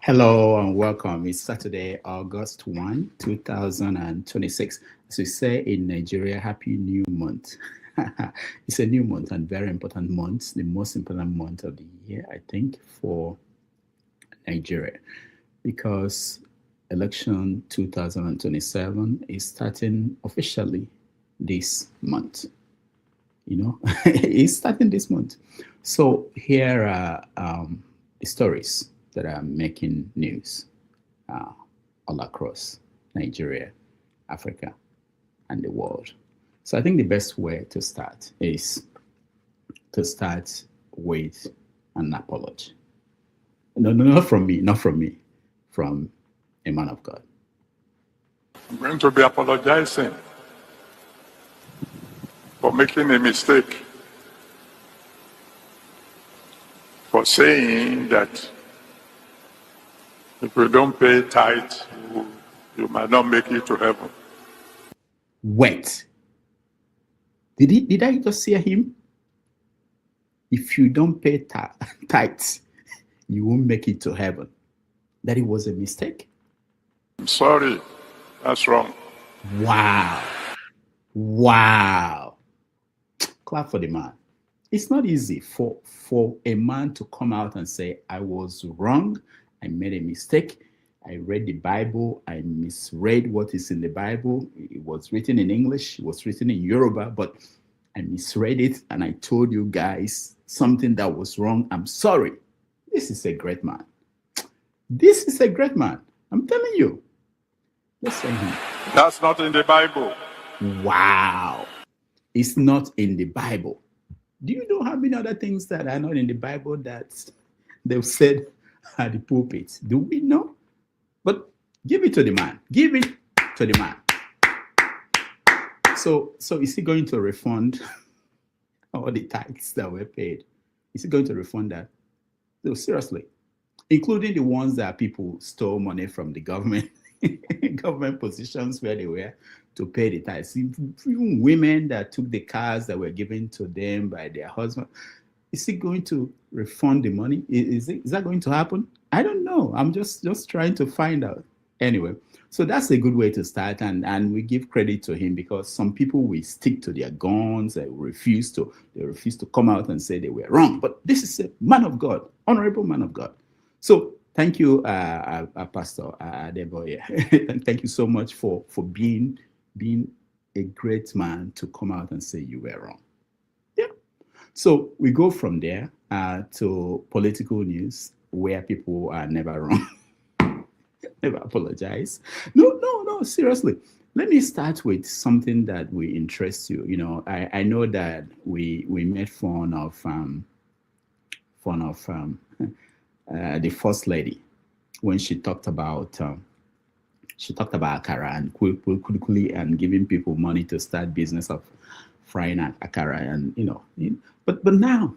Hello and welcome. It's Saturday, August 1, 2026. As we say in Nigeria, Happy New Month. It's a new month and very important month, the most important month of the year, I think, for Nigeria, because election 2027 is starting officially this month. It's starting this month. So here are the stories that are making news all across Nigeria, Africa, and the world. So I think the best way to start is to start with an apology. No, not from me, from a man of God. I'm going to be apologizing for making a mistake, for saying that if you don't pay tithe, you might not make it to heaven. Wait. Did I just hear him? If you don't pay tithes, you won't make it to heaven. That it was a mistake? I'm sorry. That's wrong. Wow. Clap for the man. It's not easy for a man to come out and say, I was wrong. I made a mistake. I read the Bible. I misread what is in the Bible. It was written in English. It was written in Yoruba, but I misread it and I told you guys something that was wrong. I'm sorry. This is a great man. This is a great man. I'm telling you. Let's say him. That's not in the Bible. Wow. It's not in the Bible. Do you know how many other things that are not in the Bible that they've said at the pulpit? Do we know? But give it to the man. Give it to the man. So is he going to refund all the tithes that were paid? Is he going to refund that? No, seriously. Including the ones that people stole money from the government, government positions where they were to pay the tithes. Even women that took the cars that were given to them by their husband. Is he going to refund the money? Is that going to happen? I don't know. I'm just trying to find out. Anyway, so that's a good way to start, and we give credit to him, because some people will stick to their guns. They refuse to come out and say they were wrong. But this is a man of God, honorable man of God. So thank you, Pastor Adeboye. Thank you so much for being a great man to come out and say you were wrong. So we go from there to political news, where people are never wrong, never apologize. No, seriously. Let me start with something that will interest you. I know that we made fun of the First Lady when she talked about akara and quickly and giving people money to start business of frying akara, and but now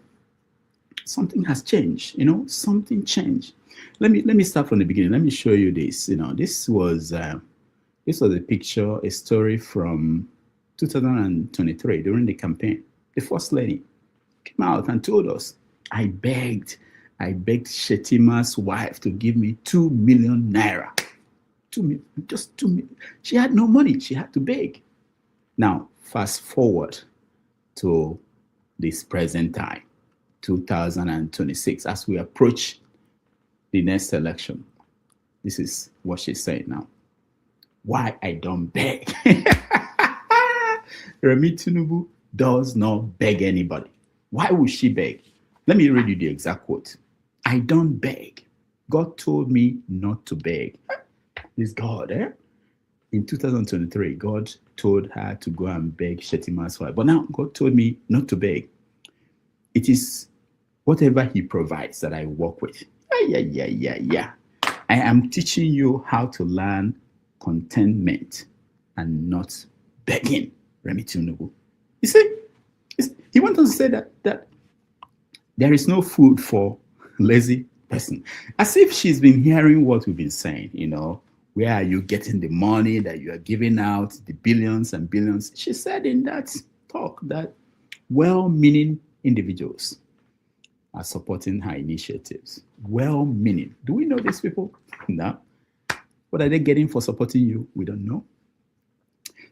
something has changed. Something changed. Let me start from the beginning. Let me show you this. This was a picture, a story from 2023 during the campaign. The First Lady came out and told us, I begged Shetima's wife to give me 2 million naira. 2 million, just 2 million. She had no money. She had to beg. Now, fast forward to this present time, 2026, as we approach the next election. This is what she's saying now. Why I don't beg? Remi Tinubu does not beg anybody. Why would she beg? Let me read you the exact quote. I don't beg. God told me not to beg. This God, In 2023, God told her to go and beg Shetima's wife. But now God told me not to beg. It is whatever he provides that I work with. Yeah. I am teaching you how to learn contentment and not begging, Remi Tinubu. You see, he wants to say that there is no food for lazy person. As if she's been hearing what we've been saying, Where are you getting the money that you are giving out, the billions and billions? She said in that talk that well-meaning individuals are supporting her initiatives. Well-meaning. Do we know these people? No. What are they getting for supporting you? We don't know.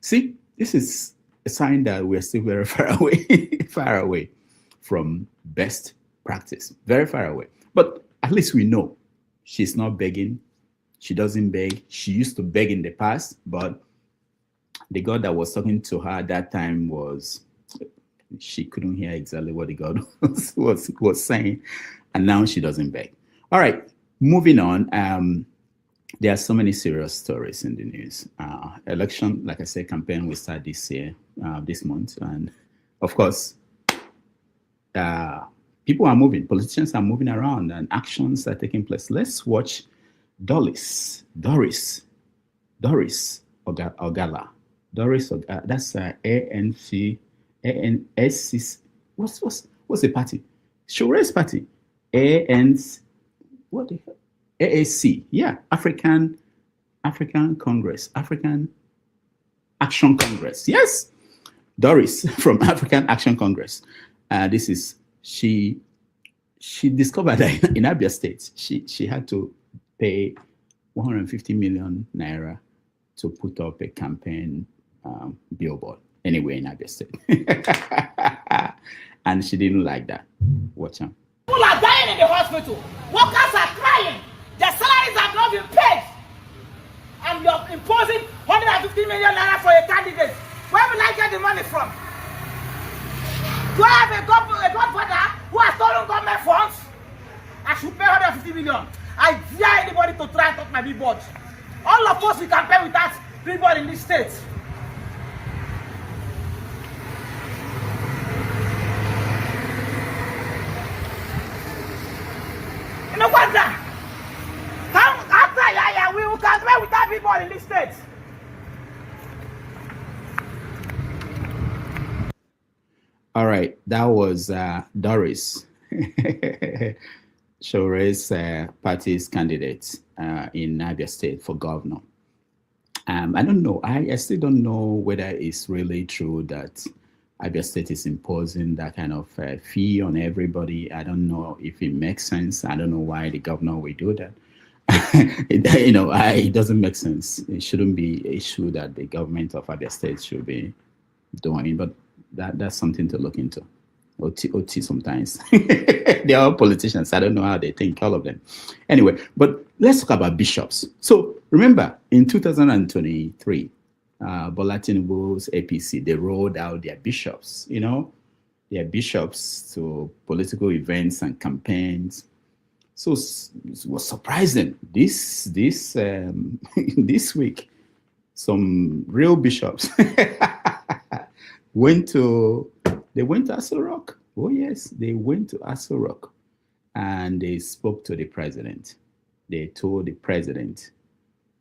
See, this is a sign that we're still very far away, far away from best practice. Very far away. But at least we know she's not begging. She doesn't beg. She used to beg in the past, but the God that was talking to her at that time was, she couldn't hear exactly what the God was saying, and now she doesn't beg. All right, moving on. There are so many serious stories in the news. Election, like I said, campaign will start this year, this month, and of course, people are moving. Politicians are moving around, and actions are taking place. Let's watch Doris Ogala. Doris Ogala. That's ANC. ANSC, what's the party? Shore's party. ANC, what the hell? AAC, yeah, African Congress, African Action Congress. Yes, Doris from African Action Congress. This is, she discovered that in Abia State, she had to pay 150 million naira to put up a campaign billboard anywhere in Abia State. And she didn't like that. Watch out. People are dying in the hospital. Workers are crying. Their salaries have not been paid. And you're imposing 150 million naira for a candidate. Where will I get the money from? Do I have a godfather who has stolen government funds? I should pay 150 million. I dare anybody to try and touch my billboard. All of us, we can pay without billboard in this state. No wonder. After we will campaign without people in this state. All right, that was Doris, Shore's party's candidate in Abia State for governor. I don't know. I still don't know whether it's really true that Abia State is imposing that kind of fee on everybody. I don't know if it makes sense. I don't know why the governor will do that. It doesn't make sense. It shouldn't be an issue that the government of Abia State should be doing, but that's something to look into. OT sometimes. They're all politicians. I don't know how they think, all of them. Anyway, but let's talk about bishops. So remember, in 2023, Bola Tinubu's APC, they rolled out their bishops, their bishops to political events and campaigns. So it was surprising. This week, some real bishops went to Aso Rock. Oh yes, they went to Aso Rock, and they spoke to the president. They told the president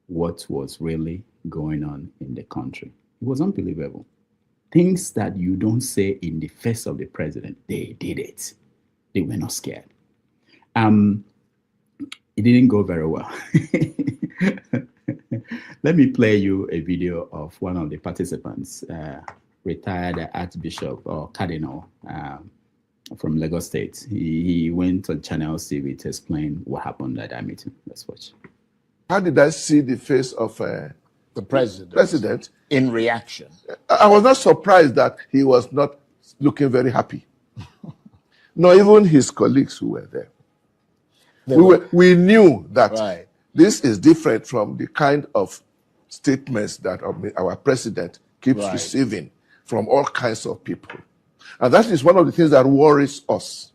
what was really going on in the country. It was unbelievable. Things that you don't say in the face of the president, they did it. They were not scared. It didn't go very well. Let me play you a video of one of the participants, retired Archbishop or Cardinal from Lagos State. He went on Channel TV to explain what happened at that meeting. Let's watch. How did I see the face of the president in reaction? I was not surprised that he was not looking very happy. Not even his colleagues who were there. We knew that this is different from the kind of statements that our president keeps receiving from all kinds of people. And that is one of the things that worries us,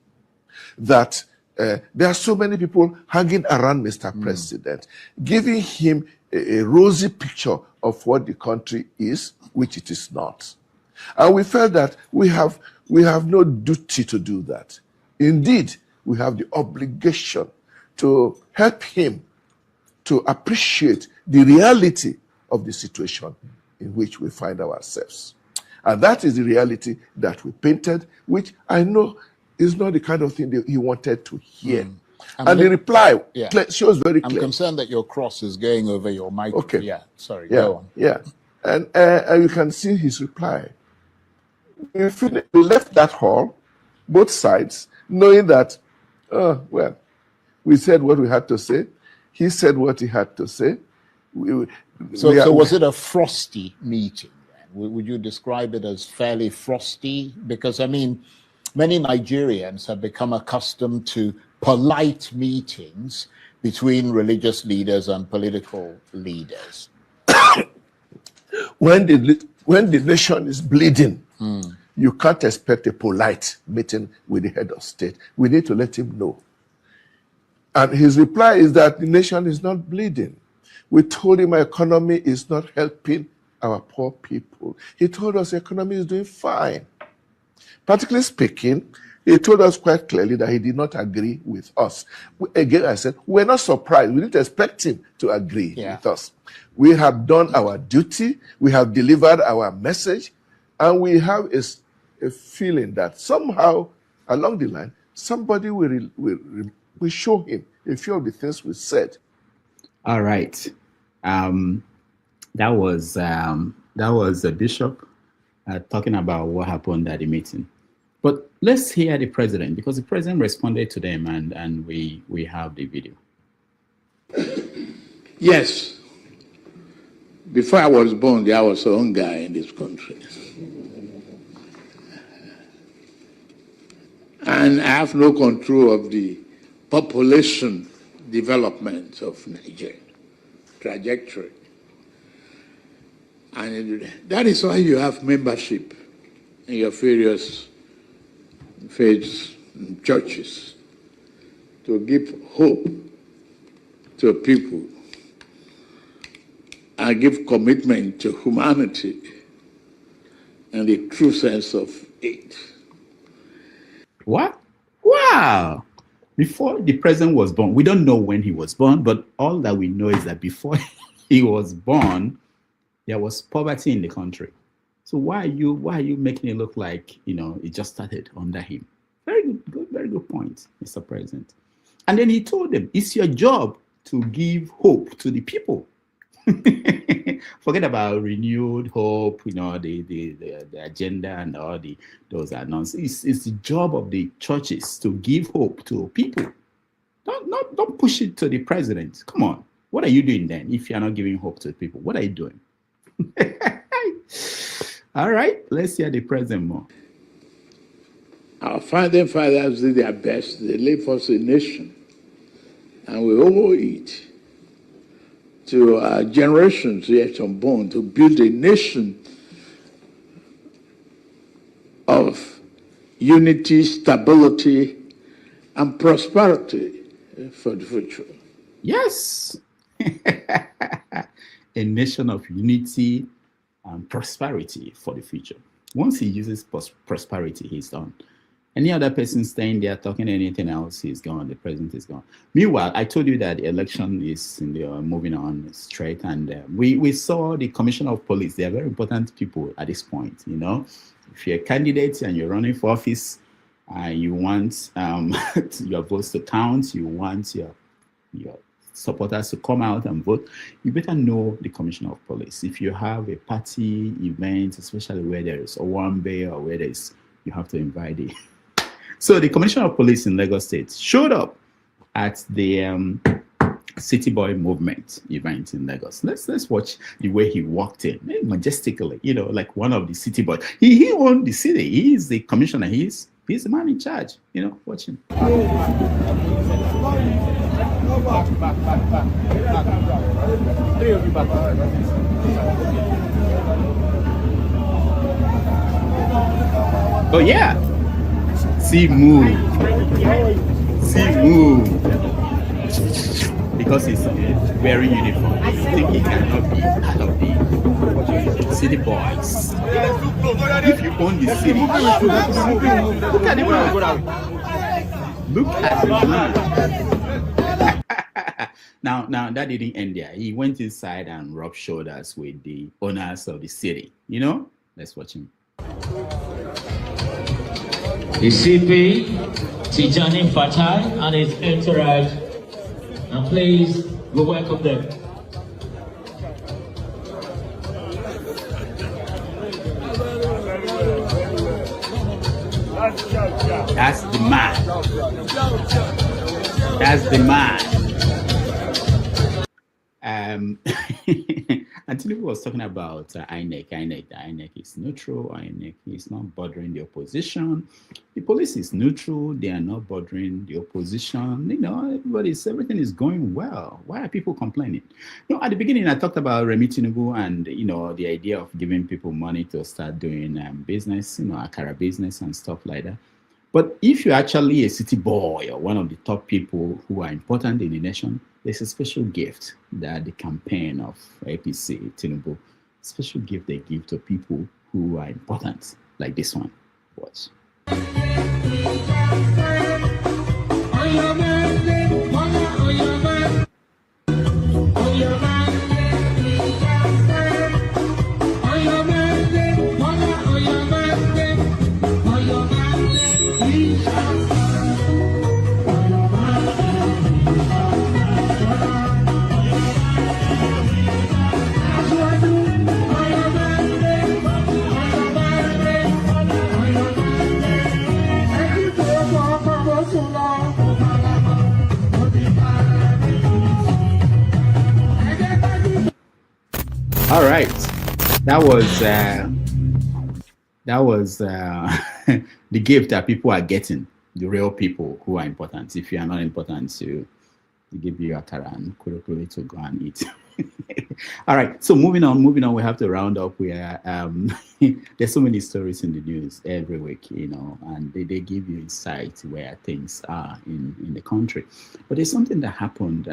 that there are so many people hanging around Mr. President, giving him a rosy picture of what the country is, which it is not. And we felt that we have no duty to do that. Indeed, we have the obligation to help him to appreciate the reality of the situation in which we find ourselves. And that is the reality that we painted, which I know is not the kind of thing that he wanted to hear. And the reply shows very clear. I'm concerned that your cross is going over your microphone. Okay. Yeah, sorry, go on. Yeah, and you can see his reply. We left that hall, both sides, knowing that Well, we said what we had to say. He said what he had to say. So was it a frosty meeting? Would you describe it as fairly frosty? Because, I mean, many Nigerians have become accustomed to polite meetings between religious leaders and political leaders. When the nation is bleeding, you can't expect a polite meeting with the head of state. We need to let him know. And his reply is that the nation is not bleeding. We told him our economy is not helping our poor people. He told us the economy is doing fine. Practically speaking, he told us quite clearly that he did not agree with us. Again, I said, we're not surprised. We didn't expect him to agree with us. We have done our duty. We have delivered our message. And we have a feeling that somehow along the line, somebody will show him a few of the things we said. All right. That was the bishop talking about what happened at the meeting. But let's hear the president, because the president responded to them, and we have the video. Yes. Before I was born, there was a hunger in this country. And I have no control of the population development of Nigeria, trajectory. And that is why you have membership in your various faiths and churches, to give hope to people and give commitment to humanity and the true sense of it. What? Wow. Before the president was born, we don't know when he was born, but all that we know is that before he was born, there was poverty in the country. So why are you making it look like, it just started under him? Very good point, Mr. President. And then he told them, it's your job to give hope to the people. Forget about renewed hope, the agenda and all those are nonsense. It's the job of the churches to give hope to people. Don't push it to the president. Come on. What are you doing then if you're not giving hope to people? What are you doing? All right, let's hear the president more. Our founding fathers did their best. They laid for us a nation, and we owe it to our generations yet unborn to build a nation of unity, stability, and prosperity for the future. Yes. A nation of unity and prosperity for the future. Once he uses prosperity, he's done. Any other person staying there talking anything else, he's gone. The president is gone. Meanwhile, I told you that the election is moving on straight, and we saw the commissioner of police. They are very important people at this point. If you're a candidate and you're running for office, you want your votes to count, you want your supporters to come out and vote, you better know the commissioner of police. If you have a party event, especially where there is a Owambe or where there is, you have to invite the. So the commissioner of police in Lagos State showed up at the City Boy movement event in Lagos. Let's watch the way he walked in majestically, like one of the city boys. He owned the city. He is the commissioner. He's the man in charge. Watch him. Oh yeah. See move. Because he's wearing uniform. I think he cannot be part of the city boys. If you own the city, look at the man. Look at the man. Now that didn't end there. He went inside and rubbed shoulders with the owners of the city. Let's watch him. The CP, Tijani Fatai, and his entourage, and please, we welcome them. That's the man. That's the man. And Tinubu was talking about INEC. INEC is neutral. INEC is not bothering the opposition. The police is neutral. They are not bothering the opposition. You know, everything is going well. Why are people complaining? You know, at the beginning, I talked about Remi Tinubu and, you know, the idea of giving people money to start doing business, you know, Akara business and stuff like that. But if you're actually a city boy or one of the top people who are important in the nation, there's a special gift that the campaign of APC, Tinubu, special gift they give to people who are important, like this one. Watch. All right, that was the gift that people are getting, the real people who are important. If you are not important, to give you a akara and kurokuri to go and eat. All right, so moving on, we have to round up where there's so many stories in the news every week, you know, and they give you insight where things are in the country. But there's something that happened.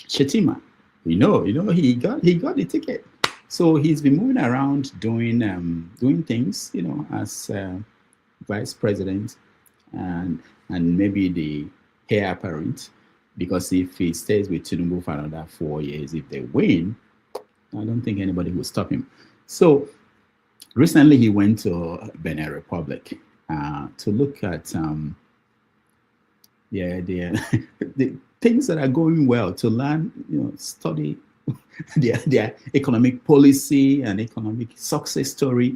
Shetima, you know, he got the ticket. So he's been moving around doing things, you know, as vice president and maybe the heir apparent, because if he stays with Tinubu for another 4 years, if they win, I don't think anybody will stop him. So recently he went to Benin Republic to look at the things that are going well, to learn, you know, study their economic policy and economic success story.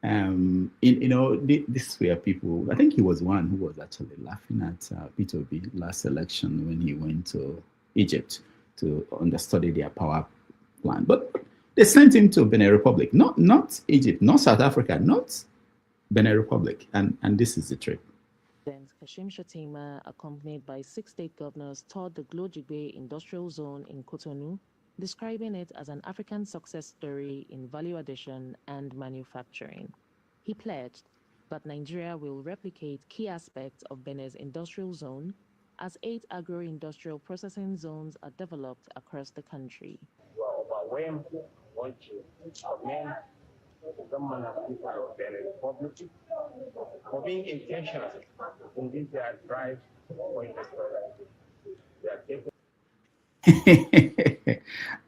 You know, this were people. I think he was one who was actually laughing at P2B last election when he went to Egypt to understudy their power plan. But they sent him to Benin Republic, not Egypt, not South Africa, not Benin Republic, and this is the trip. Kashim Shettima, accompanied by 6 state governors, toured the Glojigbe industrial zone in Cotonou, describing it as an African success story in value addition and manufacturing. He pledged that Nigeria will replicate key aspects of Benin's industrial zone as 8 agro-industrial processing zones are developed across the country. We are overwhelmed. I want to commend the government of people of Benin Republic for being intentional in this their drive for industrialization. They are taking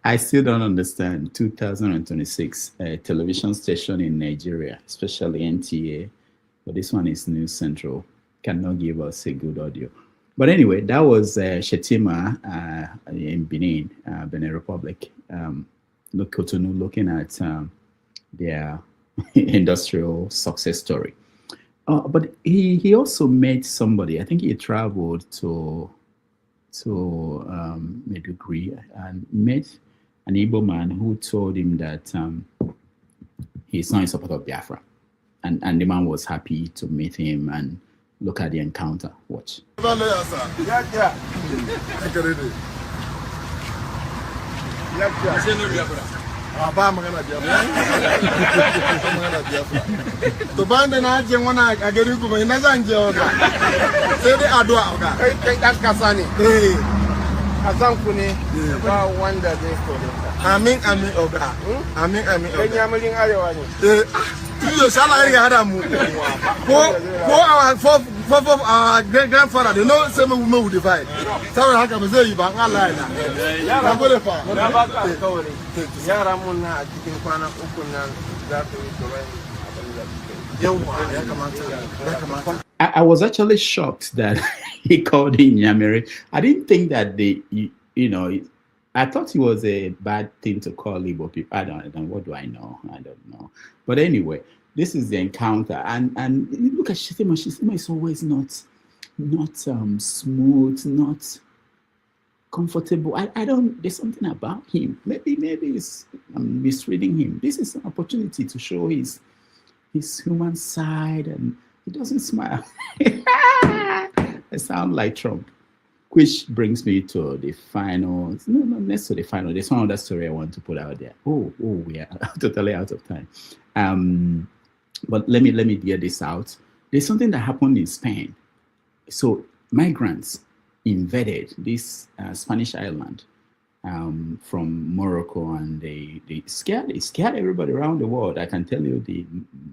I still don't understand. 2026, a television station in Nigeria, especially NTA, but this one is News Central, cannot give us a good audio. But anyway, that was Shetima in Benin Republic, Cotonou, looking at their industrial success story. But he also met somebody. I think he traveled to Maiduguri and met an Igbo man who told him that he's not in support of Biafra. And the man was happy to meet him and look at the encounter. Watch. Ba magana Biafra. To bande na je wana a gari kuma ina zan je oga. Sai dai addu'a oga. Kai dan kasa ne. Kasan ku ne ba wanda zai kore ka. Amin oga. Amin oga. Kai yamarin arewa ne. Iyo sala iri hada mu. For our grandfather, they know some women will divide. Sorry, how come you bang Allah? I'm going to find. I was actually shocked that he called him Nyamere. I didn't think that I thought it was a bad thing to call Igbo people. I don't know. What do I know? I don't know. But anyway, this is the encounter. And you look at Shettima. Shettima is always not smooth, not comfortable. I don't. There's something about him. Maybe I'm misreading him. This is an opportunity to show his human side, and he doesn't smile. I sound like Trump. Which brings me to the final. No, not necessarily the final. There's one other story I want to put out there. Oh, we are totally out of time. But let me get this out. There's something that happened in Spain. So migrants invaded this Spanish island from Morocco, and they scared everybody around the world. I can tell you the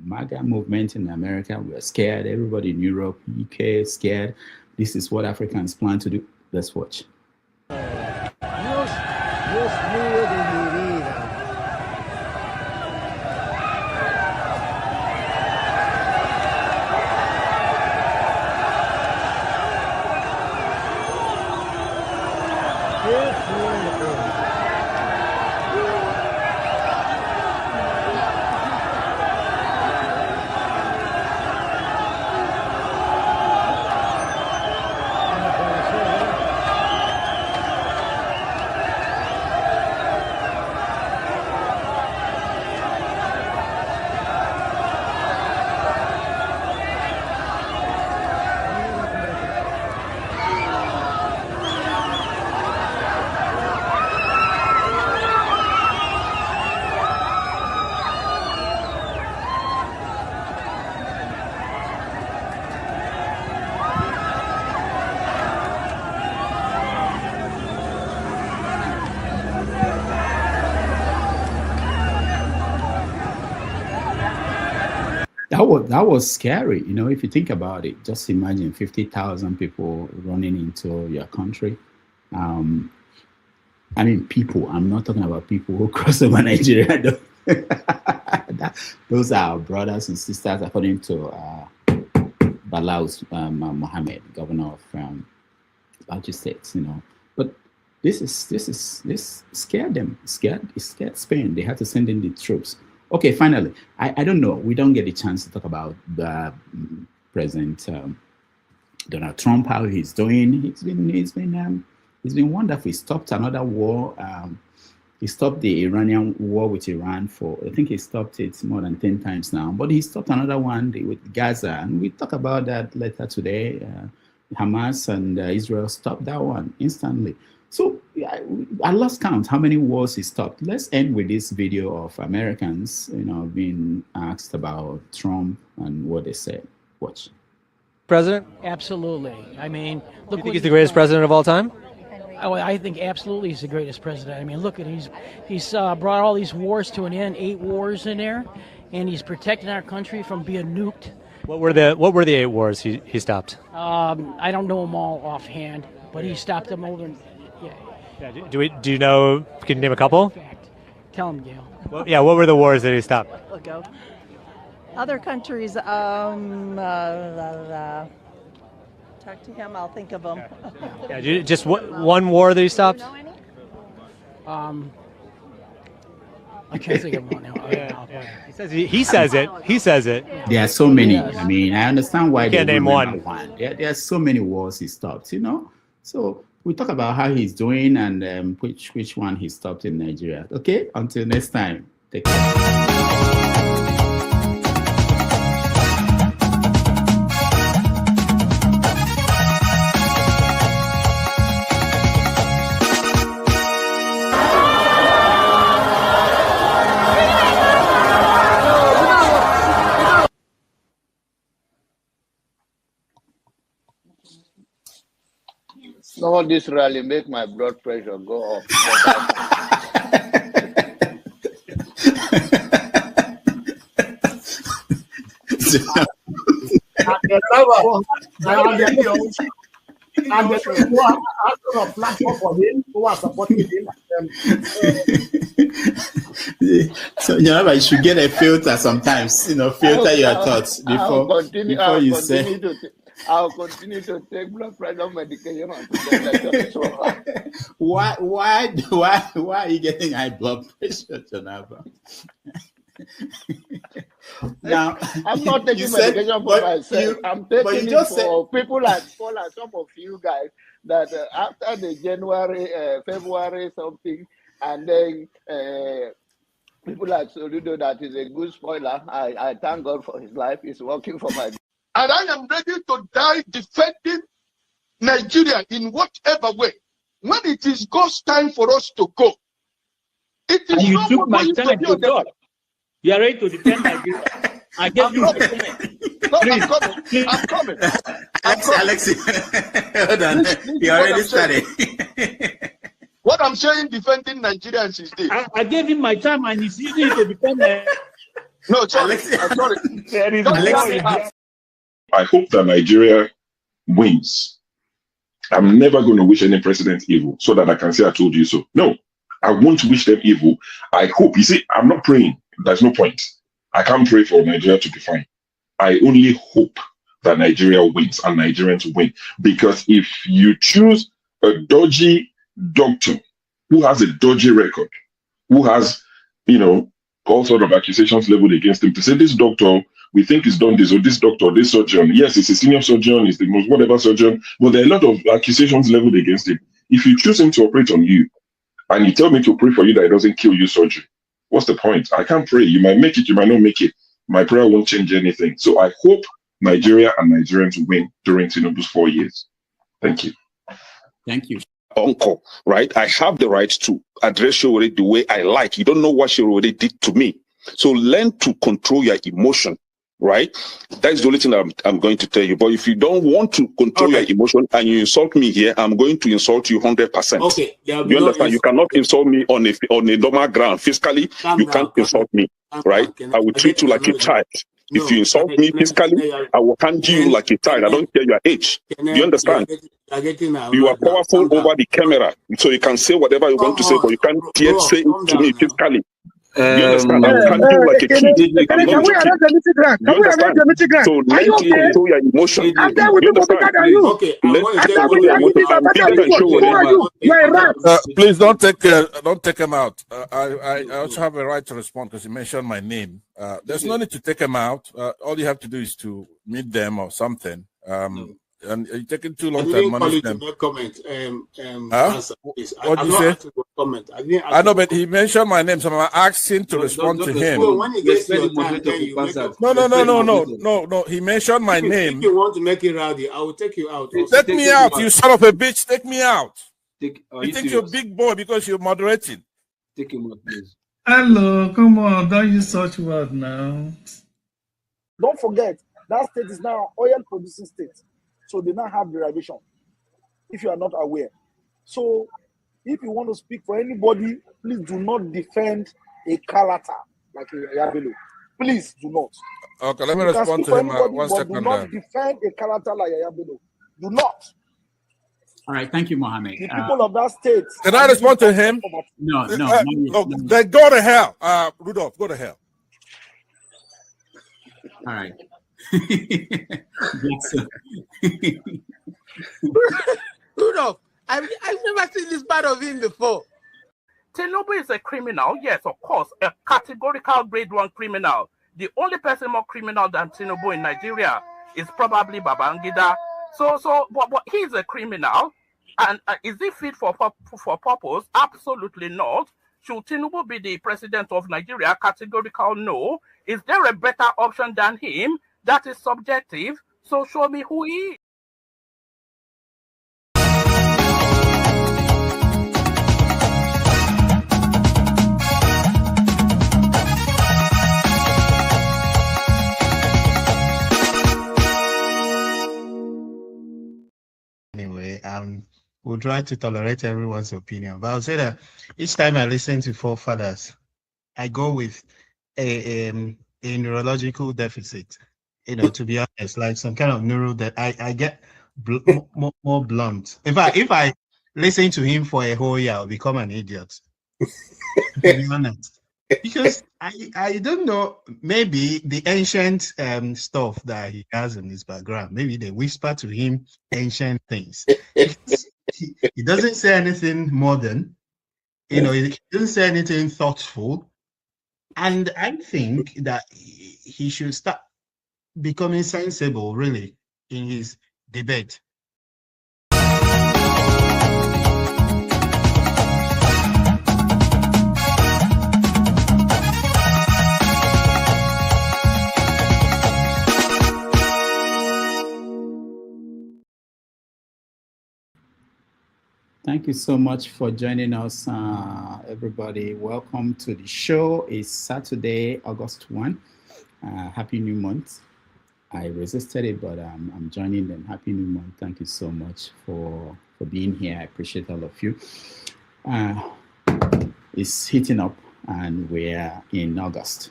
MAGA movement in America were scared. Everybody in Europe, UK, scared. This is what Africans plan to do. Let's watch. Dios mío de mi vida. Qué fuerte. That was scary, you know, if you think about it. Just imagine 50,000 people running into your country. I mean, people. I'm not talking about people who cross over Nigeria. Those are our brothers and sisters, according to Balaus Mohammed, governor of Abuja State. You know, but this scared them. It scared Spain. They had to send in the troops. Okay, finally, I don't know. We don't get a chance to talk about the President Donald Trump, how he's doing. He's been wonderful. He stopped another war. He stopped the Iranian war with Iran I think he stopped it more than 10 times now. But he stopped another one with Gaza, and we talk about that later today. Hamas and Israel stopped that one instantly. So I lost count how many wars he stopped. Let's end with this video of Americans, you know, being asked about Trump and what they said. Watch. President? Absolutely. I mean, look. You think he's the greatest president of all time? Oh, I think absolutely he's the greatest president. I mean, look at he's brought all these wars to an end, 8 wars in there, and he's protecting our country from being nuked. What were the 8 wars he stopped? I don't know them all offhand, but he stopped them over. Yeah. Do you know? Can you name a couple? Tell him, Gail. Well, yeah. What were the wars that he stopped? Look go. Other countries. Talk to him. I'll think of them. Yeah. Just one war that he stopped. Do you know any? I can't think of one now. He says it. There are so many. I mean, I understand why you can't name one. There are so many wars he stopped. You know, so. We talk about how he's doing and which one he stopped in Nigeria. Okay, until next time, take care. No, this rally make my blood pressure go up. And the people who are asking a platform for him, who are supporting him. So you should get a filter sometimes, you know, filter your thoughts before you say. I'll continue to take blood pressure medication. Why are you getting high blood pressure, Janaba? Now, I'm not taking medication for myself. I'm taking it for people like some of you guys that after the January, February something, and then people like Cyril, that is a good spoiler. I thank God for his life. It's working for my. And I am ready to die defending Nigeria in whatever way. When it is God's time for us to go, it is. And you took my time to God. You are ready to defend Nigeria. I gave you my time. No, I'm coming. Alex, hold on. You already started. What I'm saying, defending Nigerians is this. I gave him my time and he's using it to defend No, sorry. I'm sorry. I hope that Nigeria wins. I'm never going to wish any president evil so that I can say I told you so. No, I won't wish them evil. I hope. You see, I'm not praying. There's no point. I can't pray for Nigeria to be fine. I only hope that Nigeria wins and Nigerians win. Because if you choose a dodgy doctor who has a dodgy record, who has, all sort of accusations leveled against him, to say this doctor, we think he's done this, or this doctor, this surgeon, yes, he's a senior surgeon, he's the most whatever surgeon, but there are a lot of accusations leveled against him. If you choose him to operate on you, and you tell me to pray for you that it doesn't kill you surgery, what's the point? I can't pray. You might make it, you might not make it. My prayer won't change anything. So I hope Nigeria and Nigerians win during Tinubu's 4 years. Thank you. Thank you. Uncle, right? I have the right to address Shirley the way I like. You don't know what Shirley did to me. So learn to control your emotion, right? That's the only thing that I'm going to tell you. But if you don't want to control your emotion and you insult me here, I'm going to insult you 100%. Okay. You understand? You cannot insult me on a normal ground. Physically, you can't insult me, right? I will treat you like a child. If you insult me physically, I will handle you like a child. I don't care your age. Do you understand? You are powerful over the camera, so you can say whatever you want to say, but you can't yet say it to me physically. You understand? I will handle you like a kid. Can we arrest the meeting ground? Can we arrest the meeting ground? So let me control your emotion. You understand? Please don't take him out. I also have a right to respond because he mentioned my name. There's no need to take him out. All you have to do is to meet them or something. And you're taking too long to manage them. Comment. What did you say? Comment. I know, but he mentioned my name, so I'm asking to respond to him. When he gets your time, then you make a... No. He mentioned my name. If you want to make it rowdy, I will take you out. Take me out, you son of a bitch. Take me out. You think you're a big boy because you're moderating. Take him out, please. Hello, come on. Don't use such word now. Don't forget, that state is now an oil-producing state. So they now have derivation, if you are not aware. So if you want to speak for anybody, please do not defend a Kalata like a Yabelo. Please do not. Okay, let me respond to him. 1 second. Do not defend a Kalata like a Yabelo. Do not. All right, thank you, Mohammed. The people of that state. Can I respond to him? No. Then go to hell. Rudolph, go to hell. All right. Rudolph, I've never seen this part of him before. Tinubu is a criminal, yes, of course, a categorical grade 1 criminal. The only person more criminal than Tinubu in Nigeria is probably Babangida. But he's a criminal, and is he fit for purpose? Absolutely not. Should Tinubu be the president of Nigeria? Categorical no. Is there a better option than him? That is subjective. So show me who he is. Anyway, we'll try to tolerate everyone's opinion. But I'll say that each time I listen to forefathers, I go with a neurological deficit. To be honest, like some kind of neuro that I get more blunt. In fact, if I listen to him for a whole year, I'll become an idiot. To be honest. Because I don't know, maybe the ancient stuff that he has in his background, maybe they whisper to him ancient things. He doesn't say anything modern, he doesn't say anything thoughtful. And I think that he should start becoming sensible, really, in his debate. Thank you so much for joining us, everybody. Welcome to the show. It's Saturday, August 1. Happy New Month. I resisted it, but I'm joining them. Happy New Month. Thank you so much for being here. I appreciate all of you. It's heating up, and we're in August.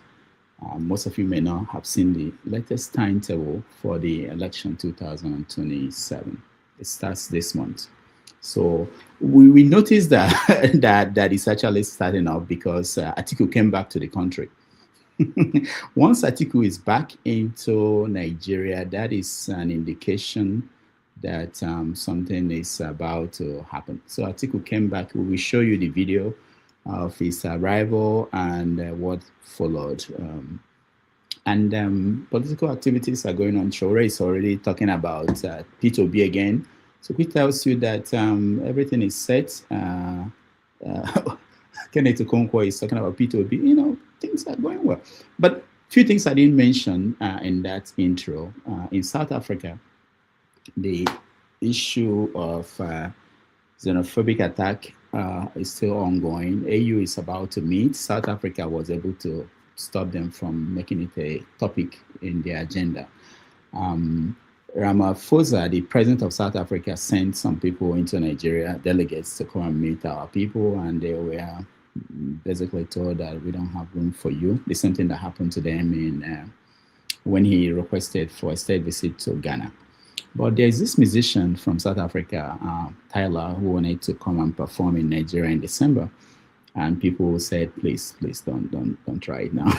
Most of you may not have seen the latest timetable for the election 2027. It starts this month. So we noticed that that is actually starting up because Atiku came back to the country. Once Atiku is back into Nigeria, that is an indication that something is about to happen. So Atiku came back. We will show you the video of his arrival and what followed. Political activities are going on. Shore is already talking about P2B again. So which tells you that everything is set. Kenneth Okonkwo is talking about P2B. You know, things are going well. But few things I didn't mention in that intro. In South Africa, the issue of xenophobic attack is still ongoing. AU is about to meet. South Africa was able to stop them from making it a topic in their agenda. Ramaphosa, the president of South Africa, sent some people into Nigeria, delegates, to come and meet our people, and they were basically told that we don't have room for you. The same thing that happened to them in when he requested for a state visit to Ghana. But there's this musician from South Africa, Tyler, who wanted to come and perform in Nigeria in December. And people said, please don't try it now.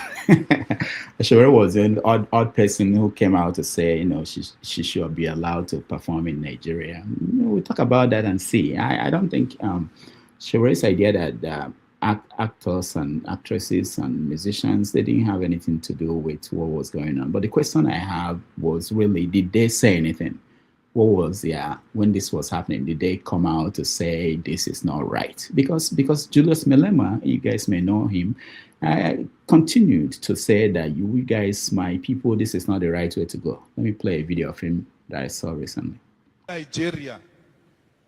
Shore was an odd person who came out to say, you know, she should be allowed to perform in Nigeria. You know, we'll talk about that and see. I don't think Shore's idea that actors and actresses and musicians, they didn't have anything to do with what was going on. But the question I have was really, did they say anything? What was when this was happening? Did they come out to say this is not right? Because Julius Malema, you guys may know him, continued to say that you guys, my people, this is not the right way to go. Let me play a video of him that I saw recently. Nigeria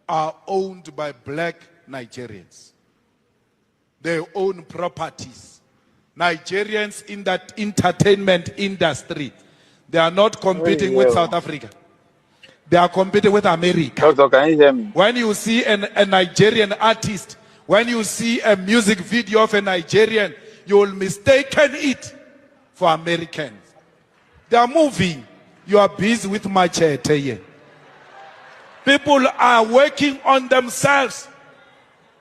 are owned by black Nigerians. They own properties. Nigerians in that entertainment industry, they are not competing with South Africa. They are competing with America. Doctor, can you hear me? When you see a Nigerian artist, when you see a music video of a Nigerian, you will mistaken it for Americans. They are moving. You are busy with machete. People are working on themselves.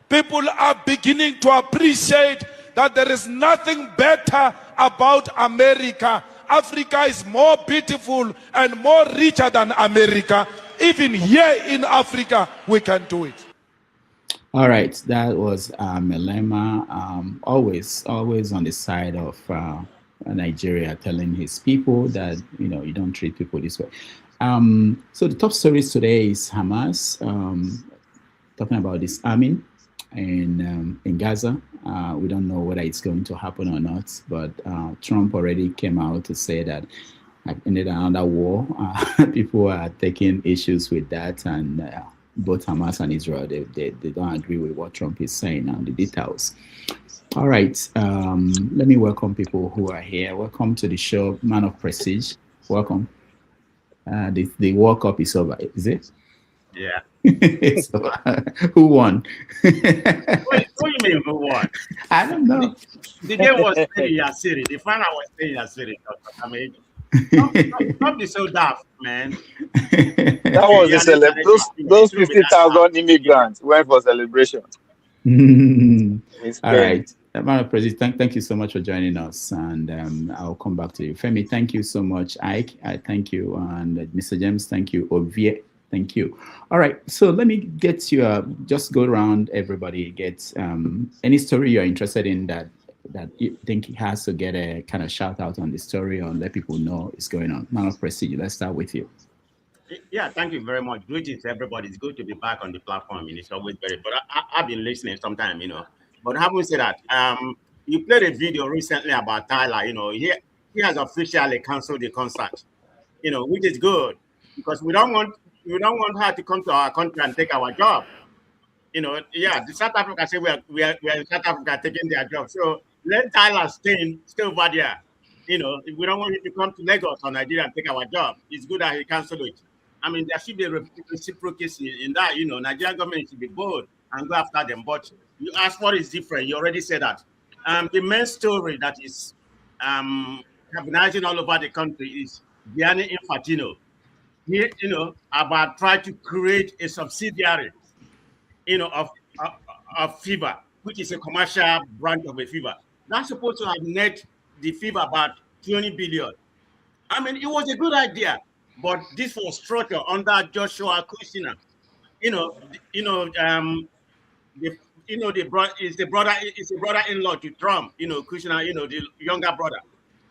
People are beginning to appreciate that there is nothing better about America. Africa is more beautiful and more richer than America. Even here in Africa, we can do it. All right, that was Malema, always on the side of Nigeria, telling his people that, you know, you don't treat people this way. So the top stories today is Hamas talking about disarming in Gaza. We don't know whether it's going to happen or not, but Trump already came out to say that I've ended another war. People are taking issues with that, and both Hamas and Israel, they don't agree with what Trump is saying and the details. All right, let me welcome people who are here. Welcome to the show, Man of Prestige. Welcome. The World Cup is over, is it? Yeah. So, who won? What do you mean who won? I don't know. The game was played in your city. The final was played in your city. I mean, don't be so daft, man. That was the celebration. Those 50,000 immigrants went for celebration. All right. Madam President, thank you so much for joining us, and I'll come back to you. Femi, thank you so much. Ike, thank you, and Mr. James, thank you. Ovie, thank you. All right, so let me get you, just go around, everybody, get any story you're interested in that that you think he has to get a kind of shout out on the story or let people know it's going on? Man of Prestige, let's start with you. Yeah, thank you very much. Greetings, everybody. It's good to be back on the platform. And it's always very, but I've been listening sometime, But having said that, you played a video recently about Tyler. He has officially canceled the concert, which is good because we don't want her to come to our country and take our job. The South Africa say we are in South Africa taking their job. So let Tyler stay over there. We don't want him to come to Lagos or Nigeria and take our job. It's good that he canceled it. I mean, there should be a reciprocity in that. Nigerian government should be bold and go after them. But you ask what is different. You already said that. The main story that is happening all over the country is Gianni Infantino. He, about trying to create a subsidiary, of FIBA, which is a commercial branch of a FIBA. That's supposed to have net the FIBA about 20 billion. I mean, it was a good idea, but this was structured under Joshua Kushner. It's the brother-in-law to Trump. Kushner, the younger brother.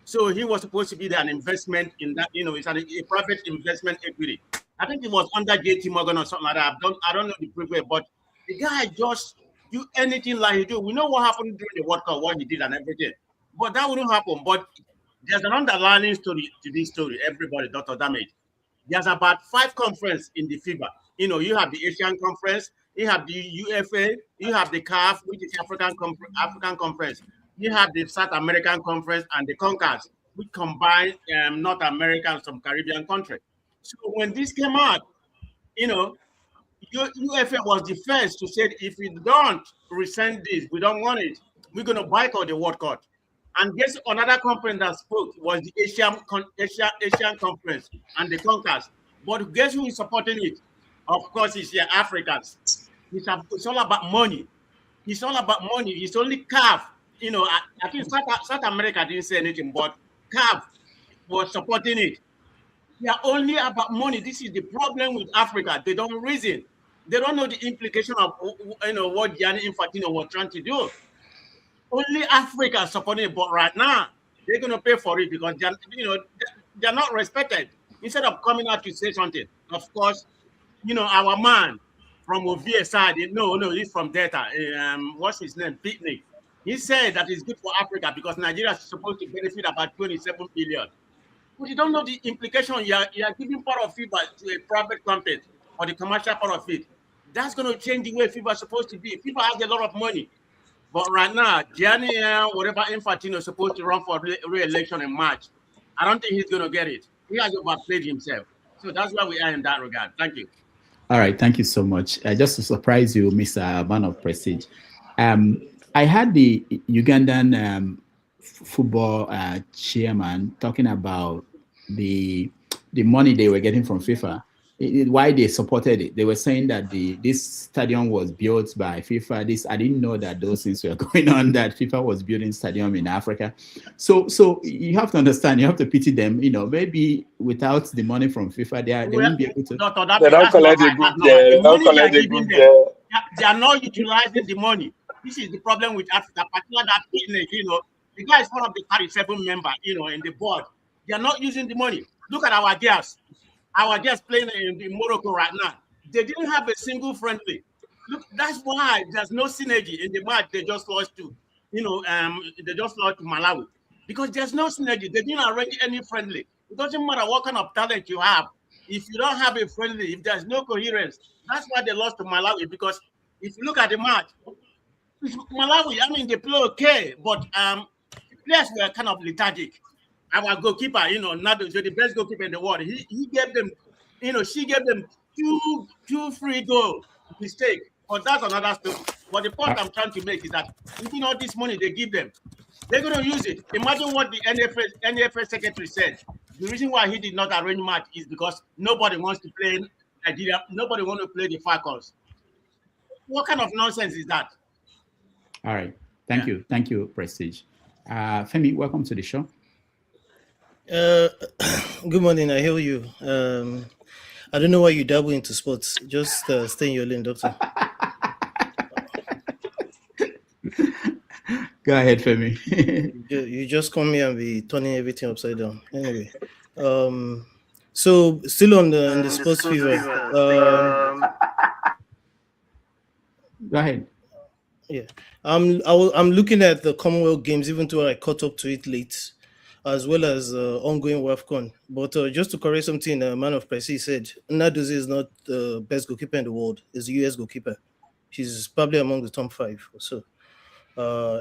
So he was supposed to be an investment in that. It's a private investment equity. I think it was under JT Morgan or something like that. I don't know the private, but the guy just do anything like he do. We know what happened during the World Cup, what he did and everything. But that wouldn't happen. But there's an underlying story to this story. Everybody, Dr. Damage. There's about 5 conferences in the FIBA. You have the Asian Conference, you have the UFA, you have the CAF, which is African Conference. You have the South American Conference and the CONCAS, which combine North America and some Caribbean countries. So when this came out, UFA was the first to say, if we don't rescind this, we don't want it, we're going to boycott the World Cup. And guess another conference that spoke was the Asian Conference and the CONCAS. But guess who is supporting it? Of course, it's the Africans. It's all about money. It's all about money. It's only CAF. I think South America didn't say anything, but CAF was supporting it. They are only about money. This is the problem with Africa. They don't reason. They don't know the implication of what Gianni Infantino was trying to do. Only Africa is supporting it, but right now they're going to pay for it because they're not respected. Instead of coming out to say something, of course, our man from Ovia side, he's from Delta. What's his name? Picnic. He said that it's good for Africa because Nigeria is supposed to benefit about 27 billion. But you don't know the implication. You are giving part of FIBA to a private company or the commercial part of it. That's going to change the way FIBA is supposed to be. FIBA has a lot of money. But right now, Gianni, whatever Infantino is supposed to run for re-election in March, I don't think he's going to get it. He has overplayed himself. So that's where we are in that regard. Thank you. All right. Thank you so much. Just to surprise you, Mr. Man of Prestige, I had the Ugandan football chairman talking about the money they were getting from FIFA. Why they supported it. They were saying that this stadium was built by FIFA. I didn't know that those things were going on, that FIFA was building stadium in Africa. So you have to understand, you have to pity them. Maybe without the money from FIFA, they won't be able to. They don't collect the good. They are not utilizing the money. This is the problem with Africa, particularly that picnic, the guy is one of the 37 members, in the board. They are not using the money. Look at our girls. Our girls playing in Morocco right now. They didn't have a single friendly. Look, that's why there's no synergy in the match. They just lost to, they just lost to Malawi because there's no synergy. They didn't arrange any friendly. It doesn't matter what kind of talent you have. If you don't have a friendly, if there's no coherence, that's why they lost to Malawi. Because if you look at the match, Malawi, they play okay, but players were kind of lethargic. Our goalkeeper, Nado, the best goalkeeper in the world, he gave them, she gave them two free goal mistake. But that's another story. But the point I'm trying to make is that even all this money they give them, they're going to use it. Imagine what the NFA secretary said. The reason why he did not arrange match is because nobody wants to play Nigeria. Nobody wants to play the Falcons. What kind of nonsense is that? All right. Thank you. Thank you, Prestige. Femi, welcome to the show. Good morning. I hear you. I don't know why you dabble into sports. Just stay in your lane, doctor. Go ahead, Femi. You just come here and be turning everything upside down. Anyway, so still on the sports fever. Go ahead. Yeah, I'm looking at the Commonwealth Games, even though I caught up to it late, as well as ongoing WAFCON. But just to correct something, Man of Presi said, Nadozie is not the best goalkeeper in the world. He's the US goalkeeper. She's probably among the top 5 or so.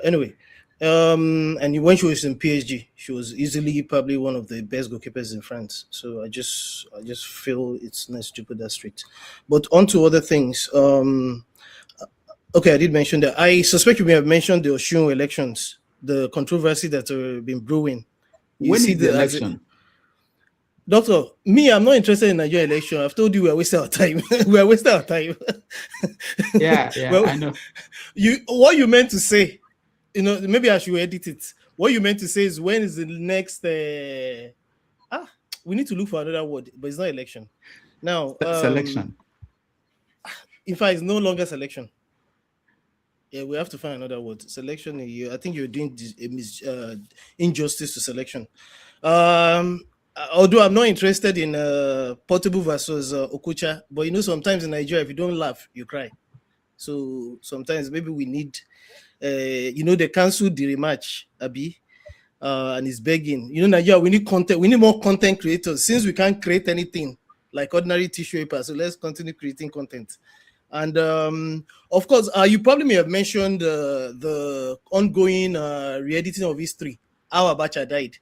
Anyway, and when she was in PSG, she was easily probably one of the best goalkeepers in France. So I just feel it's nice to put that straight. But on to other things. Okay, I did mention that. I suspect you may have mentioned the Osun elections, the controversy that have been brewing. When is the election? Doctor, me, I'm not interested in Nigerian election. I've told you we are wasting our time. We are wasting our time. Yeah, well, I know. What you meant to say, maybe I should edit it. What you meant to say is, when is the next? We need to look for another word, but it's not election. Now, selection. In fact, it's no longer selection. Yeah, we have to find another word. Selection. I think you're doing injustice to selection. Although I'm not interested in Portable versus Okocha, but sometimes in Nigeria, if you don't laugh, you cry. So sometimes maybe we need, they canceled the rematch, Abi, and it's begging. Nigeria, we need content. We need more content creators. Since we can't create anything like ordinary tissue paper, so let's continue creating content. And of course, you probably may have mentioned the ongoing re-editing of history, how Abacha died.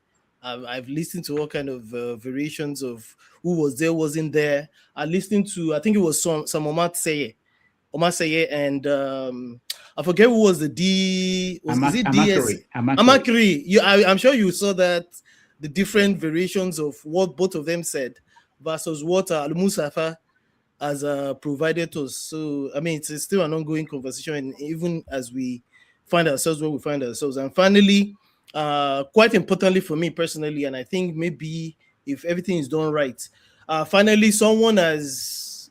I've listened to all kind of variations of who was there, wasn't there. I listened to, I think it was some Omar Seye, and I forget who was the D. Was it DS? Amakri. I'm sure you saw that, the different variations of what both of them said versus what Al-Musafa has provided to us. So, I mean, it's still an ongoing conversation, and even as we find ourselves where we find ourselves. And finally, quite importantly for me personally, and I think maybe if everything is done right, finally someone has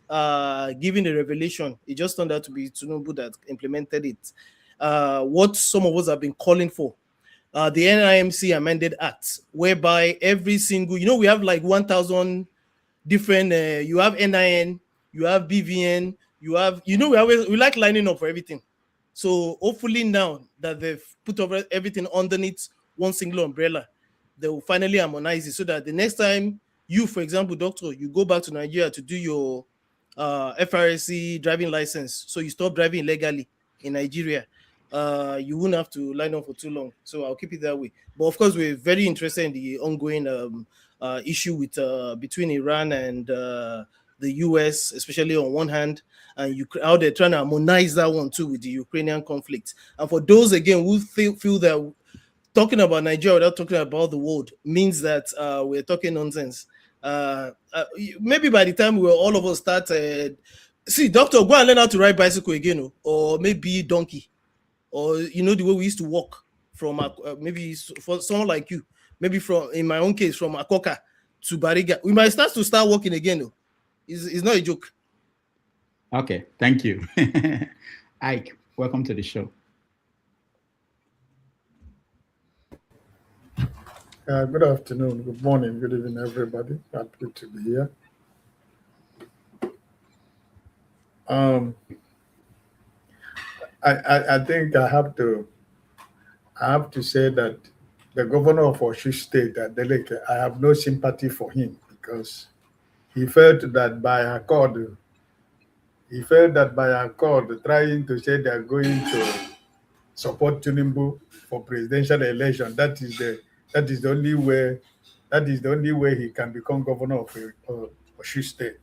given a revelation. It just turned out to be Tinubu that implemented it. What some of us have been calling for, the NIMC amended act, whereby every single, we have like 1,000 different, you have NIN, you have BVN, you have, we like lining up for everything. So hopefully now that they've put over everything underneath one single umbrella, they will finally harmonize it, so that the next time you, for example, doctor, you go back to Nigeria to do your FRSC driving license, so you stop driving illegally in Nigeria, you wouldn't have to line up for too long. So I'll keep it that way. But of course, we're very interested in the ongoing issue with between Iran and the US, especially on one hand, and how they're trying to harmonize that one too with the Ukrainian conflict. And for those again who feel that talking about Nigeria without talking about the world means that we're talking nonsense, maybe by the time all of us start, see, doctor, go and learn how to ride bicycle again, or maybe donkey, or the way we used to walk from maybe for someone like you, maybe from, in my own case, from Akoka to Bariga, we might start walking again. It's not a joke. Okay, thank you. Ike, welcome to the show. Good afternoon, good morning, good evening, everybody. Happy to be here. I think I have to say that the governor of Osun State, Adeleke, I have no sympathy for him, because he felt that by accord, trying to say they are going to support Tinubu for presidential election, that is the only way he can become governor of Osun State.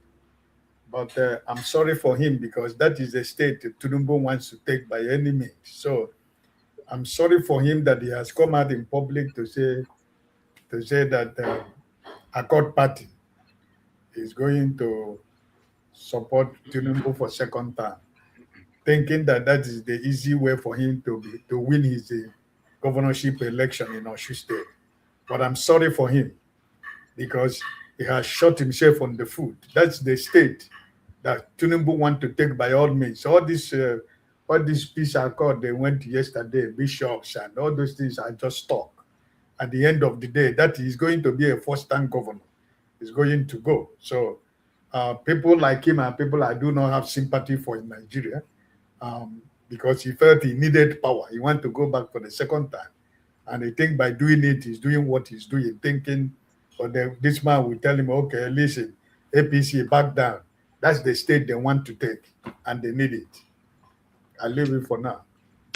But I'm sorry for him, because that is a state that Tinubu wants to take by any means. So I'm sorry for him that he has come out in public to say that Accord Party is going to support Tinubu for second term, thinking that is the easy way for him to win his governorship election in Osun State. But I'm sorry for him, because he has shot himself on the foot. That's the state that Tinubu want to take by all means. All these all this peace accord they went yesterday, bishops and all those things are just talk. At the end of the day, that is going to be a first-time governor. Is going to go. So people like him and people I do not have sympathy for in Nigeria because he felt he needed power. He wanted to go back for the second time. And I think by doing it, he's doing what he's doing, thinking, but this man will tell him, okay, listen, APC, back down. That's the state they want to take, and they need it. I'll leave it for now.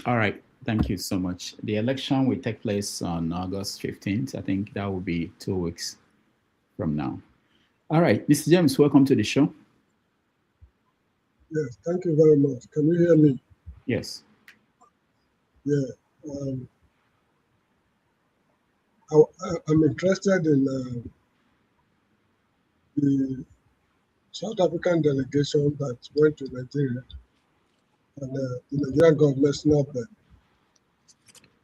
All right. Thank you so much. The election will take place on August 15th. I think that will be 2 weeks from now. All right. Mr. James, welcome to the show. Yes, thank you very much. Can you hear me? Yes. Yeah. I'm interested in the South African delegation that went to Nigeria and the Nigerian government snubbed them.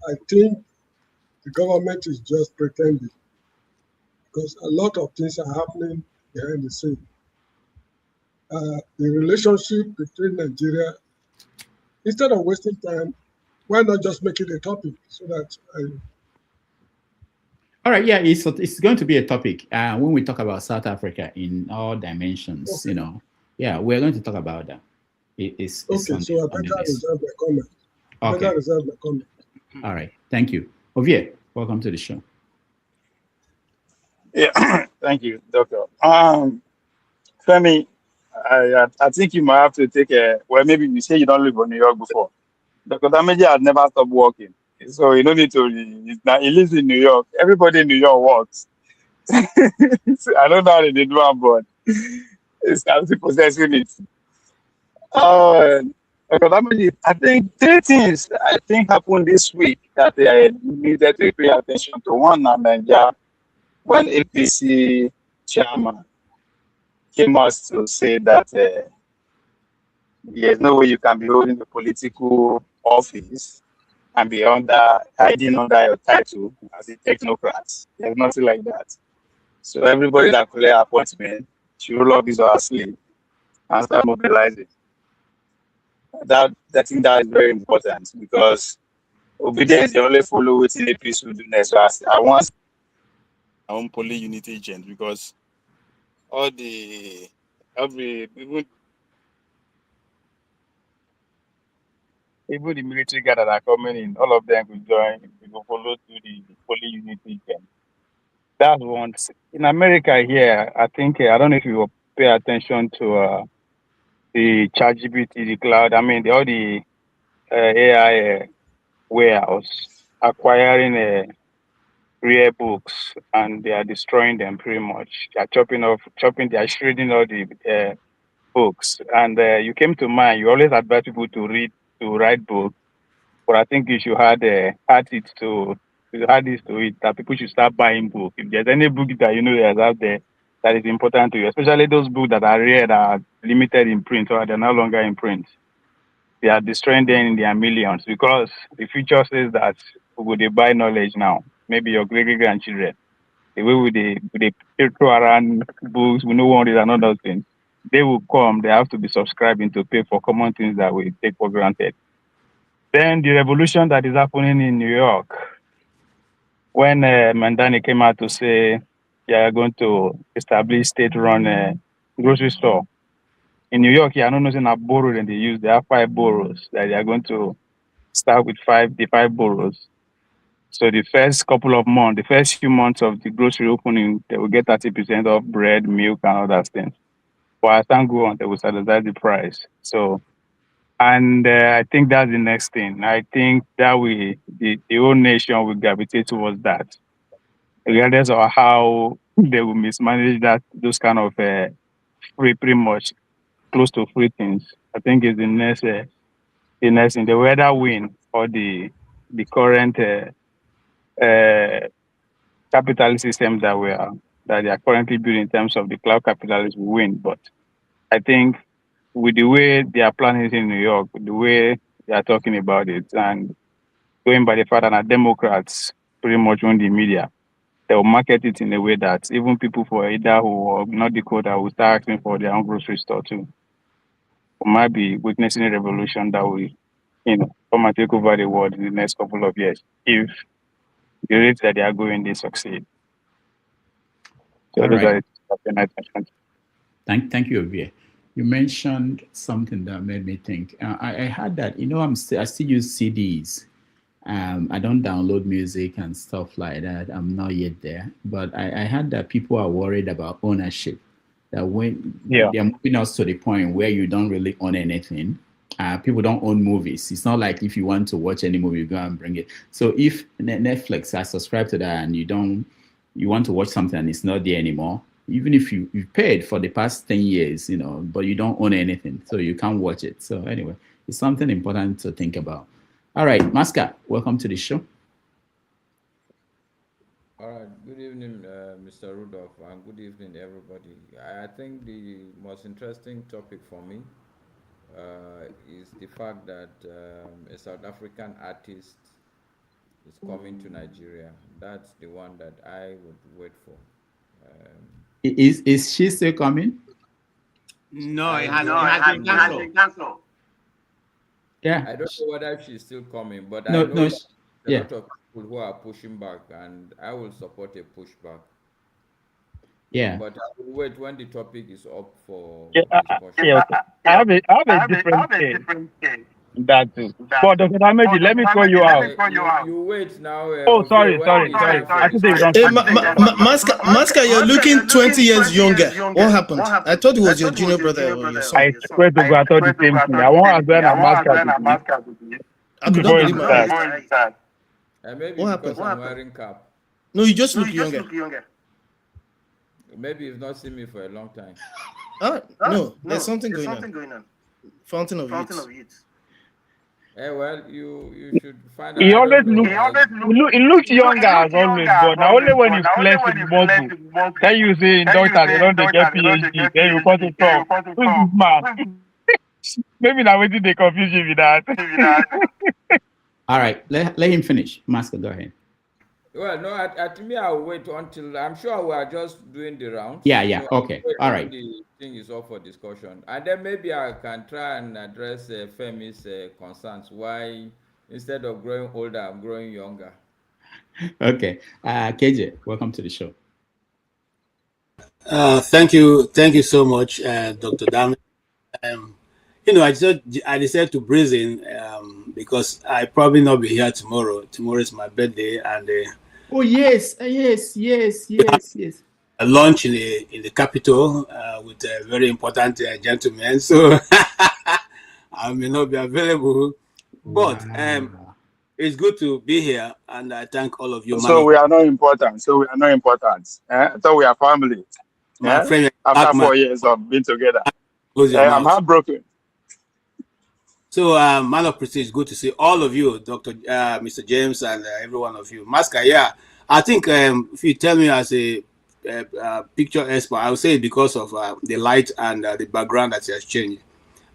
I think the government is just pretending because a lot of things are happening behind the scene. The relationship between Nigeria, instead of wasting time, why not just make it a topic so that All right, yeah, it's going to be a topic when we talk about South Africa in all dimensions. Okay. You know, yeah, we're going to talk about that. It's okay. So I better reserve my comment. Okay. Better reserve my comment. All right, thank you. Ovie, welcome to the show. Yeah, thank you, Doctor. Femi, I think you might have to take well, maybe you say you don't live in New York before. Dr. Dameji has never stopped working. So you don't need to, he lives in New York. Everybody in New York works. I don't know how they do it, but it's actually possessing it. Dr. Dameji, I think 3 things happened this week that they needed to pay attention to. One, Nigeria, when APC chairman came out to say that there's no way you can be holding the political office and be hiding under your title as a technocrat. There's nothing like that. So everybody that collect appointment should roll up his or her sleeve and start mobilizing. I think that is very important because obedience they only follow with the APC will do next. So I want our own poly unity agent because even the military guys that are coming in, all of them could join. We will follow to the poly unity agent. That's one. In America here, I think I don't know if you will pay attention to the ChatGPT, the cloud. I mean, all the AI warehouse acquiring rare books, and they are destroying them pretty much. They are they are shredding all the books. And you came to mind. You always advise people to write books, but I think you should add this to it that people should start buying books. If there's any book that you know that's out there that is important to you, especially those books that are rare, that are limited in print or they're no longer in print, they are destroying them in their millions because the future says that we will buy knowledge now. Maybe your great-grandchildren. The way they throw around books, we know one is another thing. They will come, they have to be subscribing to pay for common things that we take for granted. Then the revolution that is happening in New York, when Mandani came out to say they are going to establish state-run grocery store. In New York, I don't know if they borrow and they have 5 boroughs that they are going to start with 5 boroughs. So the first few months of the grocery opening, they will get 30% off bread, milk, and all that things. But as time go on, they will stabilize the price. So, and I think that's the next thing. I think that the whole nation will gravitate towards that, regardless of how they will mismanage those kind of pretty much close to free things. I think it's the next thing. The whether win or the current capitalist system that they are currently building in terms of the cloud capitalism will win. But I think with the way they are planning it in New York, with the way they are talking about it, and going by the fact that Democrats pretty much own the media, they will market it in a way that even people for Idaho or North Dakota will start asking for their own grocery store too. We might be witnessing a revolution that will come and take over the world in the next couple of years if the rate that they are going, they succeed. So All those right. are Thank you, Ovie. You mentioned something that made me think. I had that, I still use CDs. I don't download music and stuff like that. I'm not yet there. But I had that people are worried about ownership. That when they're moving us to the point where you don't really own anything. People don't own movies. It's not like if you want to watch any movie, you go and bring it. So if Netflix, I subscribe to that and you want to watch something and it's not there anymore, even if you've paid for the past 10 years, but you don't own anything, so you can't watch it. So anyway, it's something important to think about. All right, Masca, welcome to the show. All right, good evening, Mr. Rudolph, and good evening, everybody. I think the most interesting topic for me is the fact that a South African artist is coming to Nigeria. That's the one that I would wait for. Is she still coming? No, it has been cancelled. Yeah. I don't know whether she's still coming, but No, I know yeah. a lot of people who are pushing back, and I will support a pushback. Yeah. But I will wait when the topic is up for discussion. Okay. I have a different case. That too. But Dr. Dameji, let me call you out. You wait now. Oh, sorry. I think they don't. Masca, you're looking 20 years younger. What happened? I thought it was your junior brother or your son. I swear to God, I thought the same thing. I want as well a mask. I could not believe my eyes. Maybe What because happened? I'm wearing cap. No, you just look younger. Maybe you've not seen me for a long time. No, there's something going on. Fountain of Youth. Well, you should find out. He looks younger as always, but now only when you flex with the muscle. Then you say in doctor they don't get PhD. Then you cut it off. Who's this man? Maybe now waiting they confuse you with that. All right, let him finish. Master, go ahead. Well, no, at me, I'll wait until I'm sure we are just doing the rounds. Yeah, So okay, all right. The thing is up for discussion, and then maybe I can try and address Femi's concerns. Why instead of growing older, I'm growing younger. Okay, KJ, welcome to the show. Thank you so much, Dr. Dam. I decided to breeze in because I probably not be here tomorrow. Tomorrow is my birthday, and oh yes. A lunch in the capital with a very important gentleman. So I may not be available, but it's good to be here, and I thank all of you. So we are not important. I thought we are family. My friend, after 4 years of being together, I'm heartbroken. So, man of prestige, good to see all of you, Dr. Mr. James, and every one of you. Masca, yeah, I think if you tell me as a picture expert, I would say because of the light and the background that he has changed.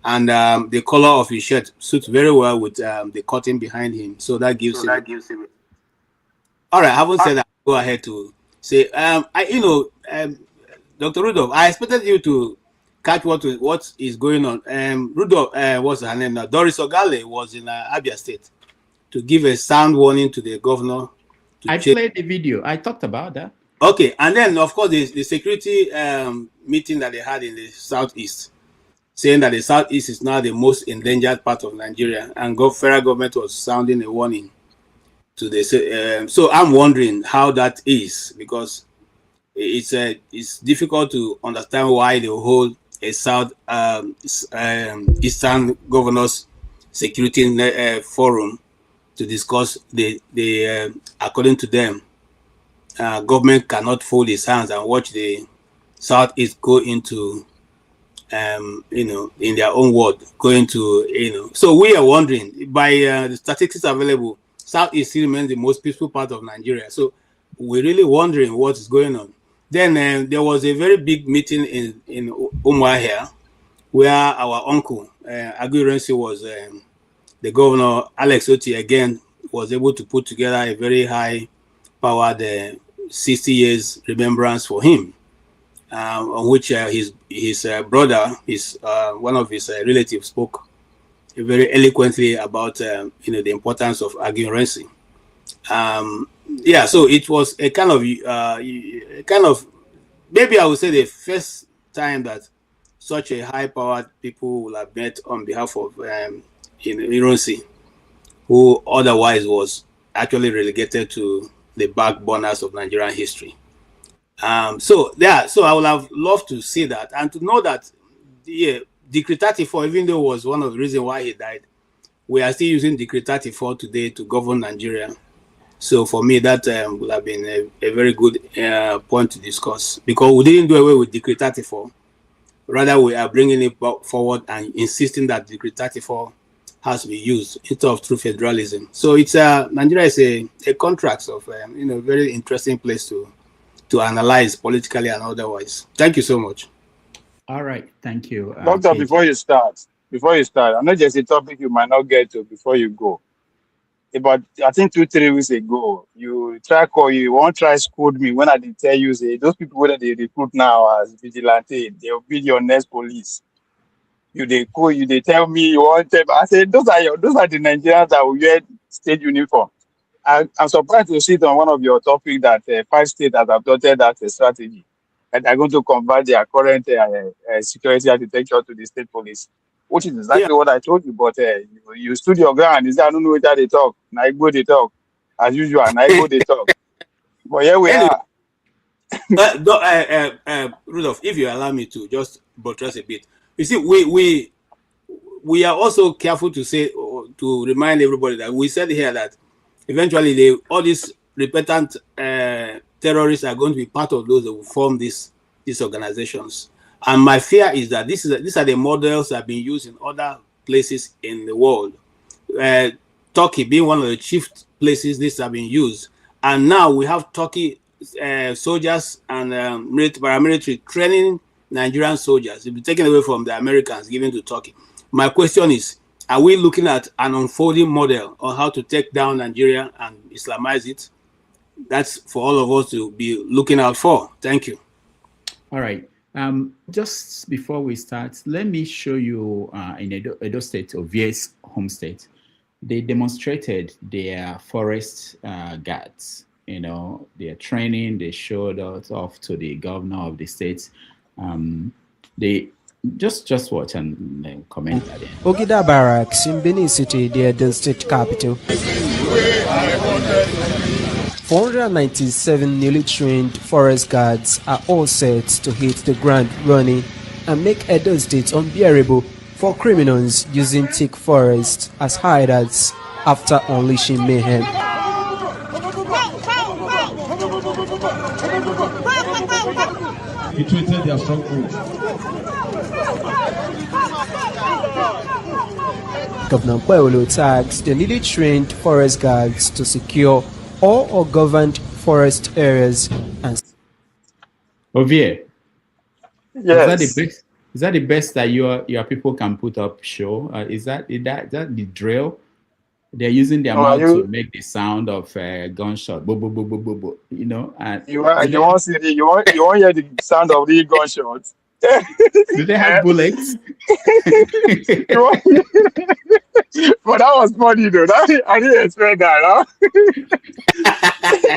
And the color of his shirt suits very well with the curtain behind him. So that gives him. All right, I haven't said that. Go ahead to say, Dr. Rudolph, I expected you to catch what is going on. Rudolph, what's her name now? Doris Ogale was in Abia State to give a sound warning to the governor. I played the video. I talked about that. Okay, and then of course the security meeting that they had in the southeast, saying that the southeast is now the most endangered part of Nigeria, and federal government was sounding a warning to the. So I'm wondering how that is, because it's difficult to understand why they hold a South Eastern Governors Security Forum to discuss the according to them, government cannot fold its hands and watch the Southeast go into, in their own word, go into, So we are wondering, by the statistics available, Southeast still remains the most peaceful part of Nigeria. So we're really wondering what is going on. Then there was a very big meeting in Umuahia, where our uncle, Aguirensi, was the governor. Alex Oti, again, was able to put together a very high-powered 60 years remembrance for him, on which his brother, one of his relatives, spoke very eloquently about the importance of argumency. Yeah, so it was a kind of maybe I would say the first time that such a high-powered people will have met on behalf of Ironsi, who otherwise was actually relegated to the back burners of Nigerian history. So I would have loved to see that and to know that Decree 34, even though it was one of the reasons why he died, we are still using Decree 34 today to govern Nigeria. So for me, that would have been a very good point to discuss, because we didn't do away with Decree 34. Rather, we are bringing it forward and insisting that Decree 34 has to be used instead of true federalism. So it's Nigeria is a contrast of very interesting place to analyze politically and otherwise. Thank you so much. All right, thank you. Doctor, before you start, I know there's a topic you might not get to before you go. About, I think 2-3 weeks ago, you won't try school me when I did tell you, say, those people that they recruit now as vigilante, they'll be your next police. They tell me you want them. I said, those are the Nigerians that will wear state uniform. I'm surprised to see it on one of your topics that 5 states have adopted that strategy, and they're going to convert their current security architecture to the state police, which is exactly what I told you. But you stood your ground. I don't know whether they talk. I go they talk as usual. I go they talk. But here we are. Rudolph, if you allow me to just buttress a bit, you see, we are also careful to say, to remind everybody that we said here that eventually all these repentant terrorists are going to be part of those that will form these organizations. And my fear is that these are the models that have been used in other places in the world. Turkey being one of the chief places these have been used. And now we have Turkey soldiers and paramilitary training Nigerian soldiers. They'll be taken away from the Americans, given to Turkey. My question is, are we looking at an unfolding model on how to take down Nigeria and Islamize it? That's for all of us to be looking out for. Thank you. All right. Just before we start, let me show you in Edo State, Ovie's home state, they demonstrated their forest guards. Their training. They showed us off to the governor of the state. They just watch and then comment at it. Ogida Barracks in Benin City, the Edo State capital. 497 newly trained forest guards are all set to hit the ground running and make Edo State unbearable for criminals using thick forests as hideouts after unleashing mayhem. He treated their stronghold. Governor Paulo tags the newly trained forest guards to secure all or governed forest areas and. Ovie, yes. Is that the best that your people can put up show? Is that the drill? They're using their mouth to make the sound of gunshot. Bo, bo, bo, bo, bo, bo, and you want hear the sound of the gunshots. Do they have bullets? But that was funny though. I didn't expect that. Huh?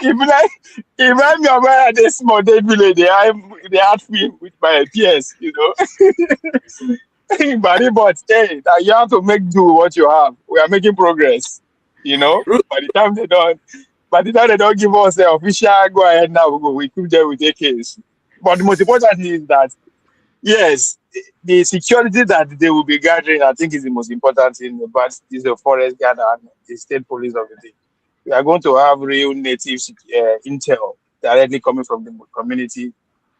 Even me about this small day village, they had me with my peers, But hey, you have to make do what you have. We are making progress, By the time they don't give us the official go ahead now, we keep there with AKs. But the most important thing is that yes, the security that they will be gathering, I think, is the most important thing. But is the forest guard and the state police of the thing. We are going to have real native intel directly coming from the community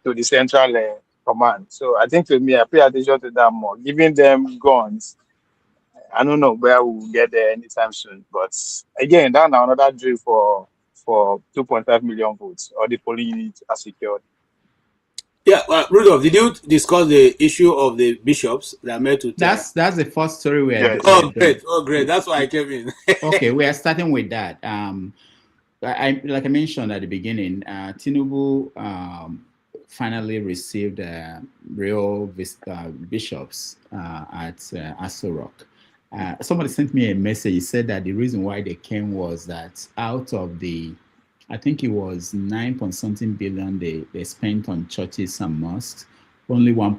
to the central command. So I think to me, I pay attention to that more. Giving them guns, I don't know where we'll get there anytime soon. But again, that's another drill for 2.5 million votes, or the polling units are secured. Yeah, Rudolph, did you discuss the issue of the bishops that are made to tell? That's the first story we had. Yes. Oh, great. That's why I came in. Okay, we are starting with that. Like I mentioned at the beginning, Tinubu finally received real bishops at Aso Rock. Somebody sent me a message. He said that the reason why they came was that out of the, I think it was 9 billion they spent on churches and mosques, only 1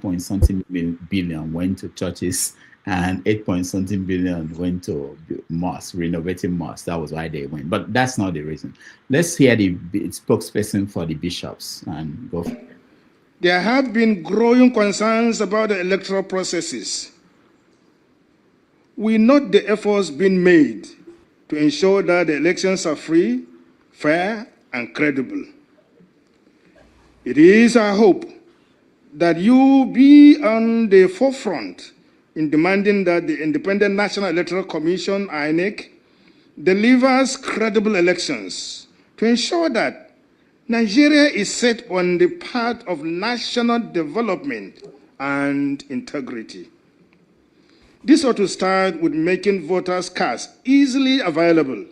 billion went to churches and 8 billion went to mosques, renovating mosques. That was why they went. But that's not the reason. Let's hear the spokesperson for the bishops and go. There have been growing concerns about the electoral processes. We note the efforts being made to ensure that the elections are free, fair, and credible. It is our hope that you be on the forefront in demanding that the Independent National Electoral Commission, INEC, delivers credible elections to ensure that Nigeria is set on the path of national development and integrity. This ought to start with making voters' cards easily available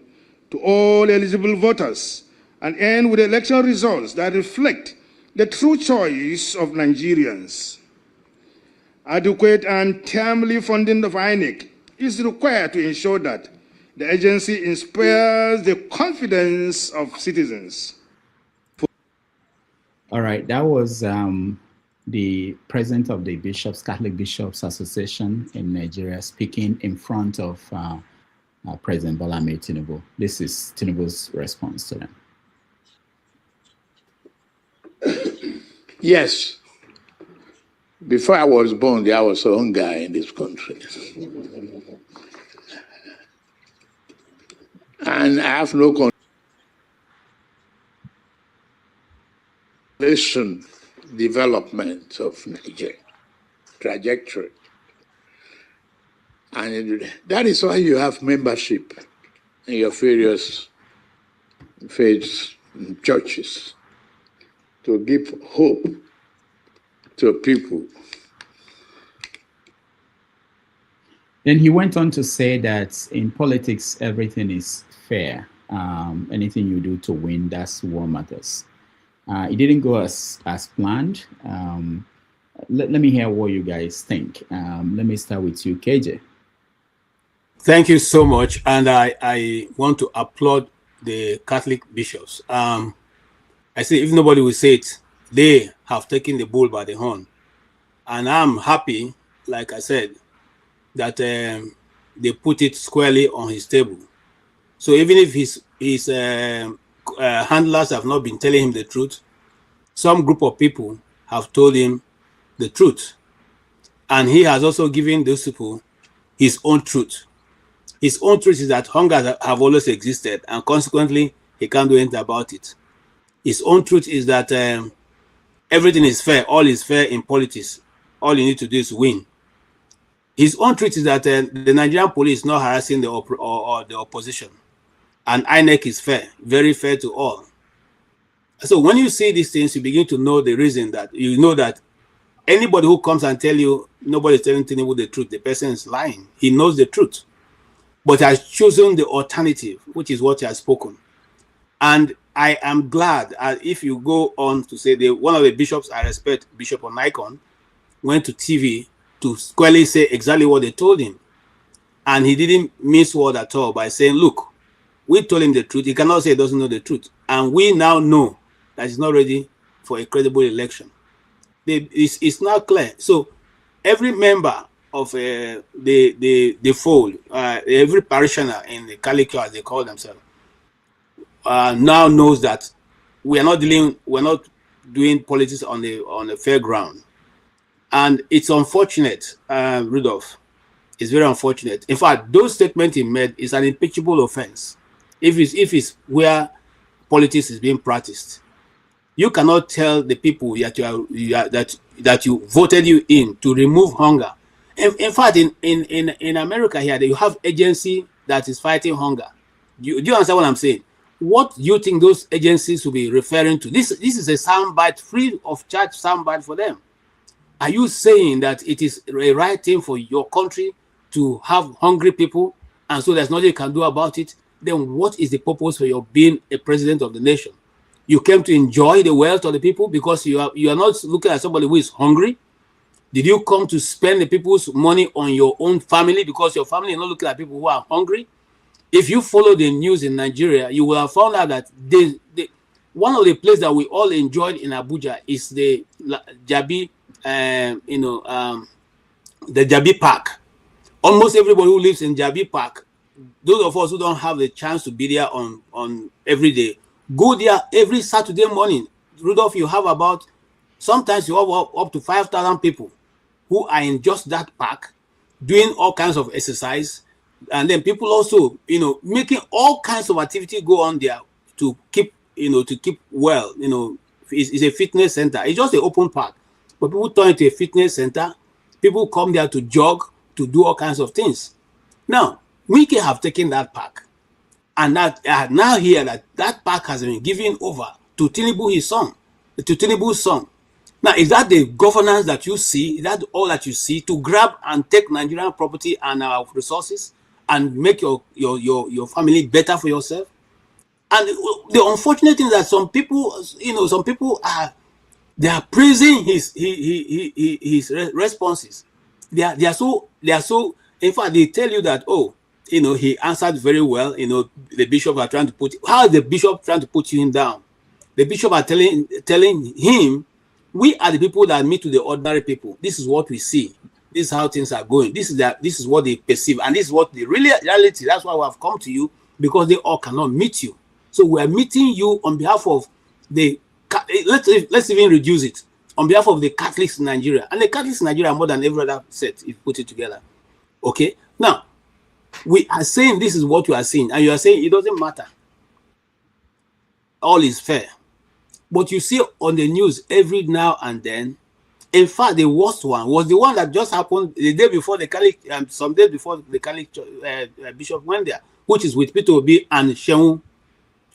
to all eligible voters and end with election results that reflect the true choice of Nigerians. Adequate and timely funding of INEC is required to ensure that the agency inspires the confidence of citizens. All right, that was the president of the Bishops, Catholic Bishops Association in Nigeria, speaking in front of President Bola Ahmed Tinubu. This is Tinubu's response to them. Yes. Before I was born, there was hunger in this country. And I have no development of Nigeria trajectory. And that is why you have membership in your various faiths and churches to give hope to people. Then he went on to say that in politics, everything is fair. Anything you do to win, that's what matters. It didn't go as planned. Let me hear what you guys think. Let me start with you, KJ. Thank you so much. And I want to applaud the Catholic bishops. I say, if nobody will say it, they have taken the bull by the horn. And I'm happy, like I said, that they put it squarely on his table. So even if his handlers have not been telling him the truth, some group of people have told him the truth. And he has also given those people his own truth. His own truth is that hunger have always existed, and consequently, he can't do anything about it. His own truth is that everything is fair. All is fair in politics. All you need to do is win. His own truth is that the Nigerian police is not harassing the opposition. And INEC is fair, very fair to all. So when you see these things, you begin to know the reason that you know that anybody who comes and tell you nobody's telling Tinubu the truth, the person is lying. He knows the truth, but has chosen the alternative, which is what he has spoken. And I am glad if you go on to say one of the bishops I respect, Bishop Onaikon, went to TV to squarely say exactly what they told him. And he didn't miss word at all by saying, look, we told him the truth. He cannot say he doesn't know the truth. And we now know that he's not ready for a credible election. It's now clear. So every member of the fold, every parishioner in the Catholic, as they call themselves, now knows that we're not doing politics on the fair ground. And it's unfortunate, Rudolph. It's very unfortunate. In fact, those statements he made is an impeachable offense. If it's where politics is being practiced, you cannot tell the people that you voted you in to remove hunger. In fact, in America here, you have agency that is fighting hunger. Do you understand what I'm saying? What do you think those agencies will be referring to? This is a soundbite, free of charge soundbite for them. Are you saying that it is a right thing for your country to have hungry people, and so there's nothing you can do about it? Then what is the purpose for your being a president of the nation? You came to enjoy the wealth of the people because you are not looking at somebody who is hungry. Did you come to spend the people's money on your own family because your family is not looking at people who are hungry? If you follow the news in Nigeria, you will have found out that one of the places that we all enjoyed in Abuja is the Jabi, the Jabi Park. Almost everybody who lives in Jabi Park, those of us who don't have the chance to be there on every day, go there every Saturday morning. Rudolph, you have about, sometimes you have up to 5,000 people who are in just that park doing all kinds of exercise. And then people also, making all kinds of activity go on there to keep, well, it's a fitness center. It's just an open park, but people turn it to a fitness center. People come there to jog, to do all kinds of things. Now, we can have taken that park, and that now here that park has been given over to Tinubu, Tinubu's son. Now, is that the governance that you see? Is that all that you see, to grab and take Nigerian property and our resources and make your family better for yourself? And the unfortunate thing is that some people are praising his responses. They are so. In fact, they tell you that, he answered very well. The bishop are trying to how is the bishop trying to put him down? The bishop are telling him, we are the people that meet with the ordinary people. This is what we see. This is how things are going. This is what they perceive, and this is what the reality. That's why we have come to you, because they all cannot meet you. So we are meeting you on behalf of the. Let's even reduce it, on behalf of the Catholics in Nigeria, and the Catholics in Nigeria are more than every other set if you put it together. Okay, now we are saying this is what you are saying, and you are saying it doesn't matter. All is fair. But you see on the news every now and then, in fact, the worst one was the one that just happened the day before the Catholic, some days before the Catholic bishop went there, which is with Peter Obi and Shehu.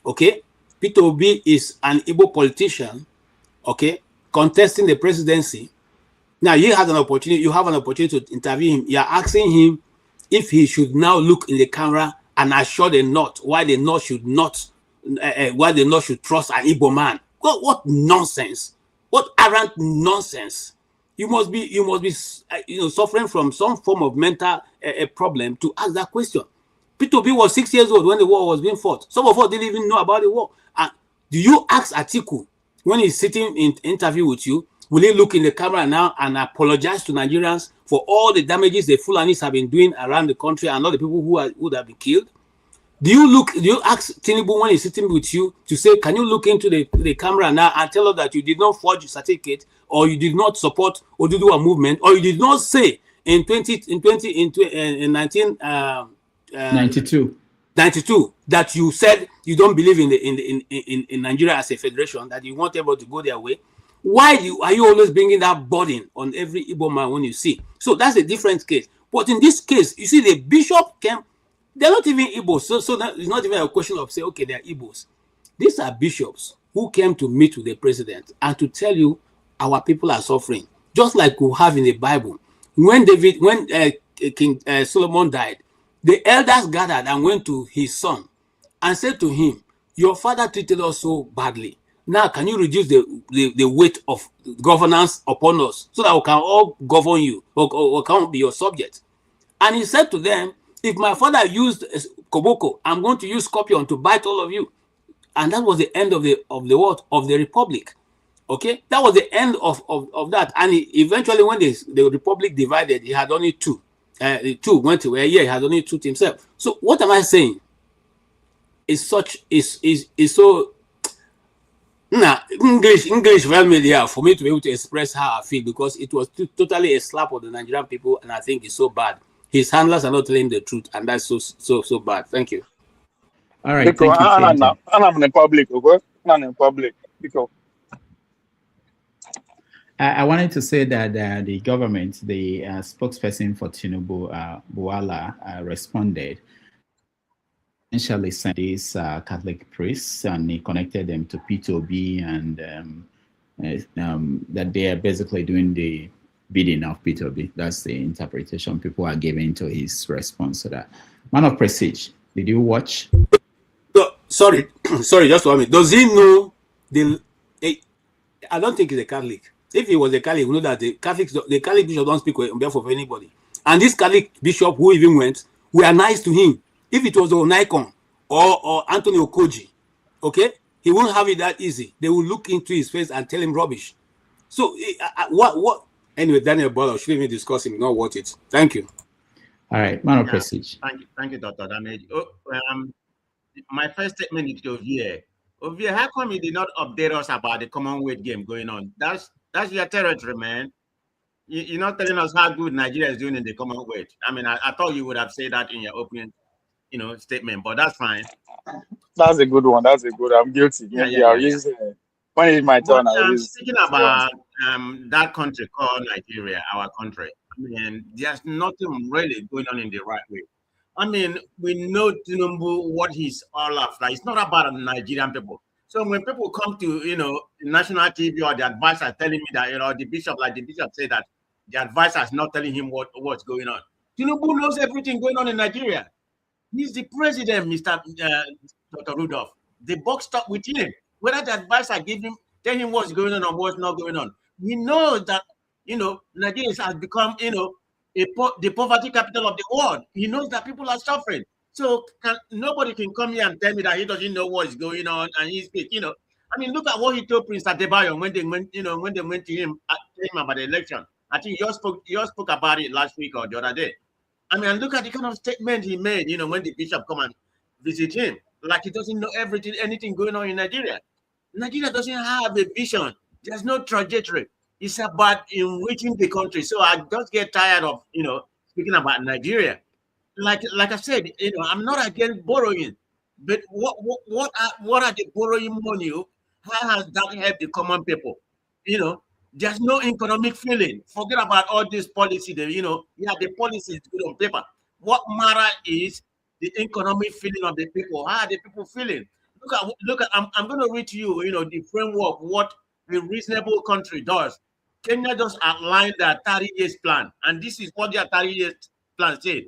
Okay, Peter Obi is an Igbo politician, okay, contesting the presidency. Now you have an opportunity to interview him. You are asking him if he should now look in the camera and assure the North why the North should trust an Igbo man. What nonsense! What arrant nonsense! You must be suffering from some form of mental problem to ask that question. Peter Obi was 6 years old when the war was being fought. Some of us didn't even know about the war. And do you ask Atiku when he's sitting in interview with you, will he look in the camera now and apologize to Nigerians for all the damages the Fulanis have been doing around the country and all the people who would have been killed? Do you ask Tinubu when he's sitting with you to say, can you look into the camera now and tell us that you did not forge a certificate, or you did not support Oduduwa movement, or you did not say in 1992 that you said you don't believe in Nigeria as a federation, that you want everybody to go their way? Why are you always bringing that burden on every Igbo man when you see? So that's a different case. But in this case, you see, the bishop came. They're not even Igbos, so that it's not even a question of say, okay, they're Igbos. These are bishops who came to meet with the president and to tell you our people are suffering, just like we have in the Bible. When King Solomon died, the elders gathered and went to his son and said to him, your father treated us so badly. Now, can you reduce the weight of governance upon us so that we can all govern you or can be your subject? And he said to them, if my father used Koboko, I'm going to use Scorpion to bite all of you. And that was the end of the republic. Okay, that was the end of that. And eventually, when the republic divided, he had only two. Two went to where he had only two to himself. So what am I saying? Is so English well made here for me to be able to express how I feel, because it was totally a slap on the Nigerian people, and I think it's so bad. His handlers are not telling the truth, and that's so bad. Thank you. All right. Because thank you, I'm in public, okay? I'm in public. Because I wanted to say that the government, the spokesperson for Tinubu, Buala, responded. Essentially sent these Catholic priests, and he connected them to P2B, and that they are basically doing the bidding of P2B. That's the interpretation people are giving to his response to that. Man of Prestige, did you watch? No, sorry, just 1 minute. Does he know I don't think he's a Catholic. If he was a Catholic, you know that the Catholic bishop don't speak on behalf of anybody. And this Catholic bishop who even went, we are nice to him. If it was Onaikon or Anthony Okoji, okay, he won't have it that easy. They will look into his face and tell him rubbish. So what? Anyway, Daniel Bolo, should even discuss him, not worth it. Thank you. All right, man of prestige. Thank you, Dr. Damage. My first statement is to Ovie. Ovie, how come you did not update us about the Commonwealth game going on? That's your territory, man. You're not telling us how good Nigeria is doing in the Commonwealth. I mean, I thought you would have said that in your opening, statement, but that's fine. That's a good one. That's a good. I'm guilty. Yeah. When it's my turn, speaking about that country called Nigeria, our country. I mean, there's nothing really going on in the right way. I mean, we know Tinubu, what he's all after. It's not about the Nigerian people. So when people come to, national TV or the advisor telling me that, the bishop said that the advisor is not telling him what's going on. Tinubu knows everything going on in Nigeria. He's the president, Mr. Dr. Rudolph. The buck stopped with him. Whether the advisor tell him what's going on or what's not going on. We know that, Nigeria has become, the poverty capital of the world. He knows that people are suffering. So nobody can come here and tell me that he doesn't know what is going on and he's, I mean, look at what he told Prince Adebayo when they went to him about the election. I think you spoke about it last week or the other day. I mean, look at the kind of statement he made, when the bishop come and visit him, like he doesn't know anything going on in Nigeria. Nigeria doesn't have a vision. There's no trajectory. It's about enriching the country. So I just get tired of, speaking about Nigeria. Like I said, I'm not against borrowing, but what are the borrowing money? How has that helped the common people? There's no economic feeling. Forget about all this policy. The policy is good on paper. What matter is the economic feeling of the people. How are the people feeling? Look at. I'm going to read to you, the framework, what a reasonable country does. Kenya just outlined their 30 years plan, and this is what their 30 years plan said: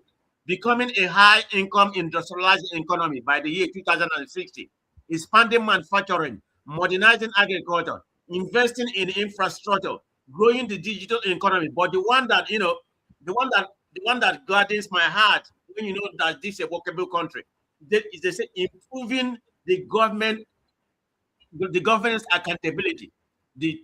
becoming a high-income industrialized economy by the year 2060, expanding manufacturing, modernizing agriculture, investing in infrastructure, growing the digital economy. But the one that gladdens my heart when that this is a workable country, they say improving the governance accountability. The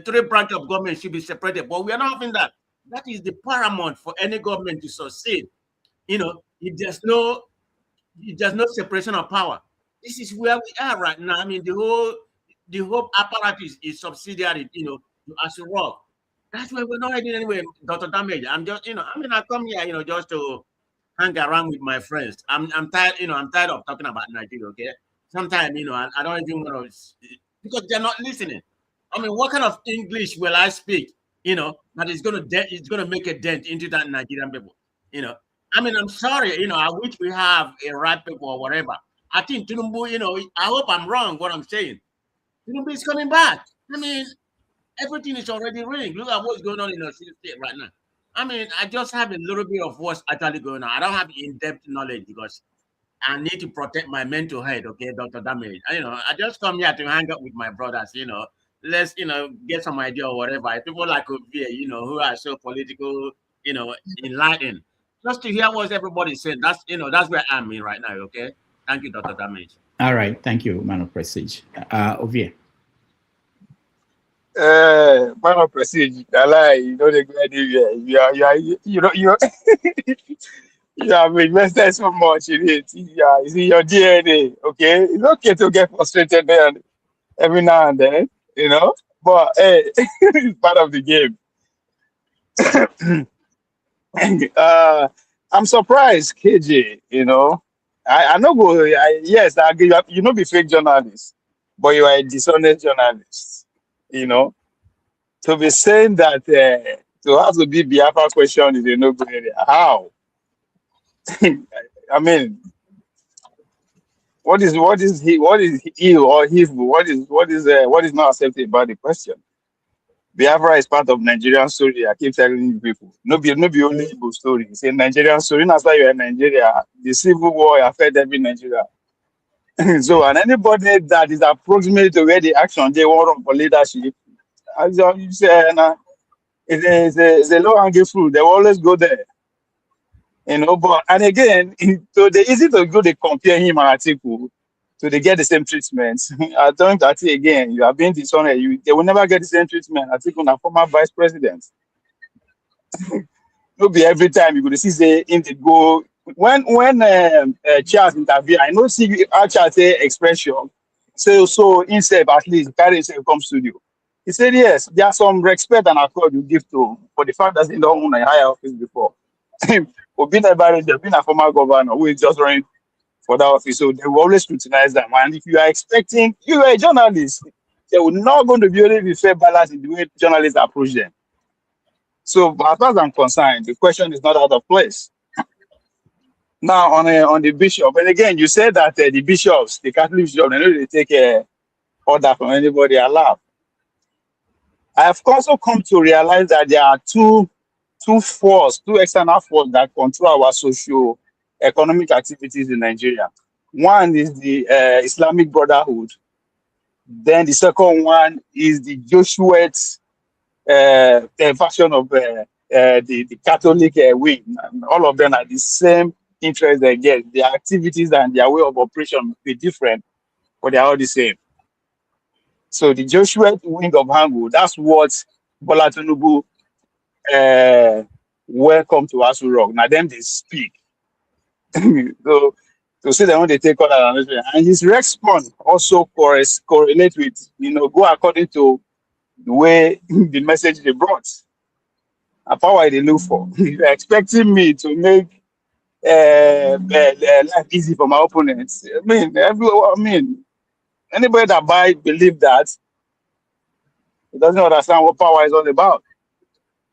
three branches of government should be separated, but we are not having that. That is the paramount for any government to succeed. If there's no separation of power, this is where we are right now. I mean, the whole apparatus is subsidiary, to Asura. That's why we're not heading anywhere, Dr. Damage. I'm just, I come here, just to hang around with my friends. I'm tired, I'm tired of talking about Nigeria, okay? Sometimes, I don't even want to, because they're not listening. I mean, what kind of English will I speak, that is going to make a dent into that Nigerian people, I mean, I'm sorry, I wish we have a right people or whatever. I think Tinubu, I hope I'm wrong what I'm saying. Tinubu is coming back. I mean, everything is already ringing. Look at what's going on in the state right now. I mean, I just have a little bit of what's actually going on. I don't have in-depth knowledge because I need to protect my mental health, okay, Dr. Damage. I just come here to hang out with my brothers, let's, get some idea or whatever. People like Ovie, who are so political, enlightened. Just to hear what everybody said. That's, that's where I'm in right now, okay? Thank you, Dr. Damage. All right, thank you, man of prestige. Ovie. Man of prestige, I lie, the good you have invested so much in it. It's in your DNA, okay? It's okay to get frustrated there every now and then, but hey, it's part of the game. I'm surprised, KJ, I know go, yes, I agree, be fake journalist, but you are a dishonest journalist, to be saying that to have to be Biafra question is a no-go area. How? I mean, what is he or his? What is not accepted about the question? Biafra is part of Nigerian story. I keep telling you people, no be only Igbo story. It's a Nigerian story. That's why you're in Nigeria. The civil war affected every Nigeria. So, and anybody that is approximate to where the action they want for leadership, as you say, it's a low-hanging fruit. They will always go there. But and again, so they easy to go to compare him and Atiku, so they get the same treatment. I don't that again, you are being dishonest. They will never get the same treatment. Atiku, na former vice president. No be every time you go to see say in the go when Charles interview, I know see how Charles say expression. So instead at least carry himself come studio. He said yes, there are some respect and accord you give to for the fact that he don't own a higher office before. Being a former governor who is just running for that office, so they will always scrutinize them. And if you are expecting, you are a journalist, they will not going to be able to be fair balance in the way journalists approach them. So, as far as I'm concerned, the question is not out of place. Now, on the bishop, and again, you said that the bishops, the Catholic bishops, they know they take order from anybody allowed. I have also come to realize that there are two external forces that control our socio-economic activities in Nigeria. One is the Islamic Brotherhood. Then the second one is the Jesuit version of the Catholic wing. And all of them are the same interest they get. Their activities and their way of operation will be different, but they are all the same. So the Jesuit wing of Hangu, that's what Bola Tinubu welcome to Asu Rock. Now them they speak. So to say they want to take all that, and his response also correlate with, go according to the way the message they brought. And power they look for. If you're expecting me to make life easy for my opponents, anybody that believe that, it doesn't understand what power is all about.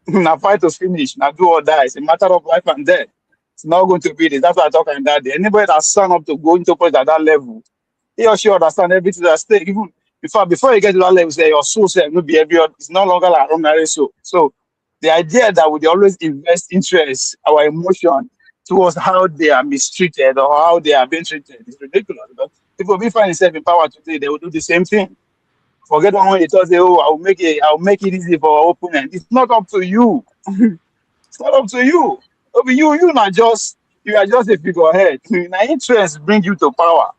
Now fight to finish, now do or die. It's a matter of life and death. It's not going to be this. That's what I talk about that day. Anybody that sign up to go into place at that level, he or she understand everything at stake. Even before you get to that level, say your soul self will be every. It's no longer like ordinary soul. So the idea that we always invest interest, our emotion towards how they are mistreated or how they are being treated is ridiculous. But people be find themselves in power today, they will do the same thing. Forget one when they thought, I'll make it easy for our opponent. It's not up to you. It's not up to you. You are just a figurehead. Now interests bring you to power.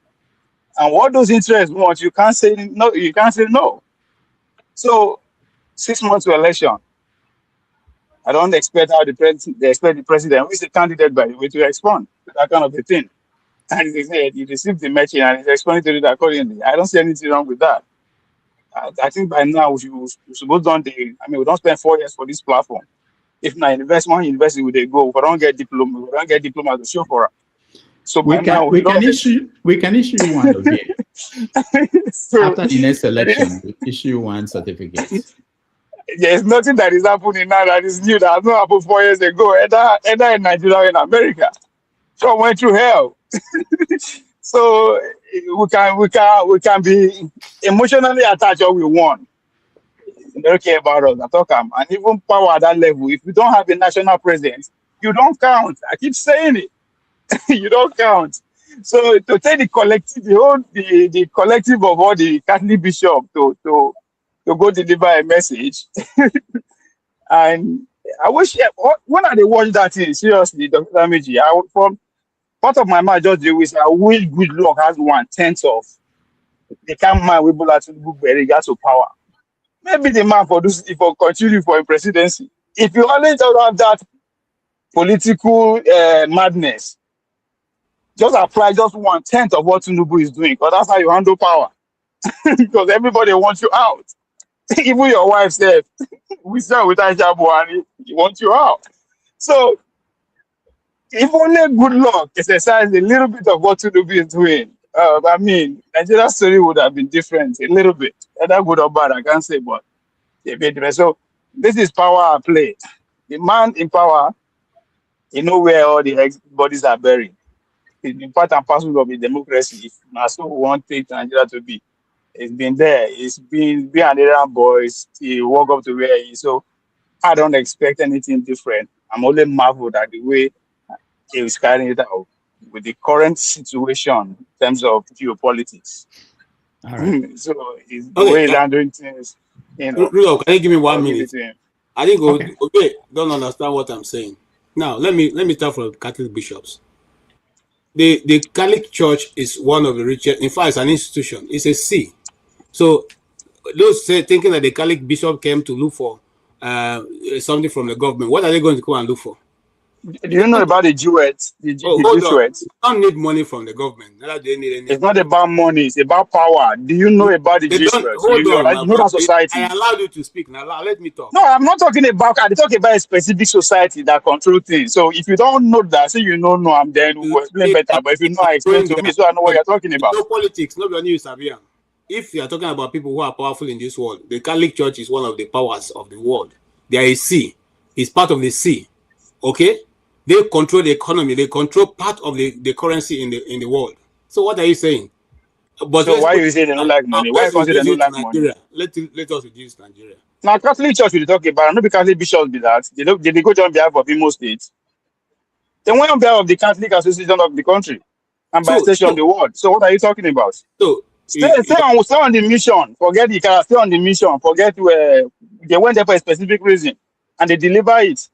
And what those interests want, you can't say no, you can't say no. So 6 months to election. I don't expect how they expect the president, who is the candidate by the way, to respond to that kind of a thing. And they said he received the message and he's responding to it accordingly. I don't see anything wrong with that. I think by now we should done we don't spend 4 years for this platform. If not university we they go, we don't get diploma to show for it. So we can issue one again. So, after the next election, we issue one certificate. There's nothing that is happening now that is new that has not happened 4 years ago, either in Nigeria or in America. So I went through hell. So we can be emotionally attached all we want. They don't care about us. I talk and even power at that level. If you don't have a national presence, you don't count. I keep saying it. You don't count. So to take the collective, the collective of all the Catholic bishops to go deliver a message, and I wish when I watch that thing seriously, Dr. Damiji, from part of my mind just do is I wish good luck has 1/10 of the kind of man we Bola Tinubu regards to power. Maybe the man for continue for a presidency. If you always don't have that political madness, just apply just 1/10 of what Tinubu is doing, because that's how you handle power. Because everybody wants you out. Even your wife said, we said with Aisha Buhari, he wants you out. So if only good luck exercise a little bit of what Tinubu is doing, Nigeria's story would have been different a little bit. Either good or bad, I can't say, but a bit different. So this is power at play. The man in power, you know where all the bodies are buried. It's been part and parcel of the democracy. If that's what we want Nigeria to be. It's been there. It's been an Arab boys. He walk up to where he is. So I don't expect anything different. I'm only marveled at the way he is carrying it out with the current situation terms of geopolitics. All right. So it's the way they're doing things. You know, Rudolph, can you give me 1 I'll give minute? it to him. I think okay, don't understand what I'm saying. Now, let me start from Catholic bishops. The Catholic Church is one of the richest. In fact, it's an institution. It's a see. So those thinking that the Catholic bishop came to look for something from the government, what are they going to go and look for? Do you know about the Jewets? The Jesuits? They don't need money from the government. Neither do they need any. It's not about money, it's about power. Do you know about the Jesuits? Hold on, you know that society? I allowed you to speak. Now let me talk. No, I'm not talking about. I'm talking about a specific society that control things. So if you don't know that, say you don't know, I'm then we'll explain better. But if you know, I explain to me so I know what you're talking about. No politics, nobody is Sabian. If you are talking about people who are powerful in this world, the Catholic Church is one of the powers of the world. They are a sea. It's part of the sea. Okay? They control the economy. They control part of the currency in the world. So what are you saying? But so why you say they don't like money? Why you say they don't like money? Let us reduce Nigeria. Now, Catholic Church we talk about, not because Catholic bishops be that. They go on behalf of Imo State. They went on behalf of the Catholic Association of the country and by extension of the world. So what are you talking about? So stay on the mission. Forget the stay on the mission. Forget where they went there for a specific reason and they deliver it.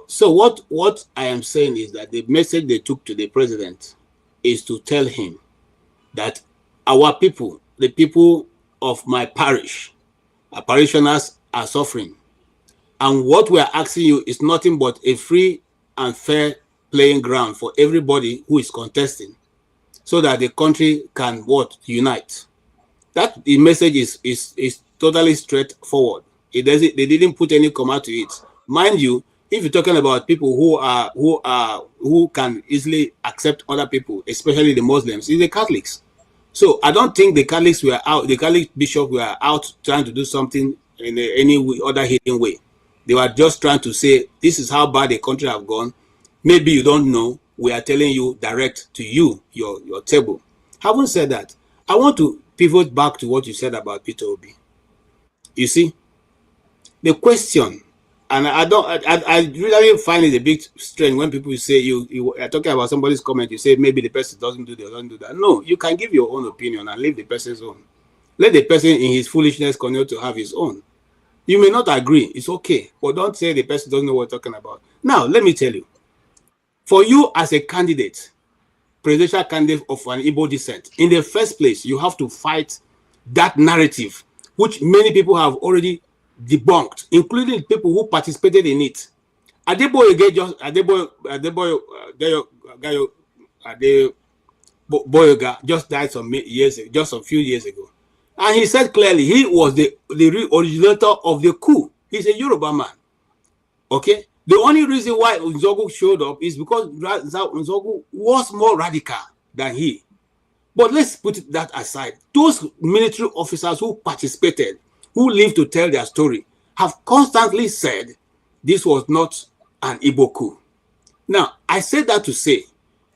So what I am saying is that the message they took to the president is to tell him that our people, the people of my parish, our parishioners are suffering. And what we are asking you is nothing but a free and fair playing ground for everybody who is contesting so that the country can unite. That the message is totally straightforward. They didn't put any comma to it. Mind you, if you're talking about people who can easily accept other people, especially the Muslims, it's the Catholics. So I don't think the Catholics were out, the Catholic bishops were out trying to do something in any other hidden way. They were just trying to say, this is how bad the country have gone. Maybe you don't know. We are telling you direct to you, your table. Having said that, I want to pivot back to what you said about Peter Obi. You see, the question, and I really find it a bit strange when people say you are talking about somebody's comment, you say maybe the person doesn't do that. No, you can give your own opinion and leave the person's own. Let the person in his foolishness continue to have his own. You may not agree, it's okay, but don't say the person doesn't know what you're talking about. Now, let me tell you, for you as a candidate, presidential candidate of an Igbo descent, in the first place, you have to fight that narrative, which many people have already debunked, including people who participated in it. Adeboye just died just a few years ago. And he said clearly he was the originator of the coup. He's a Yoruba man. Okay? The only reason why Nzogu showed up is because Nzogu was more radical than he. But let's put that aside. Those military officers who participated, who lived to tell their story, have constantly said this was not an Igbo coup. Now, I say that to say,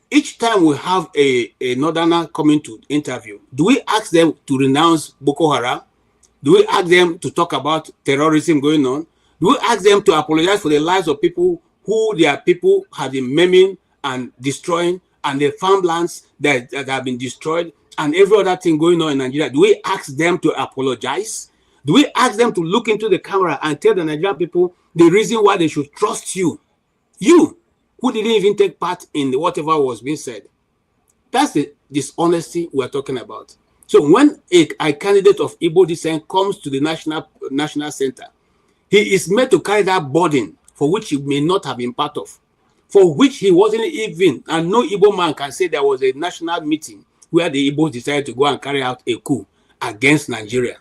each time we have a northerner coming to interview, do we ask them to renounce Boko Haram? Do we ask them to talk about terrorism going on? Do we ask them to apologize for the lives of people who their people have been maiming and destroying, and the farmlands that have been destroyed, and every other thing going on in Nigeria? Do we ask them to apologize? Do we ask them to look into the camera and tell the Nigerian people the reason why they should trust you? You, who didn't even take part in whatever was being said. That's the dishonesty we're talking about. So when a candidate of Igbo descent comes to the national center, he is made to carry that burden for which he may not have been part of, for which he wasn't even, and no Igbo man can say there was a national meeting where the Igbos decided to go and carry out a coup against Nigeria.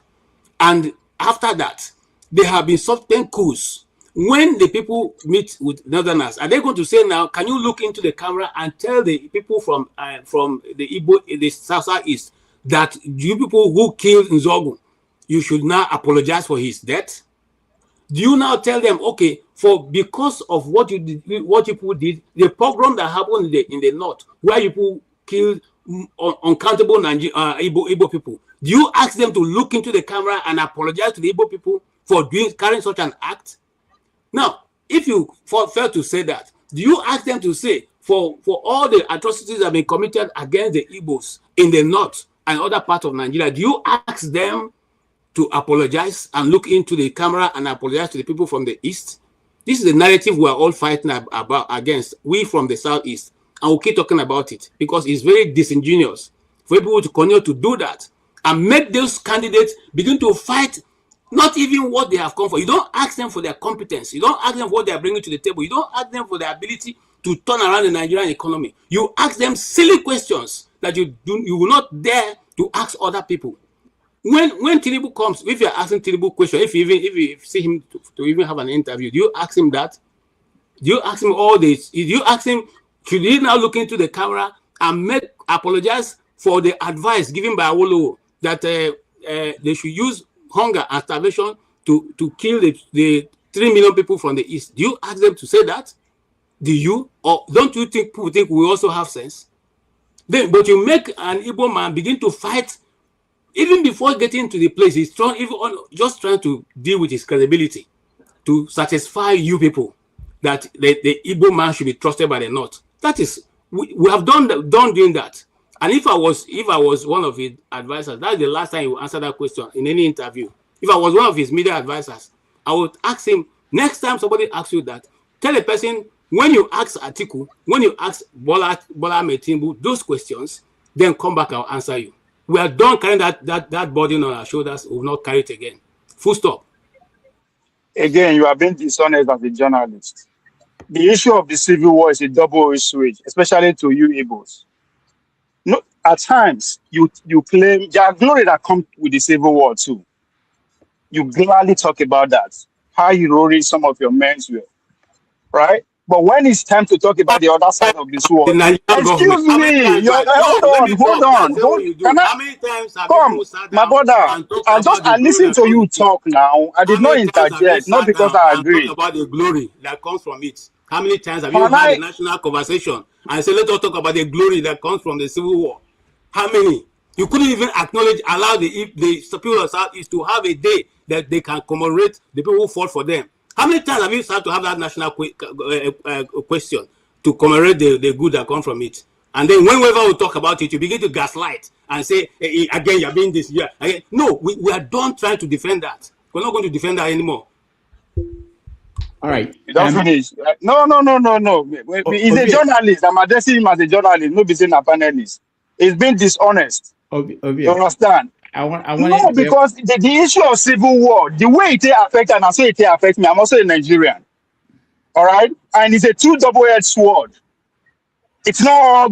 And after that, there have been subsequent coups. When the people meet with northerners, are they going to say now, can you look into the camera and tell the people from the Igbo, the southeast, that you people who killed Nzogu, you should now apologize for his death? Do you now tell them, okay, because of what you did, what people did, the pogrom that happened in the north, where people killed uncountable Igbo people, do you ask them to look into the camera and apologize to the Igbo people for carrying such an act? Now, if you fail to say that, do you ask them to say, for all the atrocities that have been committed against the Igbos in the north and other parts of Nigeria, do you ask them to apologize and look into the camera and apologize to the people from the east? This is the narrative we are all fighting against, we from the southeast, and we'll keep talking about it because it's very disingenuous for people to continue to do that and make those candidates begin to fight not even what they have come for. You don't ask them for their competence. You don't ask them what they are bringing to the table. You don't ask them for their ability to turn around the Nigerian economy. You ask them silly questions that you will not dare to ask other people. When Tinubu comes, if you're asking Tinubu question, if you see him to even have an interview, do you ask him that? Do you ask him all this? Do you ask him, should he now look into the camera and apologize for the advice given by Awolowo that they should use hunger and starvation to kill the 3 million people from the east? Do you ask them to say that? Do you? Or don't you think people think we also have sense? But you make an Igbo man begin to fight even before getting to the place. He's just trying to deal with his credibility to satisfy you people that the Igbo man should be trusted by the North. That is, we have done doing that. And if I was one of his advisors, that's the last time he will answer that question in any interview. If I was one of his media advisors, I would ask him, next time somebody asks you that, tell a person, when you ask Atiku, when you ask Bola Tinubu those questions, then come back, I'll answer you. We are done carrying that burden on our shoulders. We will not carry it again. Full stop. Again, you have been dishonest as a journalist. The issue of the civil war is a double-edged sword, especially to you Igbos. No, at times, you claim there are glory that comes with the civil war too. You gladly talk about that, how heroic some of your men were, right? But when it's time to talk about the other side of this war, excuse me, hold on. How many times have you sat down, my brother? I listen to you talk now. I did not interject, not because I agree. Talk about the glory that comes from it. How many times have you had a national conversation and say, let us talk about the glory that comes from the civil war? How many? You couldn't even allow the people of Southeast to have a day that they can commemorate the people who fought for them. How many times have you started to have that national question to commemorate the good that comes from it? And then whenever we talk about it, you begin to gaslight and say, hey, again, you're being this. Yeah. No, we are done trying to defend that. We're not going to defend that anymore. All right. You don't finish. No. He's a journalist. I'm addressing him as a journalist, not being a panelist. He's been dishonest. You understand? Because the issue of civil war, the way it affects and I say it affects me, I'm also a Nigerian. All right? And it's a two double-edged sword. It's not all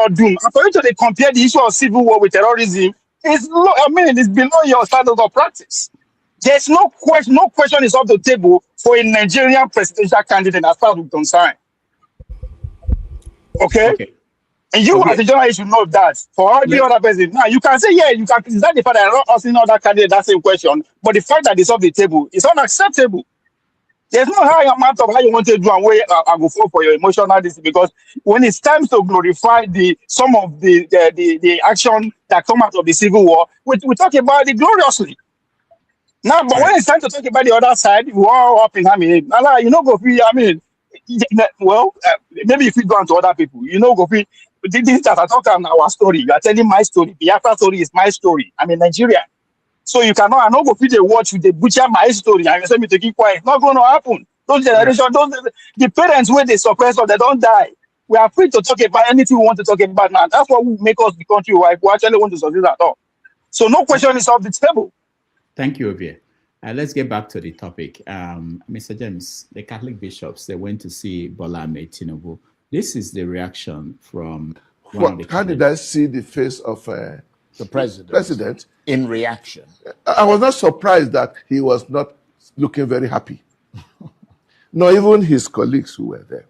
doom. And for you to compare the issue of civil war with terrorism, it's below your standard of practice. There's no question is off the table for a Nigerian presidential candidate as far as we're concerned. Okay? And you as a journalist should know that. For all the other persons, now you can say, yeah, you can criticize the fact that I'm not asking other candidates that same question, but the fact that it's off the table is unacceptable. There's no high amount of how you want to do and where I go for your emotional this, because when it's time to glorify some of the action that come out of the civil war, we talk about it gloriously. Now, but when it's time to talk about the other side, we're all up in maybe if we go on to other people, go free. This that I talk about our story. You are telling my story. The Biafra story is my story. I'm a Nigerian. So you cannot, I'm not going to feed the watch with the butcher my story and you say me to keep quiet. It's not going to happen. Those generations, the parents where they suppress or they don't die. We are free to talk about anything we want to talk about now. That's what will make us the country where we actually want to succeed at all. So no question is off the table. Thank you, Ovie. Let's get back to the topic. Mr. James, the Catholic bishops, they went to see Bola Tinubu. This is the reaction from how did I see the face of the president in reaction? I was not surprised that he was not looking very happy. Not even his colleagues who were there.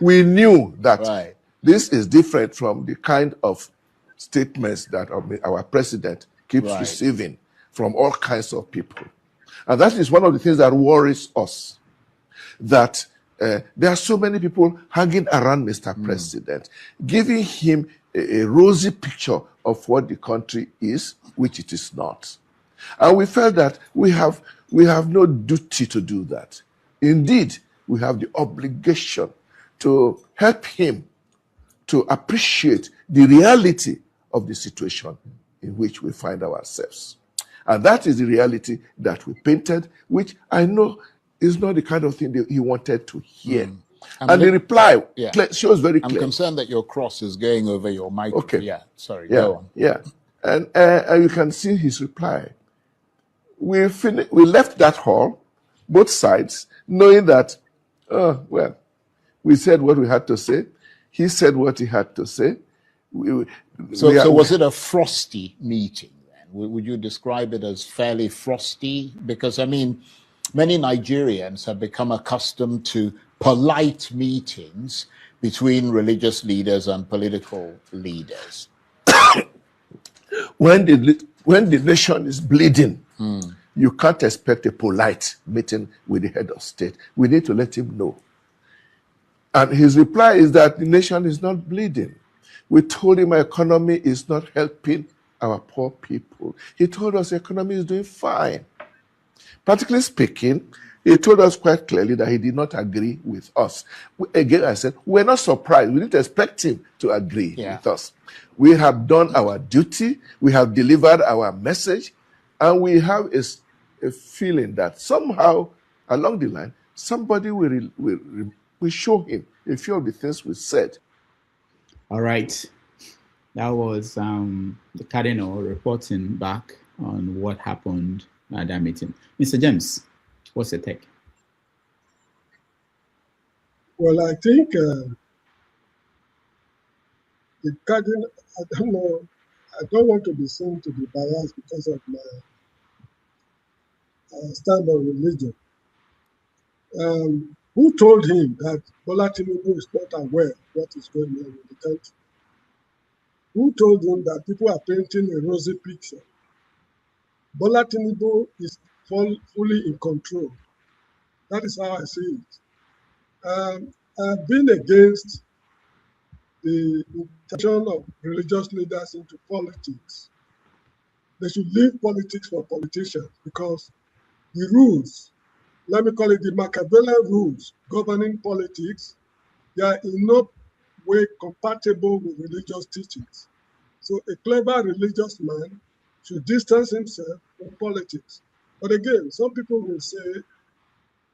We knew that this is different from the kind of statements that our president keeps receiving from all kinds of people. And that is one of the things that worries us, that there are so many people hanging around Mr. President, giving him a rosy picture of what the country is, which it is not. And we felt that we have no duty to do that. Indeed, we have the obligation to help him to appreciate the reality of the situation in which we find ourselves. And that is the reality that we painted, which I know is not the kind of thing that he wanted to hear. And the reply shows very clear. I'm concerned that your cross is going over your microphone. Okay. Yeah, sorry, Yeah, go on. yeah. And you can see his reply. We left that hall, both sides, knowing that, well, we said what we had to say. He said what he had to say. So was it a frosty meeting then? Would you describe it as fairly frosty? Because, I mean, many Nigerians have become accustomed to polite meetings between religious leaders and political leaders. When the nation is bleeding, you can't expect a polite meeting with the head of state. We need to let him know. And his reply is that the nation is not bleeding. We told him our economy is not helping our poor people. He told us the economy is doing fine. Practically speaking, he told us quite clearly that he did not agree with us. Again, I said, we're not surprised. We didn't expect him to agree with us. We have done our duty. We have delivered our message. And we have a feeling that somehow along the line, somebody will show him a few of the things we said. All right. That was the Cardinal reporting back on what happened at that meeting. Mr. James, what's your take? Well, I think the Cardinal, I don't know, I don't want to be seen to be biased because of my stand on religion. Who told him that Bola Tinubu is not aware of what is going on in the country? Who told him that people are painting a rosy picture? Bola Tinubu is fully in control. That is how I see it. I've been against the introduction of religious leaders into politics. They should leave politics for politicians because the rules, let me call it the Machiavellian rules governing politics, they are in no way compatible with religious teachings. So a clever religious man should distance himself from politics. But again, some people will say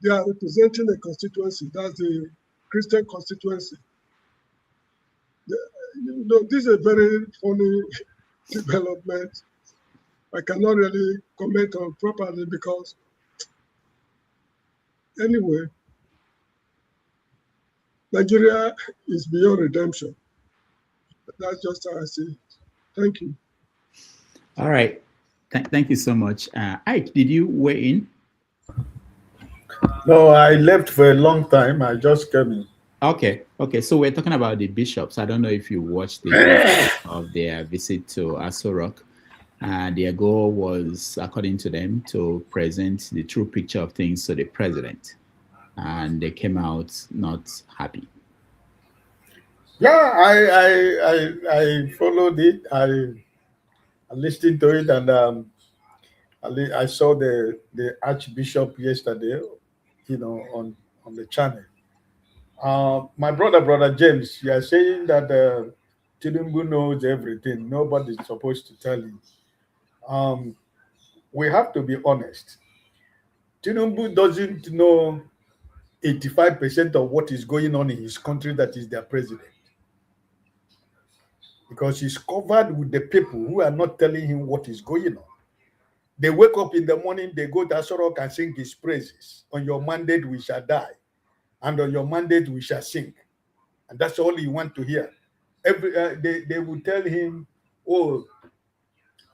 they are representing a constituency, that's the Christian constituency. You know, this is a very funny development. I cannot really comment on properly because anyway, Nigeria is beyond redemption. That's just how I see it. Thank you. All right. Thank you so much. Ike, did you weigh in? No, I left for a long time. I just came in. Okay. So we're talking about the bishops. I don't know if you watched the of their visit to Aso Rock. Their goal was, according to them, to present the true picture of things to the president. And they came out not happy. Yeah, I followed it. I listened to it, and I saw the Archbishop yesterday, you know, on the channel. My brother James, you are saying that Tinubu knows everything. Nobody's supposed to tell him. We have to be honest. Tinubu doesn't know 85% of what is going on in his country that is their president. Because he's covered with the people who are not telling him what is going on. They wake up in the morning, they go to Aso Rock and sing his praises. On your mandate we shall die, and on your mandate we shall sing. And that's all you want to hear. They will tell him, oh,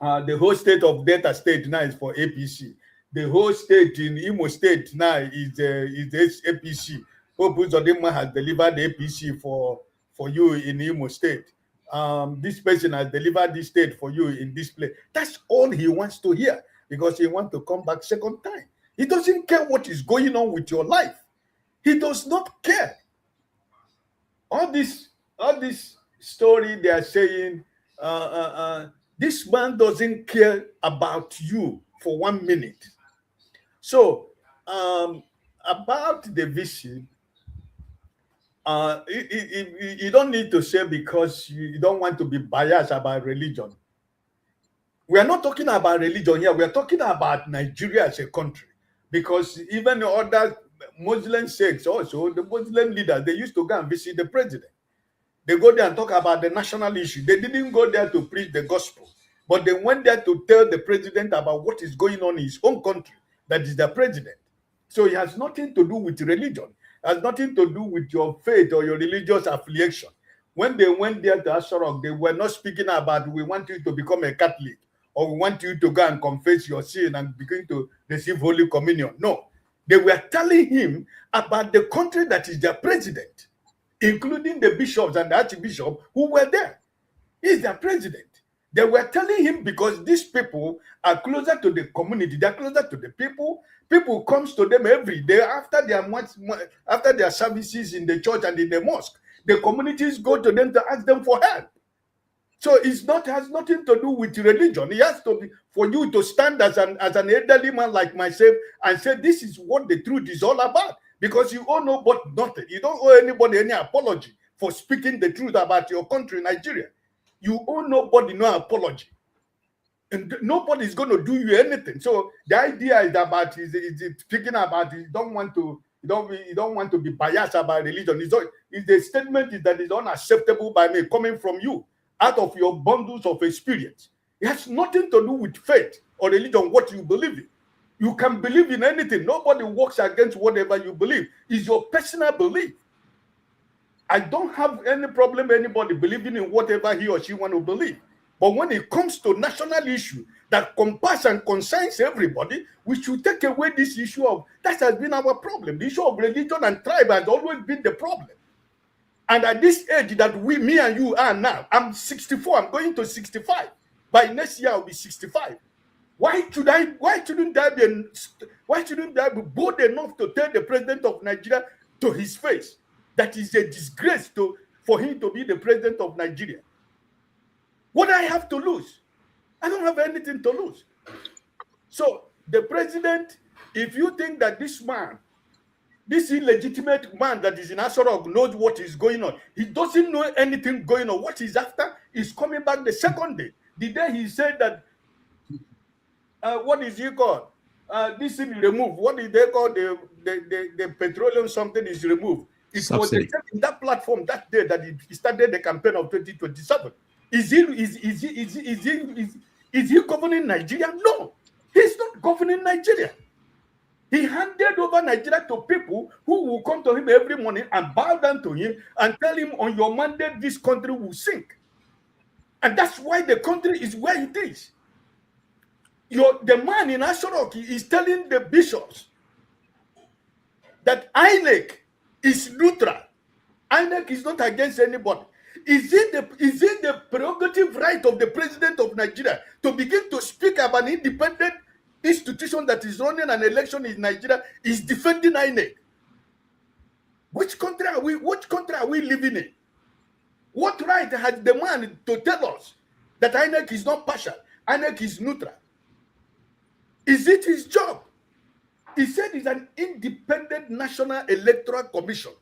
the whole state of Delta State now is for APC. The whole state in Imo State now is APC. Hope Uzodinma has delivered the APC for you in Imo State. This person has delivered this state for you in this place. That's all he wants to hear because he wants to come back second time. He doesn't care what is going on with your life. He does not care. All this story they are saying, this man doesn't care about you for 1 minute. So about the visit, You don't need to say because you don't want to be biased about religion. We are not talking about religion here. We are talking about Nigeria as a country. Because even other Muslim sects also, the Muslim leaders, they used to go and visit the president. They go there and talk about the national issue. They didn't go there to preach the gospel, but they went there to tell the president about what is going on in his own country, that is the president. So it has nothing to do with religion. It has nothing to do with your faith or your religious affiliation. When they went there to Asarok, they were not speaking about, we want you to become a Catholic, or we want you to go and confess your sin and begin to receive Holy Communion. No, they were telling him about the country that is their president, including the bishops and the archbishop who were there. He's their president. They were telling him because these people are closer to the community, they're closer to the people. People comes to them every day after their services in the church and in the mosque. The communities go to them to ask them for help. So has nothing to do with religion. It has to be for you to stand as an elderly man like myself and say this is what the truth is all about. Because you owe nobody nothing. You don't owe anybody any apology for speaking the truth about your country, Nigeria. You owe nobody no apology. And nobody is going to do you anything. So the idea is about speaking about you don't want to be biased about religion. The statement is that it's unacceptable by me coming from you out of your bundles of experience. It has nothing to do with faith or religion, what you believe in. You can believe in anything. Nobody works against whatever you believe. It's your personal belief. I don't have any problem anybody believing in whatever he or she want to believe. But when it comes to national issue that compass and concerns everybody, we should take away this issue of, that has been our problem. The issue of religion and tribe has always been the problem. And at this age that me and you are now, I'm 64, I'm going to 65. By next year, I'll be 65. Why shouldn't I be bold enough to tell the president of Nigeria to his face that is a disgrace for him to be the president of Nigeria? What do I have to lose? I don't have anything to lose. So the president, if you think that this man, this illegitimate man that is in Asorok knows what is going on, he doesn't know anything going on. What he's after is coming back the second day. The day he said that, what is he called? This is removed. What is they call the petroleum something is removed? It subsidy. Was in that platform that day that he started the campaign of 2027. Is he governing Nigeria? No, he's not governing Nigeria. He handed over Nigeria to people who will come to him every morning and bow down to him and tell him, on your mandate, this country will sink. And that's why the country is where it is. The man in Asorok is telling the bishops that INEC is neutral. INEC is not against anybody. Is it the prerogative right of the president of Nigeria to begin to speak about an independent institution that is running an election in Nigeria is defending INEC? Which country are we living in? What right has the man to tell us that INEC is not partial, INEC is neutral? Is it his job? He said it's an independent National Electoral Commission.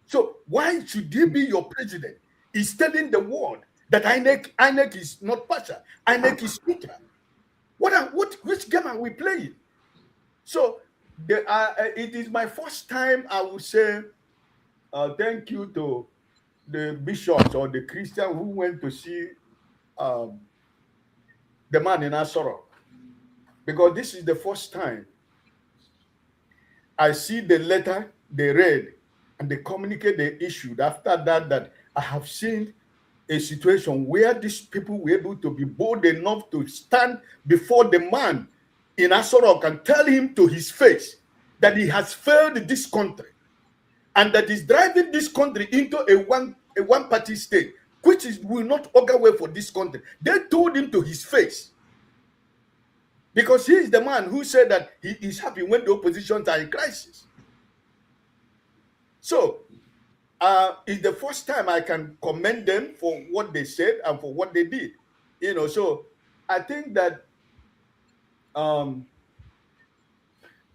So why should he be your president? He's telling the world that INEC is not partial, INEC is neutral. Which game are we playing? So it is my first time I would say thank you to the bishops or the Christian who went to see the man in Asorok, because this is the first time I see the letter they read and they communicate the issue. After that I have seen a situation where these people were able to be bold enough to stand before the man in Asorok and tell him to his face that he has failed this country and that is driving this country into a one-party state, which will not augur well for this country. They told him to his face, because he is the man who said that he is happy when the oppositions are in crisis. So it's the first time I can commend them for what they said and for what they did. So I think that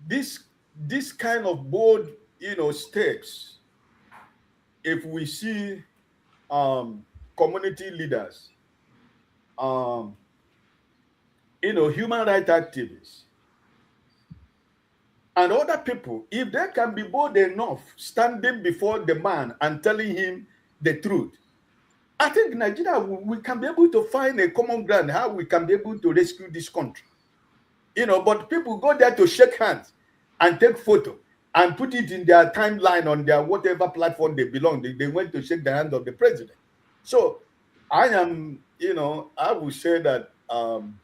this kind of bold, steps if we see community leaders, human rights activists, and other people, if they can be bold enough standing before the man and telling him the truth, I think Nigeria, we can be able to find a common ground how we can be able to rescue this country. But people go there to shake hands and take photo and put it in their timeline on their whatever platform they belong. They went to shake the hand of the president. So I am, I would say that I'm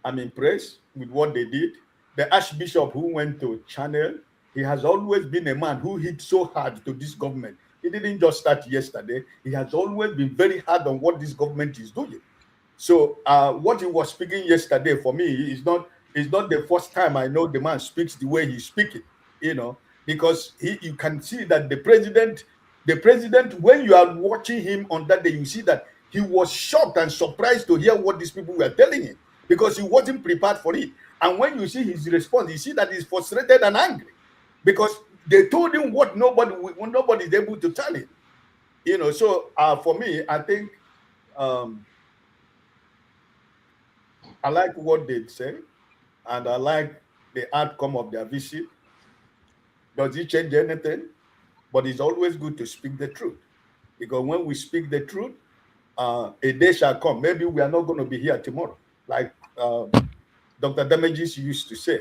impressed with what they did. The Archbishop who went to Channel, he has always been a man who hit so hard to this government. He didn't just start yesterday. He has always been very hard on what this government is doing. So what he was speaking yesterday for me is not the first time I know the man speaks the way he's speaking, because you can see that the president, when you are watching him on that day, you see that he was shocked and surprised to hear what these people were telling him because he wasn't prepared for it. And when you see his response, you see that he's frustrated and angry because they told him what nobody is able to tell him. So for me, I think I like what they say, and I like the outcome of their visit. Does it change anything? But it's always good to speak the truth, because when we speak the truth, a day shall come. Maybe we are not going to be here tomorrow, like Dr. Damages used to say.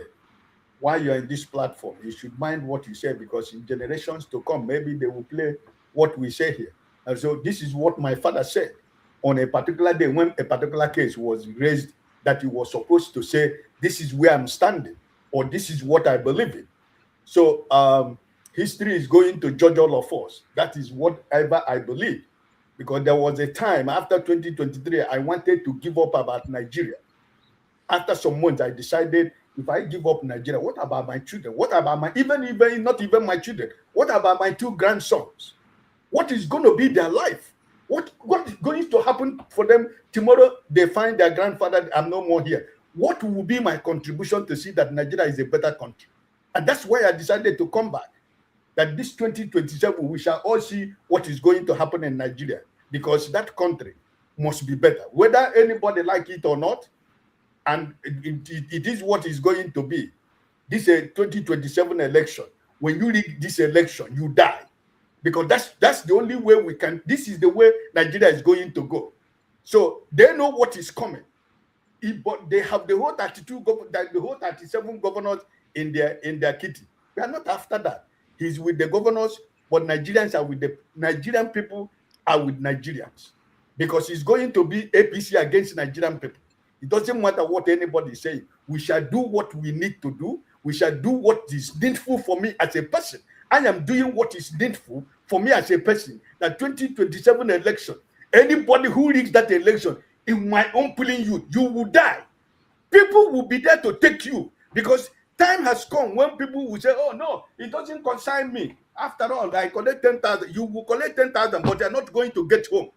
While you're in this platform, you should mind what you say, because in generations to come, maybe they will play what we say here. And so this is what my father said on a particular day when a particular case was raised, that he was supposed to say, this is where I'm standing, or this is what I believe in. So history is going to judge all of us. That is whatever I believe. Because there was a time after 2023, I wanted to give up about Nigeria. After some months, I decided, if I give up Nigeria, what about my children? What about not even my children? What about my 2 grandsons? What is going to be their life? What is going to happen for them tomorrow? They find their grandfather, I'm no more here. What will be my contribution to see that Nigeria is a better country? And that's why I decided to come back. That this 2027, we shall all see what is going to happen in Nigeria, because that country must be better, whether anybody like it or not. And it is what is going to be. This is a 2027 election. When you rig this election, you die. Because that's the only way we can. This is the way Nigeria is going to go. So they know what is coming. But they have the whole 37 governors in their kitty. We are not after that. He's with the governors, but Nigerians are with the Nigerian people are with Nigerians. Because it's going to be APC against Nigerian people. It doesn't matter what anybody is saying. We shall do what we need to do. We shall do what is needful for me as a person. I am doing what is needful for me as a person. That 2027 election, anybody who rigs that election, in my own polling youth, you will die. People will be there to take you, because time has come when people will say, oh no, it doesn't concern me. After all, I collect 10,000. You will collect 10,000, but you're not going to get home.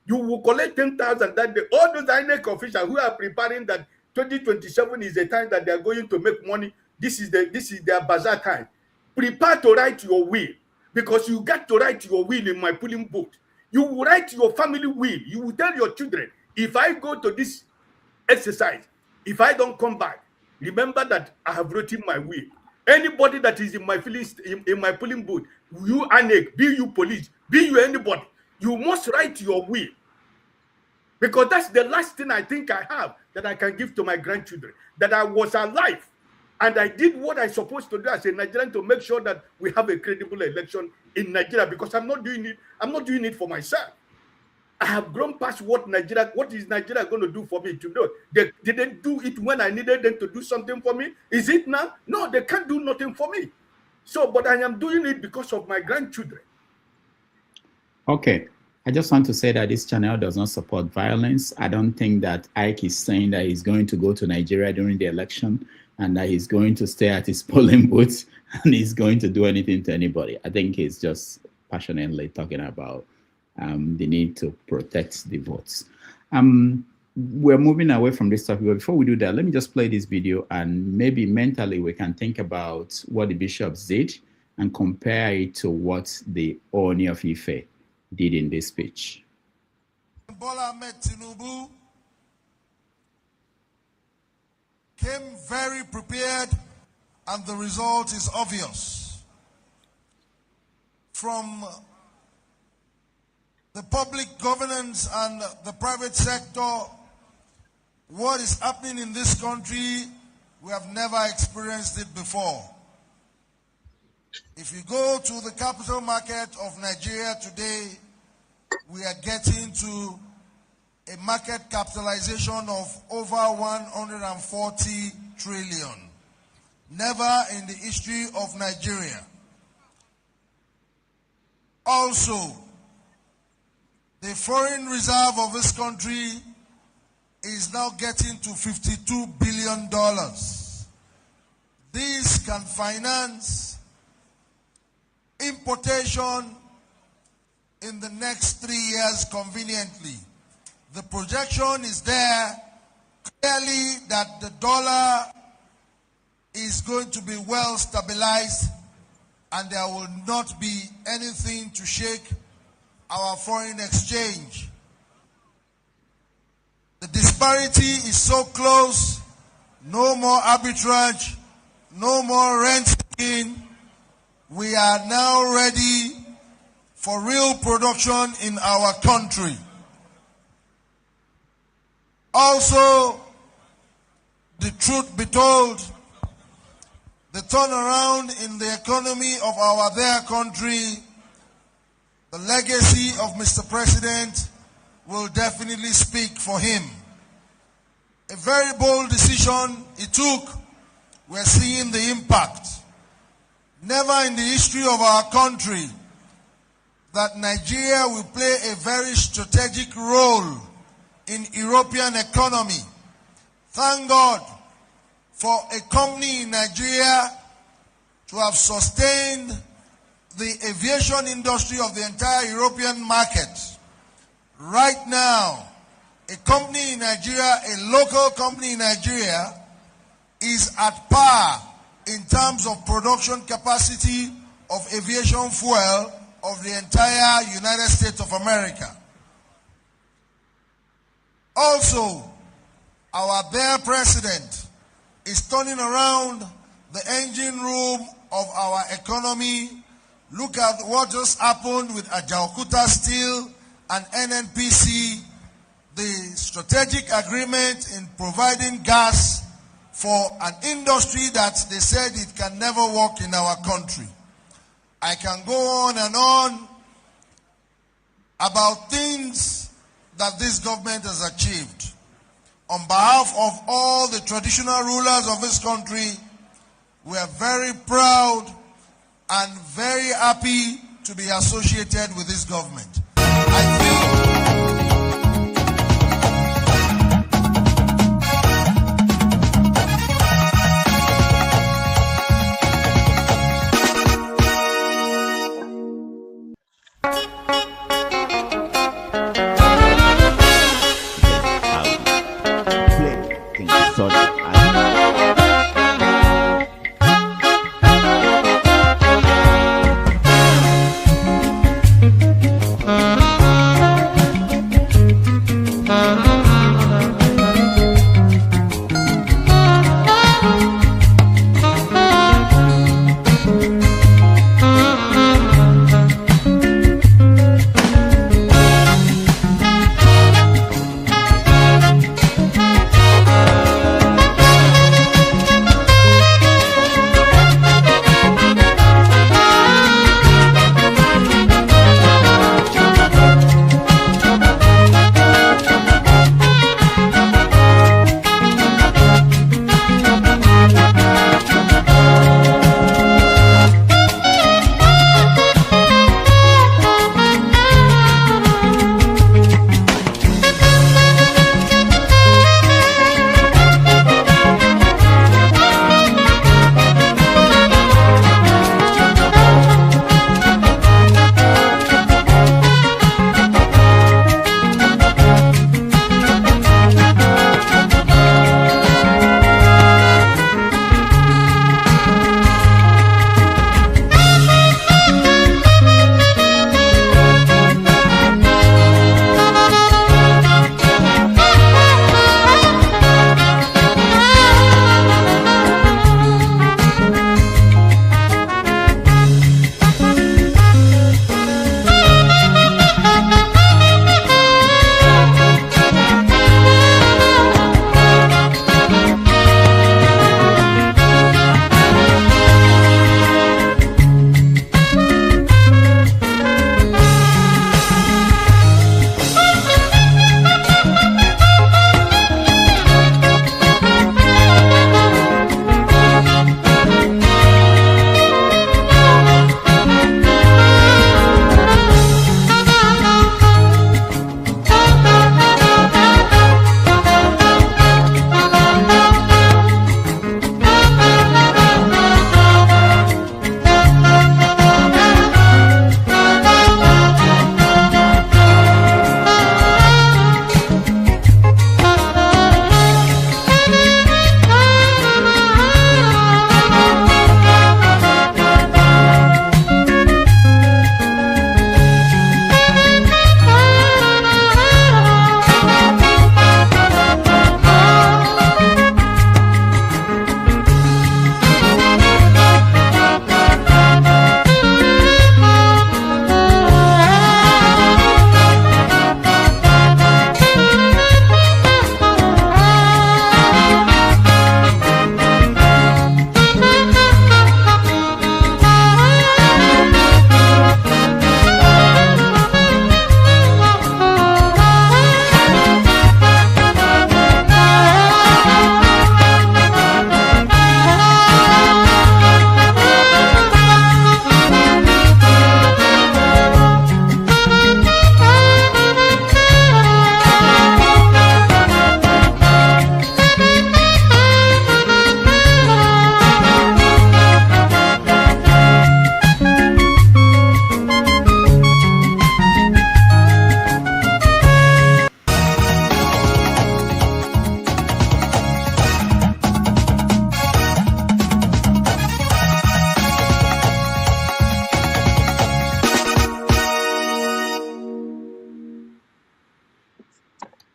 You will collect 10,000 that day. All those INEC officials who are preparing that 2027 is the time that they are going to make money. This is their bazaar time. Prepare to write your will, because you got to write your will in my polling booth. You will write your family will. You will tell your children, if I go to this exercise, if I don't come back, remember that I have written my will. Anybody that is in my polling booth, you INEC, be you police, be you anybody, you must write your will. Because that's the last thing I think I have that I can give to my grandchildren. That I was alive and I did what I supposed to do as a Nigerian to make sure that we have a credible election in Nigeria, because I'm not doing it for myself. I have grown past what is Nigeria going to do for me to do. They didn't do it when I needed them to do something for me. Is it now? No, they can't do nothing for me. So, but I am doing it because of my grandchildren. Okay. I just want to say that this channel does not support violence. I don't think that Ike is saying that he's going to go to Nigeria during the election and that he's going to stay at his polling booth and he's going to do anything to anybody. I think he's just passionately talking about the need to protect the votes. We're moving away from this topic, but before we do that, let me just play this video and maybe mentally we can think about what the bishops did and compare it to what the Oni of Ife did in this speech. Bola Ahmed Tinubu came very prepared, and the result is obvious. From the public governance and the private sector, what is happening in this country, we have never experienced it before. If you go to the capital market of Nigeria today, we are getting to a market capitalization of over 140 trillion. Never in the history of Nigeria. Also, the foreign reserve of this country is now getting to $52 billion. This can finance importation in the next 3 years conveniently. The projection is there clearly that the dollar is going to be well stabilized and there will not be anything to shake our foreign exchange. The disparity is so close, no more arbitrage, no more rent seeking. We are now ready for real production in our country. Also, the truth be told, the turnaround in the economy of our dear country, the legacy of Mr. President will definitely speak for him. A very bold decision he took. We're seeing the impact. Never in the history of our country that Nigeria will play a very strategic role in European economy. Thank God for a company in Nigeria to have sustained the aviation industry of the entire European market. Right now, a company in Nigeria, a local company in Nigeria, is at par in terms of production capacity of aviation fuel of the entire United States of America. Also, our dear president is turning around the engine room of our economy. Look at what just happened with Ajaokuta Steel and NNPC, the strategic agreement in providing gas for an industry that they said it can never work in our country. I can go on and on about things that this government has achieved. On behalf of all the traditional rulers of this country, we are very proud and very happy to be associated with this government.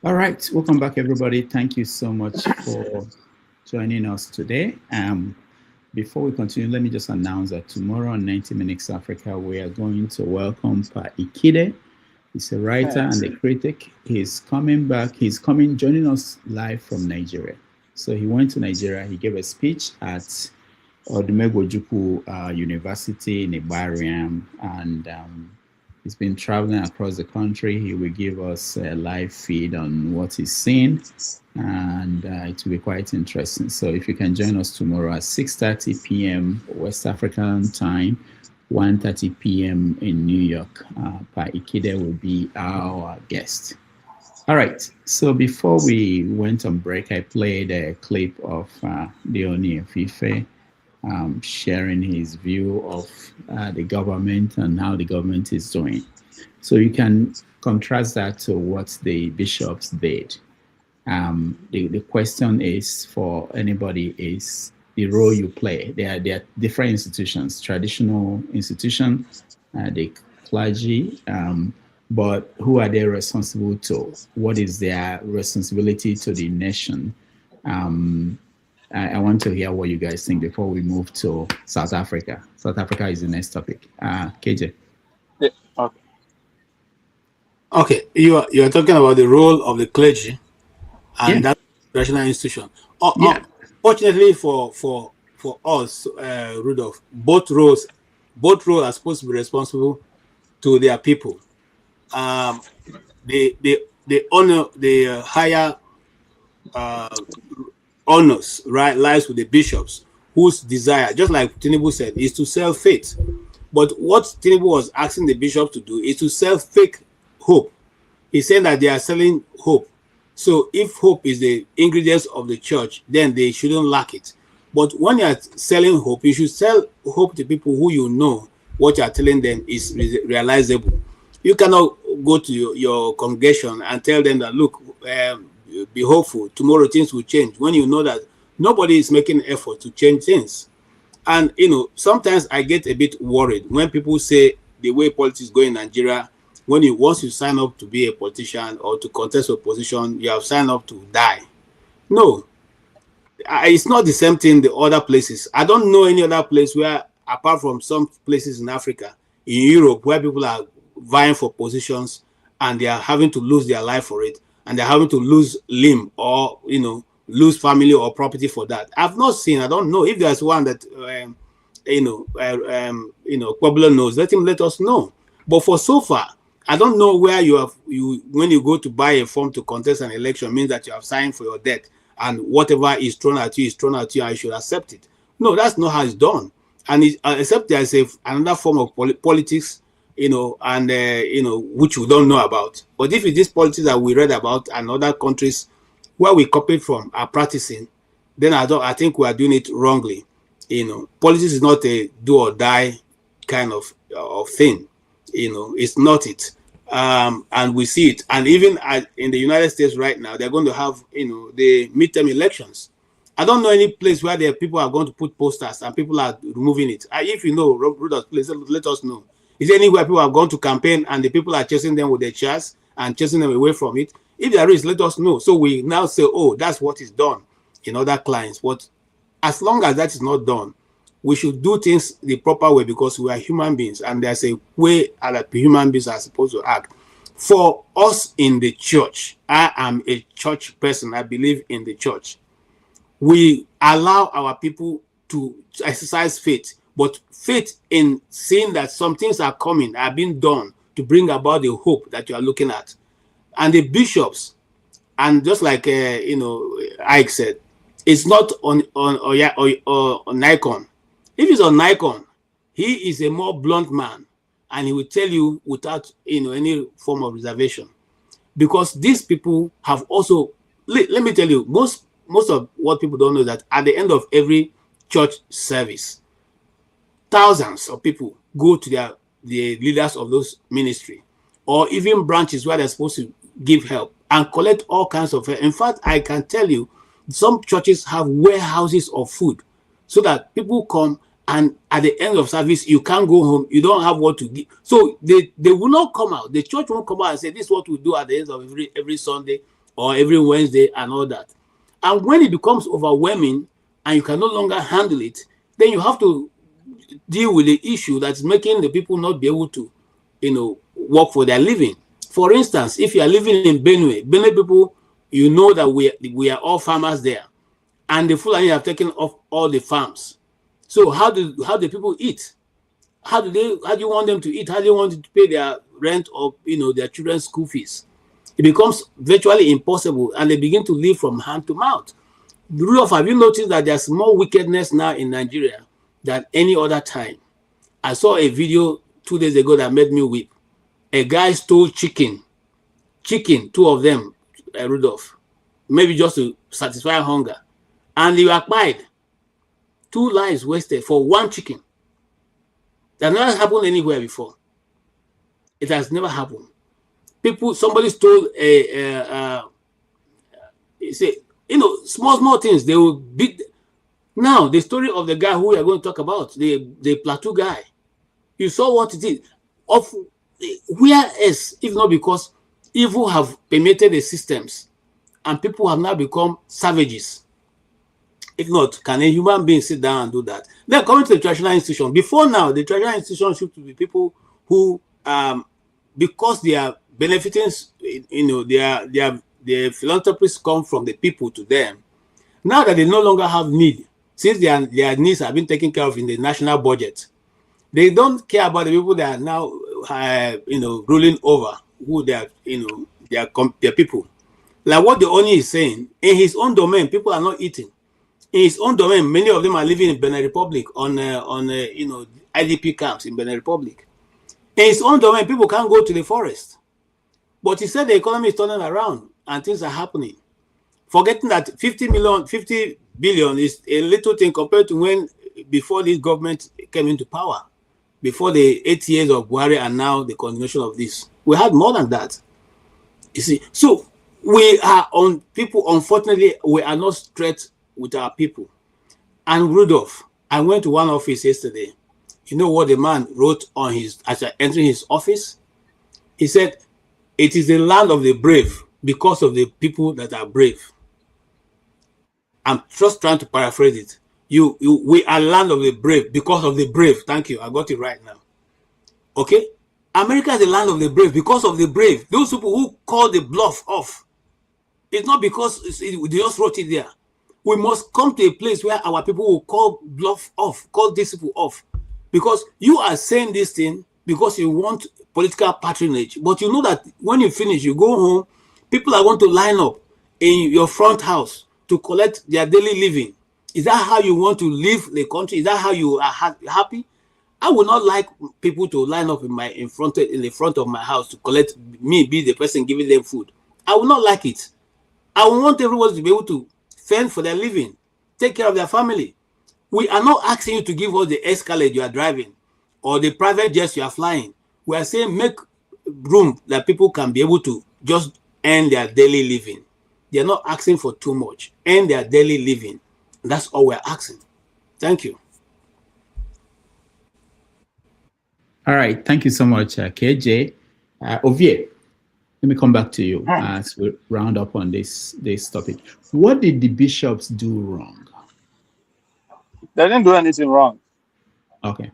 All right, welcome back, everybody. Thank you so much for joining us today. Before we continue, let me just announce that tomorrow on 90 Minutes Africa, we are going to welcome Pa Ikide. He's a writer and a critic. He's coming back. He's joining us live from Nigeria. So he went to Nigeria. He gave a speech at Odumegwu University in Igbariam, and he's been traveling across the country. He will give us a live feed on what he's seen, and it will be quite interesting. So if you can join us tomorrow at 6:30 p.m. West African time, 1:30 p.m. in New York, Pa Ikide will be our guest. All right, so before we went on break, I played a clip of the Oni of Ife sharing his view of the government and how the government is doing. So you can contrast that to what the bishops did. The question is for anybody is the role you play. There are different institutions, traditional institutions, the clergy, but who are they responsible to? What is their responsibility to the nation? I want to hear what you guys think before we move to South Africa. South Africa is the next topic. KJ. Yeah, okay. Okay, you are talking about the role of the clergy and that traditional institution. Fortunately for us, Rudolph, both roles are supposed to be responsible to their people. They honor the higher honors, right, lies with the bishops, whose desire, just like Tinubu said, is to sell faith. But what Tinubu was asking the bishops to do is to sell fake hope. He said that they are selling hope. So if hope is the ingredients of the church, then they shouldn't lack it. But when you are selling hope, you should sell hope to people who you know what you are telling them is realizable. You cannot go to your congregation and tell them that, look, be hopeful, tomorrow things will change, when you know that nobody is making an effort to change things. And sometimes I get a bit worried when people say the way politics go in Nigeria, once you sign up to be a politician or to contest a position, you have signed up to die. No, it's not the same thing in the other places. I don't know any other place where, apart from some places in Africa, in Europe, where people are vying for positions and they are having to lose their life for it, and they're having to lose limb or lose family or property for that. I've not seen. I don't know if there's one that Pueblo knows. Let us know. But for so far, I don't know where when you go to buy a form to contest an election means that you have signed for your death and whatever is thrown at you and you should accept it. No, that's not how it's done. And except there's another form of politics, which we don't know about. But if it's this politics that we read about and other countries where we copied from are practicing, then I think we are doing it wrongly. Politics is not a do or die kind of thing. It's not it. And we see it. And even in the United States right now, they're going to have, the midterm elections. I don't know any place where people are going to put posters and people are removing it. If you know, Rudolph, please let us know. Is there anywhere people are going to campaign and the people are chasing them with their chairs and chasing them away from it? If there is, let us know. So we now say, oh, that's what is done in other clients. But as long as that is not done, we should do things the proper way because we are human beings and there's a way that human beings are supposed to act. For us in the church, I am a church person. I believe in the church. We allow our people to exercise faith. But faith in seeing that some things are coming, are being done to bring about the hope that you are looking at. And the bishops, and just like Ike said, it's not on Nikon. If it's on Nikon, he is a more blunt man, and he will tell you without any form of reservation. Because these people have also, let me tell you, most of what people don't know is that at the end of every church service, thousands of people go to the leaders of those ministry or even branches where they're supposed to give help and collect all kinds of help. In fact, I can tell you, some churches have warehouses of food so that people come and at the end of service, you can't go home. You don't have what to give. So they will not come out. The church won't come out and say, this is what we do at the end of every Sunday. or every Wednesday and all that. And when it becomes overwhelming and you can no longer handle it, then you have to deal with the issue that's making the people not be able to, work for their living. For instance, if you are living in Benue people, you know that we are all farmers there, and the Fulani have taken off all the farms. So how do people eat? How do you want them to eat? How do you want to pay their rent or their children's school fees? It becomes virtually impossible, and they begin to live from hand to mouth. Rudolph, have you noticed that there's more wickedness now in Nigeria than any other time? I saw a video 2 days ago that made me weep. A guy stole chicken, 2 of them, Rudolph, maybe just to satisfy hunger, and they were acquired. 2 lives wasted for 1 chicken. That never happened anywhere before. It has never happened. Somebody stole small things. They will beat. Now, the story of the guy who we are going to talk about, the Plateau guy, you saw what it is. Where else, if not because evil have permeated the systems and people have now become savages? If not, can a human being sit down and do that? Then coming to the traditional institution. Before now, the traditional institution should be people who, because they are benefiting, their philanthropies come from the people to them. Now that they no longer have need, since their needs have been taken care of in the national budget, they don't care about the people that are now, ruling over, who they are, their people. Like what the Oni is saying, in his own domain, people are not eating. In his own domain, many of them are living in Benin Republic on IDP camps in Benin Republic. In his own domain, people can't go to the forest. But he said the economy is turning around and things are happening. Forgetting that 50 billion is a little thing compared to when, before this government came into power, before the 8 years of Buhari and now the continuation of this. We had more than that. You see, so we are on people, unfortunately, we are not straight with our people. And Rudolph, I went to one office yesterday. You know what the man wrote on as I entering his office? He said, "It is the land of the brave because of the people that are brave." I'm just trying to paraphrase it. We are land of the brave because of the brave. Thank you. I got it right now. Okay? America is the land of the brave because of the brave. Those people who call the bluff off. It's not because they just wrote it there. We must come to a place where our people will call bluff off, call these people off. Because you are saying this thing because you want political patronage. But you know that when you finish, you go home, people are going to line up in your front house to collect their daily living. Is that how you want to live the country? Is that how you are happy? I would not like people to line up in the front of my house to collect me, be the person giving them food. I would not like it. I want everyone to be able to fend for their living, take care of their family. We are not asking you to give us the Escalade you are driving or the private jets you are flying. We are saying make room that people can be able to just earn their daily living. They are not asking for too much. Earn their daily living. That's all we're asking. Thank you. All right. Thank you so much, KJ. Ovie, let me come back to you as we round up on this topic. What did the bishops do wrong? They didn't do anything wrong. Okay.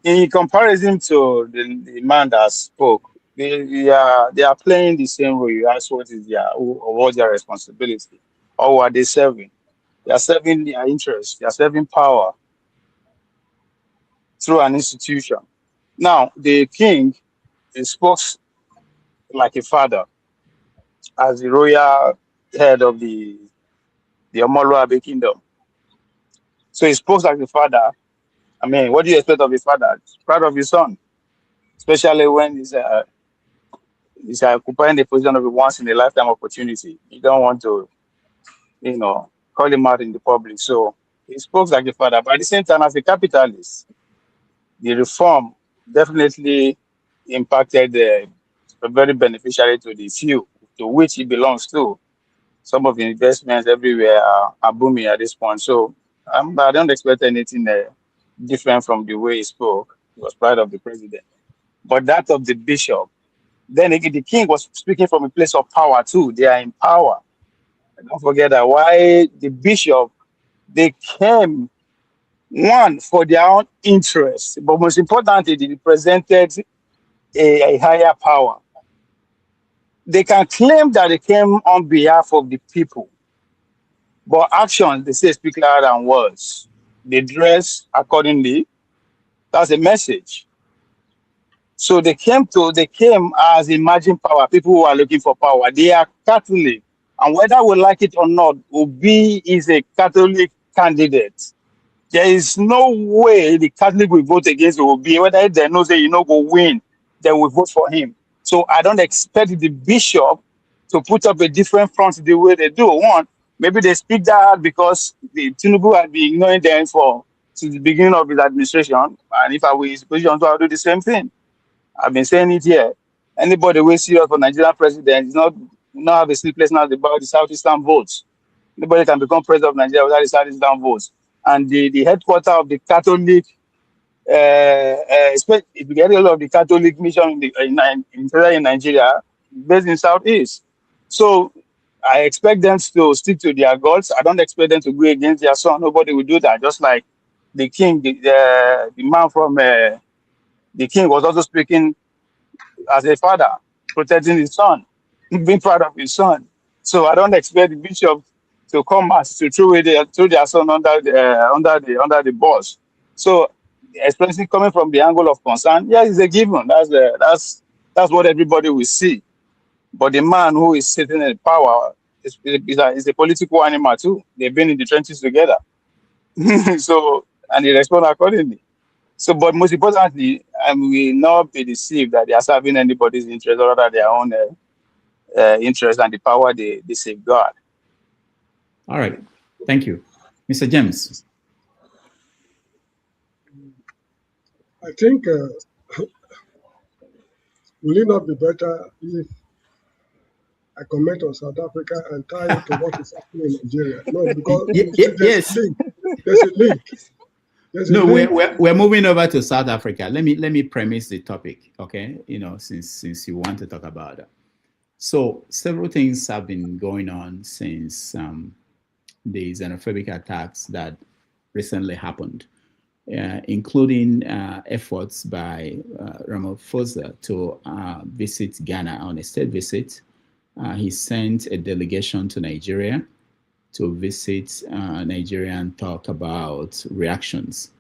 In comparison to the man that spoke, they are playing the same role. You ask what's their responsibility, or what are they serving? They are serving their interests. They are serving power through an institution. Now, the king spoke like a father, as the royal head of the Omoluabe kingdom. So he spoke like a father. I mean, what do you expect of a father? Proud of his son, especially when he's occupying the position of a once-in-a-lifetime opportunity. You don't want to, call him out in the public. So he spoke like a father. But at the same time, as a capitalist, the reform definitely impacted very beneficially to the few to which he belongs to. Some of the investments everywhere are booming at this point. So I don't expect anything different from the way he spoke. He was proud of the president. But that of the bishop, Then again, the king was speaking from a place of power too. They are in power. Don't forget that. Why the bishop, they came, one, for their own interest, but most importantly, they represented a higher power. They can claim that they came on behalf of the people, but actions, they say, speak louder than words. They dress accordingly. That's a message. So they came as emerging power, people who are looking for power. They are Catholic. And whether we like it or not, Obi is a Catholic candidate. There is no way the Catholic will vote against Obi. Whether they know say go win, they will vote for him. So I don't expect the bishop to put up a different front the way they do. One, maybe they speak that because the Tinubu had been ignoring them since the beginning of his administration. And if I were in his position, so I'll do the same thing. I've been saying it here. Anybody who is serious for Nigerian president is not have a sleepless night about the Southeastern votes. Nobody can become president of Nigeria without the Southeastern votes. And the headquarters of the Catholic, if you get a lot of the Catholic mission in Nigeria, based in Southeast. So I expect them to stick to their goals. I don't expect them to go against their son. Nobody will do that. Just like the king, the man from the king was also speaking as a father, protecting his son, being proud of his son. So I don't expect the bishop to come as to throw their son under the bus. So especially coming from the angle of concern, yes, it's a given. That's what everybody will see. But the man who is sitting in power is a political animal too. They've been in the trenches together. So and they respond accordingly. So, but most importantly, we will not be deceived that they are serving anybody's interest other than their own interest and the power they safeguard. All right. Thank you. Mr. James. I think, will it not be better if I comment on South Africa and tie it to what is happening in Nigeria? No, because yes. There's a link. No, we're moving over to South Africa. Let me premise the topic, okay? Since you want to talk about it. So several things have been going on since the xenophobic attacks that recently happened, including efforts by Ramaphosa to visit Ghana on a state visit. He sent a delegation to Nigeria to visit Nigeria and talk about reactions.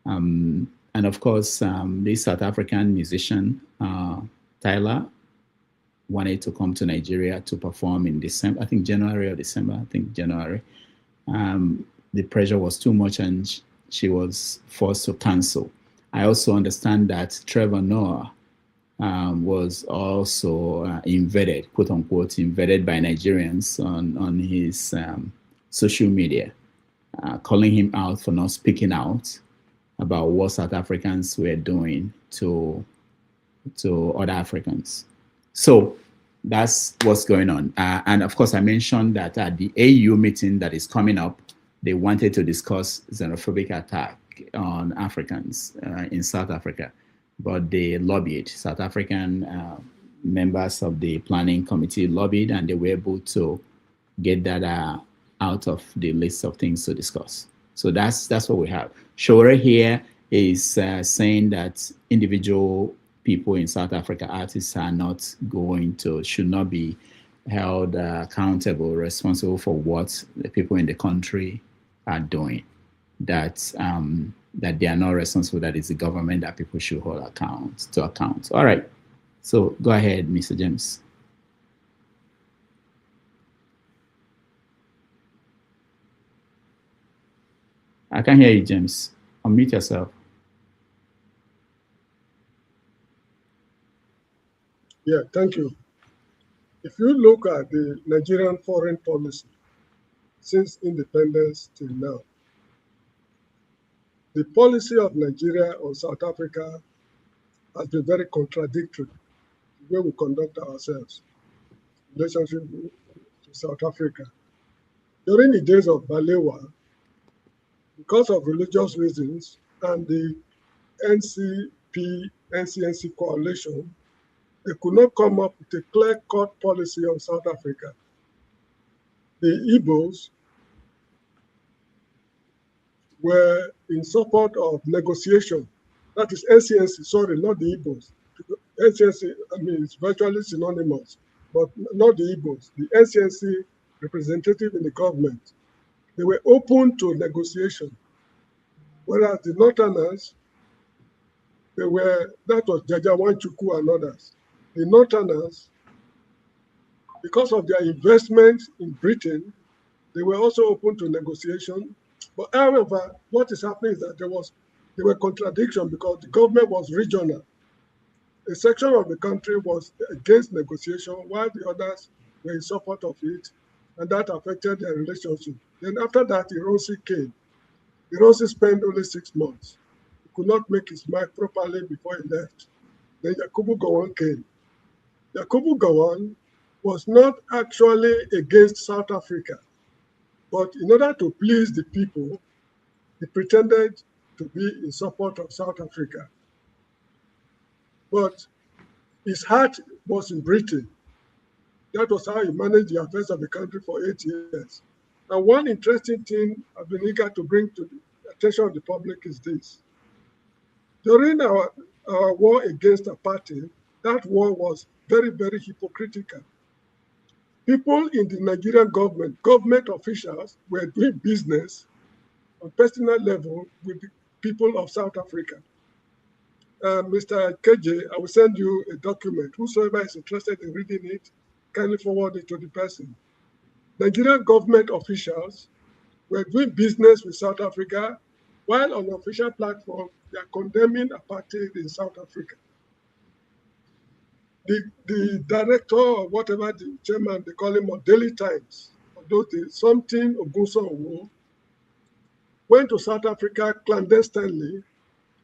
And of course, the South African musician, Tyler, wanted to come to Nigeria to perform in December, I think January or December, I think January. The pressure was too much and she was forced to cancel. I also understand that Trevor Noah was also invaded, quote unquote, invaded by Nigerians on his social media, calling him out for not speaking out about what South Africans were doing to other Africans. So that's what's going on. And of course, I mentioned that at the AU meeting that is coming up, they wanted to discuss xenophobic attack on Africans in South Africa, but they lobbied. South African members of the planning committee lobbied, and they were able to get that out of the list of things to discuss. So that's what we have. Shore here is saying that individual people in South Africa, artists, should not be held accountable, responsible for what the people in the country are doing. That they are not responsible, that it's the government that people should hold to account. All right. So go ahead, Mr. James. I can hear you, James. Unmute yourself. Yeah, thank you. If you look at the Nigerian foreign policy since independence till now, the policy of Nigeria or South Africa has been very contradictory the way we conduct ourselves in relationship to South Africa. During the days of Balewa, because of religious reasons and the NCNC coalition, they could not come up with a clear-cut policy on South Africa. The Igbos were in support of negotiation. That is NCNC, sorry, not the Igbos. NCNC, I mean, it's virtually synonymous, but not the Igbos. The NCNC representative in the government, they were open to negotiation. Whereas the Northerners, that was Jaja Wanchukwu and others. The Northerners, because of their investment in Britain, they were also open to negotiation. But however, what is happening is that there were contradictions because the government was regional. A section of the country was against negotiation while the others were in support of it, and that affected their relationship. Then after that, Ironsi came. Ironsi spent only 6 months. He could not make his mark properly before he left. Then Yakubu Gowon came. Yakubu Gowon was not actually against South Africa, but in order to please the people, he pretended to be in support of South Africa. But his heart was in Britain. That was how he managed the affairs of the country for 8 years. And one interesting thing I've been eager to bring to the attention of the public is this. During our war against a party, that war was very, very hypocritical. People in the Nigerian government officials were doing business on personal level with the people of South Africa. Mr. KJ, I will send you a document. Whosoever is interested in reading it, kindly forward it to the person. Nigerian government officials were doing business with South Africa, while on the official platform, they are condemning apartheid in South Africa. The director or whatever the chairman, they call him on Daily Times, something Ogunso went to South Africa clandestinely,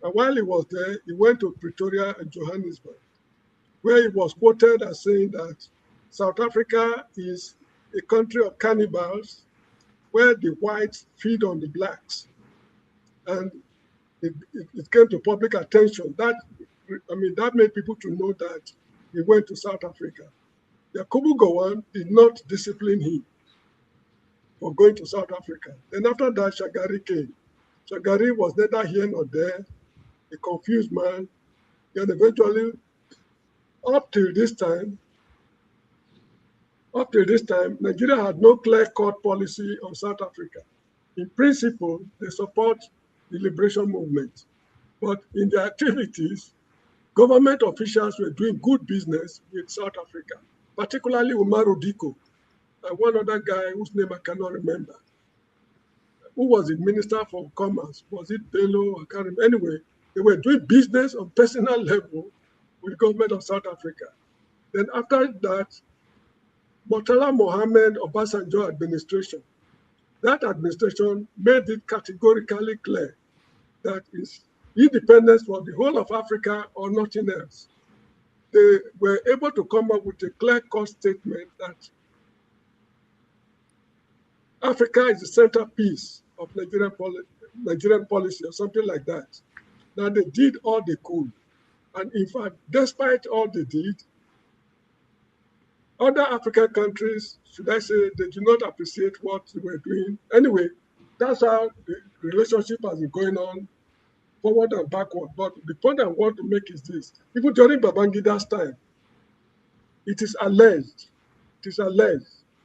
and while he was there, he went to Pretoria and Johannesburg, where he was quoted as saying that South Africa is a country of cannibals, where the whites feed on the blacks. And it came to public attention. That made people to know that he went to South Africa. Yakubu Gowon did not discipline him for going to South Africa. Then after that, Shagari came. Shagari was neither here nor there, a confused man. And eventually, up till this time, Nigeria had no clear-cut policy on South Africa. In principle, they support the liberation movement. But in their activities, government officials were doing good business with South Africa, particularly Umaru Diko and one other guy whose name I cannot remember, who was the Minister for Commerce. Was it Bello? I can't remember. Anyway, they were doing business on personal level with the government of South Africa. Then after that, Murtala Mohammed Obasanjo administration. That administration made it categorically clear that is independence for the whole of Africa or nothing else. They were able to come up with a clear-cut statement that Africa is the centerpiece of Nigerian policy or something like that. Now they did all they could. And in fact, despite all they did, other African countries, should I say, they do not appreciate what they were doing. Anyway, that's how the relationship has been going on, forward and backward. But the point I want to make is this. Even during Babangida's time, it is alleged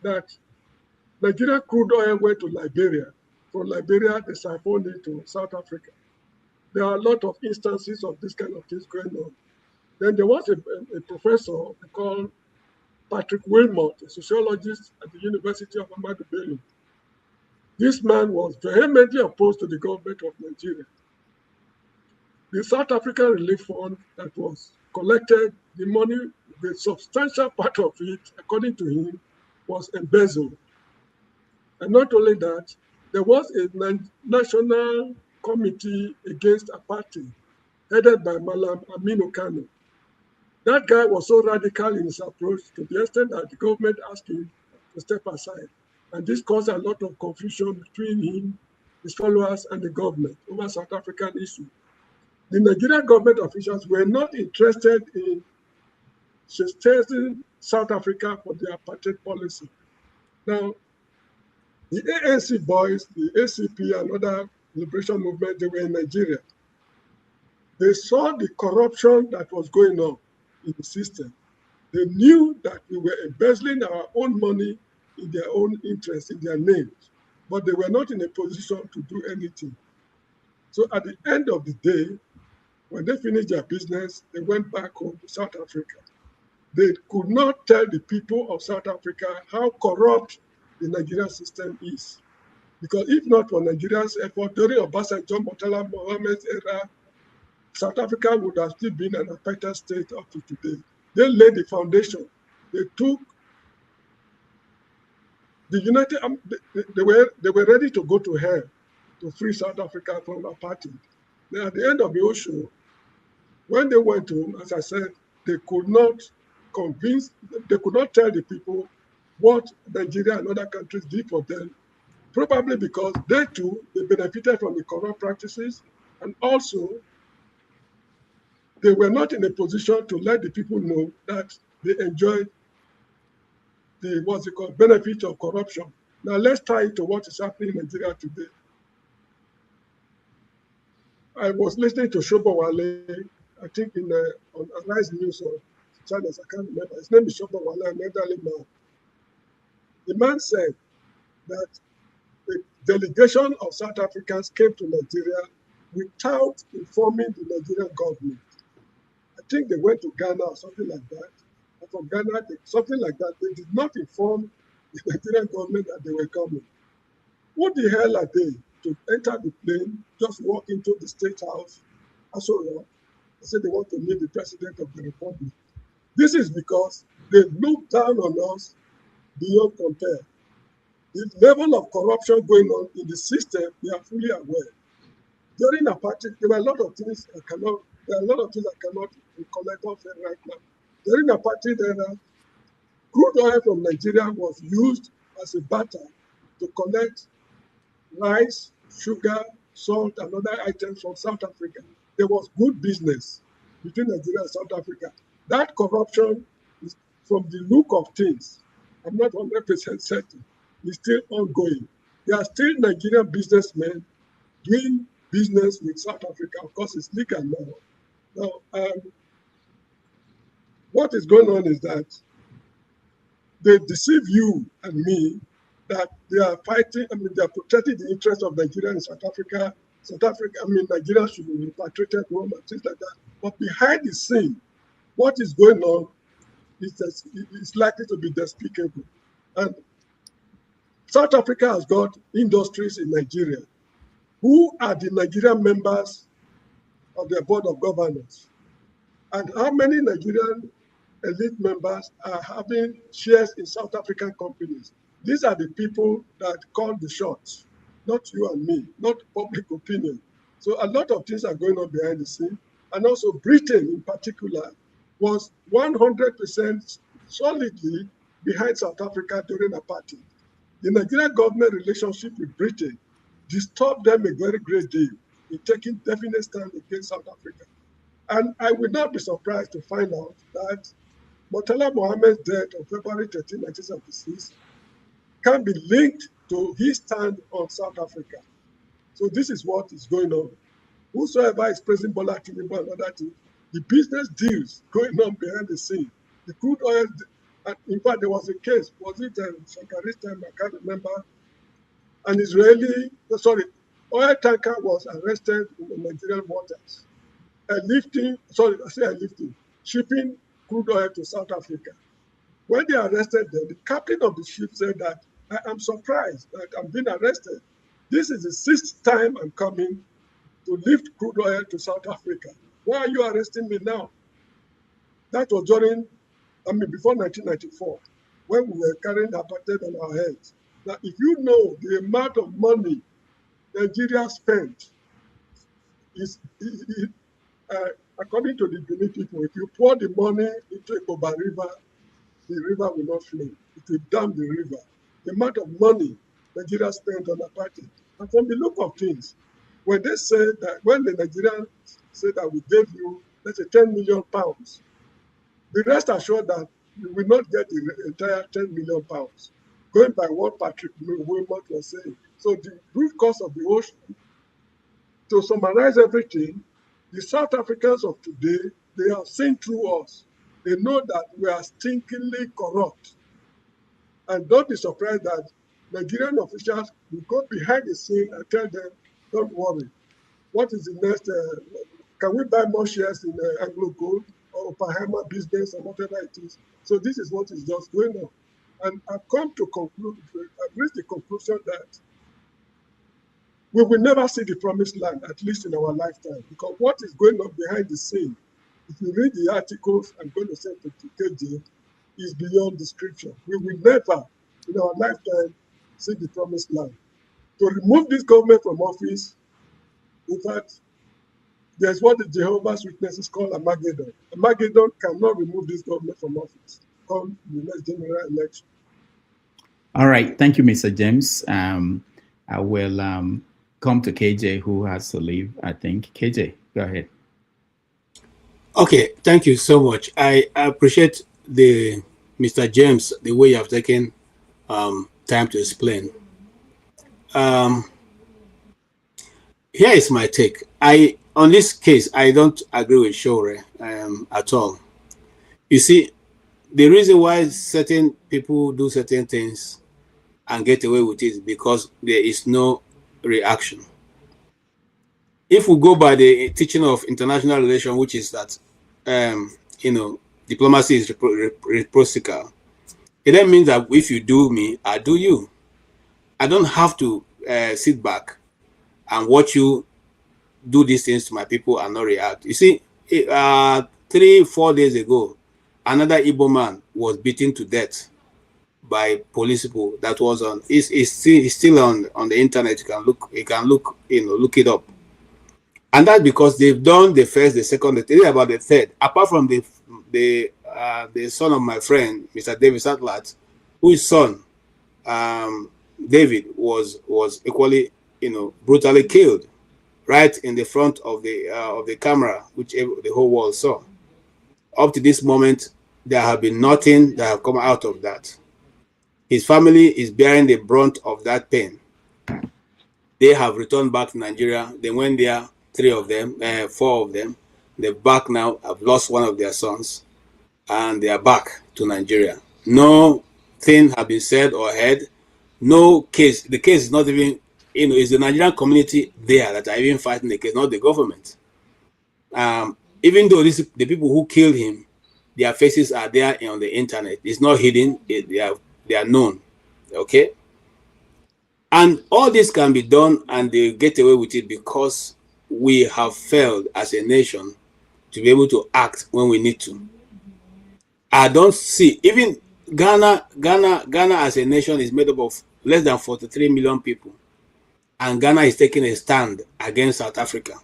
that Nigerian crude oil went to Liberia. From Liberia, they siphoned it to South Africa. There are a lot of instances of this kind of things going on. Then there was a professor called Patrick Wilmot, a sociologist at the University of Ahmadu Bello. This man was vehemently opposed to the government of Nigeria. The South African Relief Fund that was collected, the money, the substantial part of it, according to him, was embezzled. And not only that, there was a national committee against apartheid, headed by Malam Aminu Kano. That guy was so radical in his approach to the extent that the government asked him to step aside. And this caused a lot of confusion between him, his followers, and the government over South African issues. The Nigerian government officials were not interested in chastising South Africa for their apartheid policy. Now, the ANC boys, the ACP and other liberation movement, they were in Nigeria. They saw the corruption that was going on in the system. They knew that we were embezzling our own money in their own interest, in their names, but they were not in a position to do anything. So at the end of the day, when they finished their business, they went back home to South Africa. They could not tell the people of South Africa how corrupt the Nigerian system is. Because if not for Nigeria's effort during Obasanjo Murtala Mohammed's era, South Africa would have still been an apartheid state up to today. They laid the foundation. They took the United. They were ready to go to hell to free South Africa from apartheid. Then at the end of the ocean, when they went home, as I said, they could not convince. They could not tell the people what Nigeria and other countries did for them. Probably because they too they benefited from the corrupt practices, and also they were not in a position to let the people know that they enjoyed the benefit of corruption. Now let's tie it to what is happening in Nigeria today. I was listening to Shobowale, I think on Arise News or channels, I can't remember. His name is Shobowale, an elderly man. The man said that the delegation of South Africans came to Nigeria without informing the Nigerian government. I think they went to Ghana or something like that. And from Ghana, something like that. They did not inform the Nigerian government that they were coming. What the hell are they to enter the plane, just walk into the State House, they said they want to meet the President of the Republic. This is because they look down on us beyond compare. The level of corruption going on in the system, they are fully aware. During apartheid, there are a lot of things I cannot collect off right now. During apartheid era, crude oil from Nigeria was used as a barter to collect rice, sugar, salt, and other items from South Africa. There was good business between Nigeria and South Africa. That corruption is, from the look of things, I'm not 100% certain, is still ongoing. There are still Nigerian businessmen doing business with South Africa. Of course, it's legal now. Now, what is going on is that they deceive you and me that they are fighting, they are protecting the interests of Nigeria and South Africa. Nigeria should be repatriated home and things like that. But behind the scene, what is going on is likely to be despicable. And South Africa has got industries in Nigeria. Who are the Nigerian members of their board of governors? And how many Nigerian elite members are having shares in South African companies? These are the people that call the shots, not you and me, not public opinion. So a lot of things are going on behind the scene. And also Britain in particular was 100% solidly behind South Africa during apartheid. The Nigerian government relationship with Britain disturbed them a very great deal in taking definite stand against South Africa. And I would not be surprised to find out that Murtala Mohammed's death on February 13, 1976 can be linked to his stand on South Africa. So this is what is going on. Whosoever is praising Bola Tinubu and other things, the business deals going on behind the scene, the crude oil, and in fact, there was a case, was it Shankari's time, I can't remember, an oil tanker was arrested in the Nigerian waters, shipping crude oil to South Africa. When they arrested them, the captain of the ship said that, I am surprised that I'm being arrested. This is the 6th time I'm coming to lift crude oil to South Africa. Why are you arresting me now? That was before 1994, when we were carrying apartheid on our heads. Now, if you know the amount of money Nigeria spent, according to the Benin people, if you pour the money into Ikoba River, the river will not flow. It will dam the river. The amount of money Nigeria spent on apartheid. And from the look of things, when they said that, when the Nigerians said that we gave you, let's say 10 million pounds Be rest assured that you will not get the entire 10 million pounds, going by what Patrick Wilmot was saying. So the root cause of the ocean, to summarize everything, the South Africans of today, they have seen through us. They know that we are stinkingly corrupt. And don't be surprised that Nigerian officials will go behind the scene and tell them, don't worry. What is the next? Can we buy more shares in Anglo Gold or Pahama business or whatever it is? So this is what is just going on. And I've come to conclude, I've reached the conclusion that we will never see the promised land, at least in our lifetime, because what is going on behind the scene, if you read the articles I'm going to send to KJ, is beyond description. We will never, in our lifetime, see the promised land. To remove this government from office, in fact, there's what the Jehovah's Witnesses call Armageddon. Armageddon cannot remove this government from office come the next general election. All right. Thank you, Mr. James. I will come to KJ, who has to leave, I think. KJ, go ahead. Okay. Thank you so much. I appreciate Mr. James, the way you have taken time to explain. Here is my take. On this case, I don't agree with Shore at all. You see, the reason why certain people do certain things and get away with it is because there is no reaction. If we go by the teaching of international relations, which is that, diplomacy is reciprocal, it then means that if you do me, I do you. I don't have to sit back and watch you do these things to my people and not react. You see, 3-4 days ago, another Igbo man was beaten to death by police people. That was on. It's still on the internet. You can look it up. And that's because they've done the first, the second, the third, about the third. Apart from the son of my friend, Mr. David Satlat, whose son, David, was equally, brutally killed right in the front of the camera, which the whole world saw. Up to this moment, there have been nothing that have come out of that. His family is bearing the brunt of that pain. They have returned back to Nigeria. They went there, 4 of them. They're back now, have lost one of their sons, and they are back to Nigeria. No thing have been said or heard. No case. The case is not even, it's the Nigerian community there that are even fighting the case, not the government. Even though the people who killed him, their faces are there on the internet. It's not hidden. They are known. Okay? And all this can be done and they get away with it because we have failed as a nation to be able to act when we need to. I don't see, even Ghana as a nation is made up of less than 43 million people. And Ghana is taking a stand against South Africa.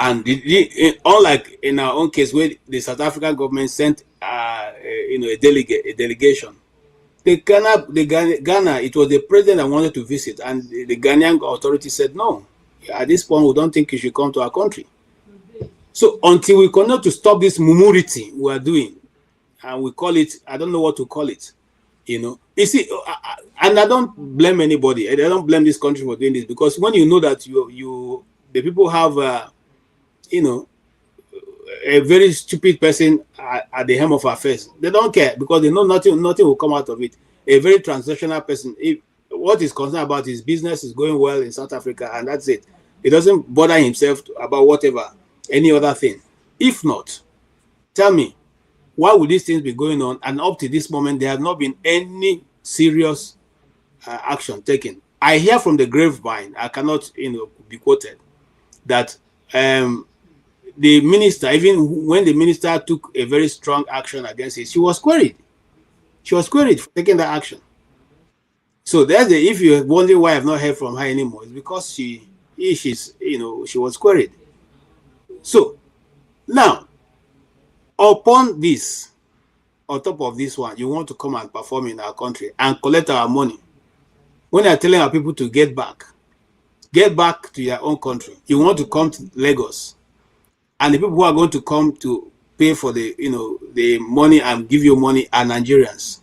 And unlike in our own case, where the South African government sent a delegation, Ghana, it was the president that wanted to visit, and the Ghanaian authorities said no. At this point, we don't think you should come to our country. So until we continue to stop this mumurity we are doing, and we call it, I don't know what to call it, You see, and I don't blame anybody. I don't blame this country for doing this, because when you know that the people have, a very stupid person at the helm of affairs, they don't care because they know nothing will come out of it. A very transactional person, what he's concerned about his business is going well in South Africa, and that's it. He doesn't bother himself about whatever, any other thing. If not, tell me, why would these things be going on? And up to this moment, there has not been any serious action taken. I hear from the grapevine, I cannot be quoted, that the minister, even when the minister took a very strong action against it, she was queried. She was queried for taking that action. So there's if you're wondering why I've not heard from her anymore, it's because she was queried. So now, upon this, on top of this one, you want to come and perform in our country and collect our money. When they're telling our people to get back to your own country, you want to come to Lagos, and the people who are going to come to pay for the, the money and give you money are Nigerians.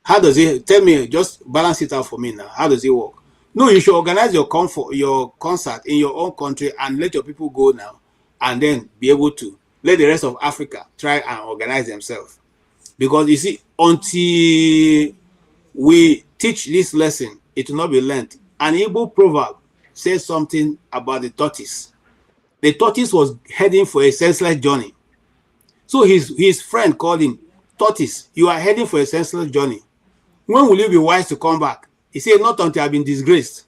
How does it, tell me, just balance it out for me now. How does it work? No, you should organize your concert in your own country and let your people go now, and then be able to let the rest of Africa try and organize themselves. Because you see, until we teach this lesson, it will not be learned. An Igbo proverb says something about the tortoise. The tortoise was heading for a senseless journey. So his friend called him, "Tortoise, you are heading for a senseless journey. When will you be wise to come back?" He said, "Not until I've been disgraced."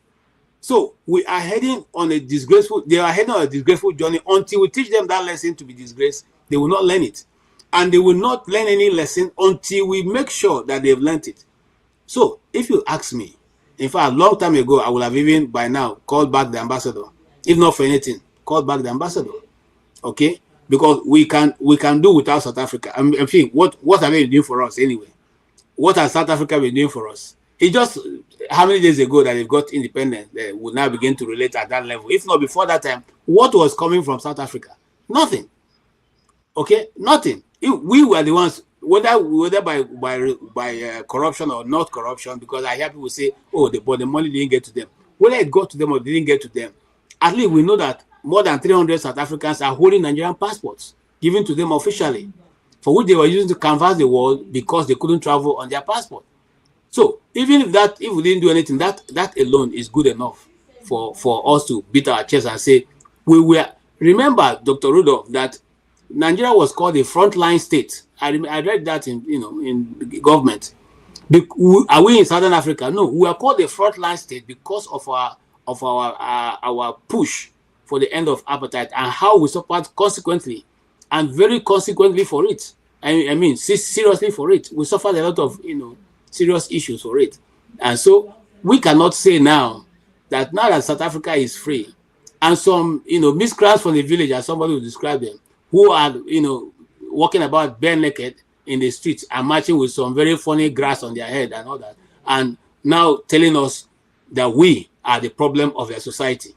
So we are heading on a disgraceful, they are heading on a disgraceful journey. Until we teach them that lesson to be disgraced, they will not learn it. And they will not learn any lesson until we make sure that they've learned it. So if you ask me, in fact, a long time ago, I would have even by now called back the ambassador. If not for anything, called back the ambassador. Okay? Because we can do without South Africa. I mean, what have they been doing for us anyway? What has South Africa been doing for us? It just, how many days ago that they've got independence, they will now begin to relate at that level. If not before that time, what was coming from South Africa? Nothing. Okay? Nothing. We were the ones, whether by corruption or not corruption, because I hear people say, oh, but the money didn't get to them. Whether it got to them or didn't get to them, at least we know that more than 300 South Africans are holding Nigerian passports given to them officially, for which they were using to canvass the world because they couldn't travel on their passport. So even if we didn't do anything, that alone is good enough for us to beat our chest and say we were. Remember, Dr. Rudolph, that Nigeria was called a frontline state. I read that in government. Are we in Southern Africa? No, we are called a frontline state because of our push for the end of apartheid and how we suffered consequently, and very consequently for it. I mean, seriously for it. We suffered a lot of serious issues for it, and so we cannot say now that South Africa is free, and some miscreants from the village, as somebody will describe them, who are walking about bare naked in the streets and marching with some very funny grass on their head and all that, and now telling us that we are the problem of their society.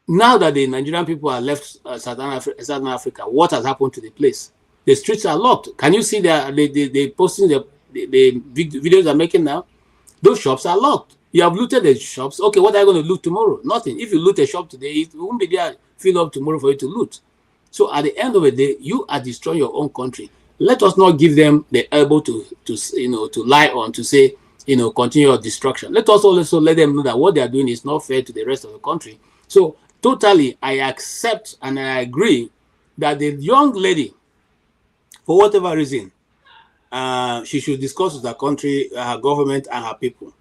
Now that the Nigerian people have left Southern Africa, what has happened to the place? The streets are locked. Can you see they posting the videos they're making now? Those shops are locked. You have looted the shops. Okay, what are you going to loot tomorrow? Nothing. If you loot a shop today, it won't be there filled up tomorrow for you to loot. So at the end of the day, you are destroying your own country. Let us not give them the elbow to lie on, to say, continue your destruction. Let us also let them know that what they are doing is not fair to the rest of the country. So totally, I accept and I agree that the young lady, for whatever reason, she should discuss with her country, her government, and her people.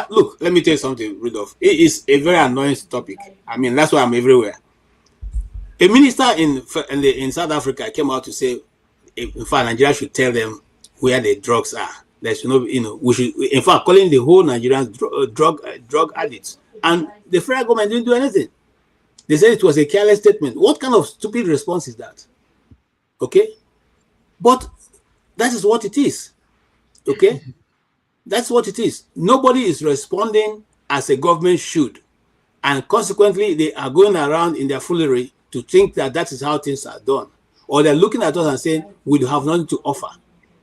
Look, let me tell you something, Rudolph. It is a very annoying topic. I mean, that's why I'm everywhere. A minister in South Africa came out to say, in fact, Nigeria should tell them where the drugs are. There should not, we should, in fact, calling the whole Nigerians drug addicts. And the federal government didn't do anything. They said it was a careless statement. What kind of stupid response is that? Okay, but that is what it is. Okay, that's what it is. Nobody is responding as a government should, and consequently, they are going around in their foolery to think that that is how things are done, or they're looking at us and saying we have nothing to offer.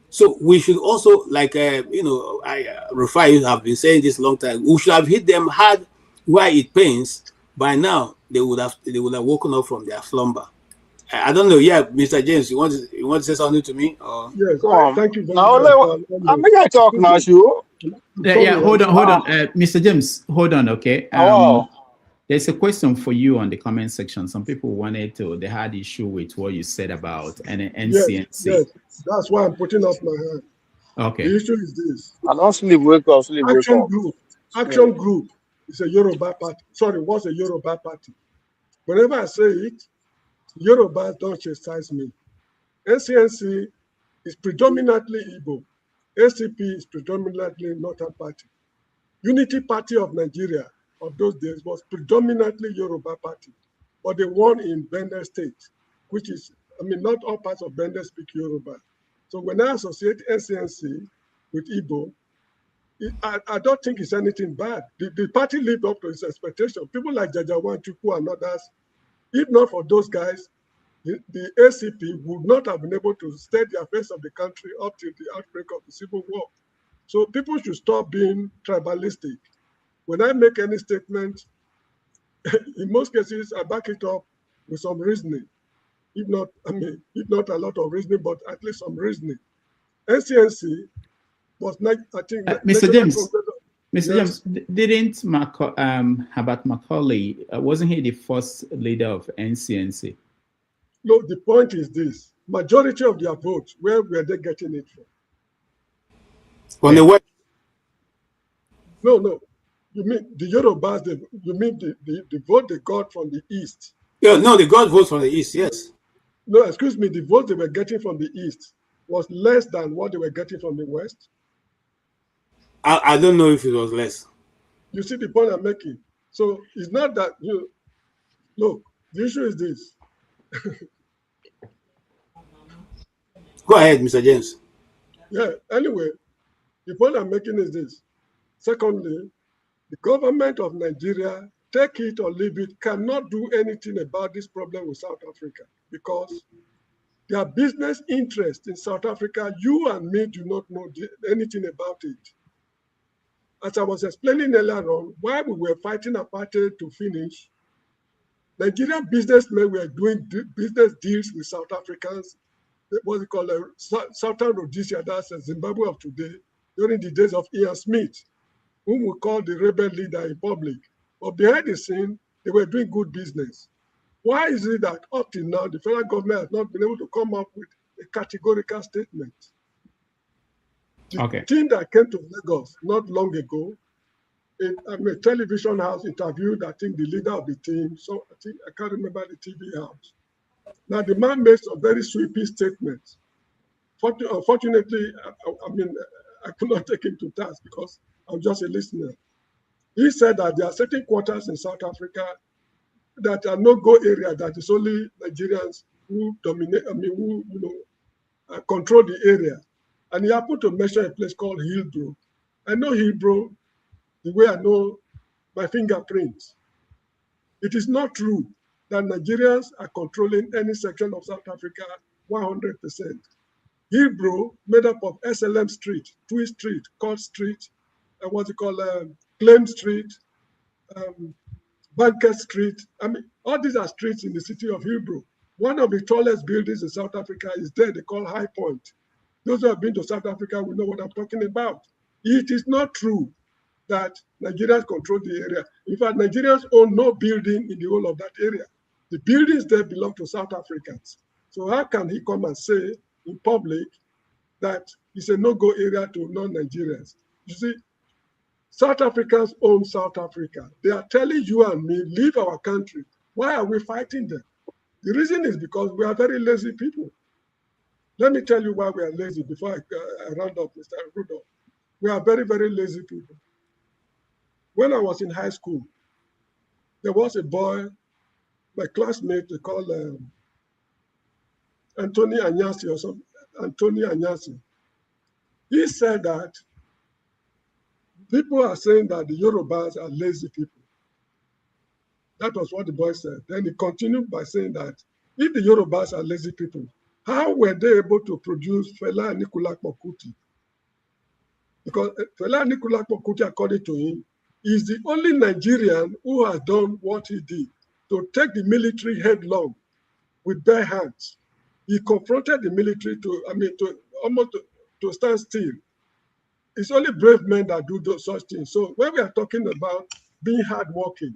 So we should also, like Rufai have been saying this long time, we should have hit them hard where it pains. By now, they would have woken up from their slumber. I don't know. Yeah, Mr. James, you want to say something to me? Or? Yes, thank you very much. I'm going to talk now, you. Yeah, hold on. Mr. James, hold on, okay? There's a question for you on the comment section. Some people they had issue with what you said about an NCNC. Yes, that's why I'm putting up my hand. Okay. The issue is this. I don't sleep, wake up, sleep, wake up. Action Group is a Yoruba party. Sorry, was a Yoruba party. Whenever I say it, Yoruba don't chastise me. NCNC is predominantly Igbo. ACP is predominantly Northern Party. Unity Party of Nigeria of those days was predominantly Yoruba Party, but they won in Bender State, which is, not all parts of Bender speak Yoruba. So when I associate NCNC with Igbo, I don't think it's anything bad. The party lived up to its expectation. People like Jajawan, Chukwu, and others, if not for those guys, the ACP would not have been able to steady the affairs of the country up till the outbreak of the Civil War. So people should stop being tribalistic. When I make any statement, in most cases, I back it up with some reasoning. If not a lot of reasoning, but at least some reasoning. NCNC was not, I think, Mr. James. Mr. Yes. James, didn't Herbert Macaulay, wasn't he the first leader of NCNC? No, the point is this. Majority of their votes, where were they getting it from? On the west. No. You mean the Yorubas, you mean the vote they got from the east? Yeah, no, they got votes from the east, yes. No, excuse me, the vote they were getting from the east was less than what they were getting from the west? I don't know if it was less. You see the point I'm making? So it's not that look, the issue is this. Go ahead, Mr. James. Yeah, anyway, the point I'm making is this. Secondly, the government of Nigeria, take it or leave it, cannot do anything about this problem with South Africa because their business interest in South Africa, you and me do not know anything about it. As I was explaining earlier on, while we were fighting apartheid to finish, Nigerian businessmen were doing business deals with South Africans, what they call Southern Rhodesia, that's Zimbabwe of today, during the days of Ian Smith, whom we call the rebel leader in public. But behind the scene, they were doing good business. Why is it that up till now, the federal government has not been able to come up with a categorical statement? The team that came to Lagos not long ago, a television house interviewed, I think, the leader of the team. So I can't remember the TV house. Now, the man made some very sweeping statements. Unfortunately, I could not take him to task because I'm just a listener. He said that there are certain quarters in South Africa that are no-go area, that is only Nigerians who dominate, control the area. And he happened to mention a place called Hillbrow. I know Hillbrow the way I know my fingerprints. It is not true that Nigerians are controlling any section of South Africa 100%. Hillbrow, made up of SLM Street, Tweed Street, Court Street, and what's it called, Claim Street, Banker Street. All these are streets in the city of Hillbrow. One of the tallest buildings in South Africa is there, they call High Point. Those who have been to South Africa will know what I'm talking about. It is not true that Nigerians control the area. In fact, Nigerians own no building in the whole of that area. The buildings there belong to South Africans. So how can he come and say in public that it's a no-go area to non-Nigerians? You see, South Africans own South Africa. They are telling you and me, leave our country. Why are we fighting them? The reason is because we are very lazy people. Let me tell you why we are lazy before I round up, Mr. Rudolph. We are very, very lazy people. When I was in high school, there was a boy, my classmate, they called Anthony Anyasi or something. Anthony Anyasi. He said that people are saying that the Yorubas are lazy people. That was what the boy said. Then he continued by saying that if the Yorubas are lazy people, how were they able to produce Fela Anikulapo Kuti? Because Fela Anikulapo Kuti, according to him, is the only Nigerian who has done what he did, to take the military headlong with bare hands. He confronted the military to stand still. It's only brave men that do those such things. So when we are talking about being hardworking,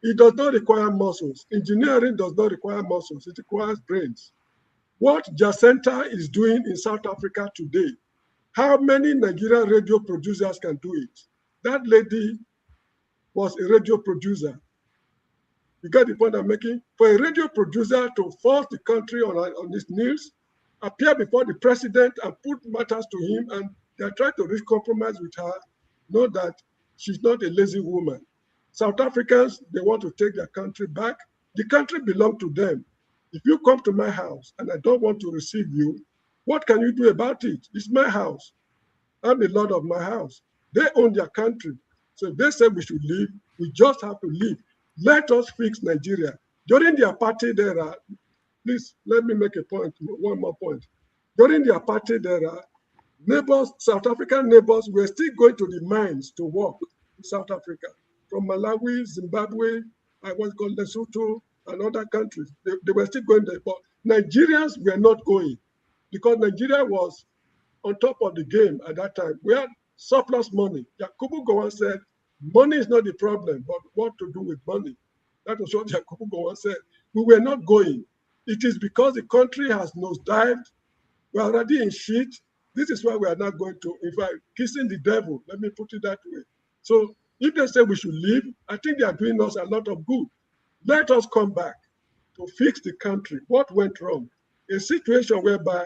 it does not require muscles. Engineering does not require muscles. It requires brains. What Jacinta is doing in South Africa today, how many Nigerian radio producers can do it? That lady was a radio producer. You get the point I'm making? For a radio producer to force the country on his knees, appear before the president and put matters to him, and they're trying to reach compromise with her, know that she's not a lazy woman. South Africans, they want to take their country back. The country belongs to them. If you come to my house and I don't want to receive you, what can you do about it? It's my house. I'm the lord of my house. They own their country. So if they say we should leave, we just have to leave. Let us fix Nigeria. During the apartheid era, Please let me make a point, one more point. During the apartheid era, neighbors, South African neighbors, were still going to the mines to work in South Africa. From Malawi, Zimbabwe, I was called Lesotho, and other countries. They were still going there. But Nigerians were not going because Nigeria was on top of the game at that time. We had surplus money. Yakubu Gowon said, money is not the problem, but what to do with money. That was what Yakubu Gowon said. We were not going. It is because the country has nosedived. We're already in shit. This is why we are not going to, in fact, kissing the devil. Let me put it that way. So if they say we should leave, I think they are doing us a lot of good. Let us come back to fix the country. What went wrong? A situation whereby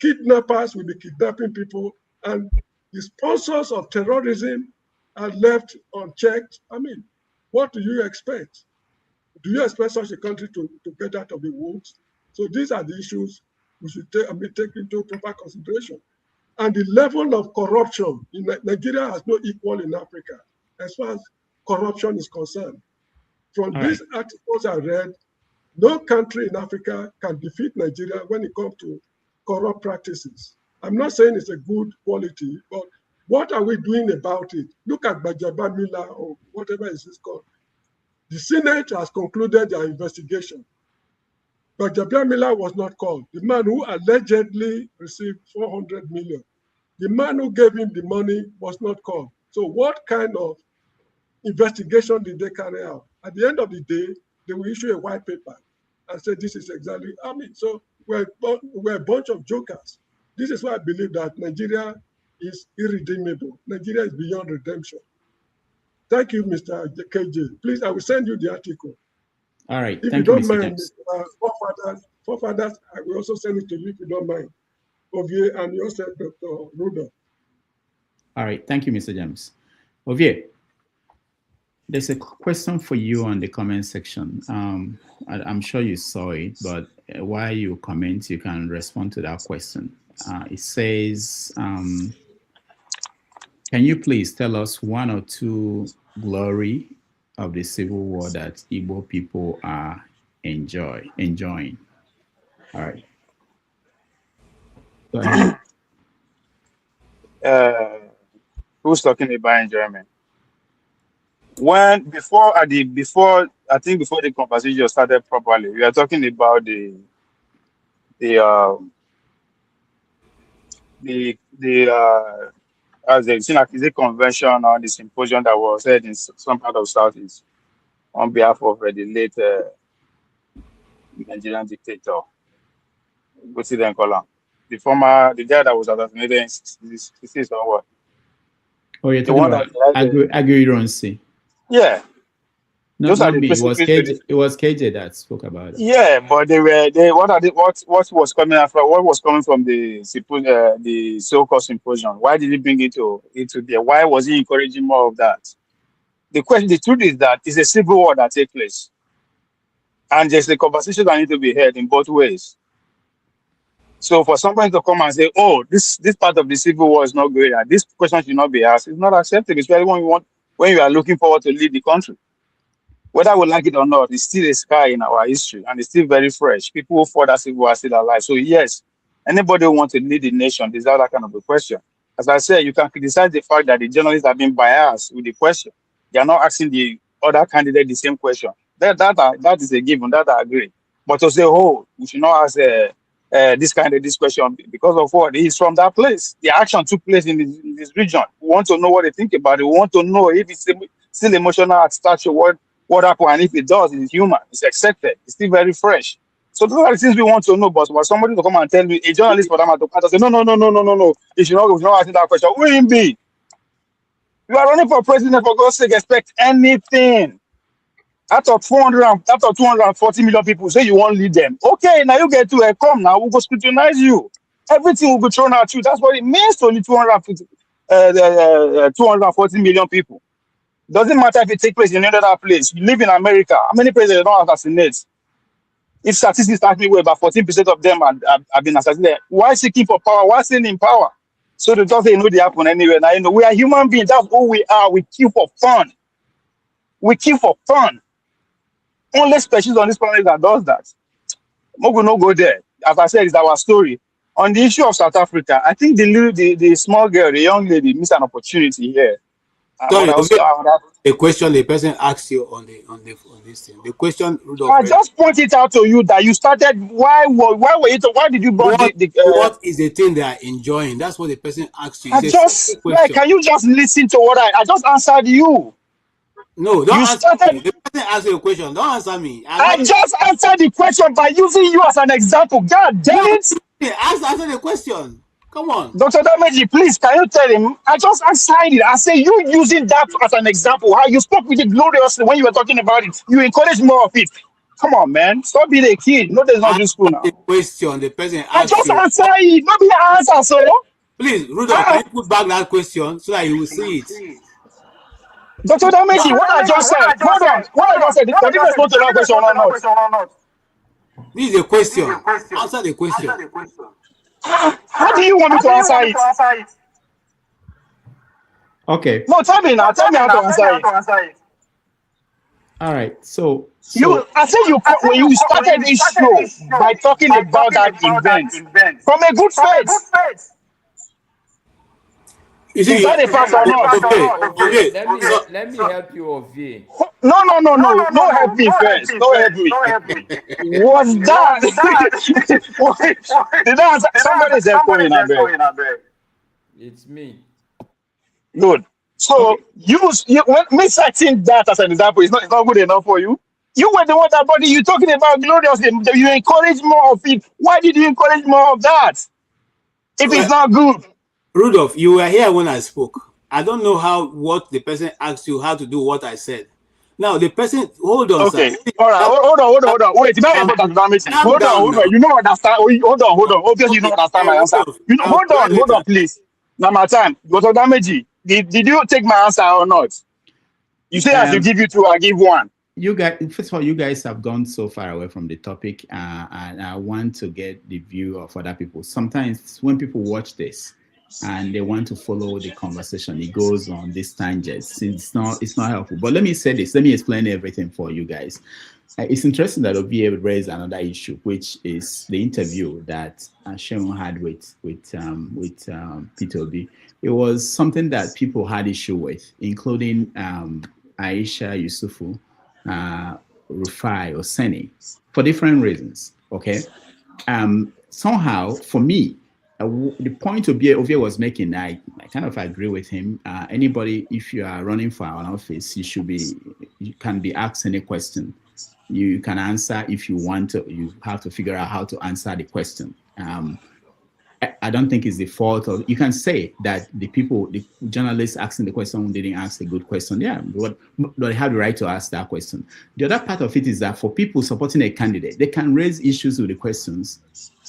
kidnappers will be kidnapping people and the sponsors of terrorism are left unchecked. I mean, what do you expect? Do you expect such a country to get out of the woods? So these are the issues we should take into proper consideration. And the level of corruption in Nigeria has no equal in Africa as far as corruption is concerned. From these articles I read, no country in Africa can defeat Nigeria when it comes to corrupt practices. I'm not saying it's a good quality, but what are we doing about it? Look at Gbajabiamila or whatever it is called. The Senate has concluded their investigation. Gbajabiamila was not called. The man who allegedly received 400 million, the man who gave him the money was not called. So what kind of investigation did they carry out? At the end of the day, they will issue a white paper and say this is exactly, I mean, so we're a bunch of jokers. This is why I believe that Nigeria is irredeemable. Nigeria is beyond redemption. Thank you, Mr. KJ. Please, I will send you the article. All right. If Thank you you, don't Mr. mind, James. forefathers, I will also send it to you if you don't mind. Ovie and yourself, Dr. Rudolph. All right. Thank you, Mr. James. Ovie, there's a question for you on the comment section. I'm sure you saw it, but while you comment, you can respond to that question. It says, can you please tell us one or two glory of the civil war that Igbo people are enjoying? All right. Go ahead. Who's talking about enjoyment? Before the conversation started properly, we are talking about as a convention or the symposium that was held in some part of Southeast on behalf of the late Nigerian dictator, the guy that was assassinated in 66 or what? Oh, you're talking about Aguirre. Yeah. No, not me. It was KJ that spoke about it. Yeah, but what was coming from the so-called symposium? Why did he bring it into there? Why was he encouraging more of that? The truth is that it's a civil war that takes place. And there's a conversation that needs to be held in both ways. So for somebody to come and say, oh, this part of the civil war is not good, and this question should not be asked, it's not acceptable, especially when you are looking forward to lead the country. Whether we like it or not, it's still a scar in our history, and it's still very fresh. People who fought that civil war are still alive. So yes, anybody who wants to lead the nation deserves that kind of a question. As I said, you can criticize the fact that the journalists have been biased with the question. They are not asking the other candidate the same question. That is a given, that I agree. But to say, oh, we should not ask this question because of what? He's from that place. The action took place in this region. We want to know what they think about it. We want to know if it's still emotional at stature, what happened, and if it does, it's human, it's accepted, it's still very fresh. So those are the things we want to know. But for somebody to come and tell me, a journalist for them to say, no, you should not ask that question. Who will be? You are running for president, for God's sake, expect anything. Out of 240 million people, say you won't lead them. Okay, now you get to come now, we'll go scrutinize you. Everything will be thrown at you. That's what it means to only 240 million people. Doesn't matter if it takes place in another place. You live in America. How many presidents don't assassinate? If statistics start me where about 14% of them have been assassinated, why seeking for power? Why staying in power? So they just say, they happen anywhere. Now, we are human beings. That's who we are. We kill for fun. We kill for fun. Only species on this planet that does that. Mogu no go there. As I said, it's our story. On the issue of South Africa, I think the small girl, the young lady, missed an opportunity here. Sorry, the question the person asked you on this thing. The question, Rudolph, I just pointed out to you that you started. Why did you brought what is the thing they are enjoying? That's what the person asked you. Can you just listen to what I just answered you? No, don't answer me. The person asked you a question. Don't answer me. I just answered the question by using you as an example. God damn it! Answer the question. Come on. Dr. Dameji, please, can you tell him? I just answered it. I say you using that as an example. How you spoke with it gloriously when you were talking about it. You encourage more of it. Come on, man. Stop being a kid. No, there's not useful now. The question the person asked I just you. answered it. Nobody answer, so. Please, Rudolph, can you put back that question so that you will see it? Dr. Dameji, what I just said. Hold on. What I just said. Can you respond to that question or not? This is a question. Answer the question. How do you want me to answer it? Okay. No, tell me now. Tell me how to answer it. All right. So I said when you started this show by talking about that event from a good faith. Is that a fact or not? Okay. Let me help you, Ovie. No, help me first. No, help me. What's that? Did I answer? Somebody's echoing, I bet. It's me. Good. So when me citing that as an example, it's not good enough for you. You were the one that body you talking about gloriously. You encourage more of it. Why did you encourage more of that? If it's not good. Rudolph, you were here when I spoke. I don't know what the person asked you how to do what I said. Now the person, hold on, okay. Sir. All right, hold on. Wait, hold on. You don't understand. Hold on. Obviously, you don't understand my answer. Hold on, please. Now my time. Dr. Dameji, did you take my answer or not? You say I should give you two, I give one. You guys, first of all, you guys have gone so far away from the topic, and I want to get the view of other people. Sometimes when people watch this and they want to follow the conversation, it goes on this tangent. It's not helpful. But let me say this. Let me explain everything for you guys. It's interesting that Obi raised another issue, which is the interview that Shemun had with Peter Obi. It was something that people had issue with, including Aisha Yusufu, Rufai, or Seni, for different reasons. Okay. Somehow, for me, the point Obi was making, I kind of agree with him. Anybody, if you are running for an office, you can be asked any question. You can answer if you want to. You have to figure out how to answer the question. I don't think it's the fault of. You can say that the journalists asking the question didn't ask a good question. Yeah, but they have the right to ask that question. The other part of it is that for people supporting a candidate, they can raise issues with the questions,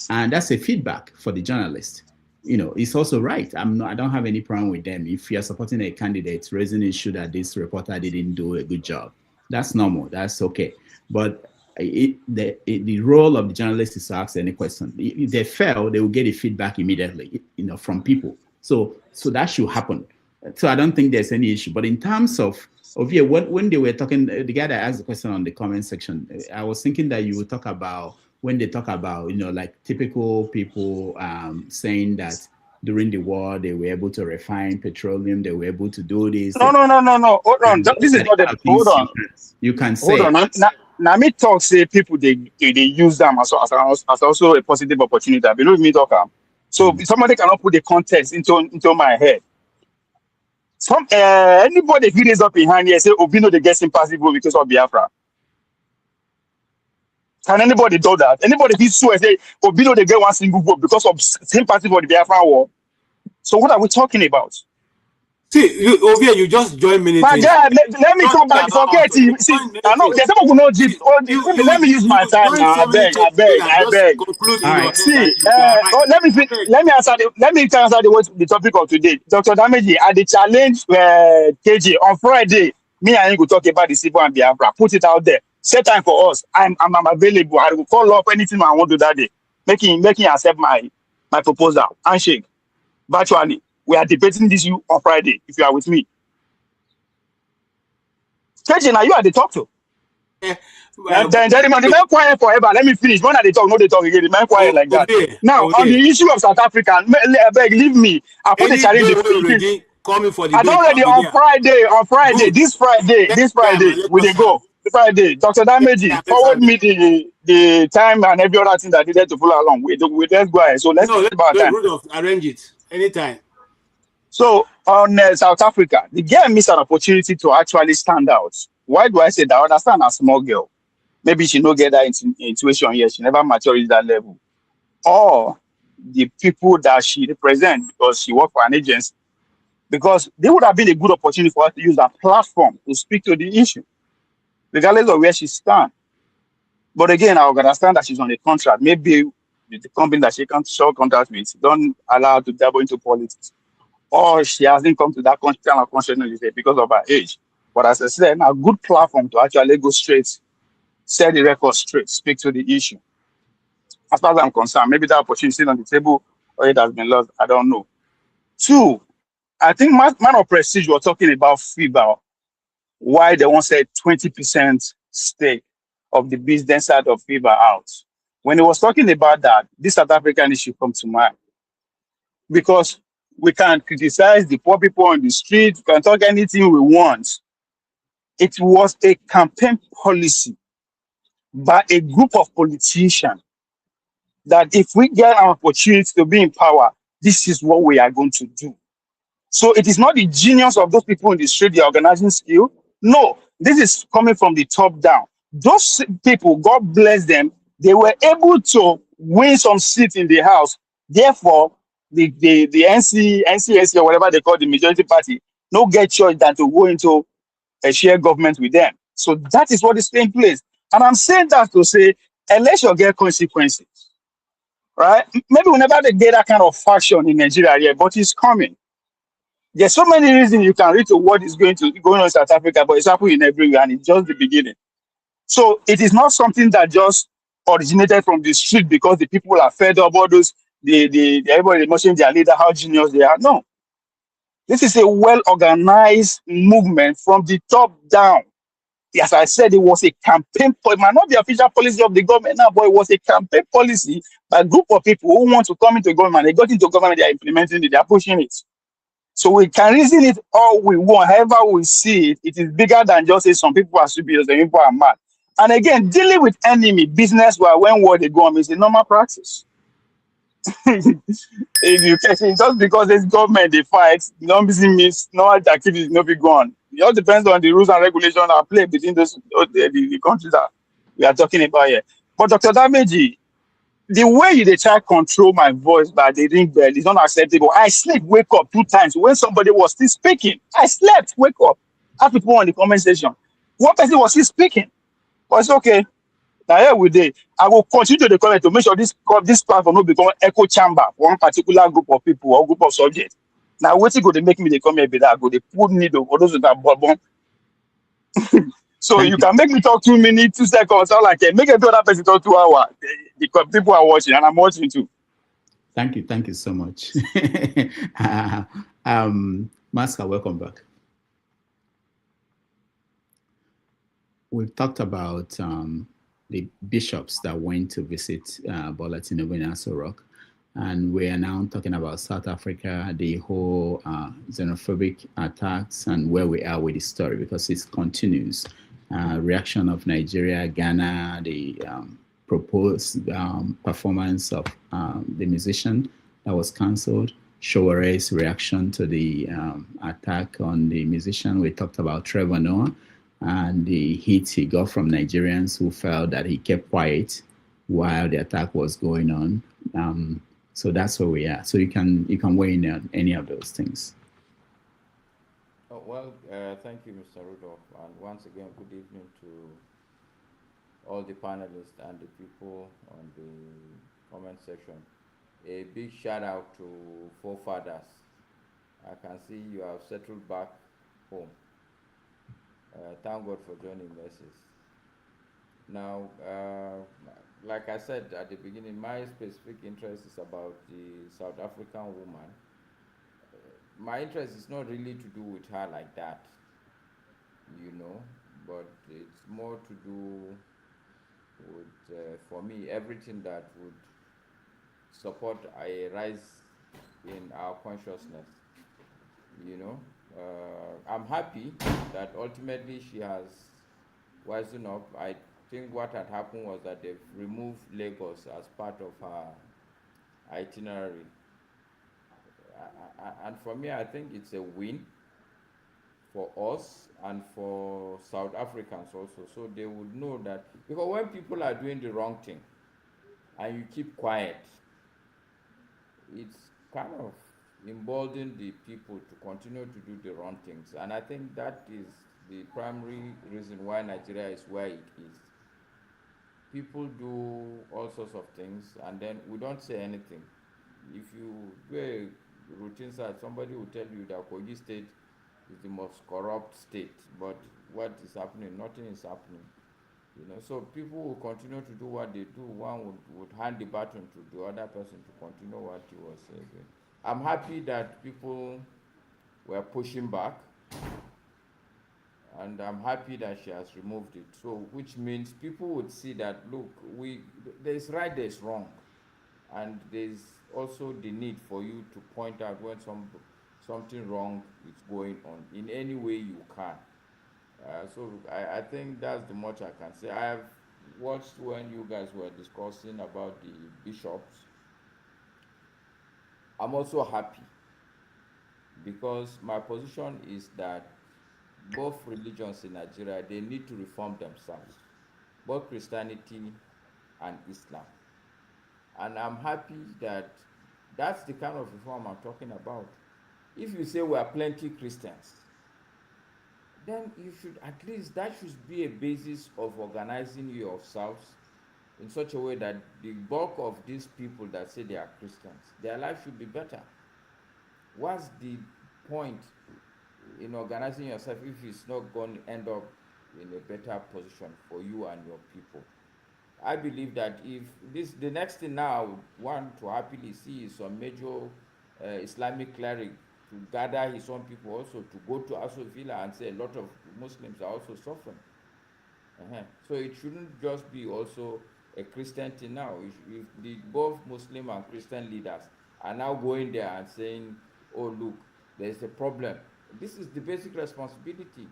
and that's a feedback for the journalist. It's also right. I don't have any problem with them. If you are supporting a candidate, raising an issue that this reporter didn't do a good job, that's normal. That's okay. But the role of the journalist is to ask any question. If they fail, they will get a feedback immediately, from people. So that should happen. So I don't think there's any issue. But in terms of when they were talking, the guy that asked the question on the comment section, I was thinking that you would talk about when they talk about, like typical people saying that during the war they were able to refine petroleum, they were able to do this. No. Hold on. This is not the. Hold on. You can say. Hold on. Now me talk say people they use them as also a positive opportunity. I believe me talk. So somebody cannot put the context into my head. Anybody who raise up in hand here say Obino they get sympathy vote because of Biafra. Can anybody do that? Anybody who swear say Obino they get one single vote because of sympathy for the Biafra war? So what are we talking about? See, you just joined military. My God, let me come back. Forget it. See, I know there's someone who knows this. Let me use my time now. I beg. Right. See, let me answer the topic of today. Dr. Dameji, at the challenge KG on Friday, me and him will talk about the civil and Biafra. Put it out there. Set time for us. I'm available. I will call up anything I want to do that day. Making accept my proposal. Handshake. Virtually. We are debating this on Friday, if you are with me. KG, now you are the talk to. Gentlemen, the man quiet forever. Let me finish. When they talk, no, they talk again. The man quiet like that. Now, on the issue of South Africa, beg, leave me. I put the challenge. Coming for the I don't ready on Friday, this Friday, we dey go. Friday, Dr. Dameji, forward me the time and every other thing that needed to follow along. Let's go ahead. So let's talk about time. Arrange it anytime. So on South Africa, the girl missed an opportunity to actually stand out. Why do I say that? I understand a small girl. Maybe she no get that intuition here. She never matured that level. Or the people that she represents because she worked for an agency. Because there would have been a good opportunity for her to use that platform to speak to the issue, regardless of where she stands. But again, I understand that she's on a contract. Maybe the company that she can't short contract with don't allow her to dabble into politics. Or she hasn't come to that kind of consciousness because of her age. But as I said, a good platform to actually go straight, set the record straight, speak to the issue. As far as I'm concerned, maybe that opportunity is still on the table or it has been lost. I don't know. 2, I think man of prestige was talking about FIBA, why they want to say 20% stake of the business side of FIBA out. When he was talking about that, this South African issue comes to mind. Because we can criticize the poor people on the street, we can talk anything we want. It was a campaign policy by a group of politicians that if we get an opportunity to be in power, this is what we are going to do. So it is not the genius of those people in the street, the organizing skill. No, this is coming from the top down. Those people, God bless them, they were able to win some seats in the house. Therefore, the NCSC or whatever they call the majority party, no get choice than to go into a shared government with them. So that is what is taking place. And I'm saying that to say, unless you get consequences, right? Maybe we never get that kind of faction in Nigeria yet, but it's coming. There's so many reasons you can read to what is going on in South Africa, but it's happening everywhere, and it's just the beginning. So it is not something that just originated from the street because the people are fed up, all those everybody emotion their leader, how genius they are. No. This is a well-organized movement from the top down. As I said, it was a campaign, it might not be the official policy of the government now, but it was a campaign policy by a group of people who want to come into government. They got into government, they are implementing it, they are pushing it. So we can reason it all we want. However we see it, it is bigger than just say some people are stupid, some people are mad. And again, dealing with enemy business where when war they go on is a normal practice. If you catch it, just because this government they fight, don't means no activities no be gone. It all depends on the rules and regulations that play between those the countries that we are talking about here. But Dr. Dameji, the way they try to control my voice by the ring bell is not acceptable. I sleep, wake up 2 times when somebody was still speaking. I slept, wake up. Ask people on the comment section. One person was still speaking. But it's okay. Now here we did. I will continue to comment to make sure this platform will become echo chamber for one particular group of people or group of subjects. Now what's it going to make me they come here? That go they put needle for those that bourbon. So you can make me talk 2 minutes, 2 seconds, all like that. Make every other person talk 2 hours. Because people are watching and I'm watching too. Thank you so much. Maska, welcome back. We've talked about the bishops that went to visit Bola Tinubu in Aso Rock, and we are now talking about South Africa, the whole xenophobic attacks, and where we are with the story because it continues. Reaction of Nigeria, Ghana, the proposed performance of the musician that was cancelled, Showere's reaction to the attack on the musician. We talked about Trevor Noah and the heat he got from Nigerians who felt that he kept quiet while the attack was going on. So that's where we are. So you can weigh in on any of those things. Oh, well, thank you, Mr. Rudolph, and once again, good evening to all the panelists and the people on the comment section. A big shout out to forefathers. I can see you have settled back home. Thank God for joining Mercies. Now, like I said at the beginning, my specific interest is about the South African woman. My interest is not really to do with her like that, you know, but it's more to do with, for me, everything that would support a rise in our consciousness. You know, I'm happy that ultimately she has wisen up. I think what had happened was that they've removed Lagos as part of her itinerary. And for me, I think it's a win for us and for South Africans also, so they would know that, because when people are doing the wrong thing and you keep quiet, it's kind of embolden the people to continue to do the wrong things. And I think that is the primary reason why Nigeria is where it is. People do all sorts of things and then we don't say anything. If you do a routine search, somebody will tell you that Kogi State is the most corrupt state, but what is happening? Nothing is happening. You know, so people will continue to do what they do. One would hand the baton to the other person to continue what he was doing. I'm happy that people were pushing back, and I'm happy that she has removed it. So, which means people would see that, look, there's right, there's wrong, and there's also the need for you to point out when something wrong is going on in any way you can. So I think that's the much I can say. I have watched when you guys were discussing about the bishops. I'm also happy because my position is that both religions in Nigeria, they need to reform themselves, both Christianity and Islam. And I'm happy that that's the kind of reform I'm talking about. If you say we are plenty Christians, then you should, at least that should be a basis of organizing yourselves in such a way that the bulk of these people that say they are Christians, their life should be better. What's the point in organizing yourself if it's not going to end up in a better position for you and your people? I believe that if the next thing now I would want to happily see is some major Islamic cleric to gather his own people also to go to Aso Villa and say a lot of Muslims are also suffering. So it shouldn't just be also a Christian thing now. If both Muslim and Christian leaders are now going there and saying, oh look, there's a problem. This is the basic responsibility.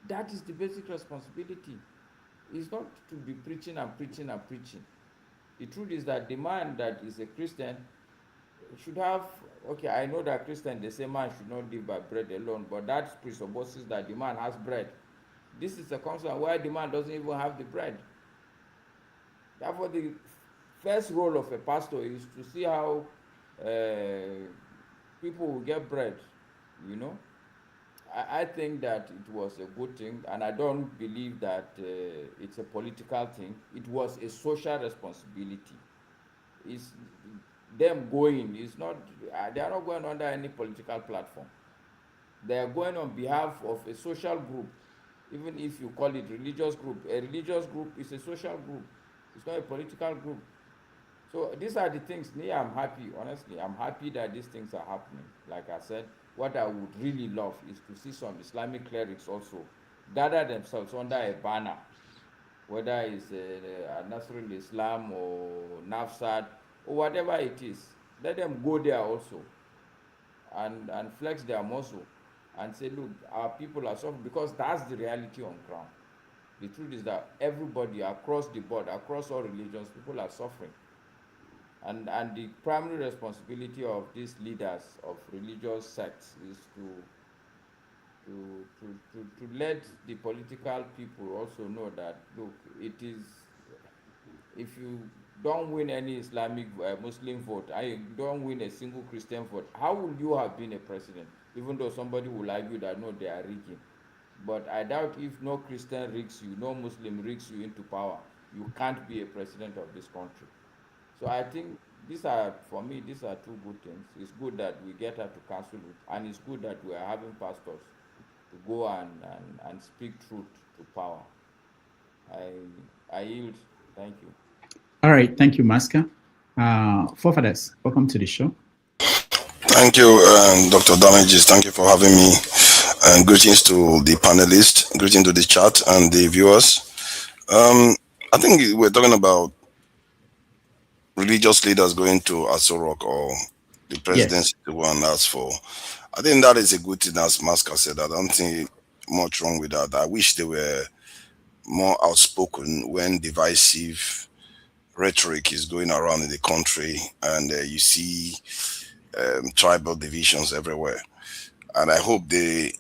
That is the basic responsibility. It's not to be preaching and preaching and preaching. The truth is that the man that is a Christian should have, okay, I know that Christian, they say man should not live by bread alone, but that presupposes that the man has bread. This is a concern why the man doesn't even have the bread. Therefore, the first role of a pastor is to see how people will get bread, you know. I think that it was a good thing, and I don't believe that it's a political thing. It was a social responsibility. It's them going, it's not, they are not going under any political platform. They are going on behalf of a social group, even if you call it religious group. A religious group is a social group. It's not a political group. So these are the things. Me, I'm happy, honestly. I'm happy that these things are happening. Like I said, what I would really love is to see some Islamic clerics also gather themselves under a banner, whether it's Nasrul Islam or Nafsat or whatever it is. Let them go there also and flex their muscle and say, look, our people are suffering, because that's the reality on ground. The truth is that everybody across the board, across all religions, people are suffering. And the primary responsibility of these leaders of religious sects is to let the political people also know that, look, it is, if you don't win any Islamic Muslim vote, I don't win a single Christian vote, how will you have been a president? Even though somebody will argue that no, they are rigging. But I doubt if no Christian rigs you, no Muslim rigs you into power, you can't be a president of this country. So I think for me, these are two good things. It's good that we get her to counsel it, and it's good that we are having pastors to go and speak truth to power. I yield. Thank you. All right. Thank you, Maska. Forefathers, welcome to the show. Thank you, Dr. Damages. Thank you for having me. And greetings to the panelists, greetings to the chat and the viewers. I think we're talking about religious leaders going to Aso Rock or the presidency to go and ask for. I think that is a good thing, as Maska said. I don't think much wrong with that. I wish they were more outspoken when divisive rhetoric is going around in the country and you see tribal divisions everywhere. And I hope they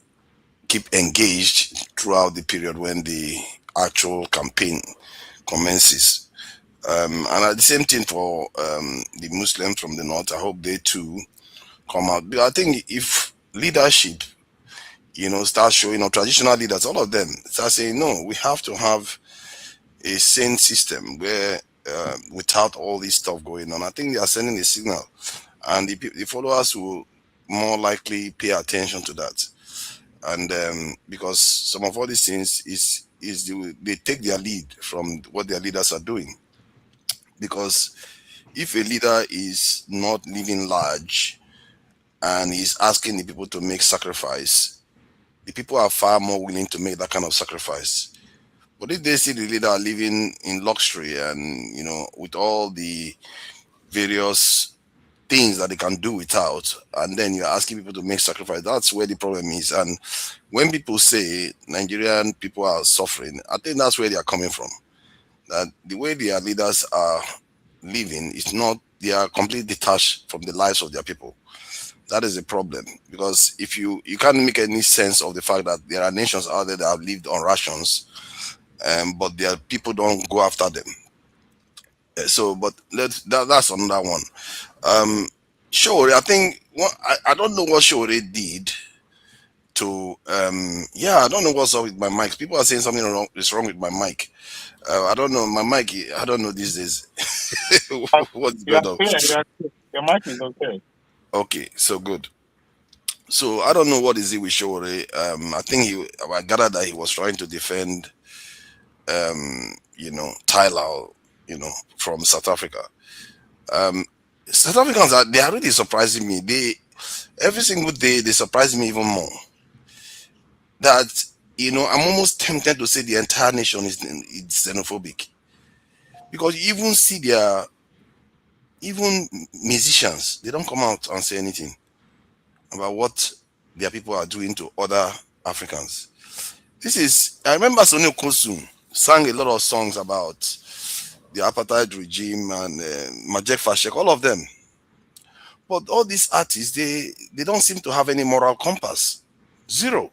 keep engaged throughout the period when the actual campaign commences. And at the same thing for the Muslims from the north, I hope they too come out. But I think if leadership, start showing up, traditional leaders, all of them start saying, no, we have to have a sane system where without all this stuff going on, I think they are sending a signal, and the followers will more likely pay attention to that. And because some of all these things they take their lead from what their leaders are doing. Because if a leader is not living large and is asking the people to make sacrifice, the people are far more willing to make that kind of sacrifice. But if they see the leader living in luxury and, with all the various things that they can do without, and then you're asking people to make sacrifice, that's where the problem is. And when people say Nigerian people are suffering, I think that's where they are coming from. That the way their leaders are living is not, they are completely detached from the lives of their people. That is a problem, because if you can't make any sense of the fact that there are nations out there that have lived on rations, but their people don't go after them. But that's another one. Shore, I think I don't know what Shore did to I don't know what's up with my mic. People are saying something is wrong with my mic. I don't know my mic. I don't know these days. What's going on? Your mic is okay. Okay, so good. So I don't know what is it with Shore. I think I gathered that he was trying to defend Tyler, from South Africa. South Africans they are really surprising me. Every single day they surprise me even more. That I'm almost tempted to say the entire nation is xenophobic, because you even see even musicians, they don't come out and say anything about what their people are doing to other Africans. I remember Sonny Okosun sang a lot of songs about the apartheid regime and Majek Fashek, all of them. But all these artists, they don't seem to have any moral compass. Zero.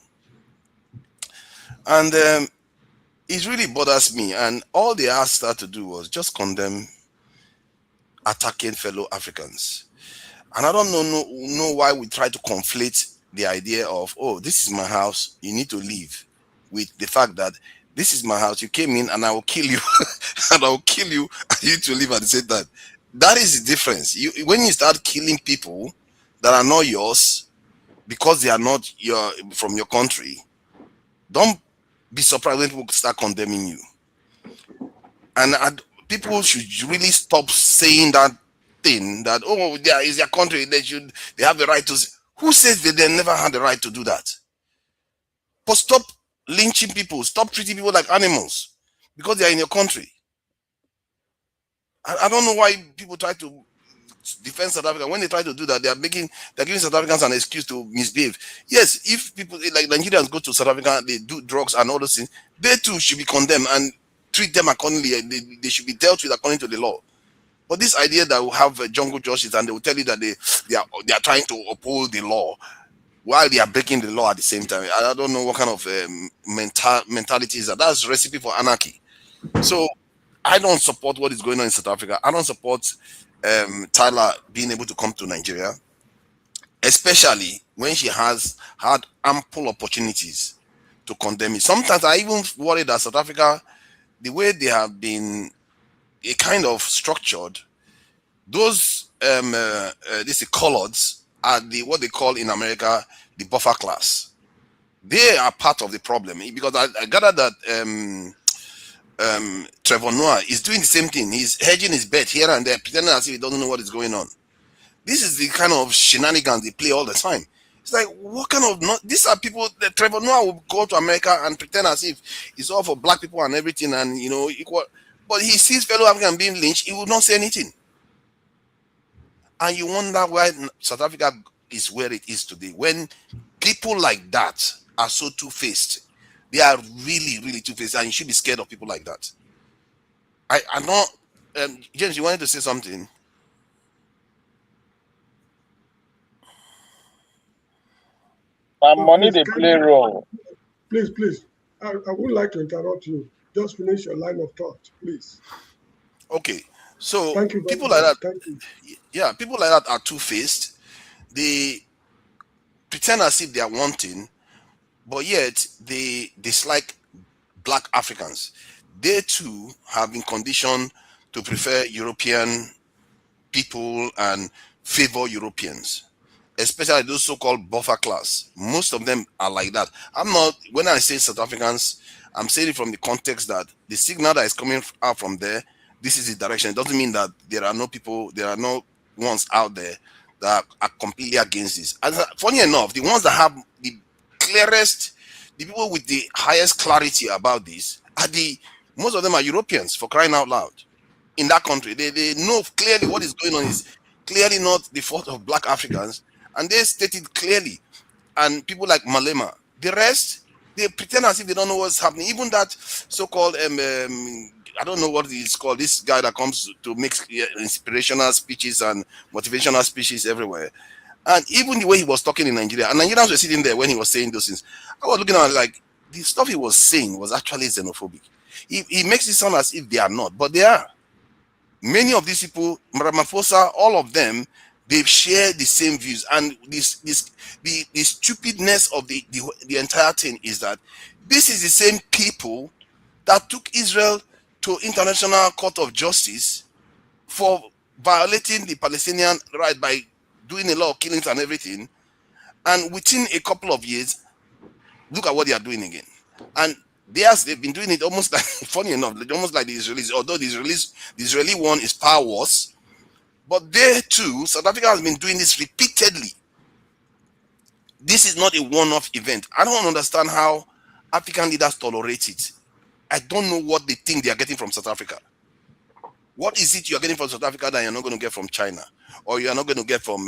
And it really bothers me. And all they asked her to do was just condemn attacking fellow Africans. And I don't know why we try to conflate the idea of, oh, this is my house, you need to leave, with the fact that this is my house, you came in and I will kill you, and I will kill you, and you need to leave at the same time. That is the difference. When you start killing people that are not yours because they are not from your country, don't be surprised when people start condemning you. And people should really stop saying that thing that, oh, there is their country, they have the right to. Who says that they never had the right to do that? But stop lynching people, stop treating people like animals because they are in your country. I don't know why people try to defend South Africa. When they try to do that, they're giving South Africans an excuse to misbehave. Yes, if people like Nigerians go to South Africa, they do drugs and all those things, they too should be condemned and treat them accordingly. They should be dealt with according to the law. But this idea that we'll have jungle justice and they will tell you that they are trying to uphold the law while they are breaking the law at the same time, I don't know what kind of mentality is that. That's a recipe for anarchy. So I don't support what is going on in South Africa. I don't support Tyler being able to come to Nigeria, especially when she has had ample opportunities to condemn it. Sometimes I even worry that South Africa, the way they have been a kind of structured, those these coloreds are what they call in America the buffer class. They are part of the problem, because I gather that Trevor Noah is doing the same thing. He's hedging his bet here and there, pretending as if he doesn't know what is going on. This is the kind of shenanigans they play all the time. It's like, what kind of not? These are people that Trevor Noah will go to America and pretend as if it's all for black people and everything, and equal. But he sees fellow African being lynched, he will not say anything. And you wonder why South Africa is where it is today. When people like that are so two-faced, they are really, really two-faced, and you should be scared of people like that. I know, James, you wanted to say something? Money they play role. Please. I would like to interrupt you. Just finish your line of thought, please. Okay. So thank you people like that, thank you. Yeah, people like that are two-faced. They pretend as if they are wanting, but yet they dislike black Africans. They too have been conditioned to prefer European people and favor Europeans, especially those so-called buffer class. Most of them are like that. When I say South Africans, I'm saying it from the context that the signal that is coming out from there, this is the direction. It doesn't mean that there are no ones out there that are completely against this. And funny enough, the ones that have the clearest, the people with the highest clarity about this are most of them are Europeans, for crying out loud. In that country, they know clearly what is going on is clearly not the fault of black Africans, and they state it clearly. And people like Malema, the rest, they pretend as if they don't know what's happening. Even that so-called I don't know what it's called, this guy that comes to make inspirational speeches and motivational speeches everywhere. And even the way he was talking in Nigeria, and Nigerians were sitting there when he was saying those things. I was looking at it like, the stuff he was saying was actually xenophobic. He makes it sound as if they are not, but they are. Many of these people, Ramaphosa, all of them, they share the same views. And the stupidness of the entire thing is that this is the same people that took Israel to International Court of Justice for violating the Palestinian right by doing a lot of killings and everything. And within a couple of years, look at what they are doing again. And they've been doing it almost like, funny enough, almost like the Israelis, although the Israeli one is far worse. But they too, South Africa has been doing this repeatedly. This is not a one-off event. I don't understand how African leaders tolerate it. I don't know what they think they are getting from South Africa. What is it you are getting from South Africa that you're not going to get from China? Or you're not going to get from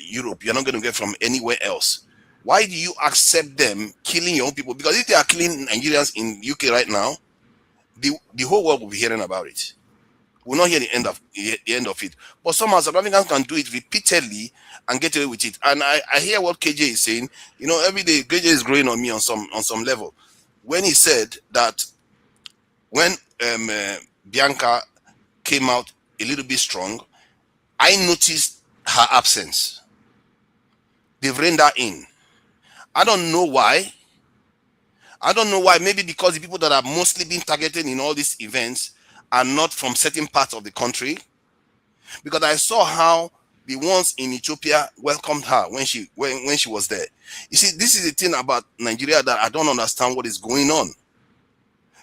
Europe? You're not going to get from anywhere else? Why do you accept them killing your own people? Because if they are killing Nigerians in UK right now, the whole world will be hearing about it. We'll not hear the end of it. But somehow South Africans can do it repeatedly and get away with it. And I hear what KJ is saying. Every day KJ is growing on me on some level. When he said that when Bianca came out a little bit strong, I noticed her absence. They've reined her in. I don't know why. Maybe because the people that are mostly being targeted in all these events are not from certain parts of the country. Because I saw how the ones in Ethiopia welcomed her when she was there. You see, this is the thing about Nigeria that I don't understand what is going on.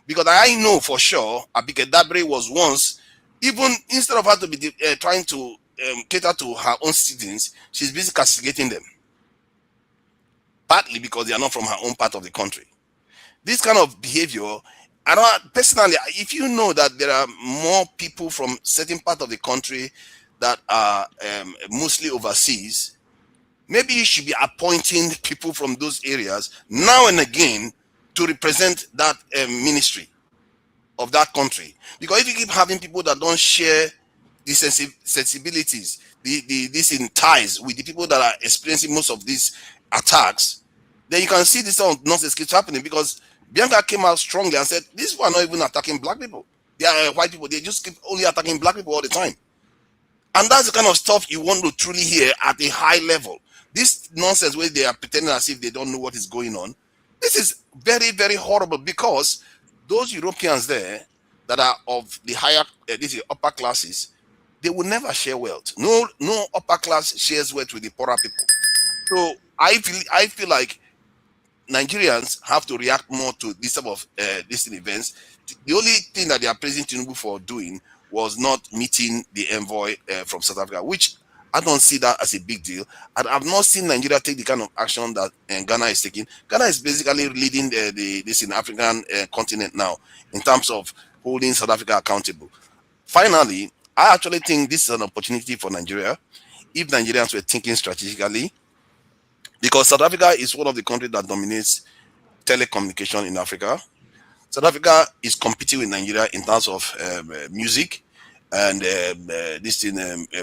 Because I know for sure Abike Dabre was once, even instead of her to be trying to cater to her own students, she's busy castigating them. Partly because they are not from her own part of the country. This kind of behavior, personally, if you know that there are more people from certain part of the country that are mostly overseas, maybe you should be appointing people from those areas now and again to represent that ministry of that country. Because if you keep having people that don't share the sensibilities, this in ties with the people that are experiencing most of these attacks, then you can see this sort of nonsense keeps happening. Because Bianca came out strongly and said, these people are not even attacking black people. They are white people. They just keep only attacking black people all the time. And that's the kind of stuff you want to truly hear at a high level. This nonsense where they are pretending as if they don't know what is going on, this is very, very horrible, because those Europeans there that are of the higher, these upper classes, they will never share wealth. No upper class shares wealth with the poorer people. So I feel like Nigerians have to react more to this type of these events. The only thing that they are praising Tinubu for doing was not meeting the envoy from South Africa, which I don't see that as a big deal. And I've not seen Nigeria take the kind of action that Ghana is taking. Ghana is basically leading this in African continent now in terms of holding South Africa accountable. Finally, I actually think this is an opportunity for Nigeria if Nigerians were thinking strategically, because South Africa is one of the countries that dominates telecommunication in Africa. South Africa is competing with Nigeria in terms of music and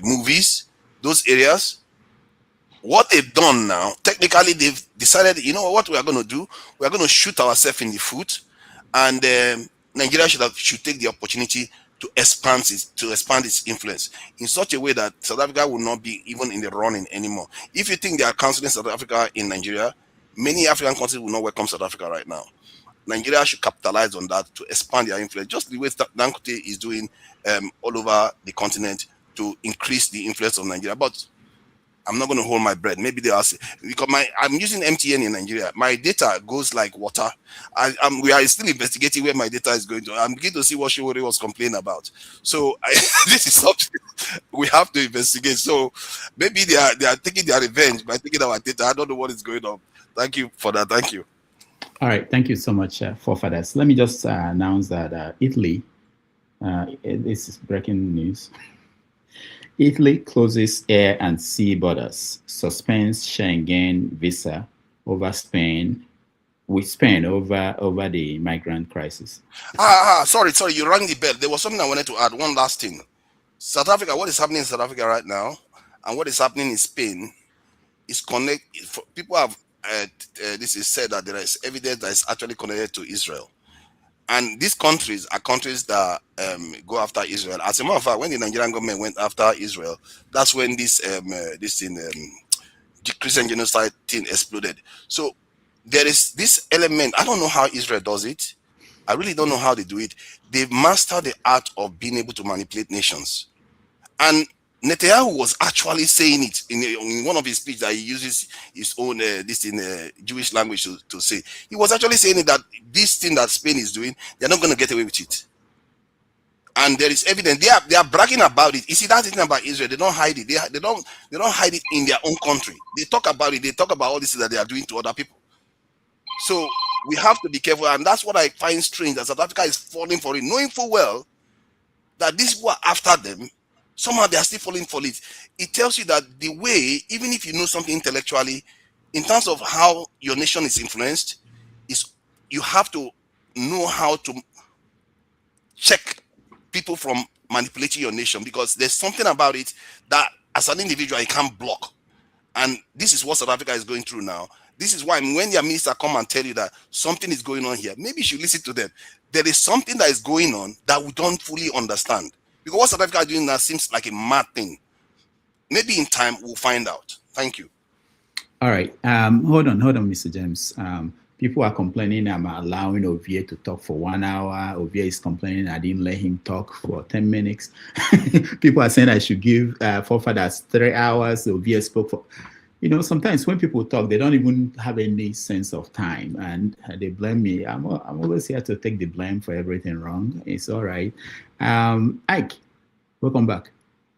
movies, those areas. What they've done now, technically, they've decided, you know what we are going to do? We are going to shoot ourselves in the foot, and Nigeria should take the opportunity to expand its influence in such a way that South Africa will not be even in the running anymore. If you think they are canceling South Africa in Nigeria, many African countries will not welcome South Africa right now. Nigeria should capitalize on that to expand their influence, just the way Dangote is doing all over the continent to increase the influence of Nigeria. But I'm not going to hold my breath. Maybe they are, because I'm using MTN in Nigeria. My data goes like water. We are still investigating where my data is going to. I'm beginning to see what Shiwori was complaining about. So this is something we have to investigate. So maybe they are taking their revenge by taking our data. I don't know what is going on. Thank you for that. Thank you. All right. Thank you so much, forefathers. Let me just announce that Italy, this is breaking news. Italy closes air and sea borders, suspends Schengen visa over Spain, with Spain over the migrant crisis. Sorry, you rang the bell. There was something I wanted to add. One last thing. South Africa, what is happening in South Africa right now, and what is happening in Spain is connected. People have this is said that there is evidence that is actually connected to Israel. And these countries are countries that go after Israel. As a matter of fact, when the Nigerian government went after Israel, that's when this Christian genocide thing exploded. So there is this element. I don't know how Israel does it. I really don't know how they do it. They've mastered the art of being able to manipulate nations. And Netanyahu was actually saying it in one of his speeches that he uses his own Jewish language to say. He was actually saying it that this thing that Spain is doing, they're not going to get away with it. And there is evidence. They are bragging about it. You see, that thing about Israel, they don't hide it. They don't hide it in their own country. They talk about it. They talk about all this that they are doing to other people. So we have to be careful, and that's what I find strange, that South Africa is falling for it, knowing full well that these people are after them. Somehow they are still falling for it. It tells you that the way, even if you know something intellectually, in terms of how your nation is influenced, is you have to know how to check people from manipulating your nation, because there's something about it that as an individual you can't block. And this is what South Africa is going through now. This is why when their minister come and tell you that something is going on here, maybe you should listen to them. There is something that is going on that we don't fully understand. Because what South Africa is doing now seems like a mad thing. Maybe in time we'll find out. Thank you. All right. Hold on, Mr. James. People are complaining I'm allowing Ovie to talk for 1 hour. Ovie is complaining I didn't let him talk for 10 minutes. People are saying I should give forefathers 3 hours. Ovie spoke for... You know, sometimes when people talk, they don't even have any sense of time, and they blame me. I'm always here to take the blame for everything wrong. It's all right. Ike, welcome back.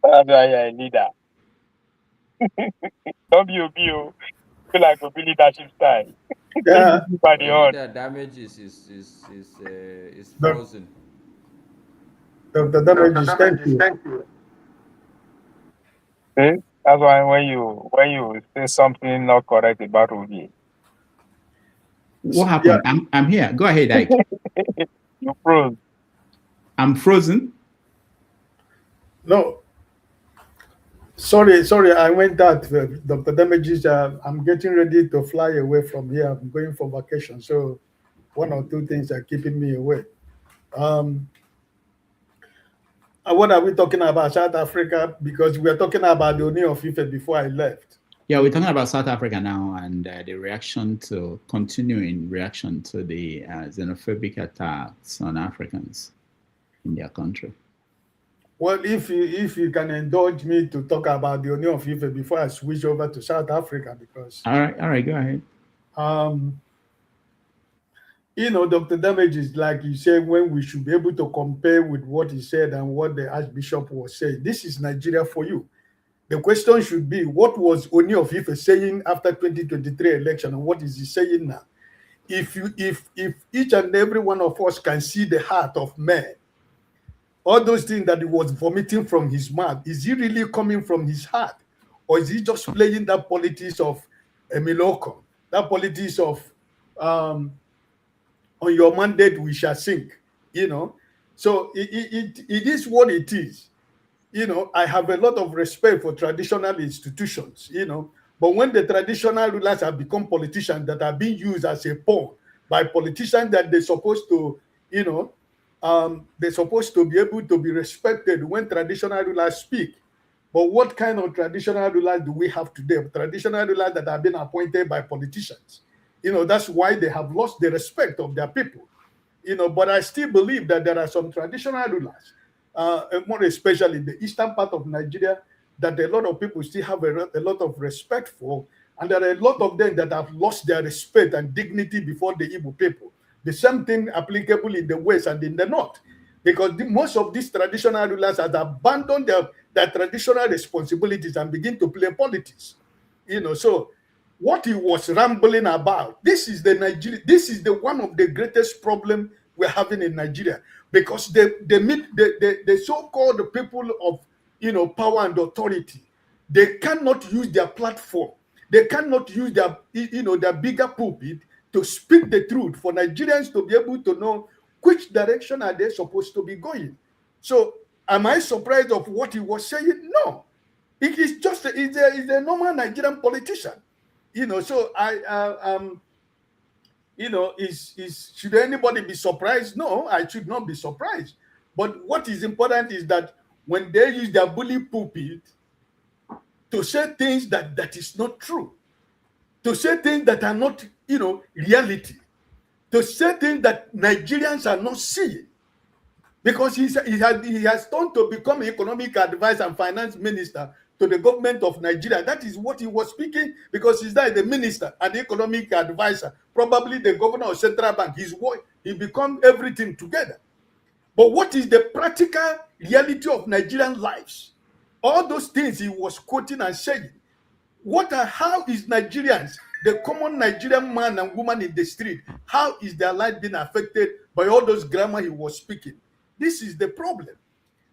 Yeah, leader. Don't be feel like a leadership style. Yeah. The damage is frozen. The damage is thank you. See? That's why when you say something not correct about Ruby. What happened? Yeah. I'm here. Go ahead, Ike. You froze. I'm frozen. No. Sorry. I went out. Dr. Damages, I'm getting ready to fly away from here. I'm going for vacation. So 1 or 2 things are keeping me away. What are we talking about? South Africa? Because we were talking about the Oni of Ife before I left. Yeah, we're talking about South Africa now, and the continuing reaction to the xenophobic attacks on Africans in their country. Well, if you can indulge me to talk about the Oni of Ife before I switch over to South Africa, because all right, go ahead. You know, Dr. Damages, like you said, when we should be able to compare with what he said and what the Archbishop was saying. This is Nigeria for you. The question should be, what was Oni of Ife saying after 2023 election, and what is he saying now? If each and every one of us can see the heart of man, all those things that he was vomiting from his mouth, is he really coming from his heart? Or is he just playing that politics of Emiloko, that politics of on your mandate we shall sink, you know? So it is what it is. You know, I have a lot of respect for traditional institutions, you know, but when the traditional rulers have become politicians that are being used as a pawn by politicians that they're supposed to, you know, they're supposed to be able to be respected when traditional rulers speak. But what kind of traditional rulers do we have today? Traditional rulers that have been appointed by politicians. You know, that's why they have lost the respect of their people. You know, but I still believe that there are some traditional rulers, more especially in the eastern part of Nigeria, that a lot of people still have a lot of respect for. And there are a lot of them that have lost their respect and dignity before the Igbo people. The same thing applicable in the West and in the North. Because most of these traditional rulers have abandoned their traditional responsibilities and begin to play politics. You know, so what he was rambling about, this is the one of the greatest problem we're having in Nigeria. Because the so-called people of, you know, power and authority, they cannot use their platform. They cannot use their, you know, their bigger pulpit to speak the truth for Nigerians to be able to know which direction are they supposed to be going. So am I surprised of what he was saying? No. It is just he's a normal Nigerian politician. You know, so you know, should anybody be surprised? No, I should not be surprised. But what is important is that when they use their bully pulpit to say things that is not true, to say things that are not, you know, reality, to say things that Nigerians are not seeing, because he has turned to become an economic advisor and finance minister to the government of Nigeria. That is what he was speaking, because he's now the minister and the economic advisor, probably the governor of Central Bank. He become everything together. But what is the practical reality of Nigerian lives? All those things he was quoting and saying. How is Nigerians, the common Nigerian man and woman in the street, how is their life being affected by all those grammar he was speaking? This is the problem.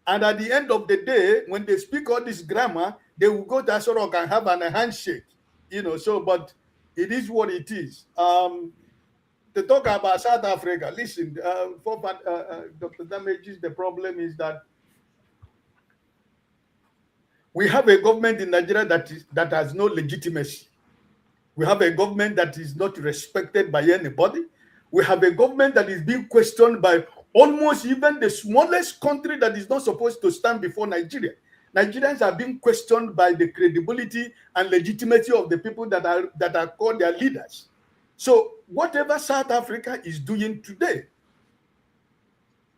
And at the end of the day, when they speak all this grammar, they will go to Asorok and have a handshake. You know, so, but it is what it is. To talk about South Africa, listen, Dr. Damages, the problem is that we have a government in Nigeria that has no legitimacy. We have a government that is not respected by anybody. We have a government that is being questioned by almost even the smallest country that is not supposed to stand before Nigeria. Nigerians are being questioned by the credibility and legitimacy of the people that are called their leaders. So whatever South Africa is doing today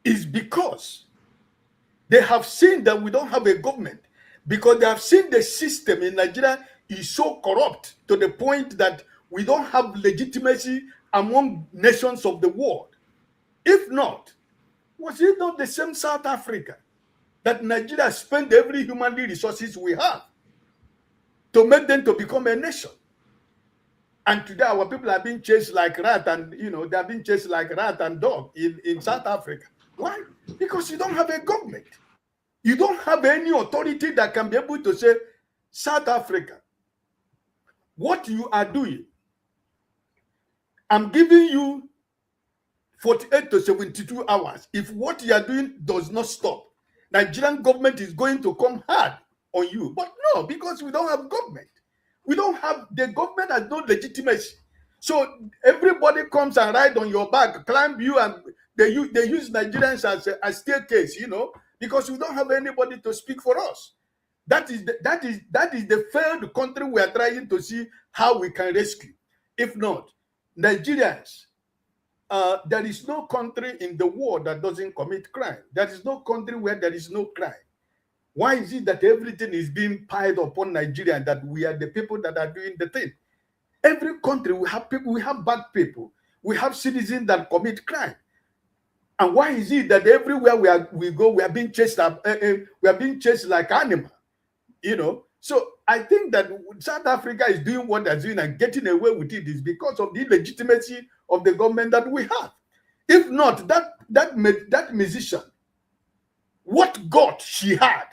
is because they have seen that we don't have a government, because they have seen the system in Nigeria is so corrupt to the point that we don't have legitimacy among nations of the world. If not, was it not the same South Africa that Nigeria spent every human resources we have to make them to become a nation? And today our people are being chased like rat, and you know, they are being chased like rat and dog in South Africa. Why? Because you don't have a government. You don't have any authority that can be able to say, South Africa, what you are doing, I'm giving you 48 to 72 hours. If what you are doing does not stop, Nigerian government is going to come hard on you. But no, because we don't have government. We don't have, the government has no legitimacy. So everybody comes and ride on your back, climb you, and they use Nigerians as a staircase, you know, because we don't have anybody to speak for us. That is the failed country we are trying to see how we can rescue. If not, Nigerians, there is no country in the world that doesn't commit crime. There is no country where there is no crime. Why is it that everything is being piled upon Nigeria and that we are the people that are doing the thing? Every country, we have people, we have bad people. We have citizens that commit crime. And why is it that everywhere we go, we are being chased we are being chased like animals? You know, So I think that South Africa is doing what they're doing and getting away with it is because of the illegitimacy of the government that we have. If not, that musician, what God she had,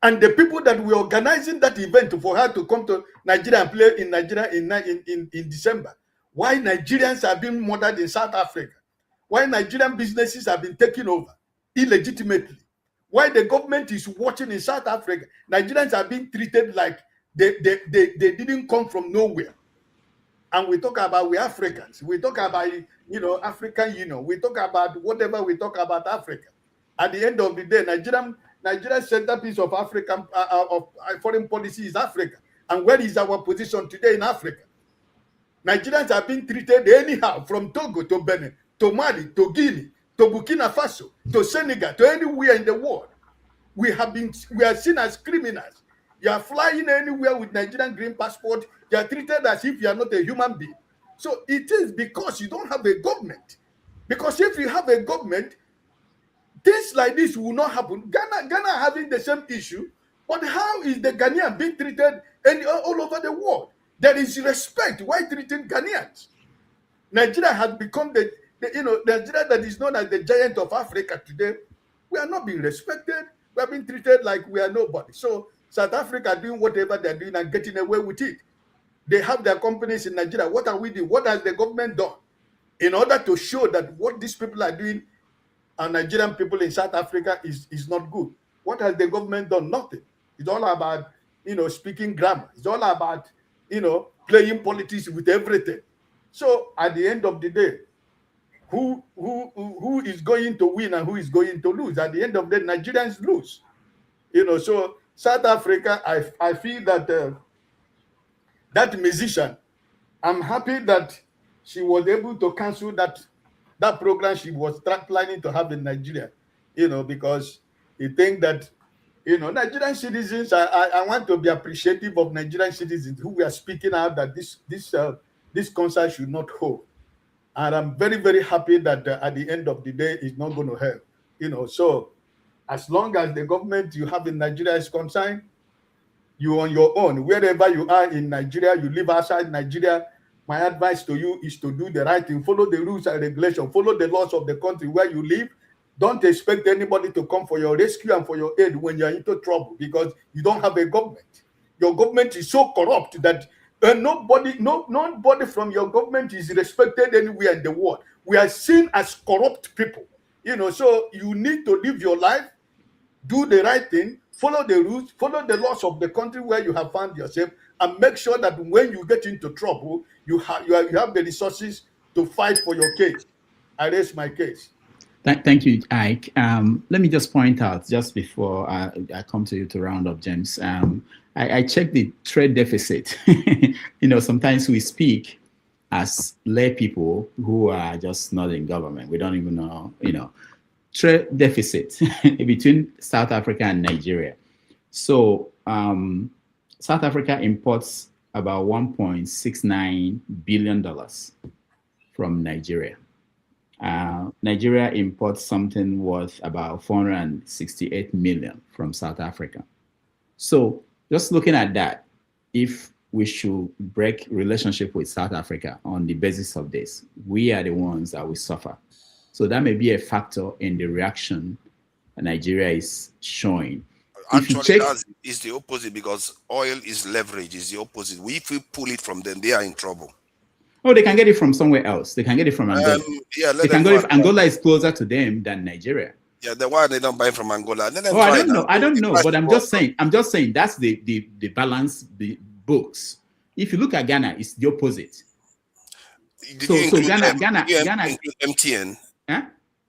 and the people that were organizing that event for her to come to Nigeria and play in Nigeria in December, why Nigerians have been murdered in South Africa, why Nigerian businesses have been taken over illegitimately, why the government is watching in South Africa, Nigerians are being treated like they didn't come from nowhere. And we talk about we Africans, we talk about African Union, we talk about whatever we talk about Africa. At the end of the day, Nigeria's centerpiece of African foreign policy is Africa. And where is our position today in Africa? Nigerians are being treated anyhow, from Togo to Benin, to Mali, to Guinea, to Burkina Faso, to Senegal, to anywhere in the world. We are seen as criminals. You are flying anywhere with Nigerian green passport, you are treated as if you are not a human being. So it is because you don't have a government. Because if you have a government, things like this will not happen. Ghana having the same issue, but how is the Ghanaian being treated all over the world? There is respect. Why treating Ghanaians? Nigeria has become Nigeria that is known as the giant of Africa today. We are not being respected. We are being treated like we are nobody. So South Africa doing whatever they're doing and getting away with it. They have their companies in Nigeria. What are we doing? What has the government done in order to show that what these people are doing and Nigerian people in South Africa is not good? What has the government done? Nothing. It's all about speaking grammar. It's all about playing politics with everything. So at the end of the day, who is going to win and who is going to lose? At the end of the day, Nigerians lose. So South Africa, I feel that that musician, I'm happy that she was able to cancel that program she was planning to have in Nigeria, because you think that, Nigerian citizens, I want to be appreciative of Nigerian citizens who were speaking out that this concert should not hold. And I'm very, very happy that at the end of the day, it's not going to help. So as long as the government you have in Nigeria is concerned, you on your own, wherever you are in Nigeria, you live outside Nigeria, my advice to you is to do the right thing. Follow the rules and regulations. Follow the laws of the country where you live. Don't expect anybody to come for your rescue and for your aid when you're into trouble, because you don't have a government. Your government is so corrupt that nobody from your government is respected anywhere in the world. We are seen as corrupt people. So you need to live your life, do the right thing, follow the rules, follow the laws of the country where you have found yourself, and make sure that when you get into trouble, you have the resources to fight for your case. I raise my case. Thank you, Ike. Let me just point out, just before I come to you to round up, James, I checked the trade deficit. Sometimes we speak as lay people who are just not in government. We don't even know, trade deficit between South Africa and Nigeria. So South Africa imports about $1.69 billion from Nigeria. Nigeria imports something worth about 468 million from South Africa. So just looking at that, if we should break relationship with South Africa on the basis of this, we are the ones that will suffer. So that may be a factor in the reaction Nigeria is showing. Actually, it's the opposite, because oil is leverage. It's the opposite. If we pull it from them, they are in trouble. Oh, they can get it from somewhere else. They can get it from Angola. They can go if Angola is closer to them than Nigeria. Yeah, then why they don't buy from Angola? I don't know, but I'm just saying that's the balance, the books. If you look at Ghana, it's the opposite. So Ghana MTN. Huh?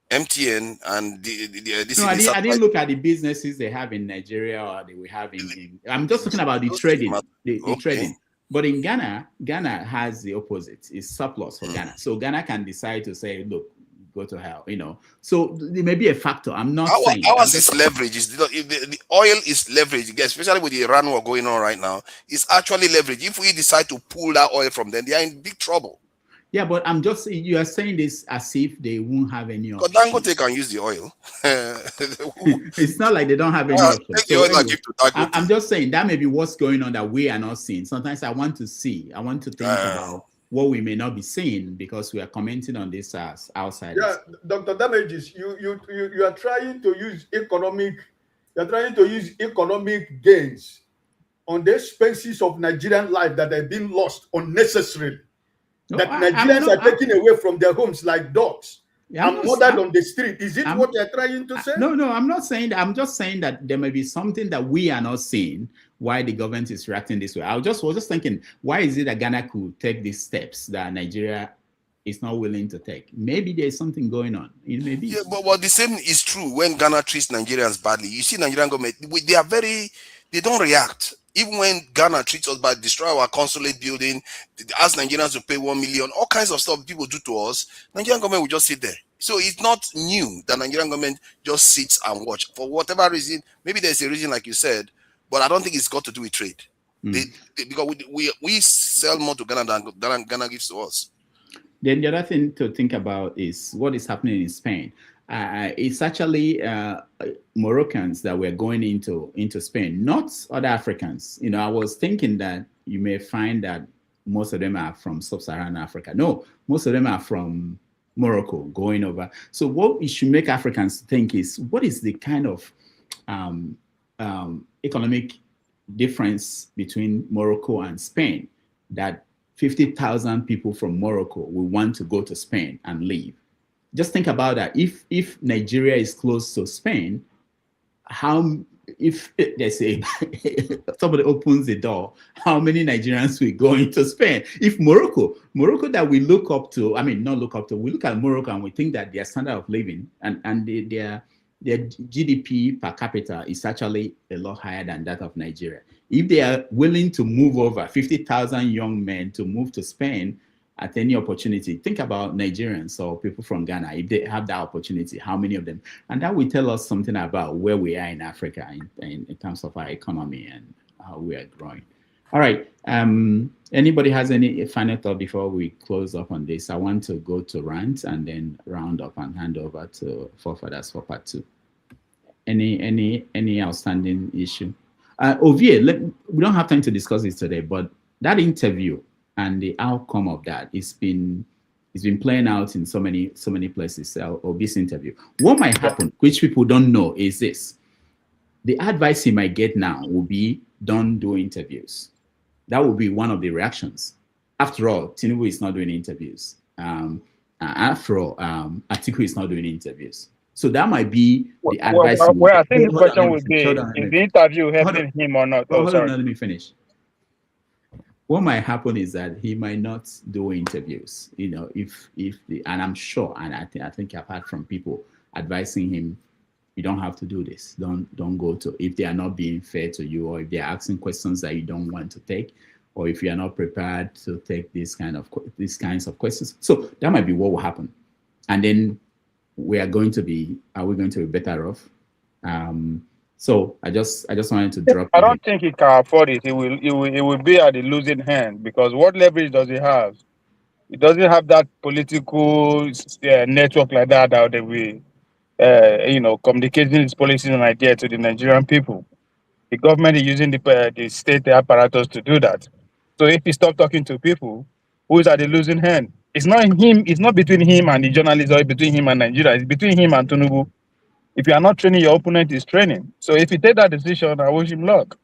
MTN and this. No, I didn't look at the businesses they have in Nigeria or they will have in. I'm just talking about the trading. The trading. But in Ghana has the opposite. It's surplus for Ghana. So Ghana can decide to say, look, go to hell, So there may be a factor. I'm not saying. Ours is leverage. The oil is leverage, especially with the Iran war going on right now. It's actually leverage. If we decide to pull that oil from them, they are in big trouble. Yeah, but I'm just saying, you are saying this as if they won't have any option. Because Dangote can use the oil. It's not like they don't have any option. Take the So oil and anyway, give to Dangote. I'm just saying that may be what's going on that we are not seeing. Sometimes I want to see, I want to think about what we may not be seeing because we are commenting on this as outsiders. Yeah, Dr. Damages, you are trying to use economic gains on the expenses of Nigerian life that have been lost unnecessarily. No, that Nigerians are taken away from their homes like dogs and murdered on the street. Is it what you're trying to say? No, I'm not saying that. I'm just saying that there may be something that we are not seeing why the government is reacting this way. I was just thinking, why is it that Ghana could take these steps that Nigeria is not willing to take? Maybe there's something going on. It may be. Yeah, but the same is true when Ghana treats Nigerians badly. You see, Nigerian government, they don't react. Even when Ghana treats us bad, destroy our consulate building, ask Nigerians to pay 1 million, all kinds of stuff people do to us, Nigerian government will just sit there. So it's not new that Nigerian government just sits and watch. For whatever reason, maybe there's a reason like you said, but I don't think it's got to do with trade. Because we sell more to Ghana than Ghana gives to us. Then the other thing to think about is what is happening in Spain. It's actually Moroccans that were going into Spain, not other Africans. You know, I was thinking that you may find that most of them are from sub-Saharan Africa. No, most of them are from Morocco going over. So what it should make Africans think is, what is the kind of economic difference between Morocco and Spain that 50,000 people from Morocco will want to go to Spain and live? Just think about that. If Nigeria is close to Spain, if they say somebody opens the door, how many Nigerians will go into Spain? If Morocco that we look up to, I mean, not look up to, we look at Morocco and we think that their standard of living and their GDP per capita is actually a lot higher than that of Nigeria. If they are willing to move over 50,000 young men to move to Spain at any opportunity, think about Nigerians or people from Ghana. If they have that opportunity, how many of them? And that will tell us something about where we are in Africa in terms of our economy and how we are growing. All right. Anybody has any final thought before we close up on this? I want to go to rant and then round up and hand over to forefathers for part 2. Any outstanding issue? Ovie, we don't have time to discuss this today, but that interview and the outcome of that, it's been playing out in so many places. Ovie's interview. What might happen, which people don't know, is this: the advice he might get now will be, don't do interviews. That will be one of the reactions. After all, Tinubu is not doing interviews. After all, Atiku is not doing interviews. So that might be the advice. Well, I think the question would be, is the interview helping him or not? Hold on, let me finish. What might happen is that he might not do interviews, you know, and I'm sure, and I think I've heard from people advising him, you don't have to do this. Don't go to, if they are not being fair to you, or if they are asking questions that you don't want to take, or if you are not prepared to take these kinds of questions. So that might be what will happen. And then are we going to be better off? So I just wanted to drop. I don't think he can afford it. He will be at the losing hand, because what leverage does he have? He doesn't have that political network like that they will, communicating his policies and ideas to the Nigerian people. The government is using the state apparatus to do that. So if he stops talking to people, who is at the losing hand? It's not him. It's not between him and the journalists, or between him and Nigeria. It's between him and Tinubu. If you are not training, your opponent is training. So if you take that decision, I wish him luck.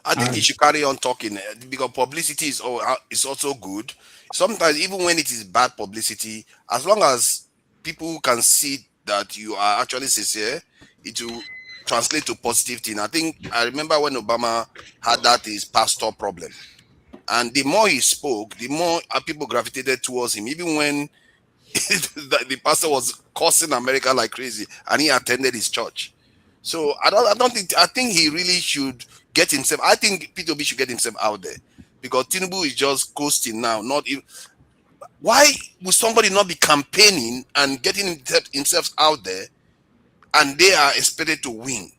I think he should carry on talking, because publicity is also good. Sometimes, even when it is bad publicity, as long as people can see that you are actually sincere, it will translate to positive thing. I remember when Obama had his pastor problem, and the more he spoke, the more people gravitated towards him, even when the pastor was cursing America like crazy, and he attended his church. So I think he really should get himself. I think P2B should get himself out there, because Tinubu is just coasting now. Why would somebody not be campaigning and getting himself out there, and they are expected to win?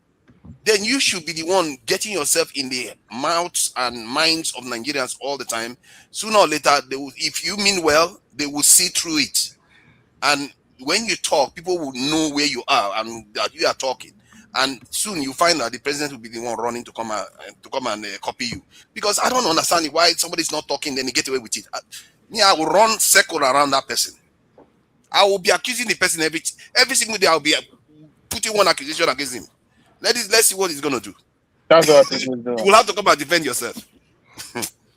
then you should be the one getting yourself in the mouths and minds of Nigerians all the time. Sooner or later, they will, if you mean well, they will see through it. And when you talk, people will know where you are and that you are talking. And soon you find that the president will be the one running to come and copy you. Because I don't understand why somebody's not talking, then he get away with it. I will run circle around that person. I will be accusing the person every single day. I'll be putting one accusation against him. Let's see what he's gonna do. That's what he will do. You will have to come and defend yourself.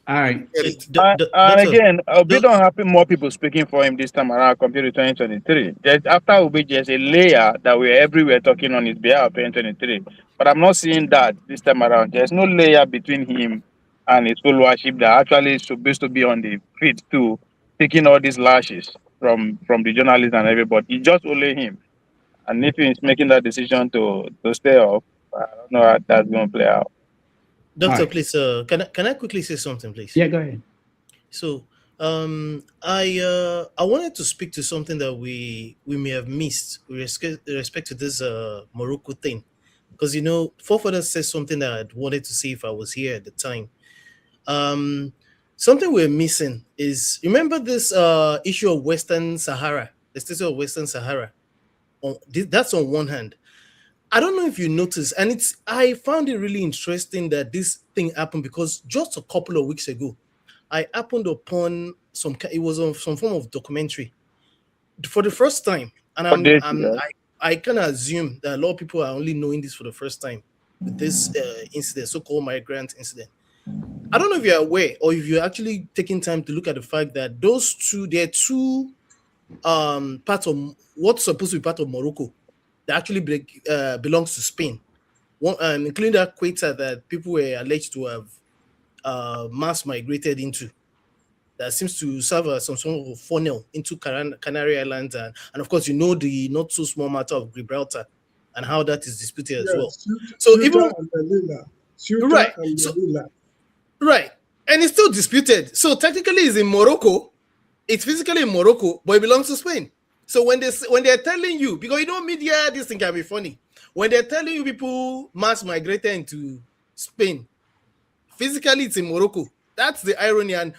All right. And again, we don't have more people speaking for him this time around compared to 2023. Just after Obi, there's a layer that we're everywhere talking on his behalf 2023. But I'm not seeing that this time around. There's no layer between him and his followership that actually is supposed to be on the feed too, taking all these lashes from the journalists and everybody. It's just only him. And if he's making that decision to stay off, I don't know how that's going to play out. Doctor, please, can I quickly say something, please? Yeah, go ahead. So, I wanted to speak to something that we may have missed with respect to this Morocco thing, because Forefathers said something that I'd wanted to see if I was here at the time. Something we're missing is, remember this issue of Western Sahara, the status of Western Sahara. That's on one hand. I don't know if you noticed, and I found it really interesting that this thing happened because just a couple of weeks ago, I happened upon it was on some form of documentary for the first time, and I kind of assume that a lot of people are only knowing this for the first time with this incident, so-called migrant incident. I don't know if you're aware or if you're actually taking time to look at the fact that they're two parts of what's supposed to be part of Morocco that actually belongs to Spain, one, including that Quetta that people were alleged to have mass migrated into, that seems to serve as some sort of funnel into Canary Islands, and of course the not so small matter of Gibraltar and how that is disputed as well. So even right, and it's still disputed. So technically, it's in Morocco. It's physically in Morocco, but it belongs to Spain. So when they're telling you, because media, this thing can be funny. When they're telling you people mass migrated into Spain, physically it's in Morocco. That's the irony. And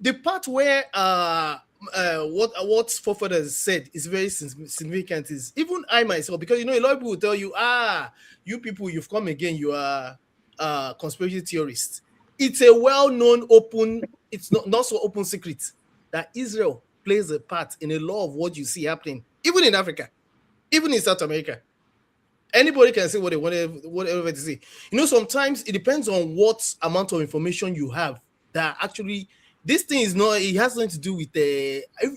the part where what Forefathers said is very significant is even I myself, because a lot of people will tell you, you people, you've come again, you are conspiracy theorists. It's a well-known it's not so open secret that Israel plays a part in a lot of what you see happening, even in Africa, even in South America. Anybody can say whatever to say. Sometimes it depends on what amount of information you have. That actually, this thing is not. It has nothing to do with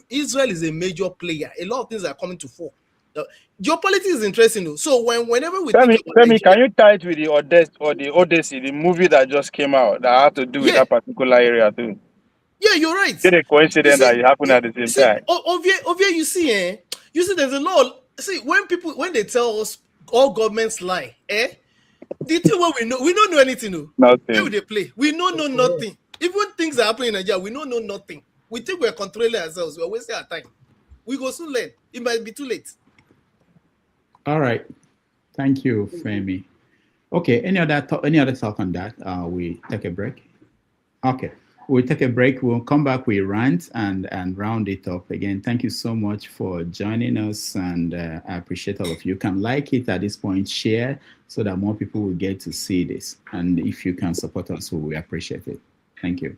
Israel is a major player. A lot of things are coming to fore. Geopolitics is interesting though. So whenever we Femi, can you tie it with the Odyssey, the movie that just came out that had to do with that particular area too? Yeah, you're right. It's a coincidence that it happened at the same time. Obviously, you see there's a law. See, when they tell us all governments lie, the thing what we don't know anything. No. Nothing. Where they play? We know nothing. Even things are happening in Nigeria, we know nothing. We think we're controlling ourselves. We're wasting our time. We go soon learn. It might be too late. All right. Thank you, Femi. Okay. Any other talk on that? We take a break. Okay. We'll take a break. We'll come back with rant and round it up. Again, thank you so much for joining us, and I appreciate all of you. You can like it at this point, share, so that more people will get to see this. And if you can support us, we appreciate it. Thank you.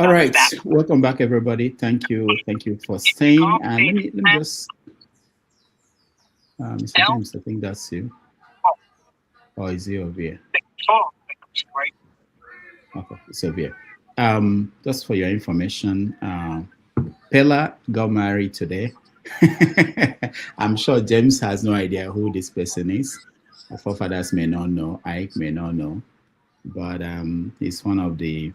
All right, welcome back, everybody. Thank you for staying. And let me just, Mr. James, I think that's you. Or is he over here? Okay, it's over here. Just for your information, Pella got married today. I'm sure James has no idea who this person is. Our forefathers may not know, Ike may not know, but he's one of the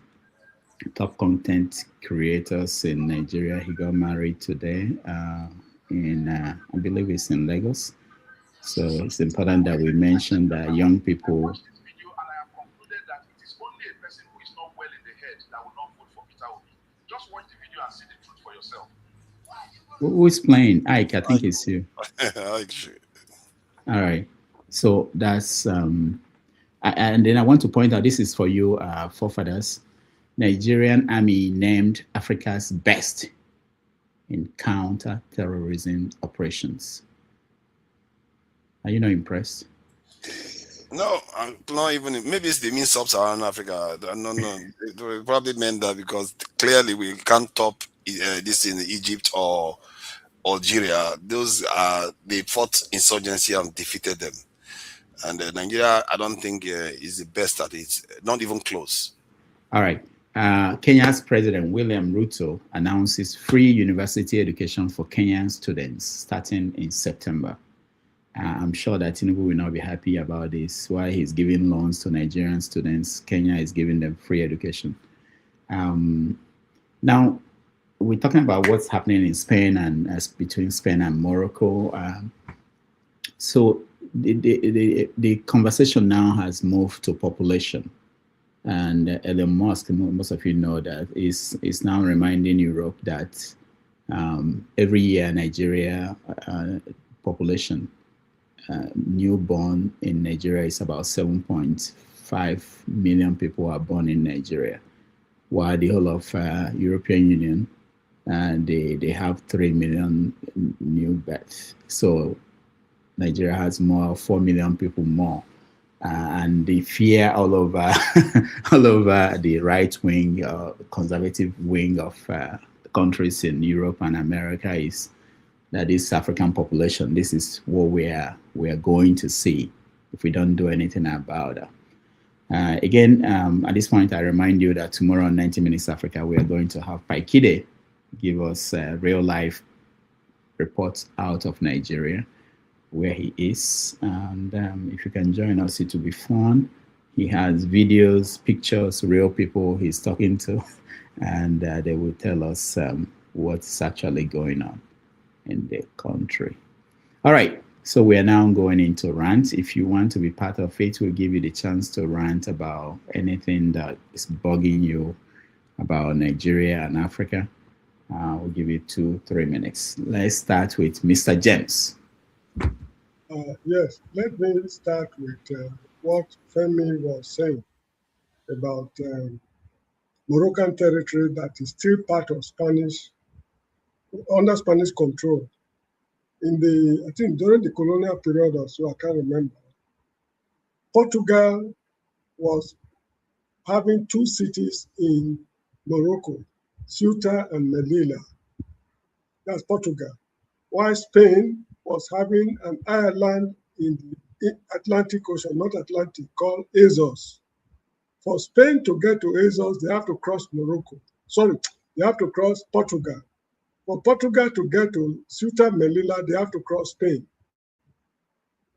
top content creators in Nigeria. He got married today in, I believe it's in Lagos. So it's important that we mention that young people. Who is playing? Ike, I think it's you. All right. So that's, and then I want to point out, this is for you, forefathers. Nigerian army named Africa's best in counter-terrorism operations. Are you not impressed? No, I'm not even. Maybe it's the mean sub-Saharan Africa. No. It probably meant that because clearly we can't top this in Egypt or Algeria. Those are, they fought insurgency and defeated them. And Nigeria, I don't think is the best at it. Not even close. All right. Kenya's President William Ruto announces free university education for Kenyan students starting in September. I'm sure that Tinubu will not be happy about this. While he's giving loans to Nigerian students, Kenya is giving them free education. Now, we're talking about what's happening in Spain and between Spain and Morocco. So the conversation now has moved to population. And Elon Musk, most of you know that, is now reminding Europe that every year Nigeria population, newborn in Nigeria is about 7.5 million people are born in Nigeria, while the whole of European Union, they have 3 million new births. So Nigeria has more, 4 million people more. And the fear all over all over the right wing, conservative wing of countries in Europe and America is that this African population, this is what we are going to see if we don't do anything about it. Again, at this point, I remind you that tomorrow on 90 Minutes Africa, we are going to have Paikide give us real life reports out of Nigeria, where he is. And if you can join us, it will be fun. He has videos, pictures, real people he's talking to, and they will tell us what's actually going on in the country. All right, so we are now going into rant. If you want to be part of it, we'll give you the chance to rant about anything that is bugging you about Nigeria and Africa. We'll give you 2-3 minutes. Let's start with Mr. James. Yes, let me start with what Femi was saying about Moroccan territory that is still part of under Spanish control. In the, I think during the colonial period or so, I can't remember, Portugal was having 2 cities in Morocco, Ceuta and Melilla. That's Portugal. While Spain was having an island in the Atlantic Ocean, not Atlantic, called Azores. For Spain to get to Azores, they have to cross Morocco. Sorry, they have to cross Portugal. For Portugal to get to Ceuta, Melilla, they have to cross Spain.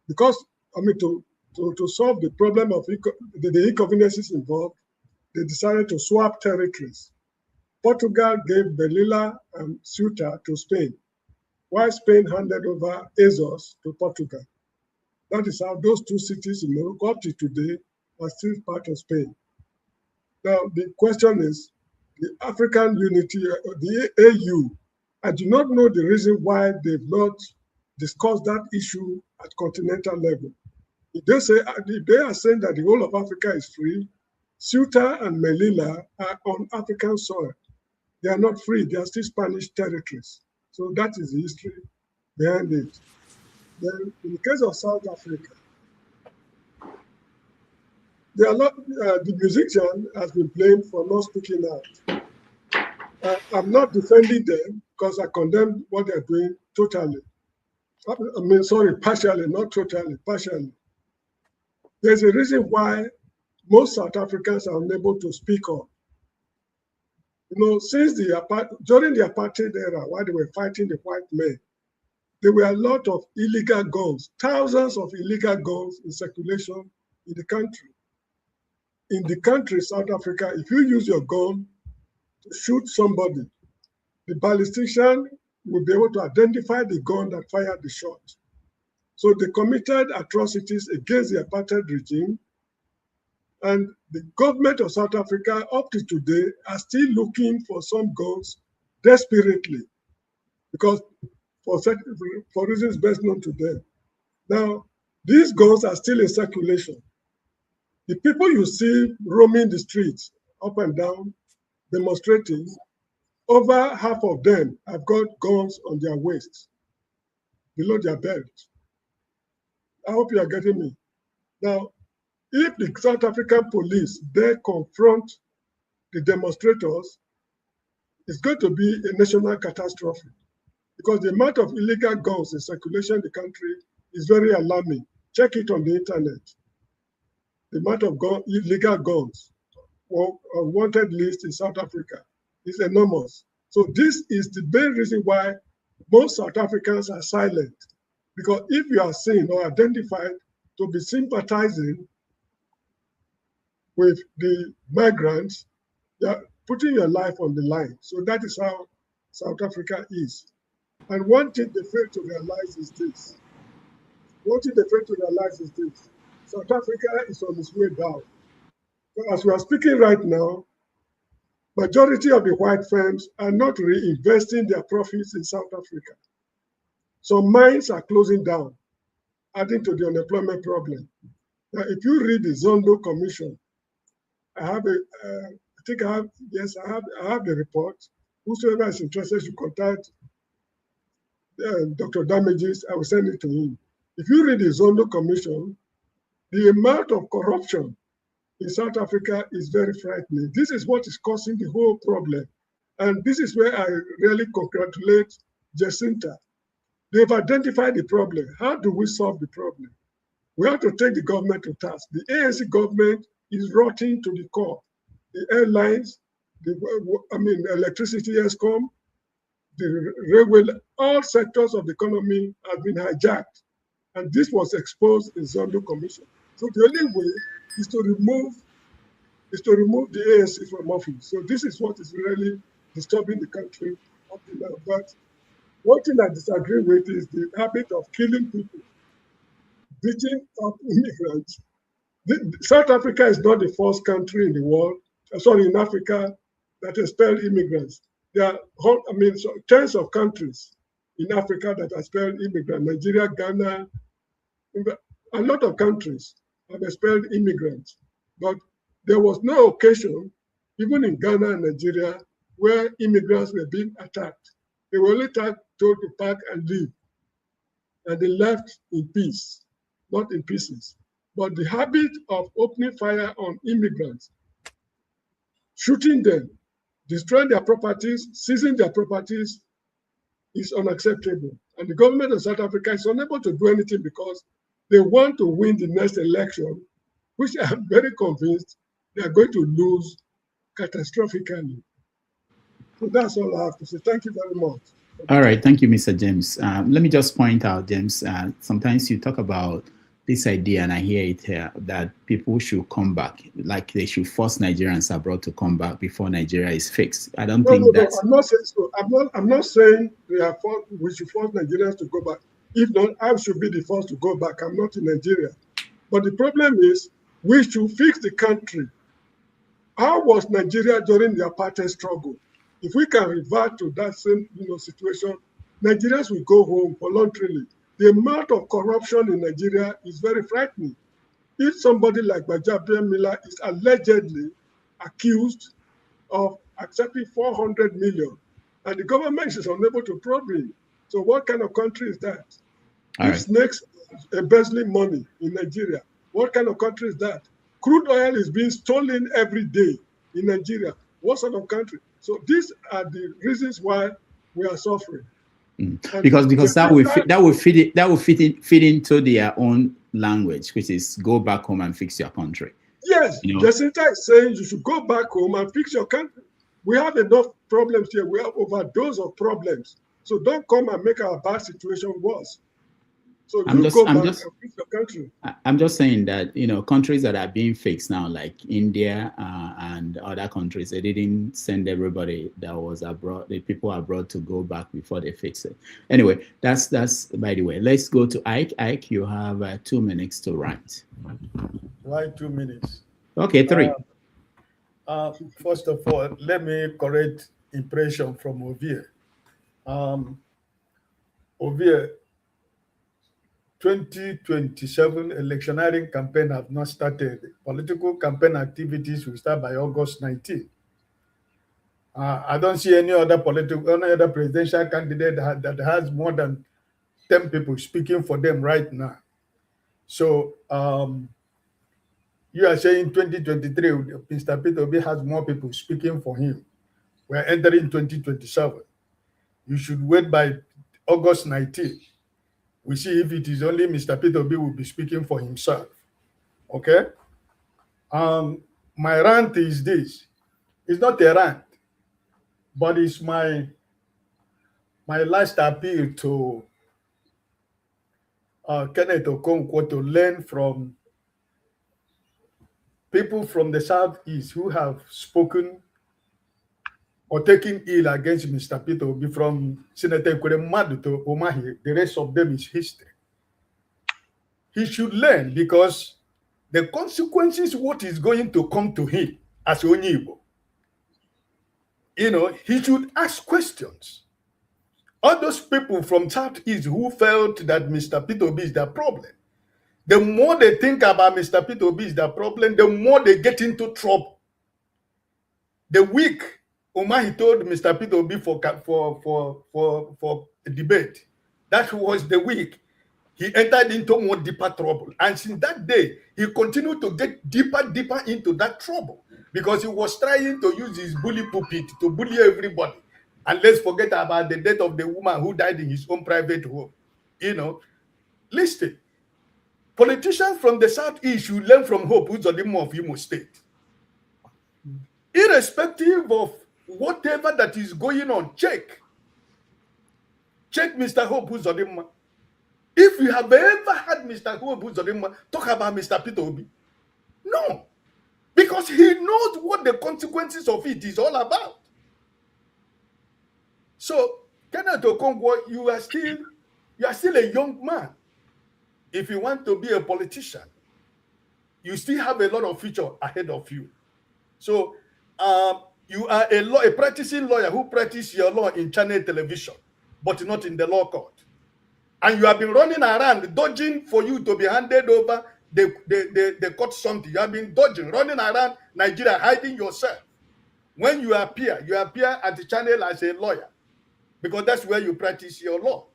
Because, I mean, to solve the problem of the inconveniences involved, they decided to swap territories. Portugal gave Melilla and Ceuta to Spain, while Spain handed over Azores to Portugal. That is how those 2 cities in Morocco up to today are still part of Spain. Now, the question is, the African Unity, the AU, I do not know the reason why they've not discussed that issue at continental level. If they are saying that the whole of Africa is free, Ceuta and Melilla are on African soil. They are not free, they are still Spanish territories. So that is the history behind it. Then, in the case of South Africa, the musician has been blamed for not speaking out. I'm not defending them because I condemn what they're doing totally. I mean, sorry, partially, not totally, partially. There's a reason why most South Africans are unable to speak up. You know, since during the apartheid era, while they were fighting the white men, there were a lot of illegal guns, thousands of illegal guns in circulation in the country. In the country, South Africa, if you use your gun to shoot somebody, the ballistician will be able to identify the gun that fired the shot. So they committed atrocities against the apartheid regime, and the government of South Africa up to today are still looking for some guns desperately, because for reasons best known to them. Now, these guns are still in circulation. The people you see roaming the streets up and down, demonstrating, over half of them have got guns on their waists, below their belt. I hope you are getting me. Now, if the South African police dare confront the demonstrators, it's going to be a national catastrophe, because the amount of illegal guns in circulation in the country is very alarming. Check it on the internet. The amount of illegal guns on wanted list in South Africa is enormous. So this is the main reason why most South Africans are silent. Because if you are seen or identified to be sympathizing with the migrants, you are putting your life on the line. So that is how South Africa is. And one thing they fail to realize is this. South Africa is on its way down. So as we are speaking right now, majority of the white firms are not reinvesting their profits in South Africa. So mines are closing down, adding to the unemployment problem. Now, if you read the Zondo Commission, I have the report. Whosoever is interested should contact Dr. Damages. I will send it to him. If you read the Zondo Commission, the amount of corruption in South Africa is very frightening. This is what is causing the whole problem. And this is where I really congratulate Jacinta. They've identified the problem. How do we solve the problem? We have to take the government to task. The ANC government is rotting to the core. The airlines, the electricity ESCOM, the railway, all sectors of the economy have been hijacked. And this was exposed in Zondo Commission. So the only way is to remove the ANC from office. So this is what is really disturbing the country up to now. But one thing I disagree with is the habit of killing people, beating up immigrants. South Africa is not the first country in the world, in Africa, that expelled immigrants. There are tens of countries in Africa that expelled immigrants. Nigeria, Ghana, a lot of countries have expelled immigrants. But there was no occasion, even in Ghana and Nigeria, where immigrants were being attacked. They were only told to pack and leave. And they left in peace, not in pieces. But the habit of opening fire on immigrants, shooting them, destroying their properties, seizing their properties, is unacceptable. And the government of South Africa is unable to do anything because they want to win the next election, which I'm very convinced they are going to lose catastrophically. So that's all I have to say. Thank you very much. All right. Thank you, Mr. James. Let me just point out, James, sometimes you talk about this idea, and I hear it here, that people should come back, like they should force Nigerians abroad to come back before Nigeria is fixed. I don't think that's... I'm not saying so. I'm not saying we should force Nigerians to go back. If not, I should be the first to go back. I'm not in Nigeria. But the problem is, we should fix the country. How was Nigeria during the apartheid struggle? If we can revert to that same situation, Nigerians will go home voluntarily. The amount of corruption in Nigeria is very frightening. If somebody like Bajaber Miller is allegedly accused of accepting 400 million, and the government is unable to probe him, so what kind of country is that? If snakes embezzling money in Nigeria, what kind of country is that? Crude oil is being stolen every day in Nigeria. What sort of country? So these are the reasons why we are suffering. Because that will fit into their own language, which is go back home and fix your country. Yes, Jacinta is saying you should go back home and fix your country. We have enough problems here. We have overdose of problems. So don't come and make our bad situation worse. So go back and fix your country. I'm just saying that, countries that are being fixed now, like India and other countries, they didn't send everybody that was abroad, the people abroad, to go back before they fix it. Anyway, that's by the way. Let's go to Ike. Ike, you have 2 minutes to write. Why 2 minutes? Okay, 3. First of all, let me correct impression from Ovie. Ovie, 2027 electioneering campaign have not started. Political campaign activities will start by August 19. I don't see any other presidential candidate that has more than 10 people speaking for them right now. So you are saying 2023, Mr. Peter Obi has more people speaking for him. We're entering 2027. You should wait by August 19. We see if it is only Mr. Peter Obi will be speaking for himself. Okay? My rant is this. It's not a rant, but it's my last appeal to Kenneth Okonkwo to learn from people from the Southeast who have spoken or taken ill against Mr. Peter Obi, from Senator Kwere to Umahi. The rest of them is history. He should learn, because the consequences, what is going to come to him as Onyibo, he should ask questions. All those people from Southeast who felt that Mr. Peter Obi is their problem, the more they think about Mr. Peter Obi is their problem, the more they get into trouble. The week Umahi told Mr. Peter Obi for a debate, that was the week he entered into more deeper trouble. And since that day, he continued to get deeper into that trouble, because he was trying to use his bully pulpit to bully everybody. And let's forget about the death of the woman who died in his own private home. Listen, politicians from the Southeast should learn from Hope Uzodinma of Imo State. Irrespective of whatever that is going on, check Mr. Hope Uzodinma. If you have ever had Mr. Hope Uzodinma talk about Mr. Peter Obi, no, because he knows what the consequences of it is all about. So, Kenneth Okonkwo, you are still a young man. If you want to be a politician, you still have a lot of future ahead of you. So, you are a practicing lawyer who practices your law in channel television, but not in the law court. And you have been running around, dodging for you to be handed over the court something. You have been dodging, running around Nigeria, hiding yourself. When you appear at the channel as a lawyer, because that's where you practice your law,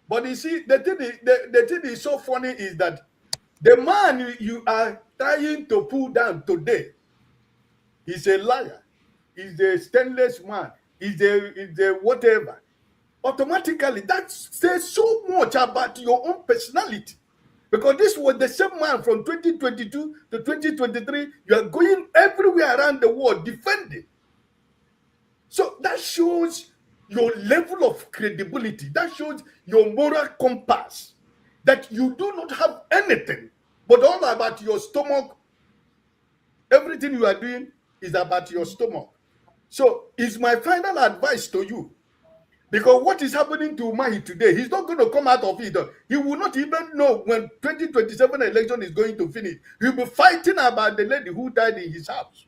But you see, the thing is so funny is that the man you are trying to pull down today, he's a liar. He's a stainless man. He's a whatever. Automatically, that says so much about your own personality. Because this was the same man from 2022 to 2023. You are going everywhere around the world defending. So that shows your level of credibility. That shows your moral compass. That you do not have anything but all about your stomach. Everything you are doing is about your stomach. So it's my final advice to you. Because what is happening to Umahi today, he's not going to come out of it. He will not even know when 2027 election is going to finish. He'll be fighting about the lady who died in his house.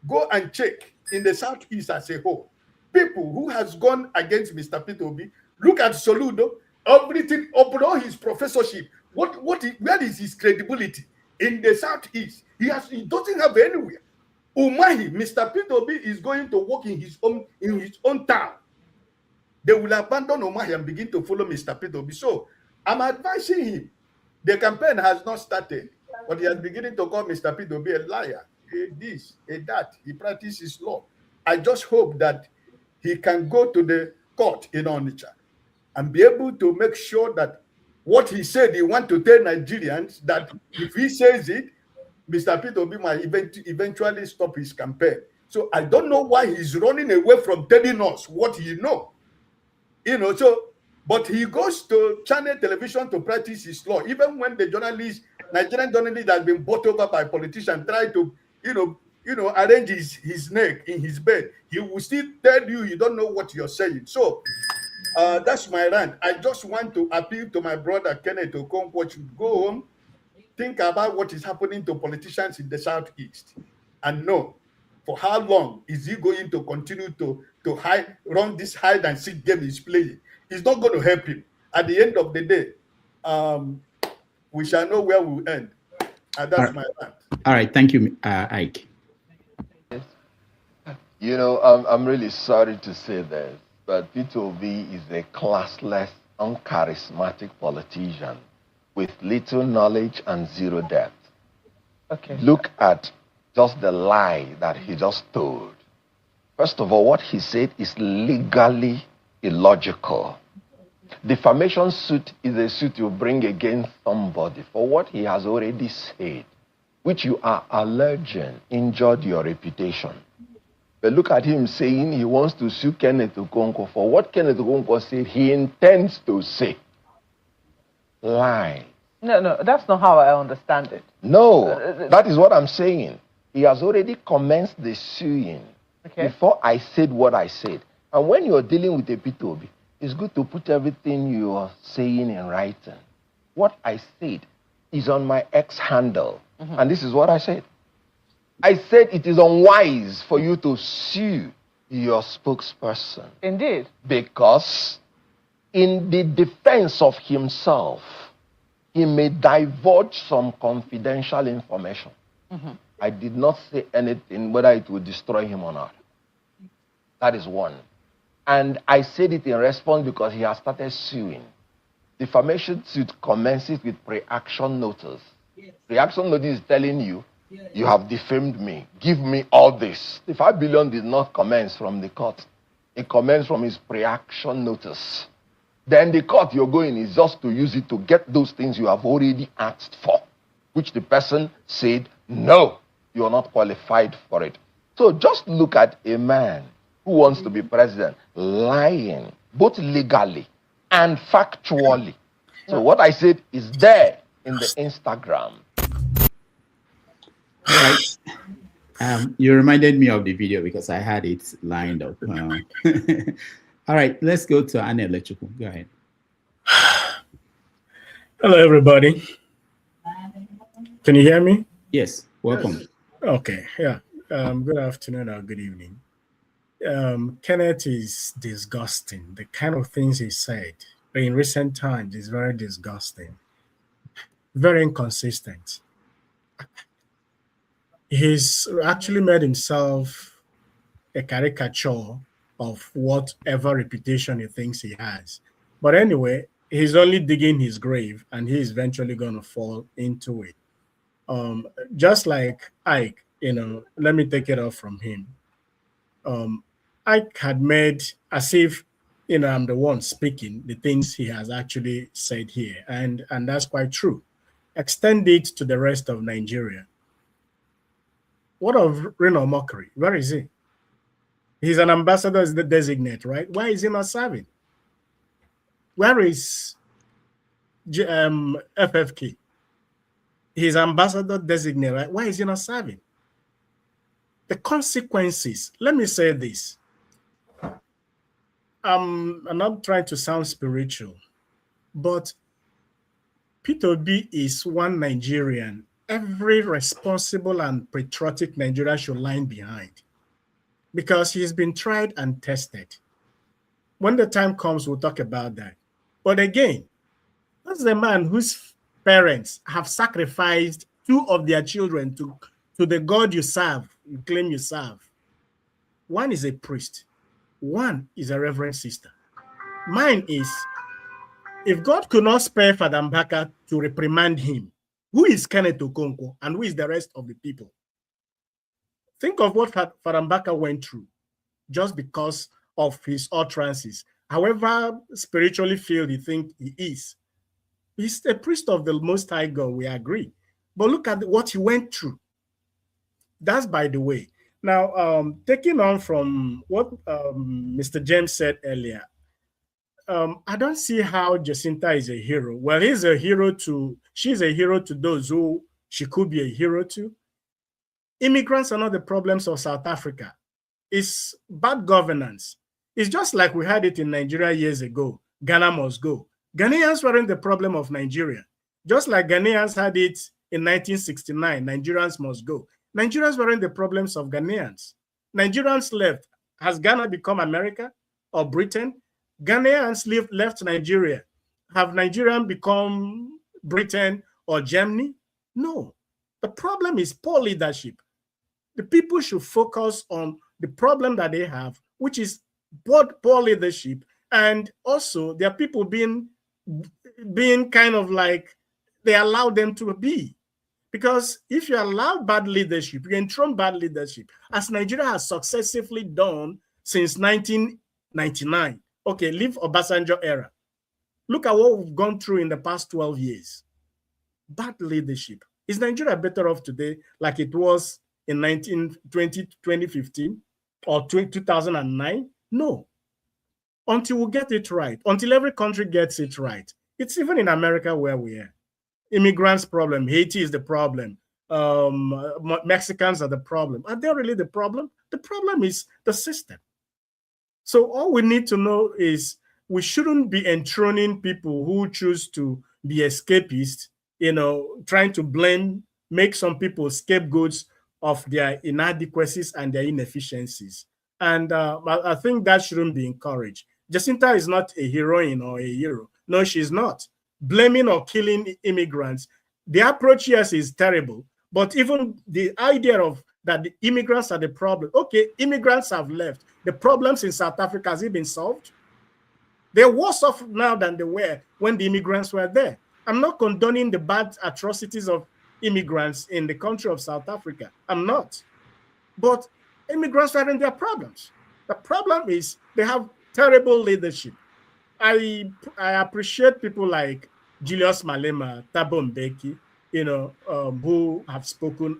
Go and check in the Southeast as a whole. People who has gone against Mr. Peter Obi, look at Soludo, everything, upon his professorship. Where is his credibility? In the Southeast, he doesn't have anywhere. Umahi, Mr. Peter Obi is going to work in his own town. They will abandon Umahi and begin to follow Mr. Peter Obi. So I'm advising him. The campaign has not started, but he is beginning to call Mr. Peter Obi a liar, a this, a that. He practices law. I just hope that he can go to the court in Onitsha and be able to make sure that what he said he want to tell Nigerians, that if he says it, Mr. Peter Obi might eventually stop his campaign. So I don't know why he's running away from telling us what he knows. You know, so, but he goes to channel television to practice his law. Even when the Nigerian journalist has been bought over by politicians, try to, arrange his neck in his bed, he will still tell you don't know what you're saying. So that's my rant. I just want to appeal to my brother Kenneth Okonkwo to go home, think about what is happening to politicians in the Southeast, and know for how long is he going to continue to run this hide and seek game he's playing. It's not going to help him. At the end of the day, we shall know where we'll end. And that's my rant. All right, thank you, Ike. You know, I'm really sorry to say this, but Peter Obi is a classless, uncharismatic politician with little knowledge and zero depth. Okay. Look at just the lie that he just told. First of all, what he said is legally illogical. Defamation suit is a suit you bring against somebody for what he has already said, which you are alleging injured your reputation. But look at him saying he wants to sue Kenneth Okonkwo for what Kenneth Okonkwo said he intends to say. Lie. No, that's not how I understand it. No, that is what I'm saying. He has already commenced the suing before I said what I said. And when you're dealing with a Peter Obi, it's good to put everything you are saying in writing. What I said is on my X handle. And this is what I said. I said it is unwise for you to sue your spokesperson. Indeed. Because in the defense of himself, he may divulge some confidential information. I did not say anything whether it would destroy him or not. That is one. And I said it in response because he has started suing. Defamation suit commences with pre-action notice. Pre-action notice is telling you, you have defamed me. Give me all this. The 5 billion did not commence from the court. It commenced from his pre-action notice. Then the court you're going is just to use it to get those things you have already asked for, which the person said, no, you're not qualified for it. So just look at a man who wants to be president lying, both legally and factually. So what I said is there in the Instagram. All right. You reminded me of the video because I had it lined up. All right, let's go to Anne Electrical. Go ahead. Hello, everybody. Can you hear me? Yes, welcome. Okay, yeah. Good afternoon or good evening. Kenneth is disgusting. The kind of things he said in recent times is very disgusting, very inconsistent. He's actually made himself a caricature of whatever reputation he thinks he has. But anyway, he's only digging his grave and he's eventually going to fall into it. Just like Ike, let me take it off from him. Ike had made as if, I'm the one speaking the things he has actually said here. And that's quite true. Extend it to the rest of Nigeria. What of Ronald Mockery? Where is he? He's an ambassador designate, right? Why is he not serving? Where is FFK? He's ambassador designate, right? Why is he not serving? The consequences, let me say this. I'm not trying to sound spiritual, but Peter B is one Nigerian every responsible and patriotic Nigerian should line behind, because he's been tried and tested. When the time comes, we'll talk about that. But again, that's the man whose parents have sacrificed 2 of their children to the God you serve, you claim you serve. One is a priest. One is a reverend sister. Mine is, if God could not spare Father Mbaka to reprimand him, who is Kenneth Okonkwo and who is the rest of the people? Think of what Father Mbaka went through. just because of his utterances. However spiritually filled he thinks he is. He's a priest of the Most High God, we agree. But look at what he went through. That's by the way. Now, taking on from what Mr. James said earlier, I don't see how Jacinta is a hero. Well, she's a hero to those who she could be a hero to. Immigrants are not the problems of South Africa. It's bad governance. It's just like we had it in Nigeria years ago. Ghana must go. Ghanaians weren't the problem of Nigeria. Just like Ghanaians had it in 1969, Nigerians must go. Nigerians weren't the problems of Ghanaians. Nigerians left. Has Ghana become America or Britain? Ghanaians left Nigeria. Have Nigerians become Britain or Germany? No. The problem is poor leadership. The people should focus on the problem that they have, which is poor leadership, and also there are people being kind of like they allow them to be. Because if you allow bad leadership, you enthrone bad leadership, as Nigeria has successively done since 1999. Okay, leave Obasanjo era. Look at what we've gone through in the past 12 years. Bad leadership. Is Nigeria better off today like it was in 2015 or 2009? No. Until we get it right, until every country gets it right. It's even in America where we are. Immigrants problem, Haiti is the problem. Mexicans are the problem. Are they really the problem? The problem is the system. So all we need to know is we shouldn't be enthroning people who choose to be escapists, trying to make some people scapegoats of their inadequacies and their inefficiencies. And I think that shouldn't be encouraged. Jacinta is not a heroine or a hero. No, she's not. Blaming or killing immigrants, the approach, yes, is terrible. But even the idea of that the immigrants are the problem. Okay, immigrants have left. The problems in South Africa, has it been solved? They're worse off now than they were when the immigrants were there. I'm not condoning the bad atrocities of immigrants in the country of South Africa. I'm not. But immigrants are in their problems. The problem is they have terrible leadership. I appreciate people like Julius Malema, Thabo Mbeki, who have spoken,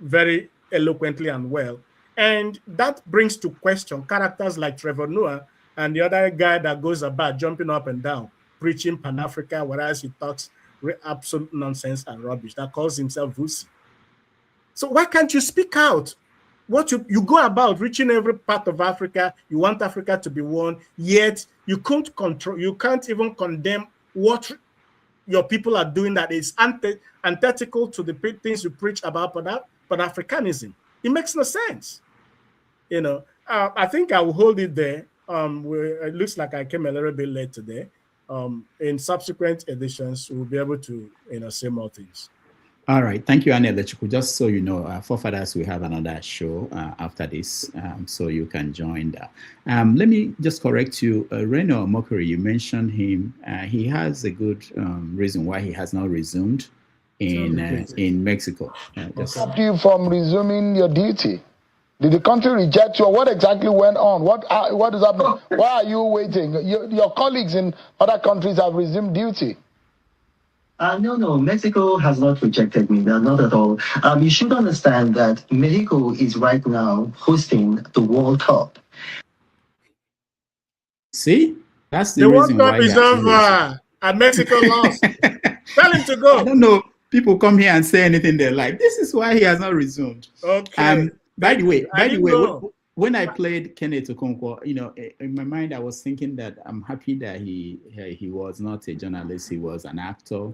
very eloquently and well. And that brings to question characters like Trevor Noah and the other guy that goes about jumping up and down, preaching Pan-Africa, whereas he talks absolute nonsense and rubbish, that calls himself Vusi. So why can't you speak out? What you go about reaching every part of Africa, you want Africa to be one, yet you can't even condemn what your people are doing that is antithetical to the things you preach about Pan-Africanism. It makes no sense. I think I will hold it there. It looks like I came a little bit late today. In subsequent editions, we'll be able to say more things. All right. Thank you, Anne Lechuku. Just so you know, forefathers, we have another show after this, so you can join that. Let me just correct you. Reno Mokori, you mentioned him. He has a good reason why he has not resumed in Mexico. What stopped you from resuming your duty? Did the country reject you? What exactly went on? What is happening? Why are you waiting? Your colleagues in other countries have resumed duty. No, Mexico has not rejected me, not at all. You should understand that Mexico is right now hosting the World Cup. See? That's the reason World why Cup is over and Mexico lost. Tell him to go. I don't know. People come here and say anything they like. This is why he has not resumed. Okay. By the way, when I played Kenneth Okonkwo, in my mind, I was thinking that I'm happy that he was not a journalist. He was an actor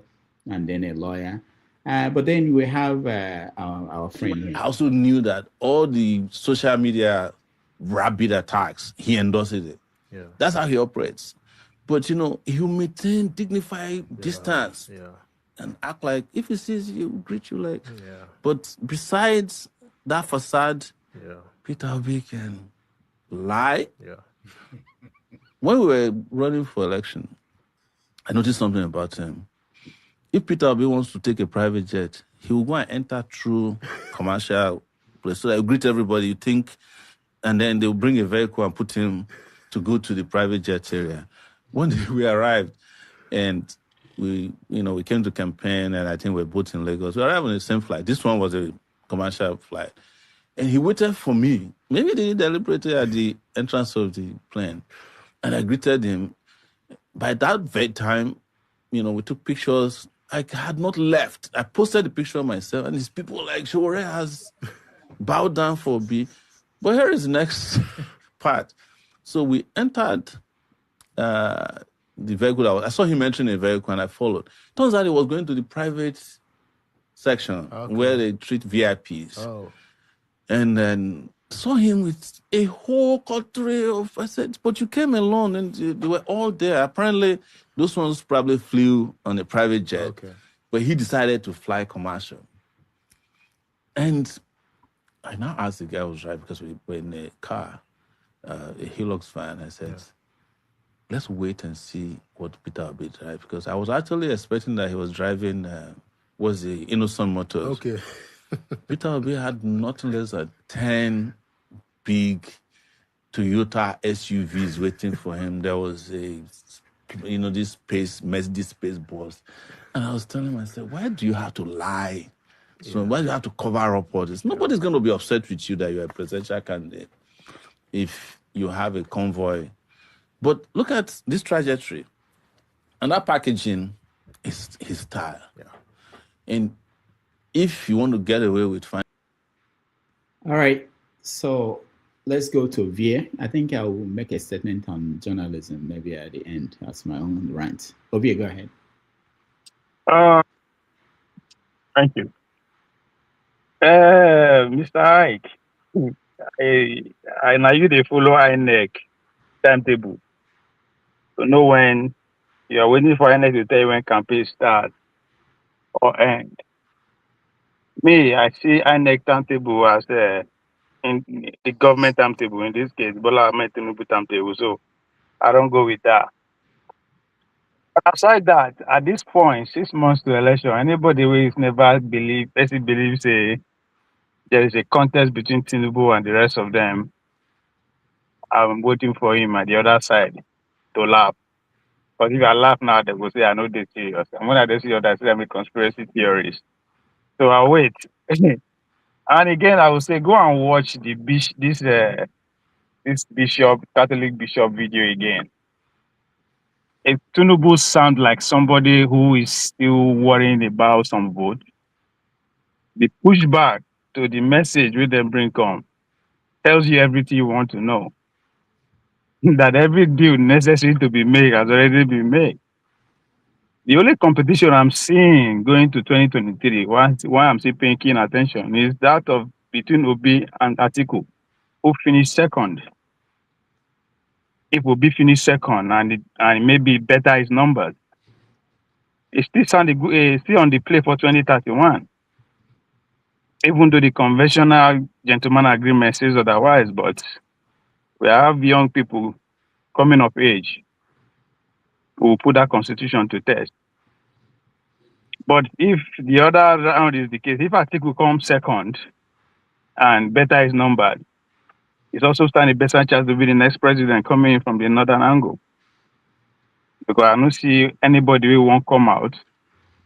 and then a lawyer. But then we have our friend here. I also knew that all the social media rabid attacks, he endorses it. Yeah. That's how he operates. But, he'll maintain dignified distance and act like if he sees you, greet you like. Yeah. But besides that facade, Peter Obi can lie. Yeah. When we were running for election, I noticed something about him. If Peter Obi wants to take a private jet, he will go and enter through commercial place. So I greet everybody. You think and then they'll bring a vehicle and put him to go to the private jet area. One day we arrived, and we came to campaign, and I think we're both in Lagos. We arrived on the same flight. This one was a commercial flight. And he waited for me. Maybe they didn't deliberate at the entrance of the plane. And I greeted him. By that very time, we took pictures. I had not left. I posted the picture myself, and these people were like, Shore has bowed down for B. But here is the next part. So we entered the vehicle. I saw him entering a vehicle, and I followed. Turns out he was going to the private section where they treat VIPs. Oh. And then saw him with a whole coterie of, I said, but you came alone, and they were all there. Apparently, those ones probably flew on a private jet. Okay. But he decided to fly commercial. And I now asked the guy who was driving, because we were in a car, a Hilux van. I said, let's wait and see what Peter will be driving. Because I was actually expecting that he was driving, was the Innocent Motors. Okay. Peter Obi had nothing less than 10 big Toyota SUVs waiting for him. There was this Mercedes space bus. And I was telling myself, why do you have to lie? So why do you have to cover up all this? Nobody's going to be upset with you that you're a presidential candidate if you have a convoy. But look at this trajectory. And that packaging is his style. Yeah. And if you want to get away with fine. All right. So let's go to Ovie. I think I will make a statement on journalism maybe at the end as my own rant. Ovie, go ahead. Thank you. Mr. Ike, I know you they follow INEC timetable to know when you are waiting for INEC to tell you when campaign starts or end. Me, I see INEC timetable as in the government timetable, in this case, Bola Ahmed Tinubu timetable, so I don't go with that. But aside that, at this point, 6 months to election, anybody who is never believes there is a contest between Tinubu and the rest of them, I'm voting for him at the other side to laugh. Because if I laugh now, they will say I know they're serious. And when I don't see others, I'm a conspiracy theorist. So I'll wait. And again, I will say, go and watch this Catholic bishop video again. If Tinubu sound like somebody who is still worrying about some vote, the pushback to the message with them bring on tells you everything you want to know. That every deal necessary to be made has already been made. The only competition I'm seeing going to 2023, why I'm still paying keen attention, is that of between Obi and Atiku, who finished second. If Obi finished second and maybe better his numbers, it's still on the play for 2031. Even though the conventional gentleman agreement says otherwise, but we have young people coming of age who will put that constitution to test. But if the other round is the case, if Atiku comes second and better is numbered, it's also standing a better chance to be the next president coming in from the northern angle. Because I don't see anybody who won't come out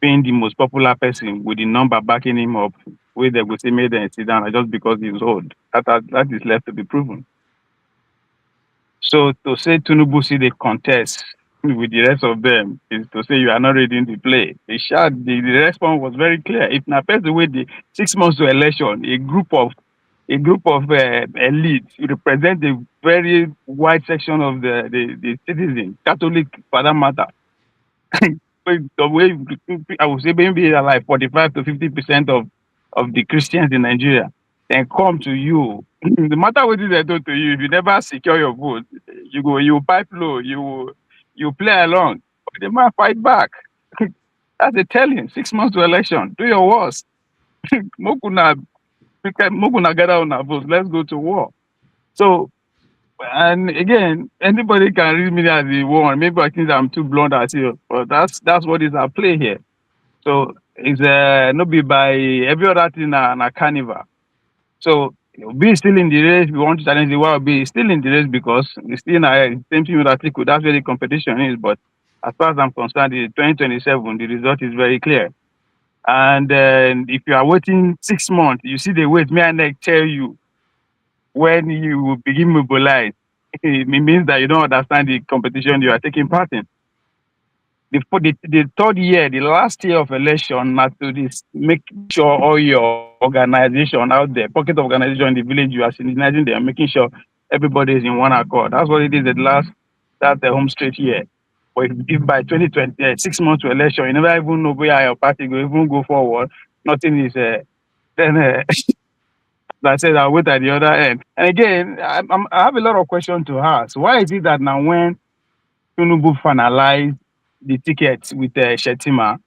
being the most popular person with the number backing him up, where they will say made them sit down just because he's old. That is left to be proven. So to say Tinubu see the contest with the rest of them is to say you are not ready to play. The response was very clear. If Napes the way the 6 months to election, a group of elites represent a very wide section of the citizens, Catholic for that matter. The way I would say maybe like 45 to 50% of the Christians in Nigeria then come to you. No matter what they do to you, if you never secure your vote, you pipe low, you play along, but they might fight back. That's a telling. 6 months to election. Do your worst. Mokuna gather on our votes. Let's go to war. So, and again, anybody can read me as the one. Maybe I think I'm too blunt as you, but that's what is at play here. So it's not be by every other thing na carnival. So Obi is still in the race. We want to challenge the world. Obi is still in the race because it's still the same thing with Atiku. That's where the competition is. But as far as I'm concerned, in 2027, the result is very clear. And if you are waiting 6 months, you see the wait. May I tell you when you will begin mobilize? It means that you don't understand the competition you are taking part in. The third year, the last year of election, not to this, make sure all your organization out there, pocket organization in the village, you are synchronizing them, making sure everybody is in one accord. That's what it is at last, that's the home straight year. But if by 2020, 6 months to election, you never even know where your party will even go forward, nothing is, then, I said, I'll wait at the other end. And again, I have a lot of questions to ask. Why is it that now when Tinubu finalized the tickets with Shetima,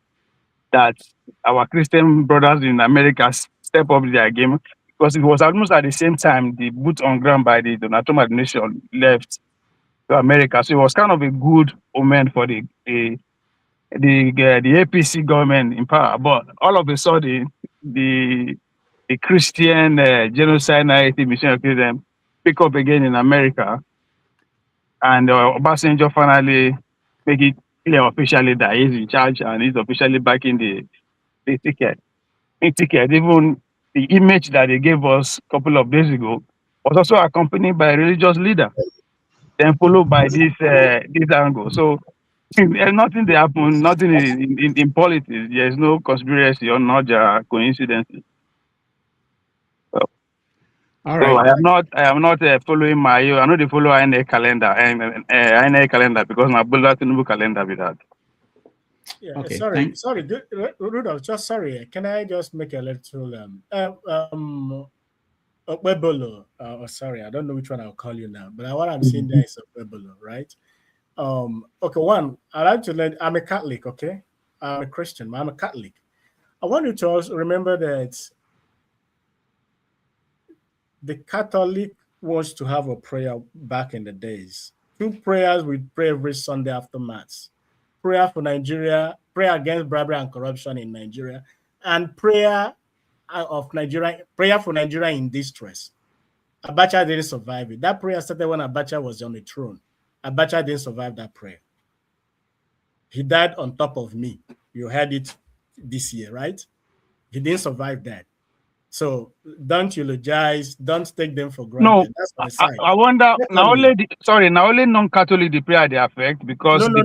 that our Christian brothers in America step up their game? Because it was almost at the same time the boot on ground by the Donald Trump administration left to America. So it was kind of a good omen for the APC government in power. But all of a sudden, the Christian genocide narrative mission pick up again in America, and Obasanjo finally make it clear officially that he's in charge and he's officially backing the ticket. Even the image that they gave us a couple of days ago was also accompanied by a religious leader, then followed by this angle. So nothing that happened, nothing in politics. There's no conspiracy or not coincidence. All right. So I am not following my. I know they follow INA calendar and INA calendar because my Bola Tinubu calendar with that. Yeah, Okay, sorry, Rudolph, just sorry. Can I just make a little Webolo? Sorry, I don't know which one I'll call you now, but what I'm seeing there is a Webolo, right? Okay, one, I like to let. I'm a Catholic, okay? I'm a Christian, but I'm a Catholic. I want you to also remember that the Catholic wants to have a prayer back in the days. 2 prayers we pray every Sunday after Mass. Prayer for Nigeria, prayer against bribery and corruption in Nigeria, and prayer for Nigeria in distress. Abacha didn't survive it. That prayer started when Abacha was on the throne. Abacha didn't survive that prayer. He died on top of me. You heard it this year, right? He didn't survive that. So don't eulogize, don't take them for granted. No, that's my side. I wonder now only non-Catholic the prayer they affect because hold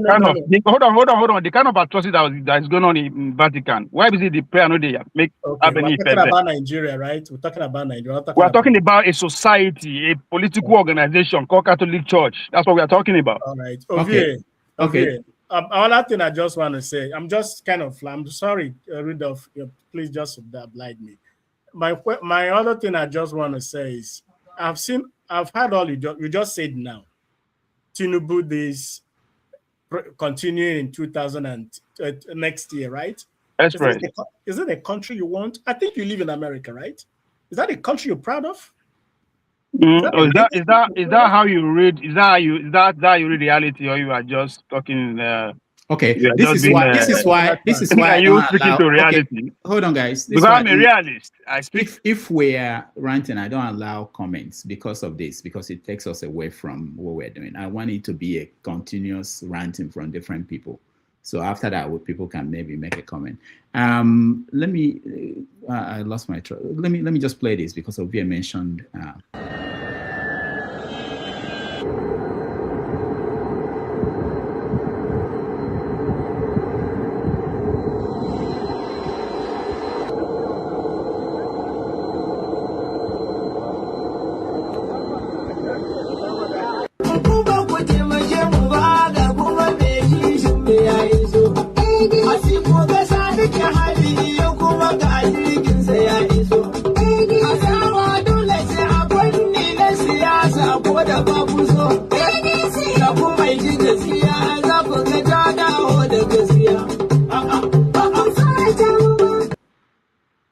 on, the kind of atrocity that is going on in Vatican. Why is it the prayer no they make have any effect? We're talking about Nigeria, right? We're talking about Nigeria. We're talking about a society, a political organization called Catholic Church. That's what we are talking about. All right. Okay. Another thing I just want to say, I'm sorry, Rudolph, please just oblige me. My other thing I just want to say is I've heard all you just said now. Tinubu this continuing in 2000 and next year, right? That's right. Is it a country you want? I think you live in America, right? Is that a country you're proud of? Is that how you read? Is that how you read reality, or you are just talking? Okay, this is why are you speaking to reality? Okay. Hold on, guys. Because I'm a realist. I speak. If we are ranting, I don't allow comments because of this, because it takes us away from what we're doing. I want it to be a continuous ranting from different people. So after that, people can maybe make a comment. Let me. I lost my track. Let me just play this because Ovia mentioned.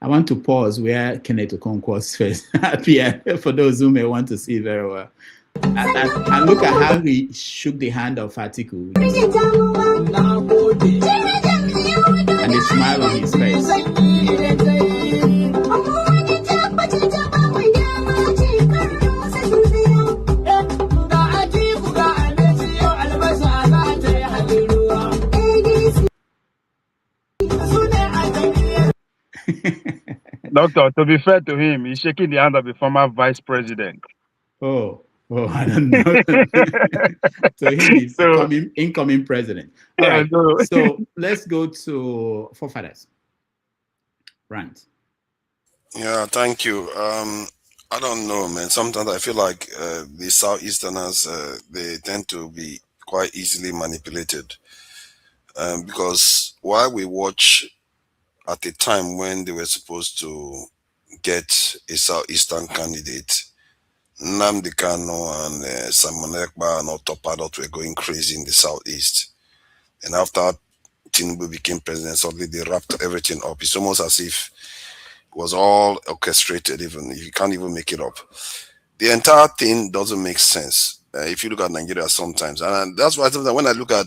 I want to pause where Kenneth Okonkwo's face appeared for those who may want to see very well. And look at how he shook the hand of Atiku. And a smile on his face. Doctor, to be fair to him, he's shaking the hand of the former vice president. Oh, I don't know. So he is incoming president. All right. So let's go to forefathers. Rant. Yeah, thank you. I don't know, man. Sometimes I feel like the Southeasterners, they tend to be quite easily manipulated. Because while we watch at a time when they were supposed to get a Southeastern candidate, Nnamdi Kanu and Simon Ekpa and Otto Padot were going crazy in the Southeast. And after Tinubu became president, suddenly they wrapped everything up. It's almost as if it was all orchestrated, even if you can't even make it up. The entire thing doesn't make sense if you look at Nigeria sometimes. And that's why sometimes when I look at,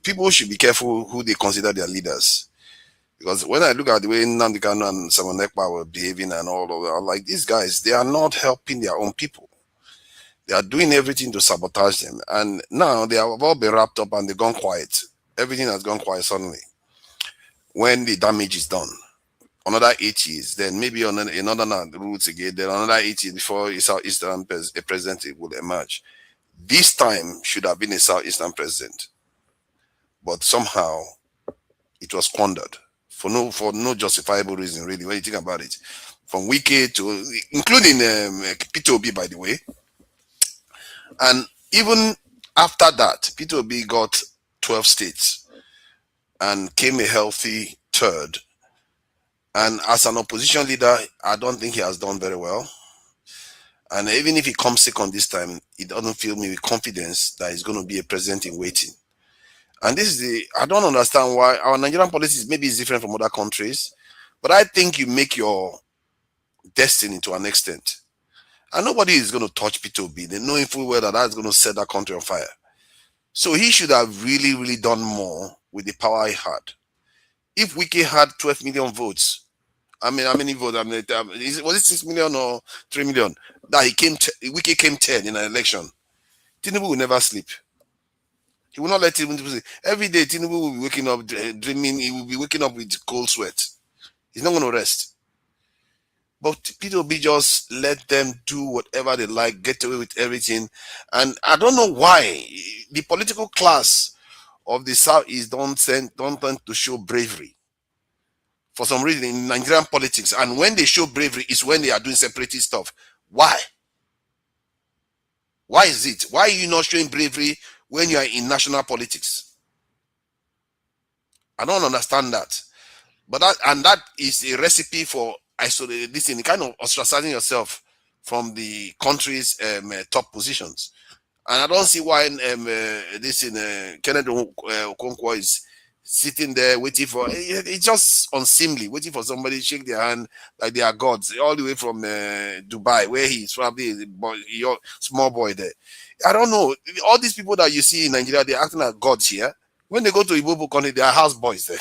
people should be careful who they consider their leaders. Because when I look at the way Nnamdi Kanu and Simon Ekpa were behaving and all of that, I'm like, these guys, they are not helping their own people. They are doing everything to sabotage them. And now they have all been wrapped up and they've gone quiet. Everything has gone quiet suddenly. When the damage is done, another 8 years, then maybe on another route again, then another 8 years before a Southeastern president will emerge. This time should have been a Southeastern president. But somehow it was squandered. For no justifiable reason, really, when you think about it. From Wike to, including Peter Obi, by the way. And even after that, Peter Obi got 12 states and came a healthy third. And as an opposition leader, I don't think he has done very well. And even if he comes second this time, it doesn't fill me with confidence that he's going to be a president in waiting. And this is I don't understand why our Nigerian policy maybe is different from other countries, but I think you make your destiny to an extent. And nobody is going to touch Peter Obi. They know in full well that that's going to set that country on fire. So he should have really, really done more with the power he had. If Wike had 12 million votes, I mean, how many votes? I mean, was it 6 million or 3 million? That Wike came 10 in an election. Tinubu will never sleep. He will not let Tinubu sleep. Every day, Tinubu will be waking up, dreaming. He will be waking up with cold sweat. He's not going to rest. But Peter Obi just let them do whatever they like, get away with everything. And I don't know why the political class of the Southeast don't tend to show bravery. For some reason in Nigerian politics, and when they show bravery is when they are doing separatist stuff. Why? Why is it? Why are you not showing bravery when you are in national politics? I don't understand that. But that is a recipe for isolating this in kind of ostracizing yourself from the country's top positions. And I don't see why Kennedy Okonkwo is sitting there waiting for, it's just unseemly, waiting for somebody to shake their hand like they are gods, all the way from Dubai, where he's probably a small boy there. I don't know. All these people that you see in Nigeria, they're acting like gods here. When they go to Igbo country, they are house boys there.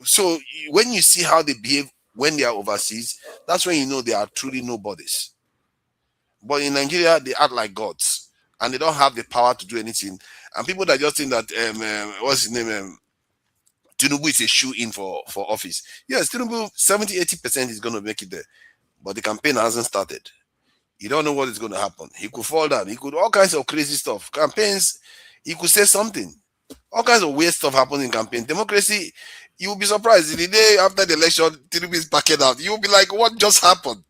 So when you see how they behave when they are overseas, that's when you know they are truly nobodies. But in Nigeria, they act like gods, and they don't have the power to do anything. And people that just think that what's his name, Tinubu is a shoe-in for office. Yes, Tinubu 70-80% is going to make it there, but the campaign hasn't started. You don't know what is going to happen. He could fall down. He could all kinds of crazy stuff. Campaigns, he could say something. All kinds of weird stuff happens in campaign. Democracy, you will be surprised. The day after the election, Tinubu is backing out. You will be like, what just happened?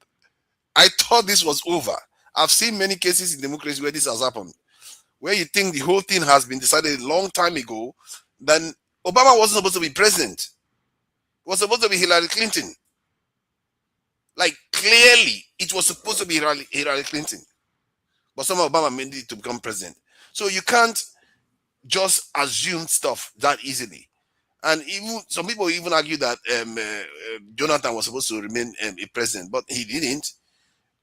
I thought this was over. I've seen many cases in democracy where this has happened, where you think the whole thing has been decided a long time ago. Then Obama wasn't supposed to be president. It was supposed to be Hillary Clinton. Like, clearly, it was supposed to be Hillary Clinton. But somehow Obama made it to become president. So you can't just assume stuff that easily. And even some people even argue that Jonathan was supposed to remain a president, but he didn't.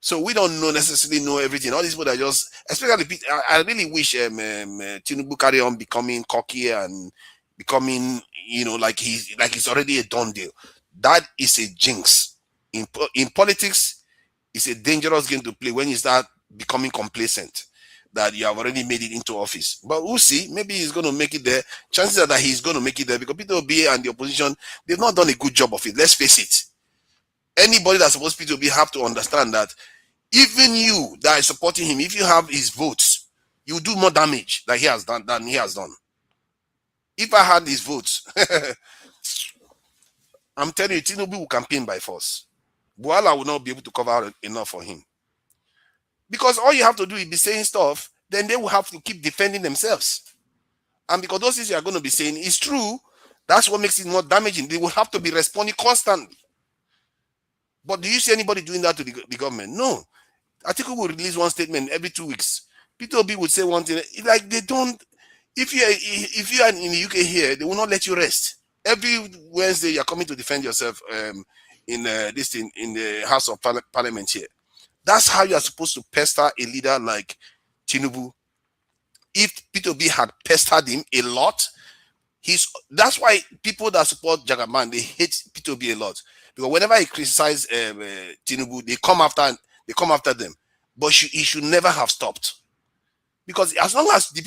So we don't necessarily know everything. All these people are just, especially, I really wish Tinubu carry on becoming cocky and becoming, like he's already a done deal. That is a jinx. In politics, it's a dangerous game to play when you start becoming complacent. that you have already made it into office. But we'll see. Maybe he's going to make it there. Chances are that he's going to make it there because Peter Obi and the opposition, they've not done a good job of it. Let's face it. Anybody that's supposed to be have to understand that even you that is supporting him, if you have his votes, you do more damage than he has done. If I had his votes, I'm telling you, Tinubu will campaign by force. Buala will not be able to cover enough for him. Because all you have to do is be saying stuff, then they will have to keep defending themselves. And because those things you are going to be saying is true, that's what makes it more damaging. They will have to be responding constantly. But do you see anybody doing that to the government? No. Atiku will release one statement every 2 weeks. Peter Obi would say one thing. Like they don't. If you are in the UK here, they will not let you rest. Every Wednesday you are coming to defend yourself in the House of Parliament here. That's how you are supposed to pester a leader like Tinubu. If Peter Obi had pestered him a lot, that's why people that support Jagaban, they hate Peter Obi a lot. Because whenever he criticizes Tinubu, they come after them. But he should never have stopped. Because as long as the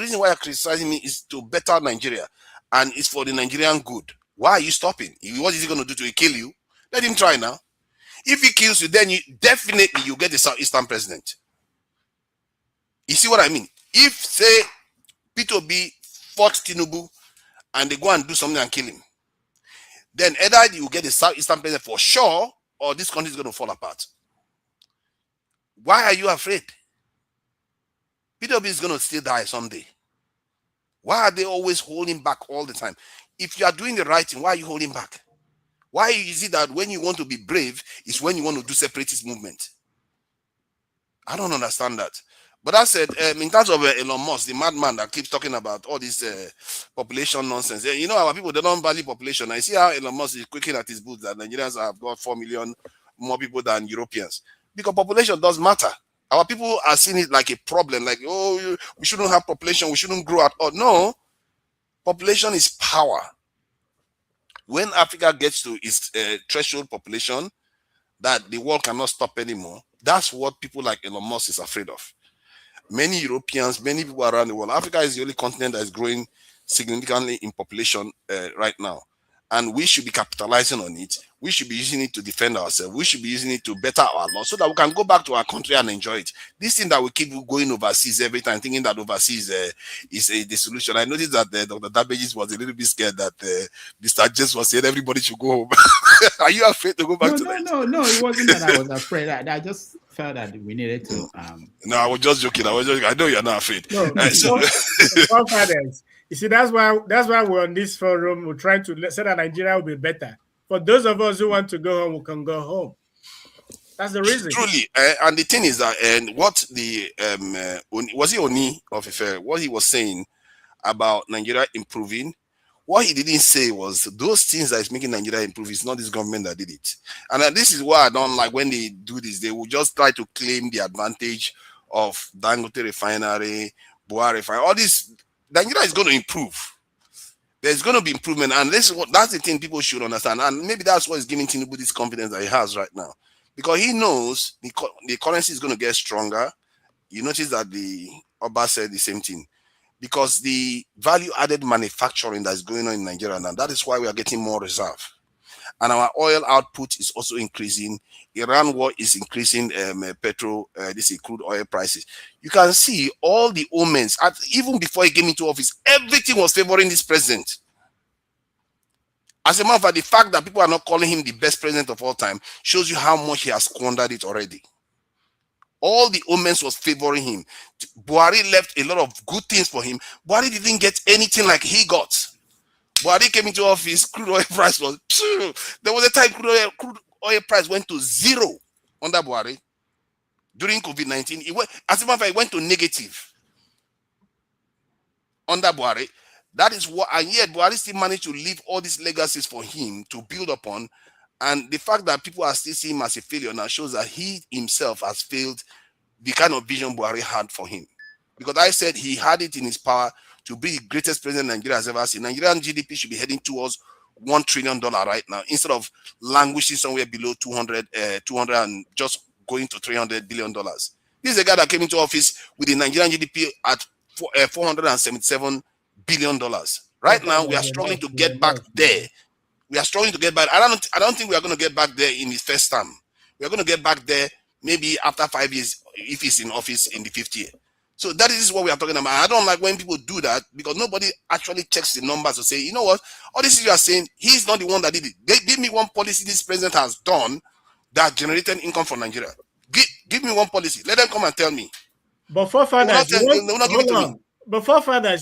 reason why you're criticizing me is to better Nigeria and it's for the Nigerian good. Why are you stopping? What is he going to do to kill you? Let him try now. If he kills you, then you get the Southeastern president. You see what I mean? If, say, Peter Obi fought Tinubu and they go and do something and kill him, then either you get the Southeastern president for sure, or this country is going to fall apart. Why are you afraid? Peter Obi is going to still die someday. Why are they always holding back all the time? If you are doing the right thing, why are you holding back? Why is it that when you want to be brave is when you want to do separatist movement? I don't understand that. But I said, in terms of Elon Musk, the madman that keeps talking about all this population nonsense. You know, our people, they don't value population. I see how Elon Musk is quaking at his boots that Nigerians have got 4 million more people than Europeans. Because population does matter. Our people are seeing it like a problem. Like, oh, we shouldn't have population. We shouldn't grow at all. No. Population is power. When Africa gets to its threshold population that the world cannot stop anymore, that's what people like Elon Musk is afraid of. Many Europeans, many people around the world, Africa is the only continent that is growing significantly in population right now. And we should be capitalizing on it. We should be using it to defend ourselves. We should be using it to better our laws so that we can go back to our country and enjoy it. This thing that we keep going overseas every time, thinking that overseas is the solution. I noticed that Dr. Dabages was a little bit scared that Mr. James was saying everybody should go home. Are you afraid to go back to Nigeria? No, it wasn't that I was afraid. I just felt that we needed to. No, I was just joking. I know you're not afraid. No, you see, that's why we're on this forum. We're trying to say that Nigeria will be better. For those of us who want to go home, we can go home. That's the reason. Truly, and the thing is that, and what the was it Oni of Ife, what he was saying about Nigeria improving, what he didn't say was those things that is making Nigeria improve. It's not this government that did it. And this is why I don't like when they do this. They will just try to claim the advantage of Dangote refinery, Buhari refinery, all this. Nigeria is going to improve. There's going to be improvement, and that's the thing people should understand. And maybe that's what is giving Tinubu this confidence that he has right now, because he knows the currency is going to get stronger. You notice that the Oba said the same thing, because the value-added manufacturing that is going on in Nigeria now, that is why we are getting more reserve. And our oil output is also increasing. Iran war is increasing crude oil prices. You can see all the omens, even before he came into office, everything was favoring this president. As a matter of fact, the fact that people are not calling him the best president of all time shows you how much he has squandered it already. All the omens was favoring him. Buhari left a lot of good things for him. Buhari didn't get anything like he got. Buhari came into office, crude oil price was, there was a time crude oil price went to zero under Buhari. During COVID-19, as a matter of fact, it went to negative under Buhari. That is what, and yet Buhari still managed to leave all these legacies for him to build upon. And the fact that people are still seeing him as a failure now shows that he himself has failed the kind of vision Buhari had for him. Because I said he had it in his power to be the greatest president Nigeria has ever seen. Nigerian GDP should be heading towards $1 trillion right now, instead of languishing somewhere below 200 and just going to $300 billion. This is a guy that came into office with the Nigerian GDP at $477 billion. Right now, we are struggling to get back there. We are struggling to get back. I don't think we are going to get back there in his first term. We are going to get back there maybe after 5 years if he's in office in the 5th year. So that is what we are talking about. I don't like when people do that because nobody actually checks the numbers to say, you know what, all this you are saying, he's not the one that did it. Give me one policy this president has done that generated income for Nigeria. Give me one policy. Let them come and tell me. But forefathers,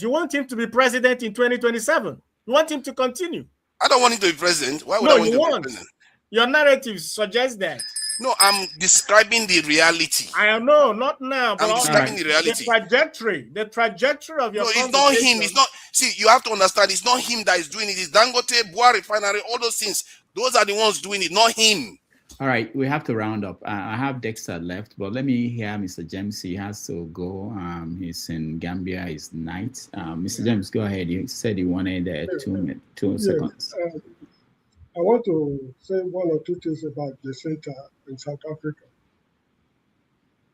you want him to be president in 2027. You want him to continue. I don't want him to be president. Why would I want him to be president? Your narrative suggests that. No, I'm describing the reality. I know, not now, but I'm describing the reality. The trajectory of your. No, it's not him. It's not. See, you have to understand. It's not him that is doing it. It's Dangote, Boa Refinery, all those things. Those are the ones doing it, not him. All right, we have to round up. I have Dexter left, but let me hear Mr. James. He has to go. He's in Gambia. It's night. Mr. James, go ahead. You said you wanted 2 seconds. I want to say one or two things about the center in South Africa.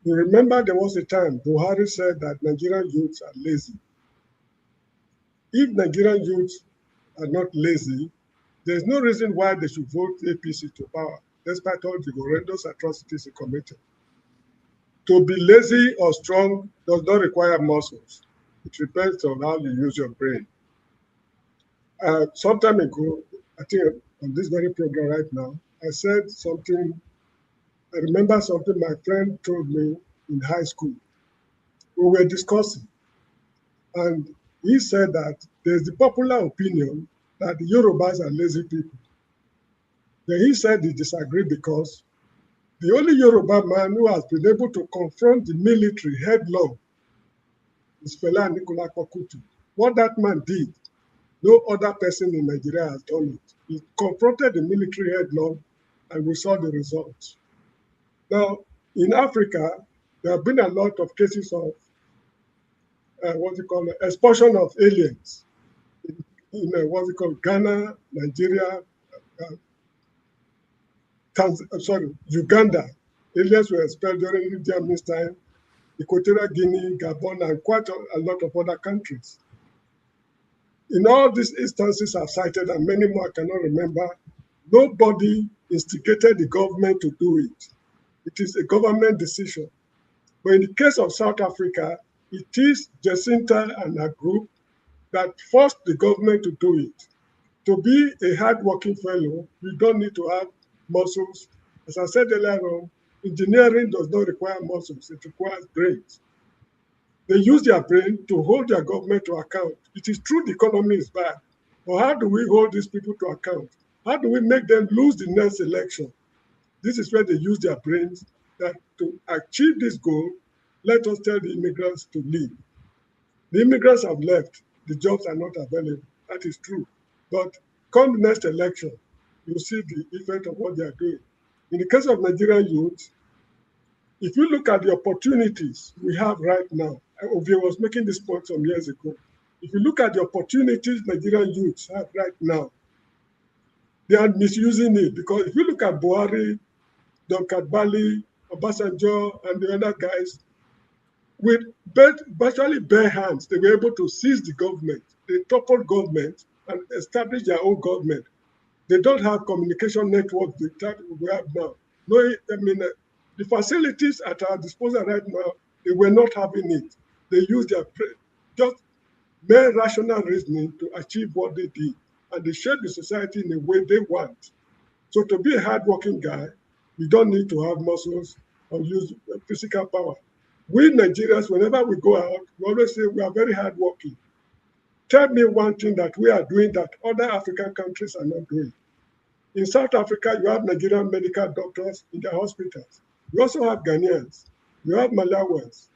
You remember there was a time Buhari said that Nigerian youths are lazy. If Nigerian youths are not lazy, there's no reason why they should vote APC to power, despite all the horrendous atrocities he committed. To be lazy or strong does not require muscles. It depends on how you use your brain. Some time ago, I think on this very program right now, I said something. I remember something my friend told me in high school. We were discussing, and he said that there's the popular opinion that the Yorubas are lazy people. Then he said he disagreed because the only Yoruba man who has been able to confront the military headlong is Fela Nicola Kwakutu. What that man did, no other person in Nigeria has done it. He confronted the military headlong, and we saw the results. Now, in Africa, there have been a lot of cases of expulsion of aliens in Ghana, Nigeria, Uganda. Aliens were expelled during Idi Amin's time, Equatorial Guinea, Gabon, and quite a lot of other countries. In all these instances I've cited, and many more I cannot remember, nobody instigated the government to do it. It is a government decision. But in the case of South Africa, it is Jacinta and her group that forced the government to do it. To be a hardworking fellow, you don't need to have muscles. As I said earlier on, engineering does not require muscles, it requires brains. They use their brain to hold their government to account. It is true the economy is bad, but how do we hold these people to account? How do we make them lose the next election? This is where they use their brains, that to achieve this goal, let us tell the immigrants to leave. The immigrants have left, the jobs are not available. That is true. But come the next election, you'll see the effect of what they are doing. In the case of Nigerian youth, if you look at the opportunities we have right now, Ovie was making this point some years ago. If you look at the opportunities Nigerian youths have right now, they are misusing it, because if you look at Buhari, Dr. Bali, Obasanjo, and the other guys, with virtually bare hands, they were able to seize the government. They toppled government and established their own government. They don't have communication networks that we have now. No, I mean, the facilities at our disposal right now, they were not having it. They used their just mere rational reasoning to achieve what they did, and they shape the society in a way they want. So to be a hardworking guy, you don't need to have muscles or use physical power. We Nigerians, whenever we go out, we always say we are very hardworking. Tell me one thing that we are doing that other African countries are not doing. In South Africa, you have Nigerian medical doctors in their hospitals. You also have Ghanaians. You have Malawians.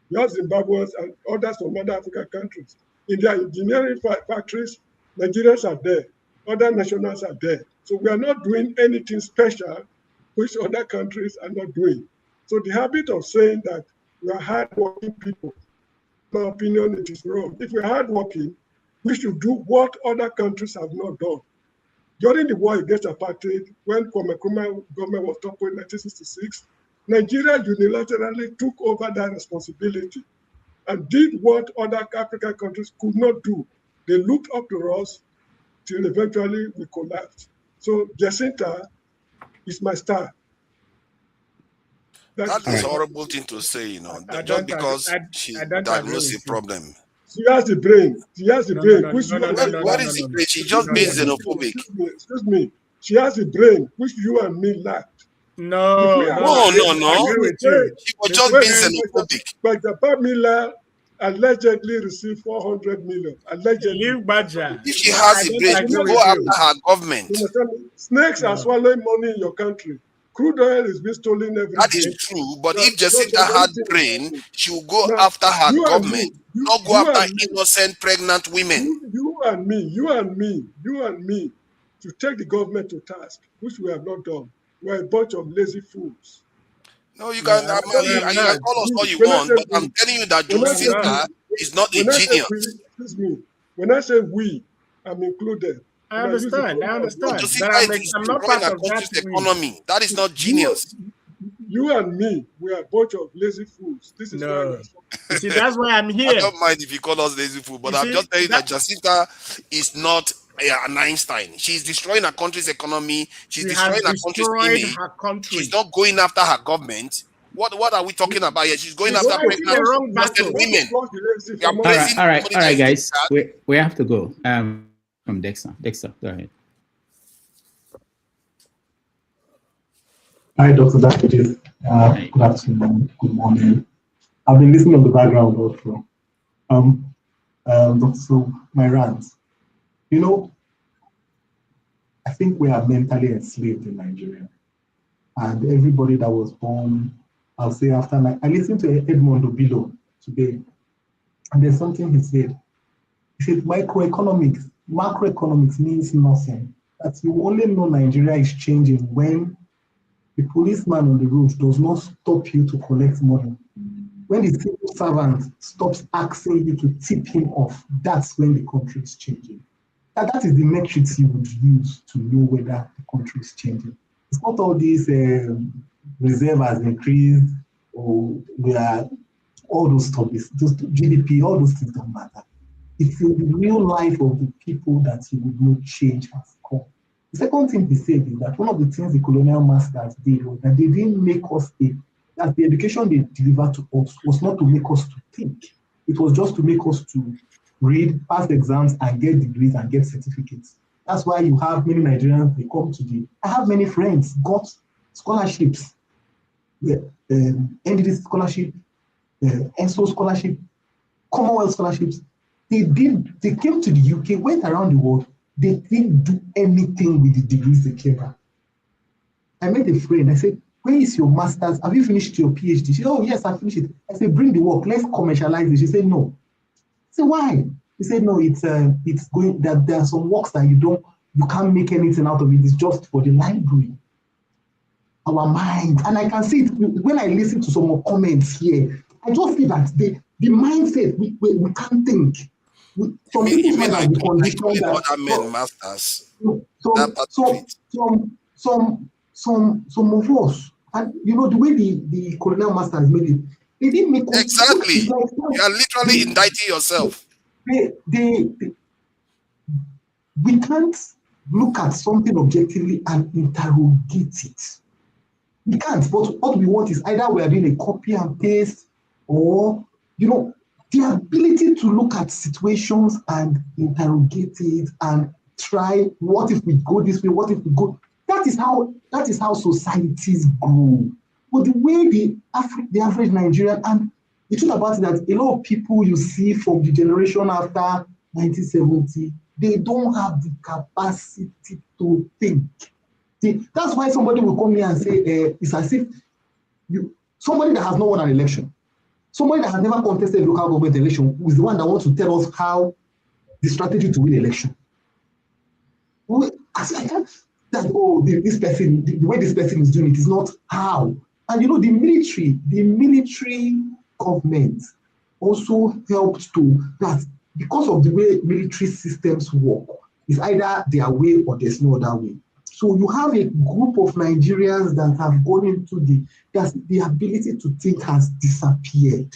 You have Zimbabweans and others from other African countries. In their engineering factories, Nigerians are there. Other nationals are there. So we are not doing anything special which other countries are not doing. So the habit of saying that we are hardworking people, in my opinion, it is wrong. If we are hardworking, we should do what other countries have not done. During the war against apartheid, when Kwame Nkrumah government was toppled in 1966, Nigeria unilaterally took over that responsibility and did what other African countries could not do. They looked up to us till eventually we collapsed. So Jacinta is my star. That is a horrible thing to say, you know, just because she diagnosed a problem. She has the brain. She has the brain. What is the brain? She's just being xenophobic. Excuse me. She has the brain which you and me lacked. No. She was just being xenophobic. But the Pamela allegedly received 400 million. Allegedly. If she has the brain, she will go after her government. Snakes are swallowing money in your country. Crude oil is being stolen every day. That is true, but if Jacinta had brain, she will go after her government, not go after innocent pregnant women. You and me, to take the government to task, which we have not done. We're a bunch of lazy fools. No, you can, you can call us all you want, but I'm telling you that Jacinta is not a genius. Excuse me. When I say we, I'm included. I understand. I'm not part of that economy. That is not genius. You and me, we are a bunch of lazy fools. This is why. See, that's why I'm here. I don't mind if you call us lazy fools, but I'm just telling you that Jacinta is not an Einstein. She's destroying her country's economy. She's destroying her country's image. She's not going after her government. What are we talking about here? She's going after pregnant women. All right, guys. We have to go. From Dexter. Dexter, go ahead. Hi, Dr. Dakiji. Good afternoon. Good morning. I've been listening on the background also. So my rant. You know, I think we are mentally enslaved in Nigeria. And everybody that was born, I'll say after, I listened to Edmond Obilo today, and there's something he said. He said, macroeconomics means nothing. That you only know Nigeria is changing when the policeman on the road does not stop you to collect money. When the civil servant stops asking you to tip him off, that's when the country is changing. And that is the metrics you would use to know whether the country is changing. It's not all these reserve has increased, or we are all those topics, those GDP, all those things don't matter. It's the real life of the people that you would know change has come. The second thing he said is that one of the things the colonial masters did was that they didn't make us think that the education they delivered to us was not to make us to think. It was just to make us to read, pass exams, and get degrees and get certificates. That's why you have many Nigerians, they come today. I have many friends got scholarships, NDD scholarship, ESO scholarship, Commonwealth scholarships. They came to the UK, went around the world, they didn't do anything with the degrees they came back. I met a friend, I said, where is your master's? Have you finished your PhD? She said, oh yes, I finished it. I said, bring the work, let's commercialize it. She said, no. I said, why? He said, no, it's going, that there are some works that you can't make anything out of it, it's just for the library. Our mind, and I can see it when I listen to some more comments here, I just see that the mindset, we can't think. Some people find out the condition that some of us, and you know the way the colonial masters made it, they didn't make us exactly. You are literally indicting yourself. We can't look at something objectively and interrogate it. We can't. But what we want is either we are doing a copy and paste, or the ability to look at situations and interrogate it and try, what if we go this way, what if we go, that is how societies grow. But the way the average Nigerian, and the truth about it that a lot of people you see from the generation after 1970, they don't have the capacity to think. That's why somebody will come here and say, it's as if somebody that has not won an election, somebody that has never contested a local government election, who is the one that wants to tell us how the strategy to win election. This person, the way this person is doing it is not how. And the military government also helped to that, because of the way military systems work. It's either their way or there's no other way. So you have a group of Nigerians that have gone into the ability to think has disappeared.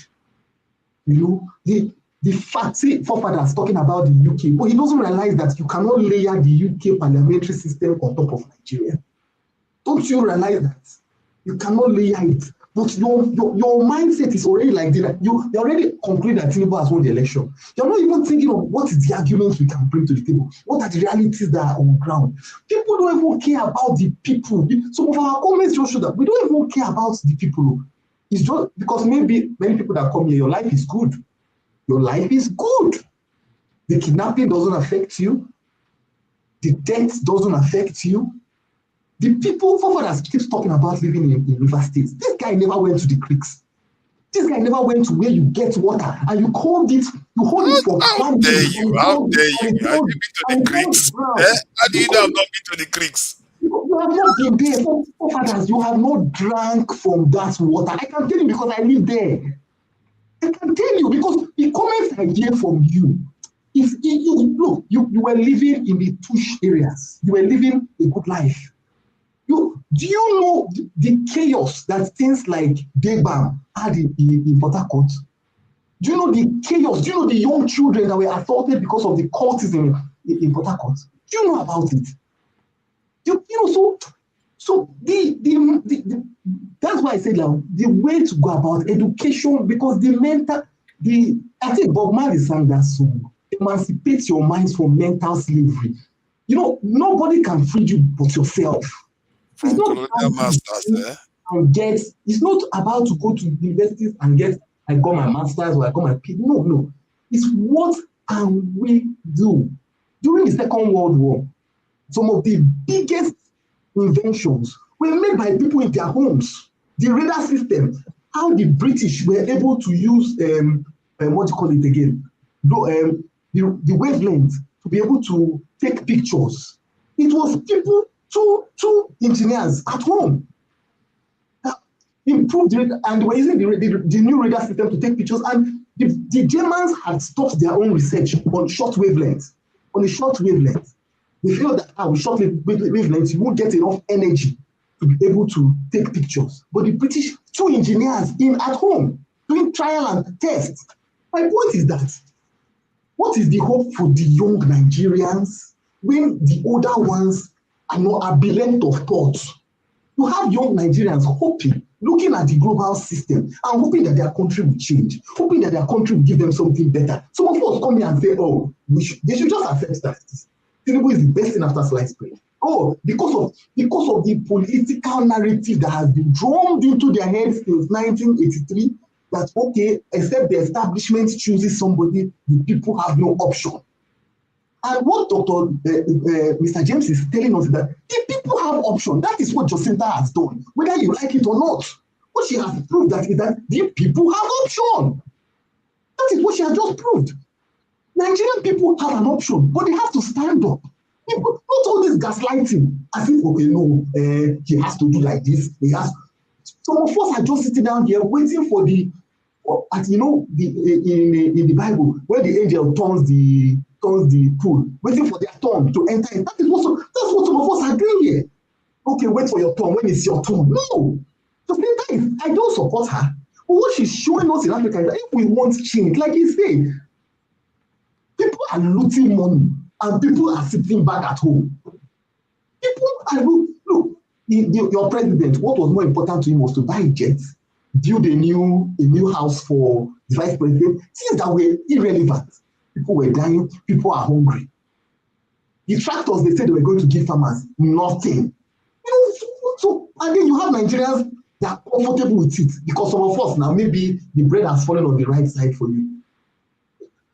You know, the fact, see, forefathers talking about the UK, but he doesn't realize that you cannot layer the UK parliamentary system on top of Nigeria. Don't you realize that? You cannot layer it. But your mindset is already like that. You already conclude that Tinubu has won the election. You're not even thinking of what is the arguments we can bring to the table. What are the realities that are on ground? People don't even care about the people. Some of our comments just show that we don't even care about the people. It's just because maybe many people that come here, your life is good. Your life is good. The kidnapping doesn't affect you. The death doesn't affect you. The people, forefathers keeps talking about living in river states. This guy never went to the creeks. This guy never went to where you get water and you hold it for How dare you? How dare you? Have you been to the creeks? How do you know I've not been to the creeks? You have not been there. Forefathers, you have not drank from that water. I can tell you because I live there. I can tell you because the comments I hear from you, if you were living in the tush areas, you were living a good life. Do you know the chaos that things like Debam had in Port Harcourt? Do you know the chaos? Do you know the young children that were assaulted because of the cultism in Port Harcourt? Do you know about it? So that's why I said now the way to go about education, because I think Bob Marley sang that song, emancipate your minds from mental slavery. You know, nobody can free you but yourself. It's not it's not about to go to universities and get, I got my master's or I got my PhD. No. It's what can we do? During the Second World War, some of the biggest inventions were made by people in their homes. The radar system, how the British were able to use what do you call it again? The wavelength to be able to take pictures. It was people, two engineers at home that improved it, and they were using the new radar system to take pictures. And the Germans had stopped their own research on short wavelengths. On a short wavelength, they feel that with short wavelengths, you won't get enough energy to be able to take pictures. But the British, two engineers at home doing trial and tests. My point is that what is the hope for the young Nigerians when the older ones are bereft of thoughts? You have young Nigerians hoping, looking at the global system and hoping that their country will change, hoping that their country will give them something better. Some of us come here and say, oh, they should just accept that Tinubu is the best thing after sliced bread. Oh, because of the political narrative that has been drummed into their heads since 1983, that, okay, except the establishment chooses somebody, the people have no option. And what Mr. James is telling us is that the people have option. That is what Jacinta has done, whether you like it or not. What she has proved that is that the people have option. That is what she has just proved. Nigerian people have an option, but they have to stand up. People, not all this gaslighting, as if, okay, no, he has to do like this. Some of us are just sitting down here waiting for in the Bible, where the angel turns the pool, waiting for their turn to enter in. That's what some of us are doing here. Okay, wait for your turn when it's your turn. No. I don't support her. But what she's showing us in Africa is that if we want change, like he said, people are looting money and people are sitting back at home. People are look, your president, what was more important to him was to buy jets, build a new house for the vice president. Things that were irrelevant. People were dying, people are hungry. The tractors they said they were going to give farmers, nothing. And then you have Nigerians that are comfortable with it because some of us now, maybe the bread has fallen on the right side for you.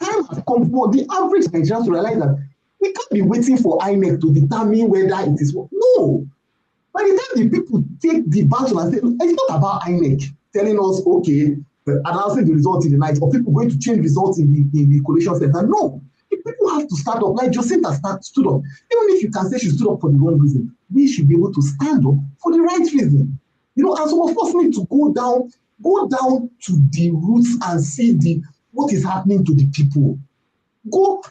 Time has come for the average Nigerians to realize that we can't be waiting for INEC to determine whether it is. No. By the time the people take the battle and say, it's not about INEC telling us, okay, announcing the results in the night, or people going to change results in the collation center. No. People have to stand up, like Jacinta stood up. Even if you can say she stood up for the wrong reason, we should be able to stand up for the right reason. And some of us need to go down to the roots and see what is happening to the people. Go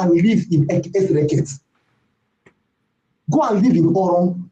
and live in Esreket. go and live in Oron.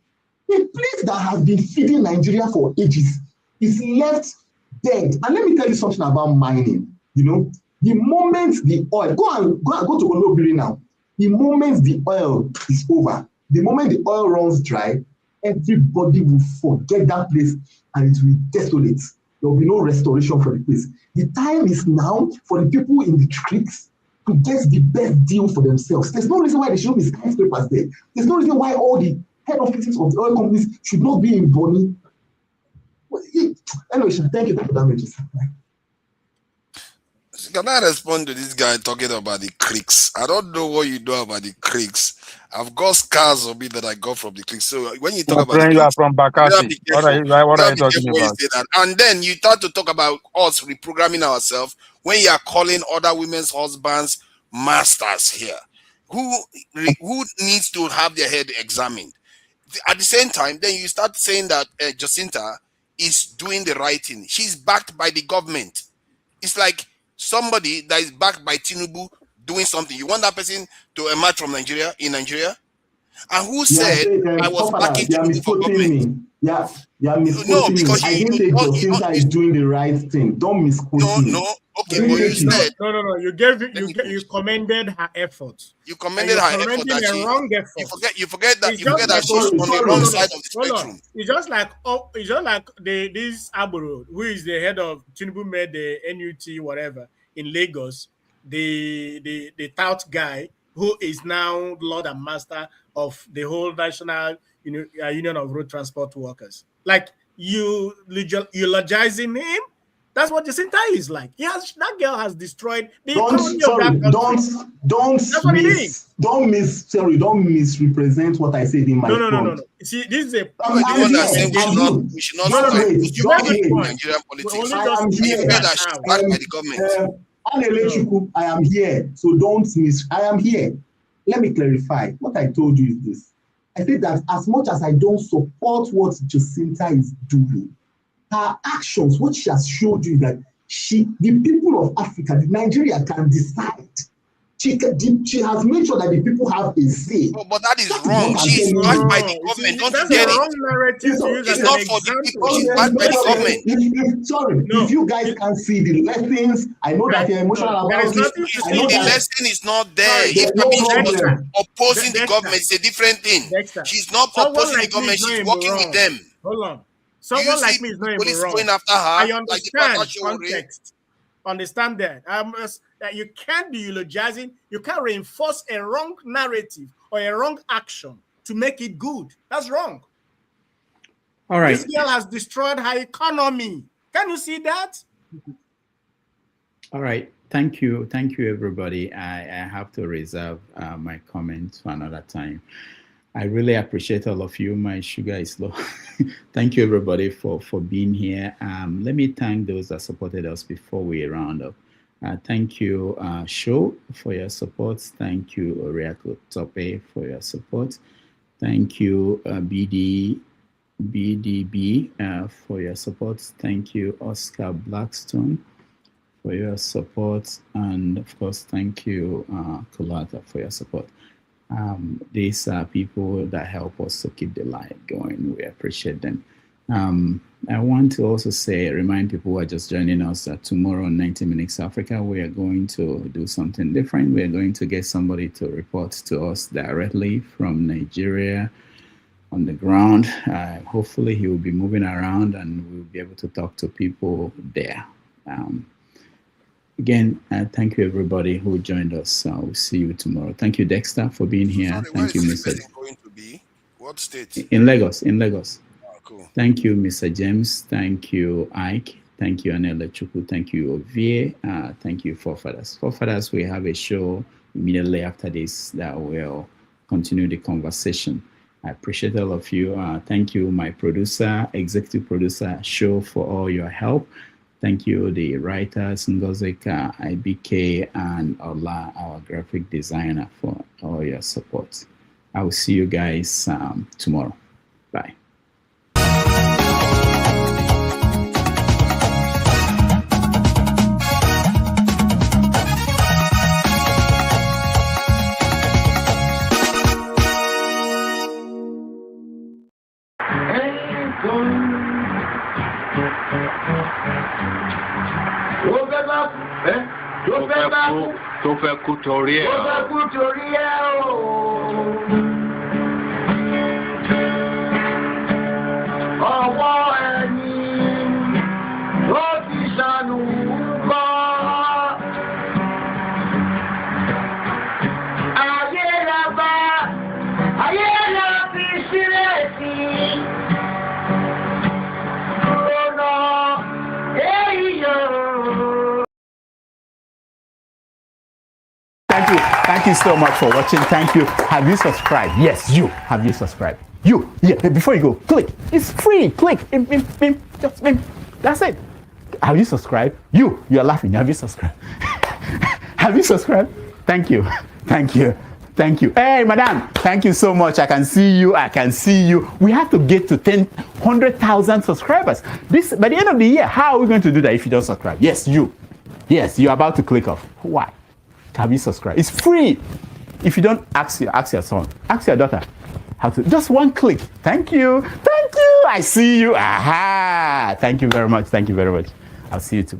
A place that has been feeding Nigeria for ages is left dead. And let me tell you something about mining. You know, the moment the oil, go to Olobiri now. The moment the oil is over, the moment the oil runs dry, everybody will forget that place and it will be desolate. There will be no restoration for the place. The time is now for the people in the creeks to get the best deal for themselves. There's no reason why there shouldn't be skyscrapers there. There's no reason why all the head offices of the oil companies should not be in Bonny. Anyway, thank you for damages. Can I respond to this guy talking about the creeks? I don't know what you know about the creeks. I've got scars of me that I got from the creeks. So when you talk about the You are creeks, from Bakassi. What are you talking about? and then you start to talk about us reprogramming ourselves when you are calling other women's husbands masters here. Who needs to have their head examined? At the same time, then you start saying that Jacinta is doing the right thing. She's backed by the government. It's like somebody that is backed by Tinubu doing something. You want that person to emerge from Nigeria, in Nigeria? And who said I was backing Tinubu for government? You're misquoting me. I didn't say Jacinta is doing the right thing. Don't misquote me. Okay, but you said no. You commended her effort. You commended her effort. A wrong effort. You forget that she's on the wrong side of the spectrum. It's just like this Aburo, who is the head of Tinubu made the NUT whatever in Lagos, the tout guy who is now Lord and Master of the whole National Union of Road Transport Workers. Like you eulogizing him. That's what Jacinta is like. That girl has destroyed the economy of that country. Don't misrepresent what I said in my No. See, this is a we should not Nigerian politics. I am here. So don't miss. I am here. Let me clarify. What I told you is this. I said that as much as I don't support what Jacinta is doing, her actions, what she has showed you that the people of Africa, the Nigeria can decide. She has made sure that the people have a say. But that is wrong. She's backed by the government. Don't you get it? It's not for the people. She's backed by the government. If you guys can see the lessons, I know that you're emotional about it. The lesson is not there. If was opposing the government, it's a different thing. She's not opposing the government. She's working with them. Hold on. Someone like me is not even wrong. Going after her, I understand context. Understand that. That you can't be eulogizing. You can't reinforce a wrong narrative or a wrong action to make it good. That's wrong. All right. This girl has destroyed her economy. Can you see that? All right. Thank you, everybody. I have to reserve my comments for another time. I really appreciate all of you. My sugar is low. Thank you, everybody, for being here. Let me thank those that supported us before we round up. Thank you, Sho, for your support. Thank you, Oriako Tope, for your support. Thank you, BDB, for your support. Thank you, Oscar Blackstone, for your support. And, of course, thank you, Kulata, for your support. These are people that help us to keep the light going. We appreciate them. I want to also remind people who are just joining us that tomorrow on 90 Minutes Africa, we are going to do something different. We are going to get somebody to report to us directly from Nigeria on the ground. Hopefully he will be moving around and we'll be able to talk to people there. Again, thank you everybody who joined us. We'll see you tomorrow. Thank you, Dexter, for being here. Sorry, thank you, Mr. Going to be? What state? In Lagos. Oh, cool. Thank you, Mr. James. Thank you, Ike. Thank you, Anela Chuku. Thank you, Ovie. Thank you, Forefathers. Forefathers, we have a show immediately after this that will continue the conversation. I appreciate all of you. Thank you, my producer, executive producer, Show, for all your help. Thank you, the writers, Ngozeka, IBK, and Ola, our graphic designer, for all your support. I will see you guys tomorrow. Bye. tó fẹ́ kú torí ẹ̀. Ọwọ́ ẹni ló ti ṣàánú kọ́. Ayé la bá, ayé la fi sílẹ̀ sí. Ọ̀nà èèyàn. Thank you so much for watching. Thank you. Have you subscribed? Yes, you. Have you subscribed? You. Yeah, before you go, click. It's free. Click. Just that's it. Have you subscribed? You're laughing. Have you subscribed? Have you subscribed? Thank you. Thank you. Thank you. Hey, madam. Thank you so much. I can see you. I can see you. We have to get to 100,000 subscribers. By the end of the year, how are we going to do that if you don't subscribe? Yes, you. Yes, you're about to click off. Why? Have you subscribed? It's free. If you don't, ask your son, ask your daughter how to. Just one click. Thank you. Thank you. I see you. Aha. Thank you very much. Thank you very much. I'll see you tomorrow.